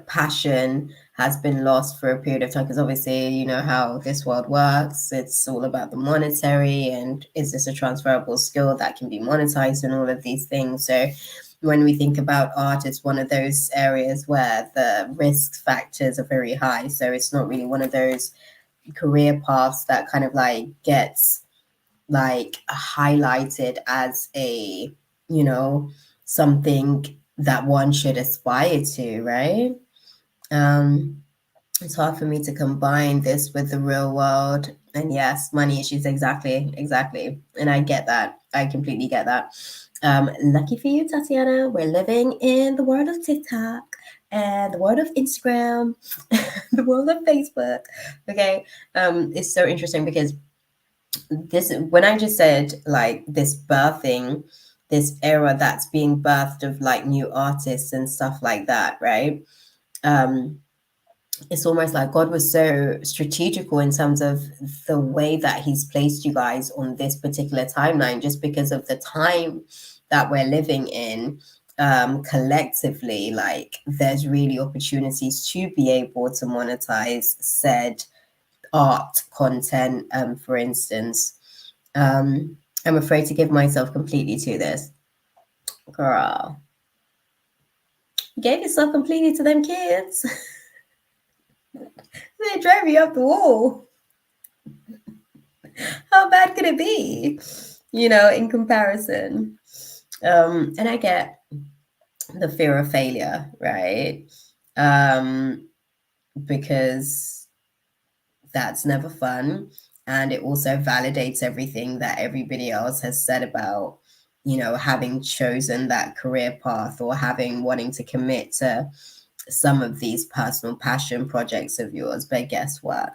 passion has been lost for a period of time, because obviously you know how this world works. It's all about the monetary, and is this a transferable skill that can be monetized, and all of these things. So when we think about art, it's one of those areas where the risk factors are very high. So it's not really one of those career paths that kind of like gets like highlighted as a something that one should aspire to, right? It's hard for me to combine this with the real world. And yes, money issues, exactly. And I get that. I completely get that. Lucky for you, Tatiana, we're living in the world of TikTok and the world of Instagram, the world of Facebook. Okay. It's so interesting because this, when I just said like this birthing, this era that's being birthed of like new artists and stuff like that, right? It's almost like God was so strategical in terms of the way that He's placed you guys on this particular timeline, just because of the time that we're living in. Collectively, like there's really opportunities to be able to monetize said art content, for instance. I'm afraid to give myself completely to this. Girl, you gave yourself completely to them kids. They drove you up the wall. How bad could it be? You know, in comparison. And I get the fear of failure, right? Because that's never fun. And it also validates everything that everybody else has said about, you know, having chosen that career path or having wanting to commit to some of these personal passion projects of yours. But guess what?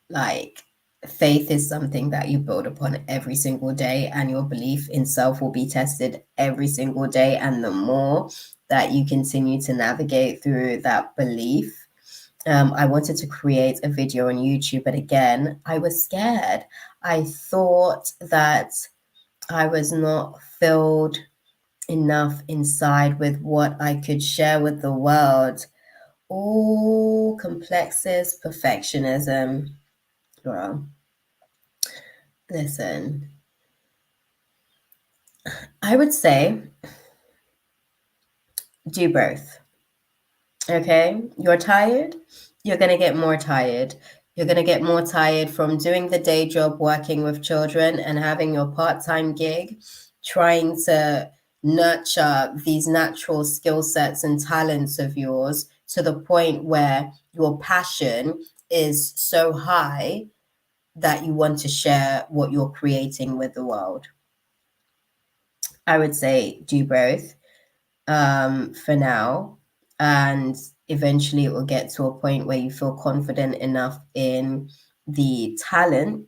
Like, faith is something that you build upon every single day, and your belief in self will be tested every single day. And the more that you continue to navigate through that belief, I wanted to create a video on YouTube, but again, I was scared. I thought that I was not filled enough inside with what I could share with the world. Oh, complexes, perfectionism. Girl, listen, I would say do both. Okay, you're tired, you're going to get more tired. You're going to get more tired from doing the day job, working with children, and having your part time gig, trying to nurture these natural skill sets and talents of yours to the point where your passion is so high that you want to share what you're creating with the world. I would say do both for now. And eventually it will get to a point where you feel confident enough in the talent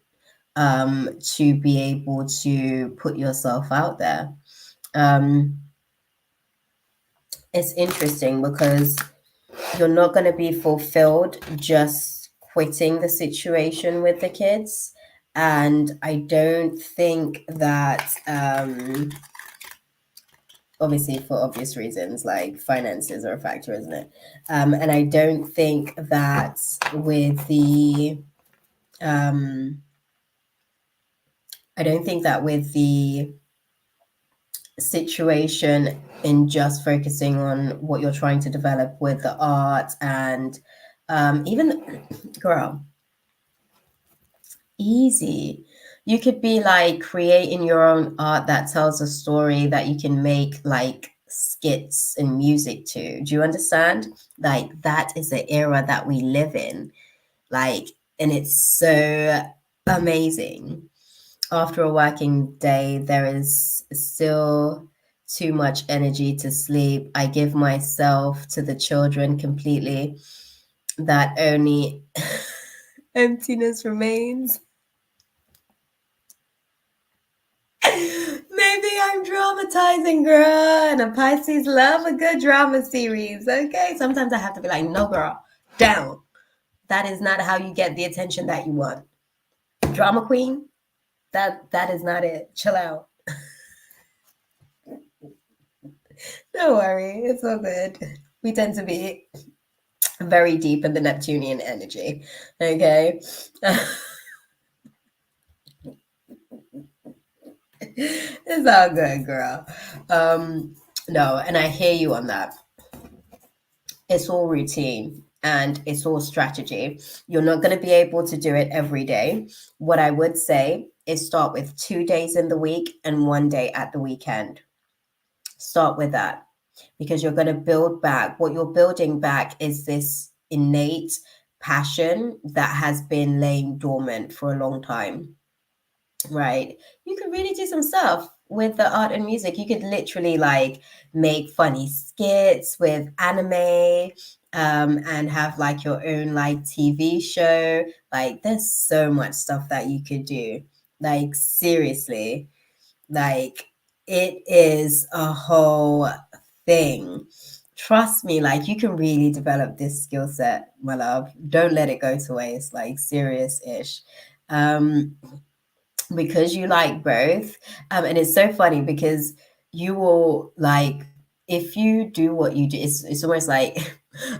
to be able to put yourself out there. It's interesting because you're not going to be fulfilled just quitting the situation with the kids. And I don't think that obviously for obvious reasons, like finances are a factor, isn't it? And I don't think that with the situation in just focusing on what you're trying to develop with the art and even girl, easy. You could be like creating your own art that tells a story that you can make like skits and music to. Do you understand? Like that is the era that we live in. Like, and it's so amazing. After a working day, there is still too much energy to sleep. I give myself to the children completely. That only emptiness remains. Maybe I'm dramatizing, girl. And a Pisces love a good drama series. Okay. Sometimes I have to be like, no, girl, down. That is not how you get the attention that you want. Drama queen, that is not it. Chill out. Don't worry. It's all good. We tend to be very deep in the Neptunian energy. Okay. It's all good, girl. No, and I hear you on that. It's all routine and it's all strategy. You're not going to be able to do it every day. What I would say is start with 2 days in the week and 1 day at the weekend. Start with that. because you're going to build back. What you're building back is this innate passion that has been laying dormant for a long time, right? You could really do some stuff with the art and music. You could literally like make funny skits with anime, and have like your own like TV show. Like there's so much stuff that you could do. Like seriously, like it is a whole thing. Trust me, like you can really develop this skill set, my love. Don't let it go to waste, like serious-ish. Um, because you like both. And it's so funny because you will like, if you do what you do, it's almost like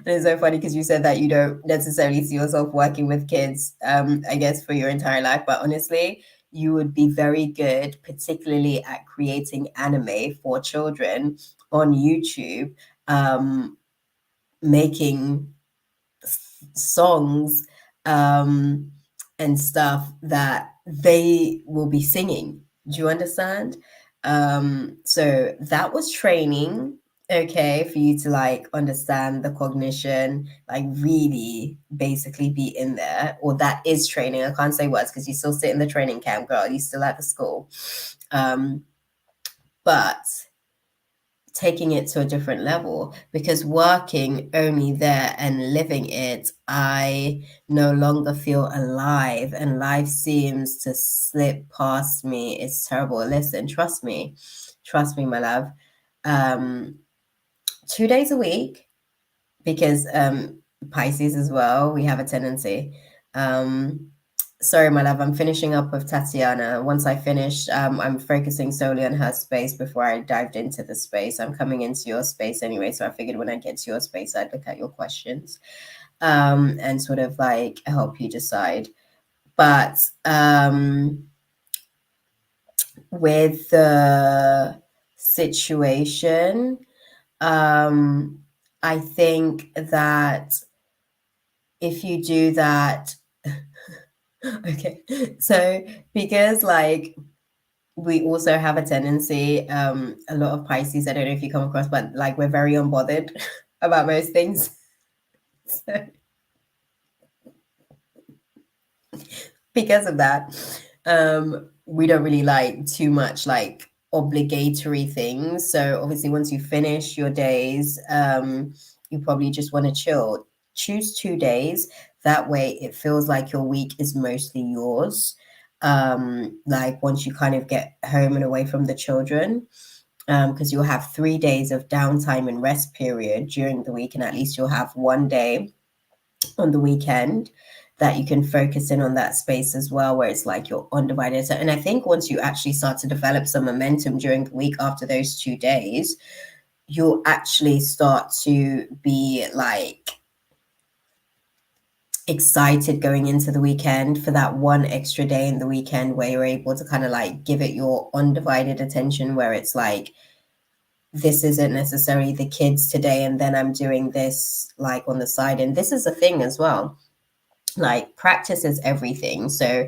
it's so funny because you said that you don't necessarily see yourself working with kids, I guess for your entire life, but honestly, you would be very good, particularly at creating anime for children on YouTube, making songs, um, and stuff that they will be singing. Do you understand? So that was training, okay, for you to like understand the cognition, like really basically be in there. Or that is training. I can't say words because you still sit in the training camp, girl. You still at the school. But taking it to a different level, because working only there and living it, I no longer feel alive and life seems to slip past me. It's terrible. Listen, trust me, my love. um 2 days a week, because Pisces as well, we have a tendency. um Sorry, my love, I'm finishing up with Tatiana. Once I finish, I'm focusing solely on her space before I dived into the space. I'm coming into your space anyway, so I figured when I get to your space, I'd look at your questions, and sort of like help you decide. But with the situation, I think that if you do that, okay, so because like we also have a tendency, a lot of Pisces, I don't know if you come across, but like we're very unbothered about most things. So because of that, we don't really like too much like obligatory things. So obviously once you finish your days, you probably just want to chill. Choose 2 days. That way it feels like your week is mostly yours. Like once you kind of get home and away from the children, because you'll have 3 days of downtime and rest period during the week, and at least you'll have one day on the weekend that you can focus in on that space as well, where it's like you're undivided. So, and I think once you actually start to develop some momentum during the week after those 2 days, you'll actually start to be like excited going into the weekend for that one extra day in the weekend where you're able to kind of like give it your undivided attention, where it's like, this isn't necessarily the kids today and then I'm doing this like on the side. And this is a thing as well, like practice is everything. So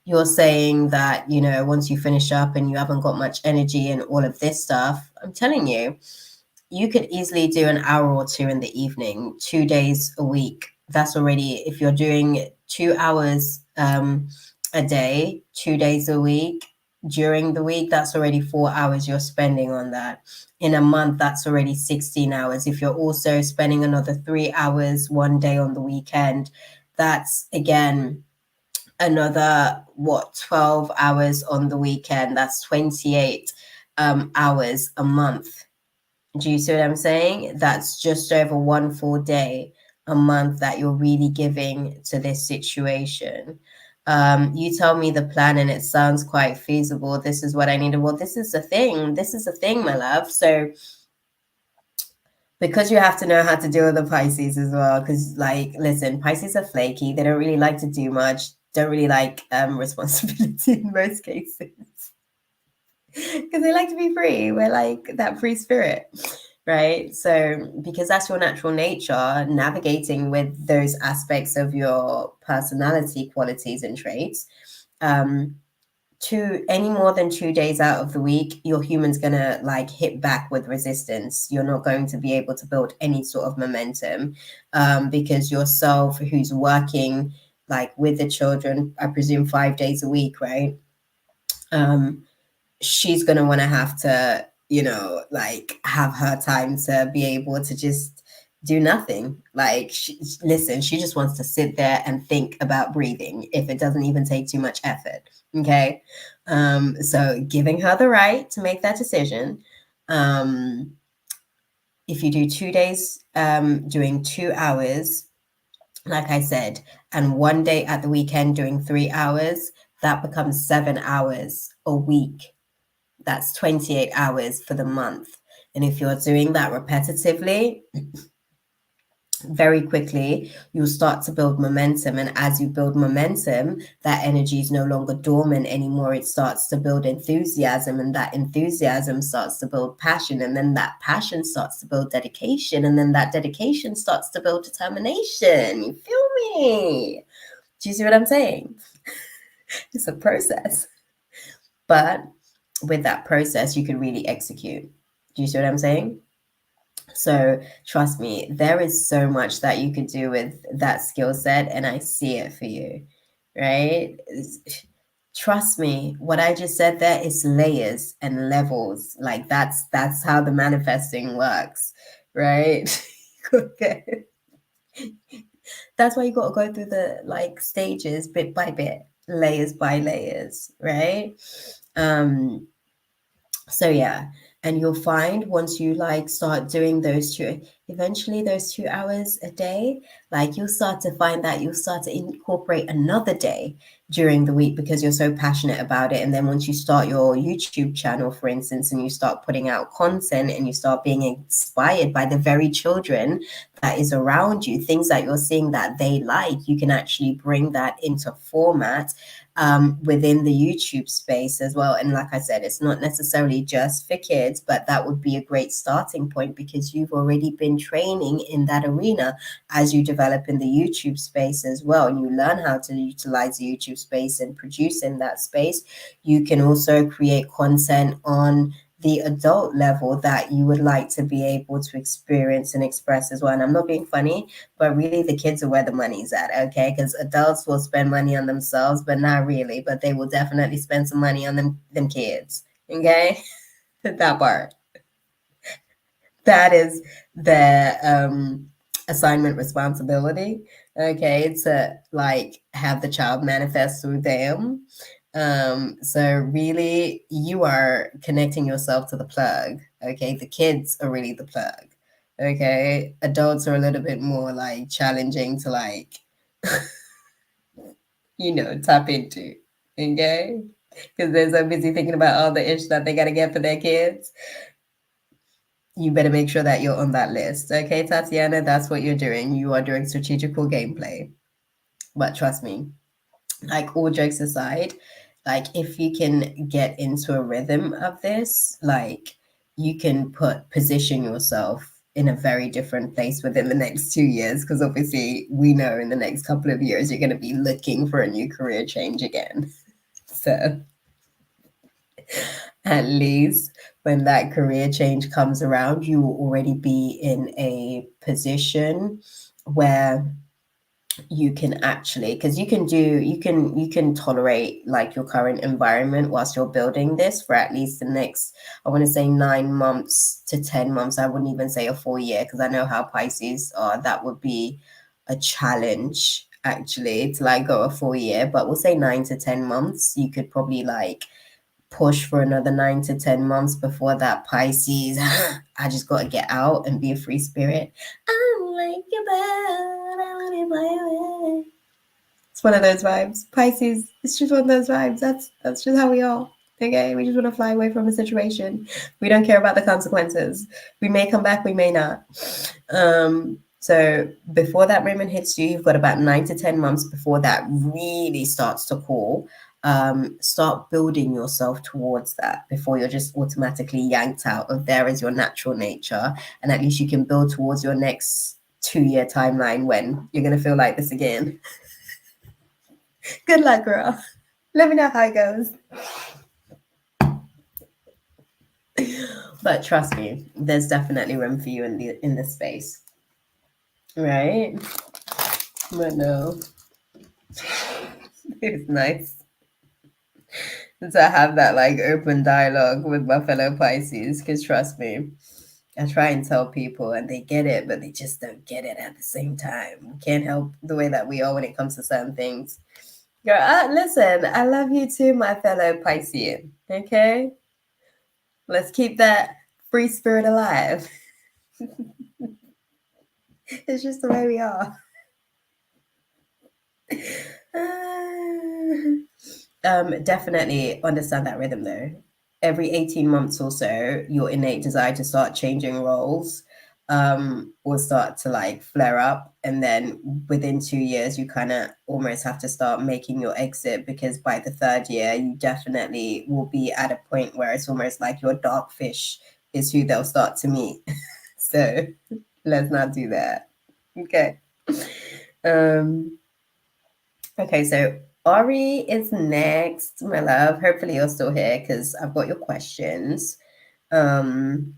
you're saying that, you know, once you finish up and you haven't got much energy and all of this stuff, I'm telling you, you could easily do an hour or two in the evening, 2 days a week. That's already, if you're doing 2 hours a day, 2 days a week during the week, that's already 4 hours you're spending on that. In a month, that's already 16 hours. If you're also spending another 3 hours one day on the weekend, that's again another 12 hours on the weekend. That's 28 hours a month. Do you see what I'm saying? That's just over 1 full day a month that you're really giving to this situation. You tell me the plan and it sounds quite feasible. This is what I needed. Well, this is the thing. This is the thing, my love. So because you have to know how to deal with the Pisces as well. Because, like, listen, Pisces are flaky. They don't really like to do much. Don't really like responsibility in most cases. Because they like to be free. We're like that free spirit, right? So because that's your natural nature, navigating with those aspects of your personality qualities and traits, any more than 2 days out of the week, your human's gonna like hit back with resistance. You're not going to be able to build any sort of momentum, because yourself, who's working like with the children, I presume 5 days a week, right? She's gonna want to have to, like have her time to be able to just do nothing. Like, listen, she just wants to sit there and think about breathing, if it doesn't even take too much effort. Okay. So giving her the right to make that decision. If you do 2 days, doing 2 hours, like I said, and one day at the weekend doing 3 hours, that becomes 7 hours a week. That's 28 hours for the month. And if you're doing that repetitively, very quickly, you'll start to build momentum. And as you build momentum, that energy is no longer dormant anymore. It starts to build enthusiasm, and that enthusiasm starts to build passion. And then that passion starts to build dedication. And then that dedication starts to build determination. You feel me? Do you see what I'm saying? It's a process. But with that process, you can really execute. Do you see what I'm saying? So trust me, there is so much that you could do with that skill set, and I see it for you, right? Trust me, what I just said there is layers and levels. Like, that's how the manifesting works, right? Okay. That's why you got to go through the like stages bit by bit, layers by layers, right? So yeah, and you'll find once you like start doing those two, eventually those 2 hours a day, like you'll start to find that you'll start to incorporate another day during the week because you're so passionate about it. And then once you start your YouTube channel, for instance, and you start putting out content and you start being inspired by the very children that is around you, things that you're seeing that they like, you can actually bring that into format within the YouTube space as well. And like I said, it's not necessarily just for kids, but that would be a great starting point because you've already been training in that arena as you develop in the YouTube space as well. And you learn how to utilize the YouTube space and produce in that space. You can also create content on the adult level that you would like to be able to experience and express as well. And I'm not being funny, but really the kids are where the money's at, okay? Because adults will spend money on themselves, but not really. But they will definitely spend some money on them kids, okay? That part. That is the assignment responsibility, okay? To like have the child manifest through them. So really you are connecting yourself to the plug, okay? The kids are really the plug, okay? Adults are a little bit more like challenging to like, tap into, okay? Because they're so busy thinking about all the ish that they got to get for their kids. You better make sure that you're on that list, okay, Tatiana? That's what you're doing. You are doing strategical gameplay. But trust me, like all jokes aside, like if you can get into a rhythm of this, like you can position yourself in a very different place within the next 2 years, because obviously we know in the next couple of years you're going to be looking for a new career change again. So at least when that career change comes around, you will already be in a position where you can actually, because you can tolerate like your current environment whilst you're building this for at least the next, I want to say 9 months to 10 months. I wouldn't even say a full year, because I know how Pisces are. That would be a challenge actually to like go a full year, but we'll say 9 to 10 months. You could probably like push for another 9 to 10 months before that Pisces I just got to get out and be a free spirit. I'm like your bird, I want to fly away. It's one of those vibes. Pisces, it's just one of those vibes. That's just how we are. Okay, we just want to fly away from a situation. We don't care about the consequences. We may come back, we may not. So before that moment hits you, you've got about 9 to 10 months before that really starts to call. Start building yourself towards that before you're just automatically yanked out of there as your natural nature. And at least you can build towards your next 2-year timeline when you're going to feel like this again. Good luck, girl. Let me know how it goes. But trust me, there's definitely room for you in this space, right? But no, it's nice to have that like open dialogue with my fellow Pisces. Because trust me, I try and tell people, and they get it, but they just don't get it at the same time. We can't help the way that we are when it comes to certain things. Girl, listen, I love you too, my fellow Piscean. Okay, let's keep that free spirit alive. It's just the way we are. Definitely understand that rhythm though. Every 18 months or so, your innate desire to start changing roles will start to like flare up. And then within 2 years, you kind of almost have to start making your exit, because by the third year, you definitely will be at a point where it's almost like your dark fish is who they'll start to meet. So let's not do that. Okay. Okay, so Ari is next, my love. Hopefully you're still here because I've got your questions. And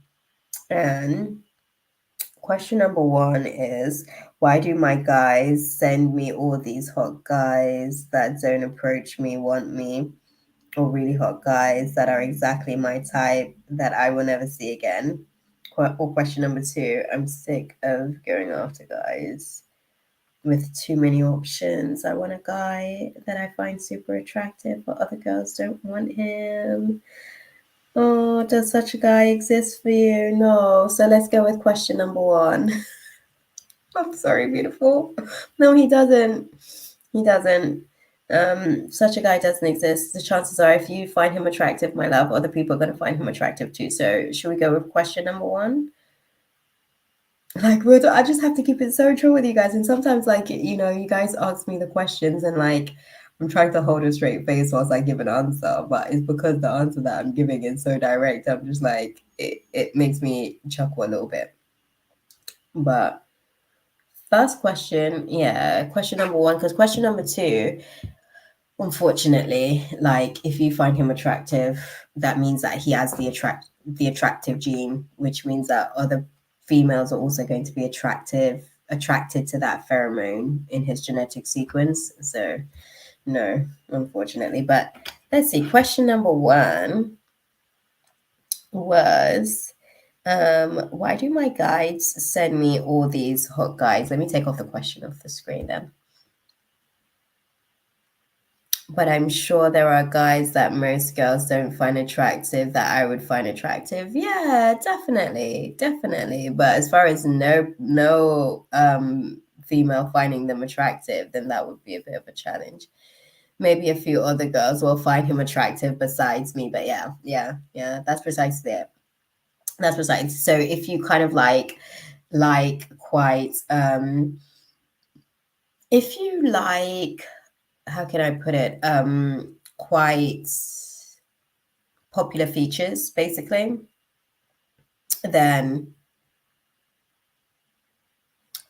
question number one is, why do my guys send me all these hot guys that don't approach me, want me, or really hot guys that are exactly my type that I will never see again? Or question number two, I'm sick of going after guys with too many options. I want a guy that I find super attractive, but other girls don't want him. Oh, does such a guy exist for you? No. So let's go with question number one. I'm sorry, beautiful. No, he doesn't. He doesn't. Such a guy doesn't exist. The chances are, if you find him attractive, my love, other people are going to find him attractive too. So should we go with question number one? Like, I just have to keep it so true with you guys. And sometimes, like, you know, you guys ask me the questions, and like, I'm trying to hold a straight face whilst I give an answer, but it's because the answer that I'm giving is so direct. I'm just like, it makes me chuckle a little bit. But first question, yeah, question number one, because question number two, unfortunately, like, if you find him attractive, that means that he has the attractive gene, which means that other females are also going to be attracted to that pheromone in his genetic sequence. So no, unfortunately. But let's see, question number one was, why do my guides send me all these hot guys? Let me take off the question off the screen then. But I'm sure there are guys that most girls don't find attractive that I would find attractive. Yeah, definitely, definitely. But as far as no female finding them attractive, then that would be a bit of a challenge. Maybe a few other girls will find him attractive besides me. But yeah, that's precisely it. That's precisely. So if you kind of like quite if you like, how can I put it? Quite popular features, basically. Then,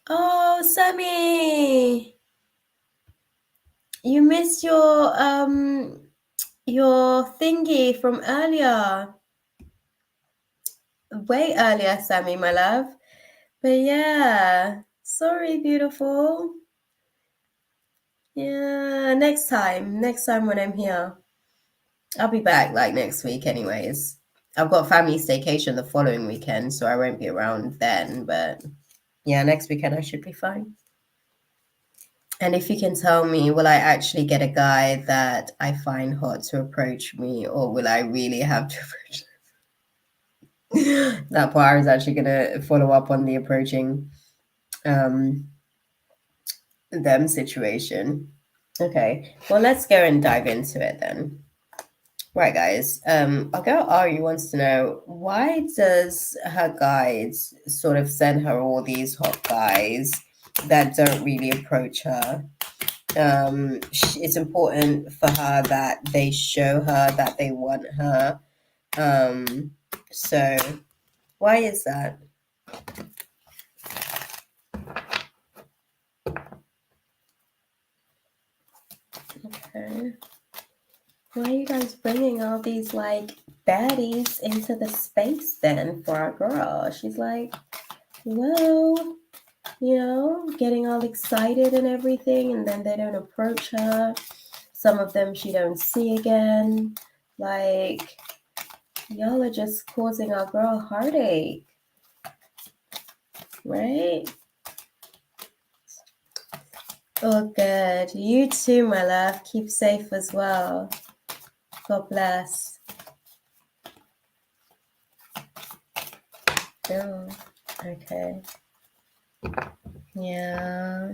oh, Sammy, you missed your thingy from earlier. Way earlier, Sammy, my love. But yeah, sorry, beautiful. Yeah, next time when I'm here. I'll be back like next week anyways. I've got family staycation the following weekend, so I won't be around then, but yeah, next weekend I should be fine. And if you can tell me, will I actually get a guy that I find hot to approach me, or will I really have to approach that part is actually gonna follow up on the approaching them situation. Okay, well, let's go and dive into it then. Right, guys. Our girl Ari wants to know, why does her guides sort of send her all these hot guys that don't really approach her? It's important for her that they show her that they want her. So why is that? Okay. Why are you guys bringing all these like baddies into the space then for our girl? She's like, well, getting all excited and everything, and then they don't approach her. Some of them she don't see again. Like, y'all are just causing our girl heartache, right? Oh, good. You too, my love. Keep safe as well. God bless. Oh, okay. Yeah.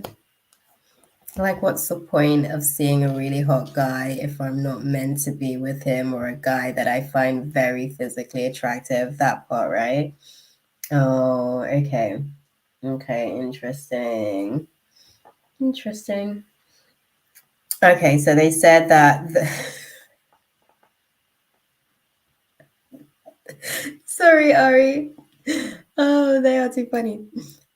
Like, what's the point of seeing a really hot guy if I'm not meant to be with him, or a guy that I find very physically attractive? That part, right? Oh, okay. Okay, interesting. Interesting. Okay, so they said that Sorry, Ari. Oh, they are too funny.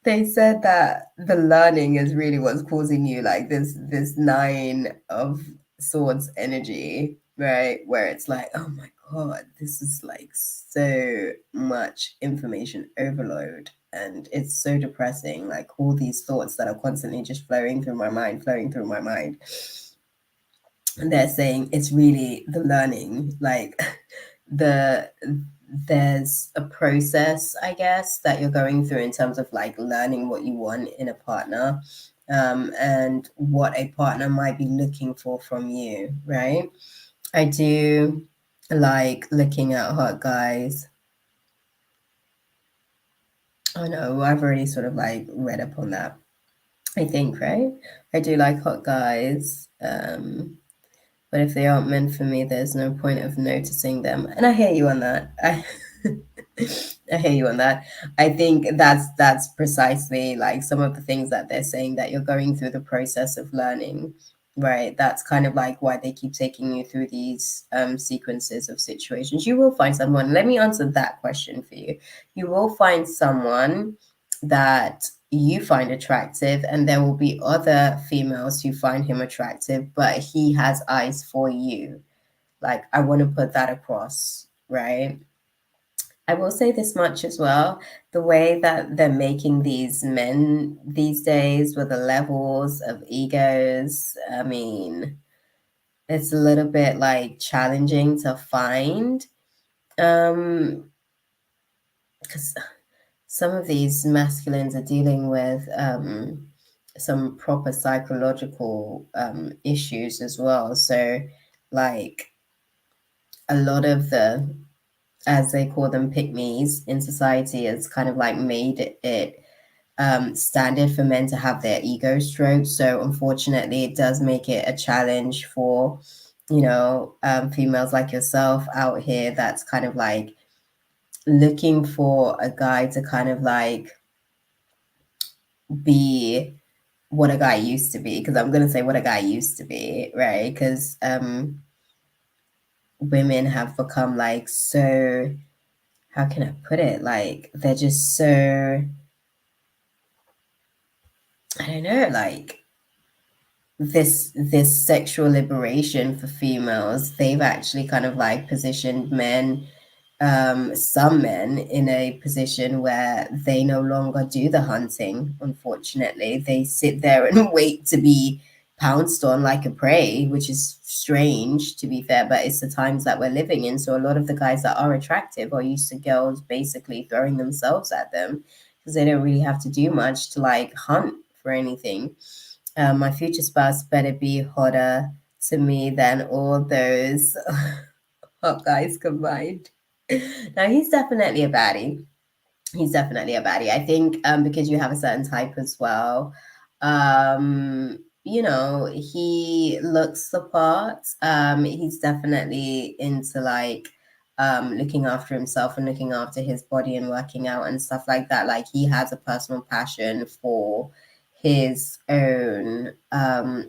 They said that the learning is really what's causing you like this nine of swords energy, right? Where it's like, oh my God, this is like so much information overload. And it's so depressing, like all these thoughts that are constantly just flowing through my mind. And they're saying it's really the learning, like there's a process, I guess, that you're going through in terms of like learning what you want in a partner, and what a partner might be looking for from you, right? I do like looking at hot guys. Oh no, I've already sort of like read up on that, I think, right? I do like hot guys. But if they aren't meant for me, there's no point of noticing them. And I hear you on that. I hear you on that. I think that's precisely like some of the things that they're saying, that you're going through the process of learning, right? That's kind of like why they keep taking you through these sequences of situations. You will find someone. Let me answer that question for you. You will find someone that you find attractive, and there will be other females who find him attractive, but he has eyes for you. Like, I want to put that across, right? I will say this much as well. The way that they're making these men these days with the levels of egos, I mean, it's a little bit like challenging to find. Because some of these masculines are dealing with some proper psychological issues as well. So, like, a lot of the, as they call them, pick-me's in society has kind of like made it standard for men to have their ego stroked. So unfortunately, it does make it a challenge for, females like yourself out here that's kind of like looking for a guy to kind of like be what a guy used to be, because I'm going to say what a guy used to be, right? Because women have become like so, how can I put it? Like, they're just so, I don't know, like this sexual liberation for females, they've actually kind of like positioned men, some men, in a position where they no longer do the hunting. Unfortunately, they sit there and wait to be pounced on like a prey, which is strange, to be fair, but it's the times that we're living in. So a lot of the guys that are attractive are used to girls basically throwing themselves at them, because they don't really have to do much to like hunt for anything. My future spouse better be hotter to me than all those hot guys combined. Now, he's definitely a baddie. He's definitely a baddie. I think because you have a certain type as well. He looks the part. He's definitely into like looking after himself and looking after his body and working out and stuff like that. Like, he has a personal passion for his own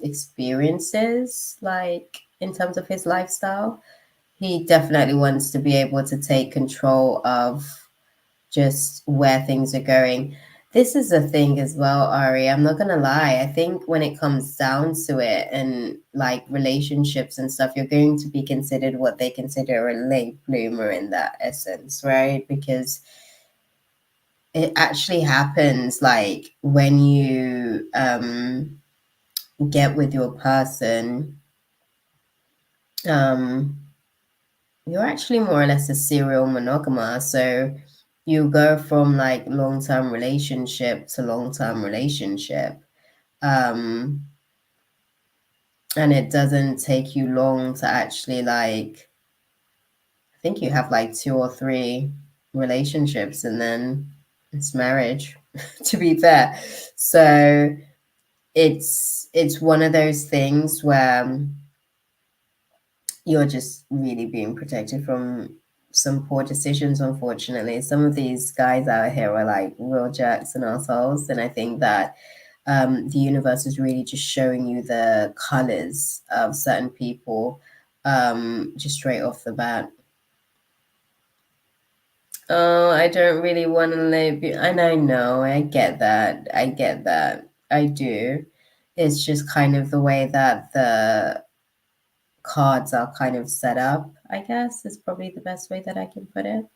experiences, like in terms of his lifestyle. He definitely wants to be able to take control of just where things are going. This is the thing as well, Ari. I'm not gonna lie. I think when it comes down to it and like relationships and stuff, you're going to be considered what they consider a late bloomer in that essence, right? Because it actually happens like when you get with your person, um, you're actually more or less a serial monogamous. So you go from like long-term relationship to long-term relationship. Um, and it doesn't take you long to actually like, I think you have like 2 or 3 relationships and then it's marriage, to be fair. So it's one of those things where you're just really being protected from some poor decisions, unfortunately. Some of these guys out here are like real jerks and assholes, and I think that the universe is really just showing you the colors of certain people just straight off the bat. Oh, I don't really want to live, and I know, I get that. I get that. I do. It's just kind of the way that the cards are kind of set up, I guess, is probably the best way that I can put it.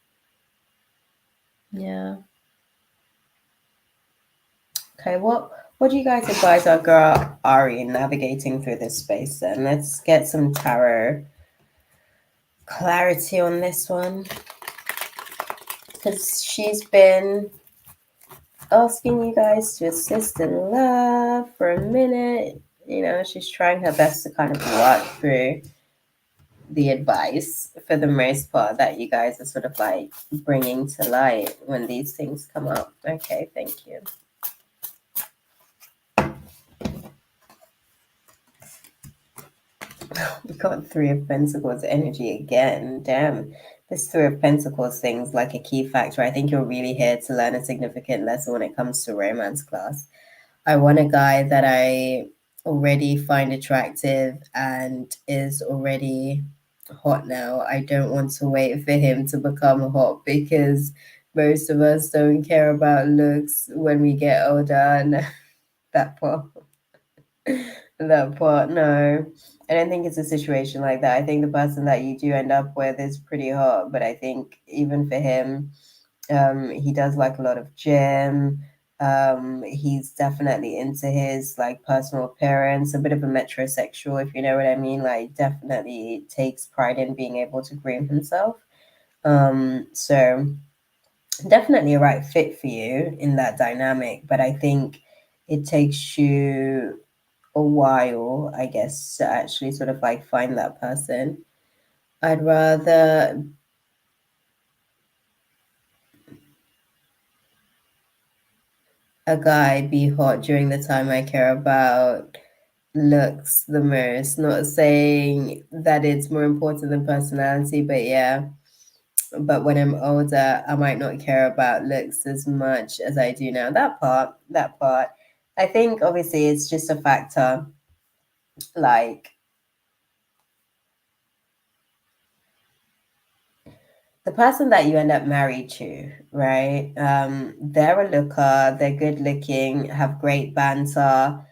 Yeah. Okay, what do you guys advise our girl Ari in navigating through this space then? Let's get some tarot clarity on this one. Because she's been asking you guys to assist in love for a minute. You know, she's trying her best to kind of work through the advice for the most part that you guys are sort of like bringing to light when these things come up. Okay, thank you. We got 3 of Pentacles energy again. Damn. This 3 of Pentacles thing's like a key factor. I think you're really here to learn a significant lesson when it comes to romance, class. I want a guy that I already find attractive and is already hot now. I don't want to wait for him to become hot because most of us don't care about looks when we get older. And that part. That part, no. I don't think it's a situation like that. I think the person that you do end up with is pretty hot, but I think even for him, he does like a lot of gym. He's definitely into his like personal appearance, a bit of a metrosexual, if you know what I mean. Like, definitely takes pride in being able to groom himself. So definitely a right fit for you in that dynamic, but I think it takes you a while, I guess, to actually sort of like find that person. I'd rather a guy be hot during the time I care about looks the most. Not saying that it's more important than personality, but yeah. But when I'm older, I might not care about looks as much as I do now. That part. I think obviously it's just a factor. Like, the person that you end up married to, right? They're a looker, they're good looking, have great banter,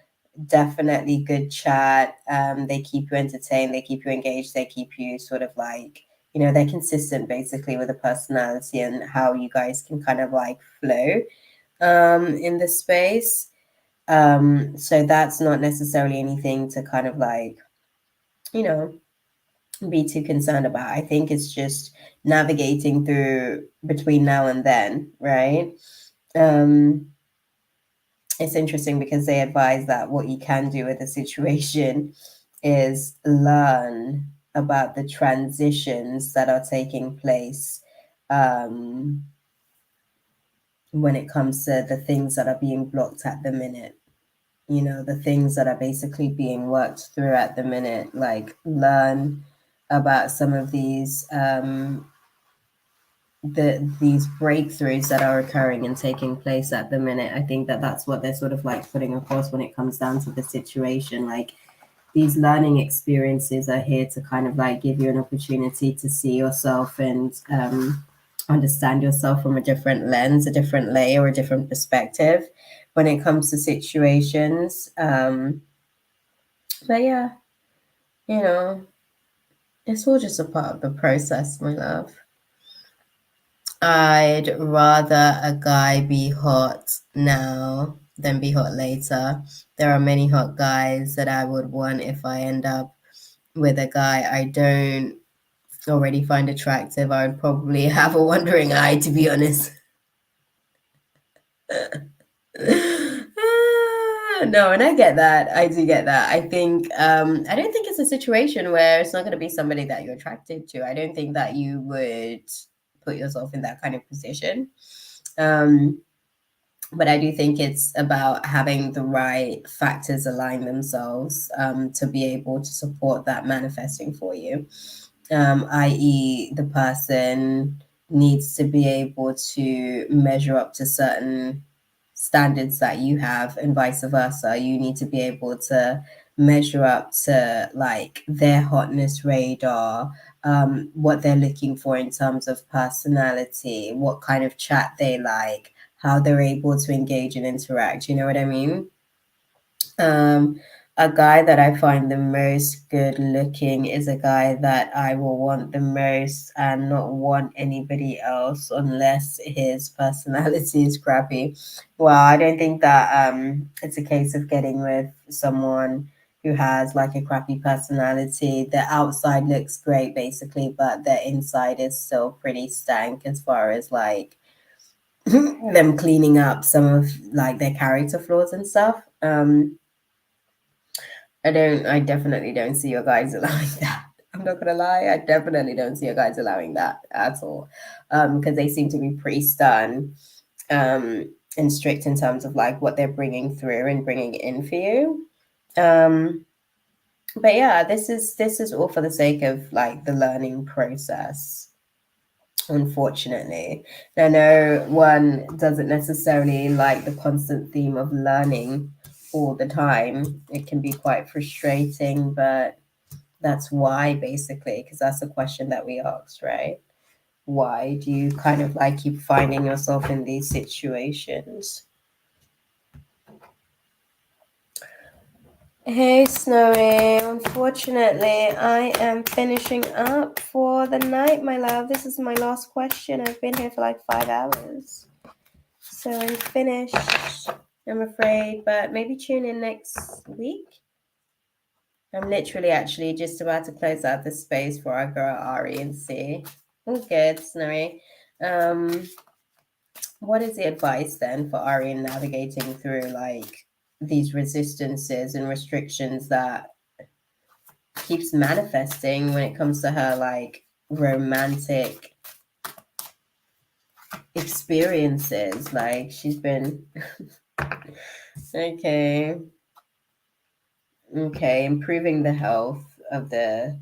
definitely good chat. They keep you entertained, they keep you engaged, they keep you sort of like, you know, they're consistent basically with the personality and how you guys can kind of like flow in the space. So that's not necessarily anything to kind of like, you know, be too concerned about. I think it's just navigating through between now and then, right? It's interesting because they advise that what you can do with the situation is learn about the transitions that are taking place when it comes to the things that are being blocked at the minute. You know, the things that are basically being worked through at the minute. Like, learn about some of these these breakthroughs that are occurring and taking place at the minute. I think that that's what they're sort of like putting across when it comes down to the situation. Like, these learning experiences are here to kind of like give you an opportunity to see yourself and understand yourself from a different lens, a different layer, a different perspective when it comes to situations. But yeah, you know, it's all just a part of the process, my love. I'd rather a guy be hot now than be hot later. There are many hot guys that I would want if I end up with a guy I don't already find attractive. I would probably have a wandering eye, to be honest. No, and I get that. I do get that. I think I don't think it's a situation where it's not going to be somebody that you're attracted to. I don't think that you would put yourself in that kind of position. Um, but I do think it's about having the right factors align themselves to be able to support that manifesting for you. I.e., the person needs to be able to measure up to certain standards that you have, and vice versa. You need to be able to measure up to like their hotness radar, what they're looking for in terms of personality, what kind of chat they like, how they're able to engage and interact. You know what I mean? Um, a guy that I find the most good looking is a guy that I will want the most and not want anybody else unless his personality is crappy. Well, I don't think that it's a case of getting with someone who has like a crappy personality. The outside looks great basically, but their inside is still pretty stank as far as like them cleaning up some of like their character flaws and stuff. I definitely don't see your guys allowing that. I'm not gonna lie, I definitely don't see your guys allowing that at all. Because they seem to be pretty stern and strict in terms of like what they're bringing through and bringing in for you. Um, but yeah, this is all for the sake of like the learning process. Unfortunately, I know one doesn't necessarily like the constant theme of learning all the time. It can be quite frustrating, but that's why basically, because that's the question that we asked, right? Why do you kind of like keep finding yourself in these situations? Hey, Snowy. Unfortunately, I am finishing up for the night, my love. This is my last question. I've been here for like 5 hours. So I'm finished, I'm afraid, but maybe tune in next week. I'm literally actually just about to close out the space for our girl Ari and C. All good, Snowy. What is the advice then for Ari in navigating through like these resistances and restrictions that keeps manifesting when it comes to her like romantic experiences? Like she's been okay. Okay, improving the health of the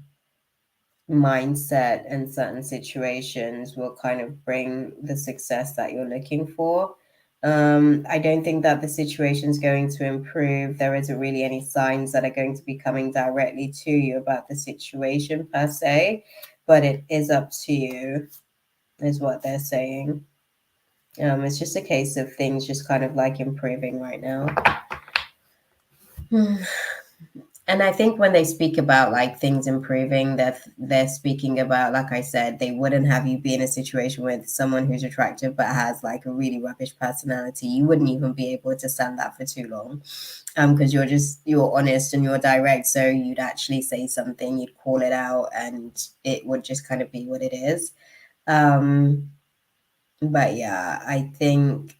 mindset and certain situations will kind of bring the success that you're looking for. I don't think that the situation is going to improve. There isn't really any signs that are going to be coming directly to you about the situation per se, but it is up to you, is what they're saying. It's just a case of things just kind of like improving right now. And I think when they speak about like things improving, that they're speaking about, like I said, they wouldn't have you be in a situation with someone who's attractive but has like a really rubbish personality. You wouldn't even be able to stand that for too long, because you're honest and you're direct. So you'd actually say something, you'd call it out, and it would just kind of be what it is. But yeah, I think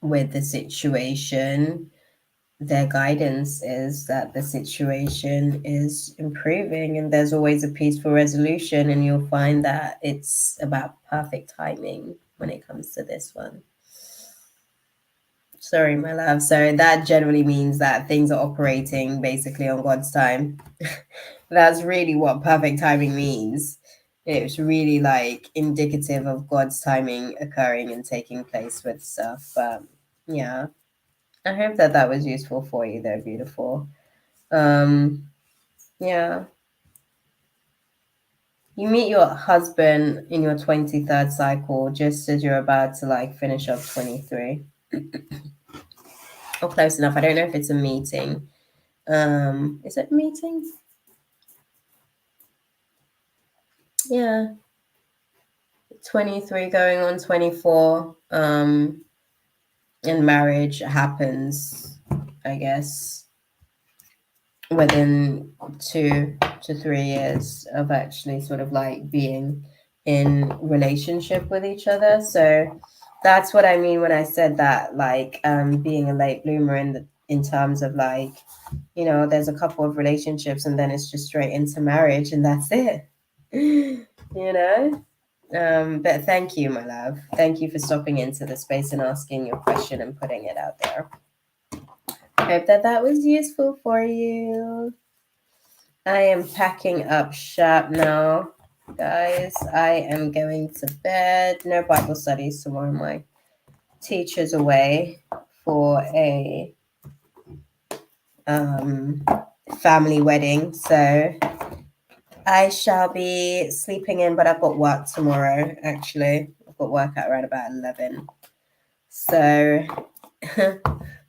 with the situation, their guidance is that the situation is improving and there's always a peaceful resolution, and you'll find that it's about perfect timing when it comes to this one. Sorry, my love. So that generally means that things are operating basically on God's time. That's really what perfect timing means. It's really like indicative of God's timing occurring and taking place with stuff. But yeah, I hope that that was useful for you, though, beautiful. Yeah. You meet your husband in your 23rd cycle just as you're about to like finish up 23. Or close enough. I don't know if it's a meeting. Is it a meeting? Yeah. 23 going on 24. And marriage happens, I guess, within 2 to 3 years of actually sort of like being in relationship with each other. So that's what I mean when I said that, like being a late bloomer in terms of like, you know, there's a couple of relationships and then it's just straight into marriage and that's it. You know. But thank you, my love. Thank you for stopping into the space and asking your question and putting it out there. Hope that was useful for you. I am packing up shop now, guys. I am going to bed. No Bible studies tomorrow. My teacher's away for a family wedding, so I shall be sleeping in, but I've got work tomorrow, actually. I've got work at around about 11. So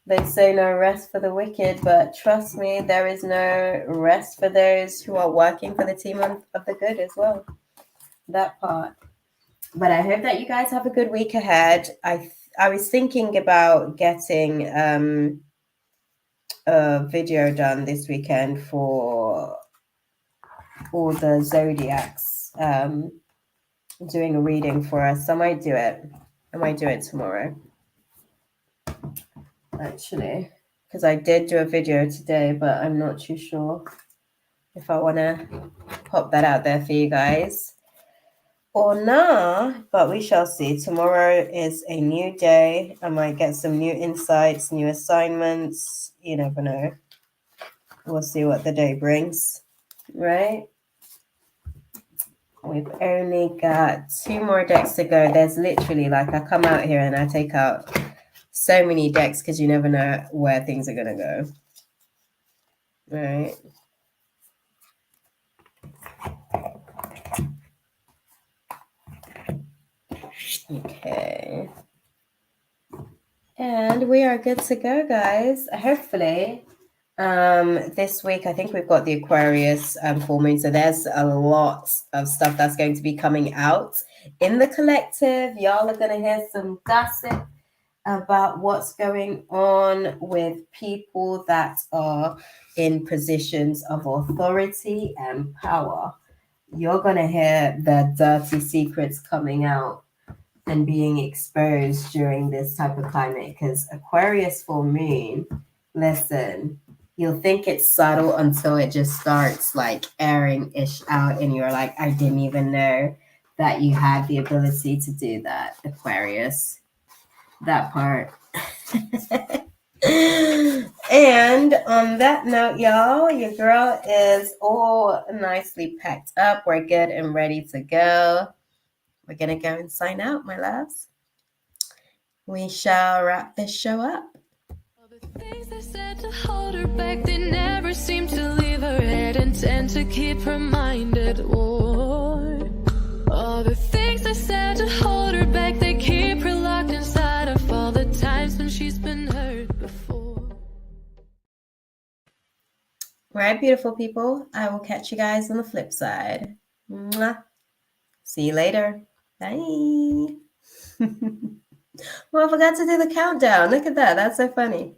they say no rest for the wicked, but trust me, there is no rest for those who are working for the team of the good as well. That part. But I hope that you guys have a good week ahead. I was thinking about getting a video done this weekend for all the zodiacs, doing a reading for us. I might do it. I might do it tomorrow, actually, because I did do a video today, but I'm not too sure if I want to pop that out there for you guys or not, but we shall see. Tomorrow is a new day. I might get some new insights, new assignments. You never know. We'll see what the day brings, right? We've only got 2 more decks to go. There's literally, like, I come out here and I take out so many decks because you never know where things are going to go. Right? Okay. And we are good to go, guys. Hopefully, this week, I think we've got the Aquarius full moon. So there's a lot of stuff that's going to be coming out in the collective. Y'all are going to hear some gossip about what's going on with people that are in positions of authority and power. You're going to hear the dirty secrets coming out and being exposed during this type of climate, because Aquarius full moon, listen, you'll think it's subtle until it just starts like airing ish out and you're like, I didn't even know that you had the ability to do that, Aquarius. That part. And on that note, y'all, your girl is all nicely packed up. We're good and ready to go. We're going to go and sign out, my loves. We shall wrap this show up. All the things they said to hold her back, they never seem to leave her head and tend to keep her mind at war. All the things they said to hold her back, they keep her locked inside of all the times when she's been hurt before. All right, beautiful people. I will catch you guys on the flip side. Mwah. See you later. Bye. Well, I forgot to do the countdown. Look at that. That's so funny.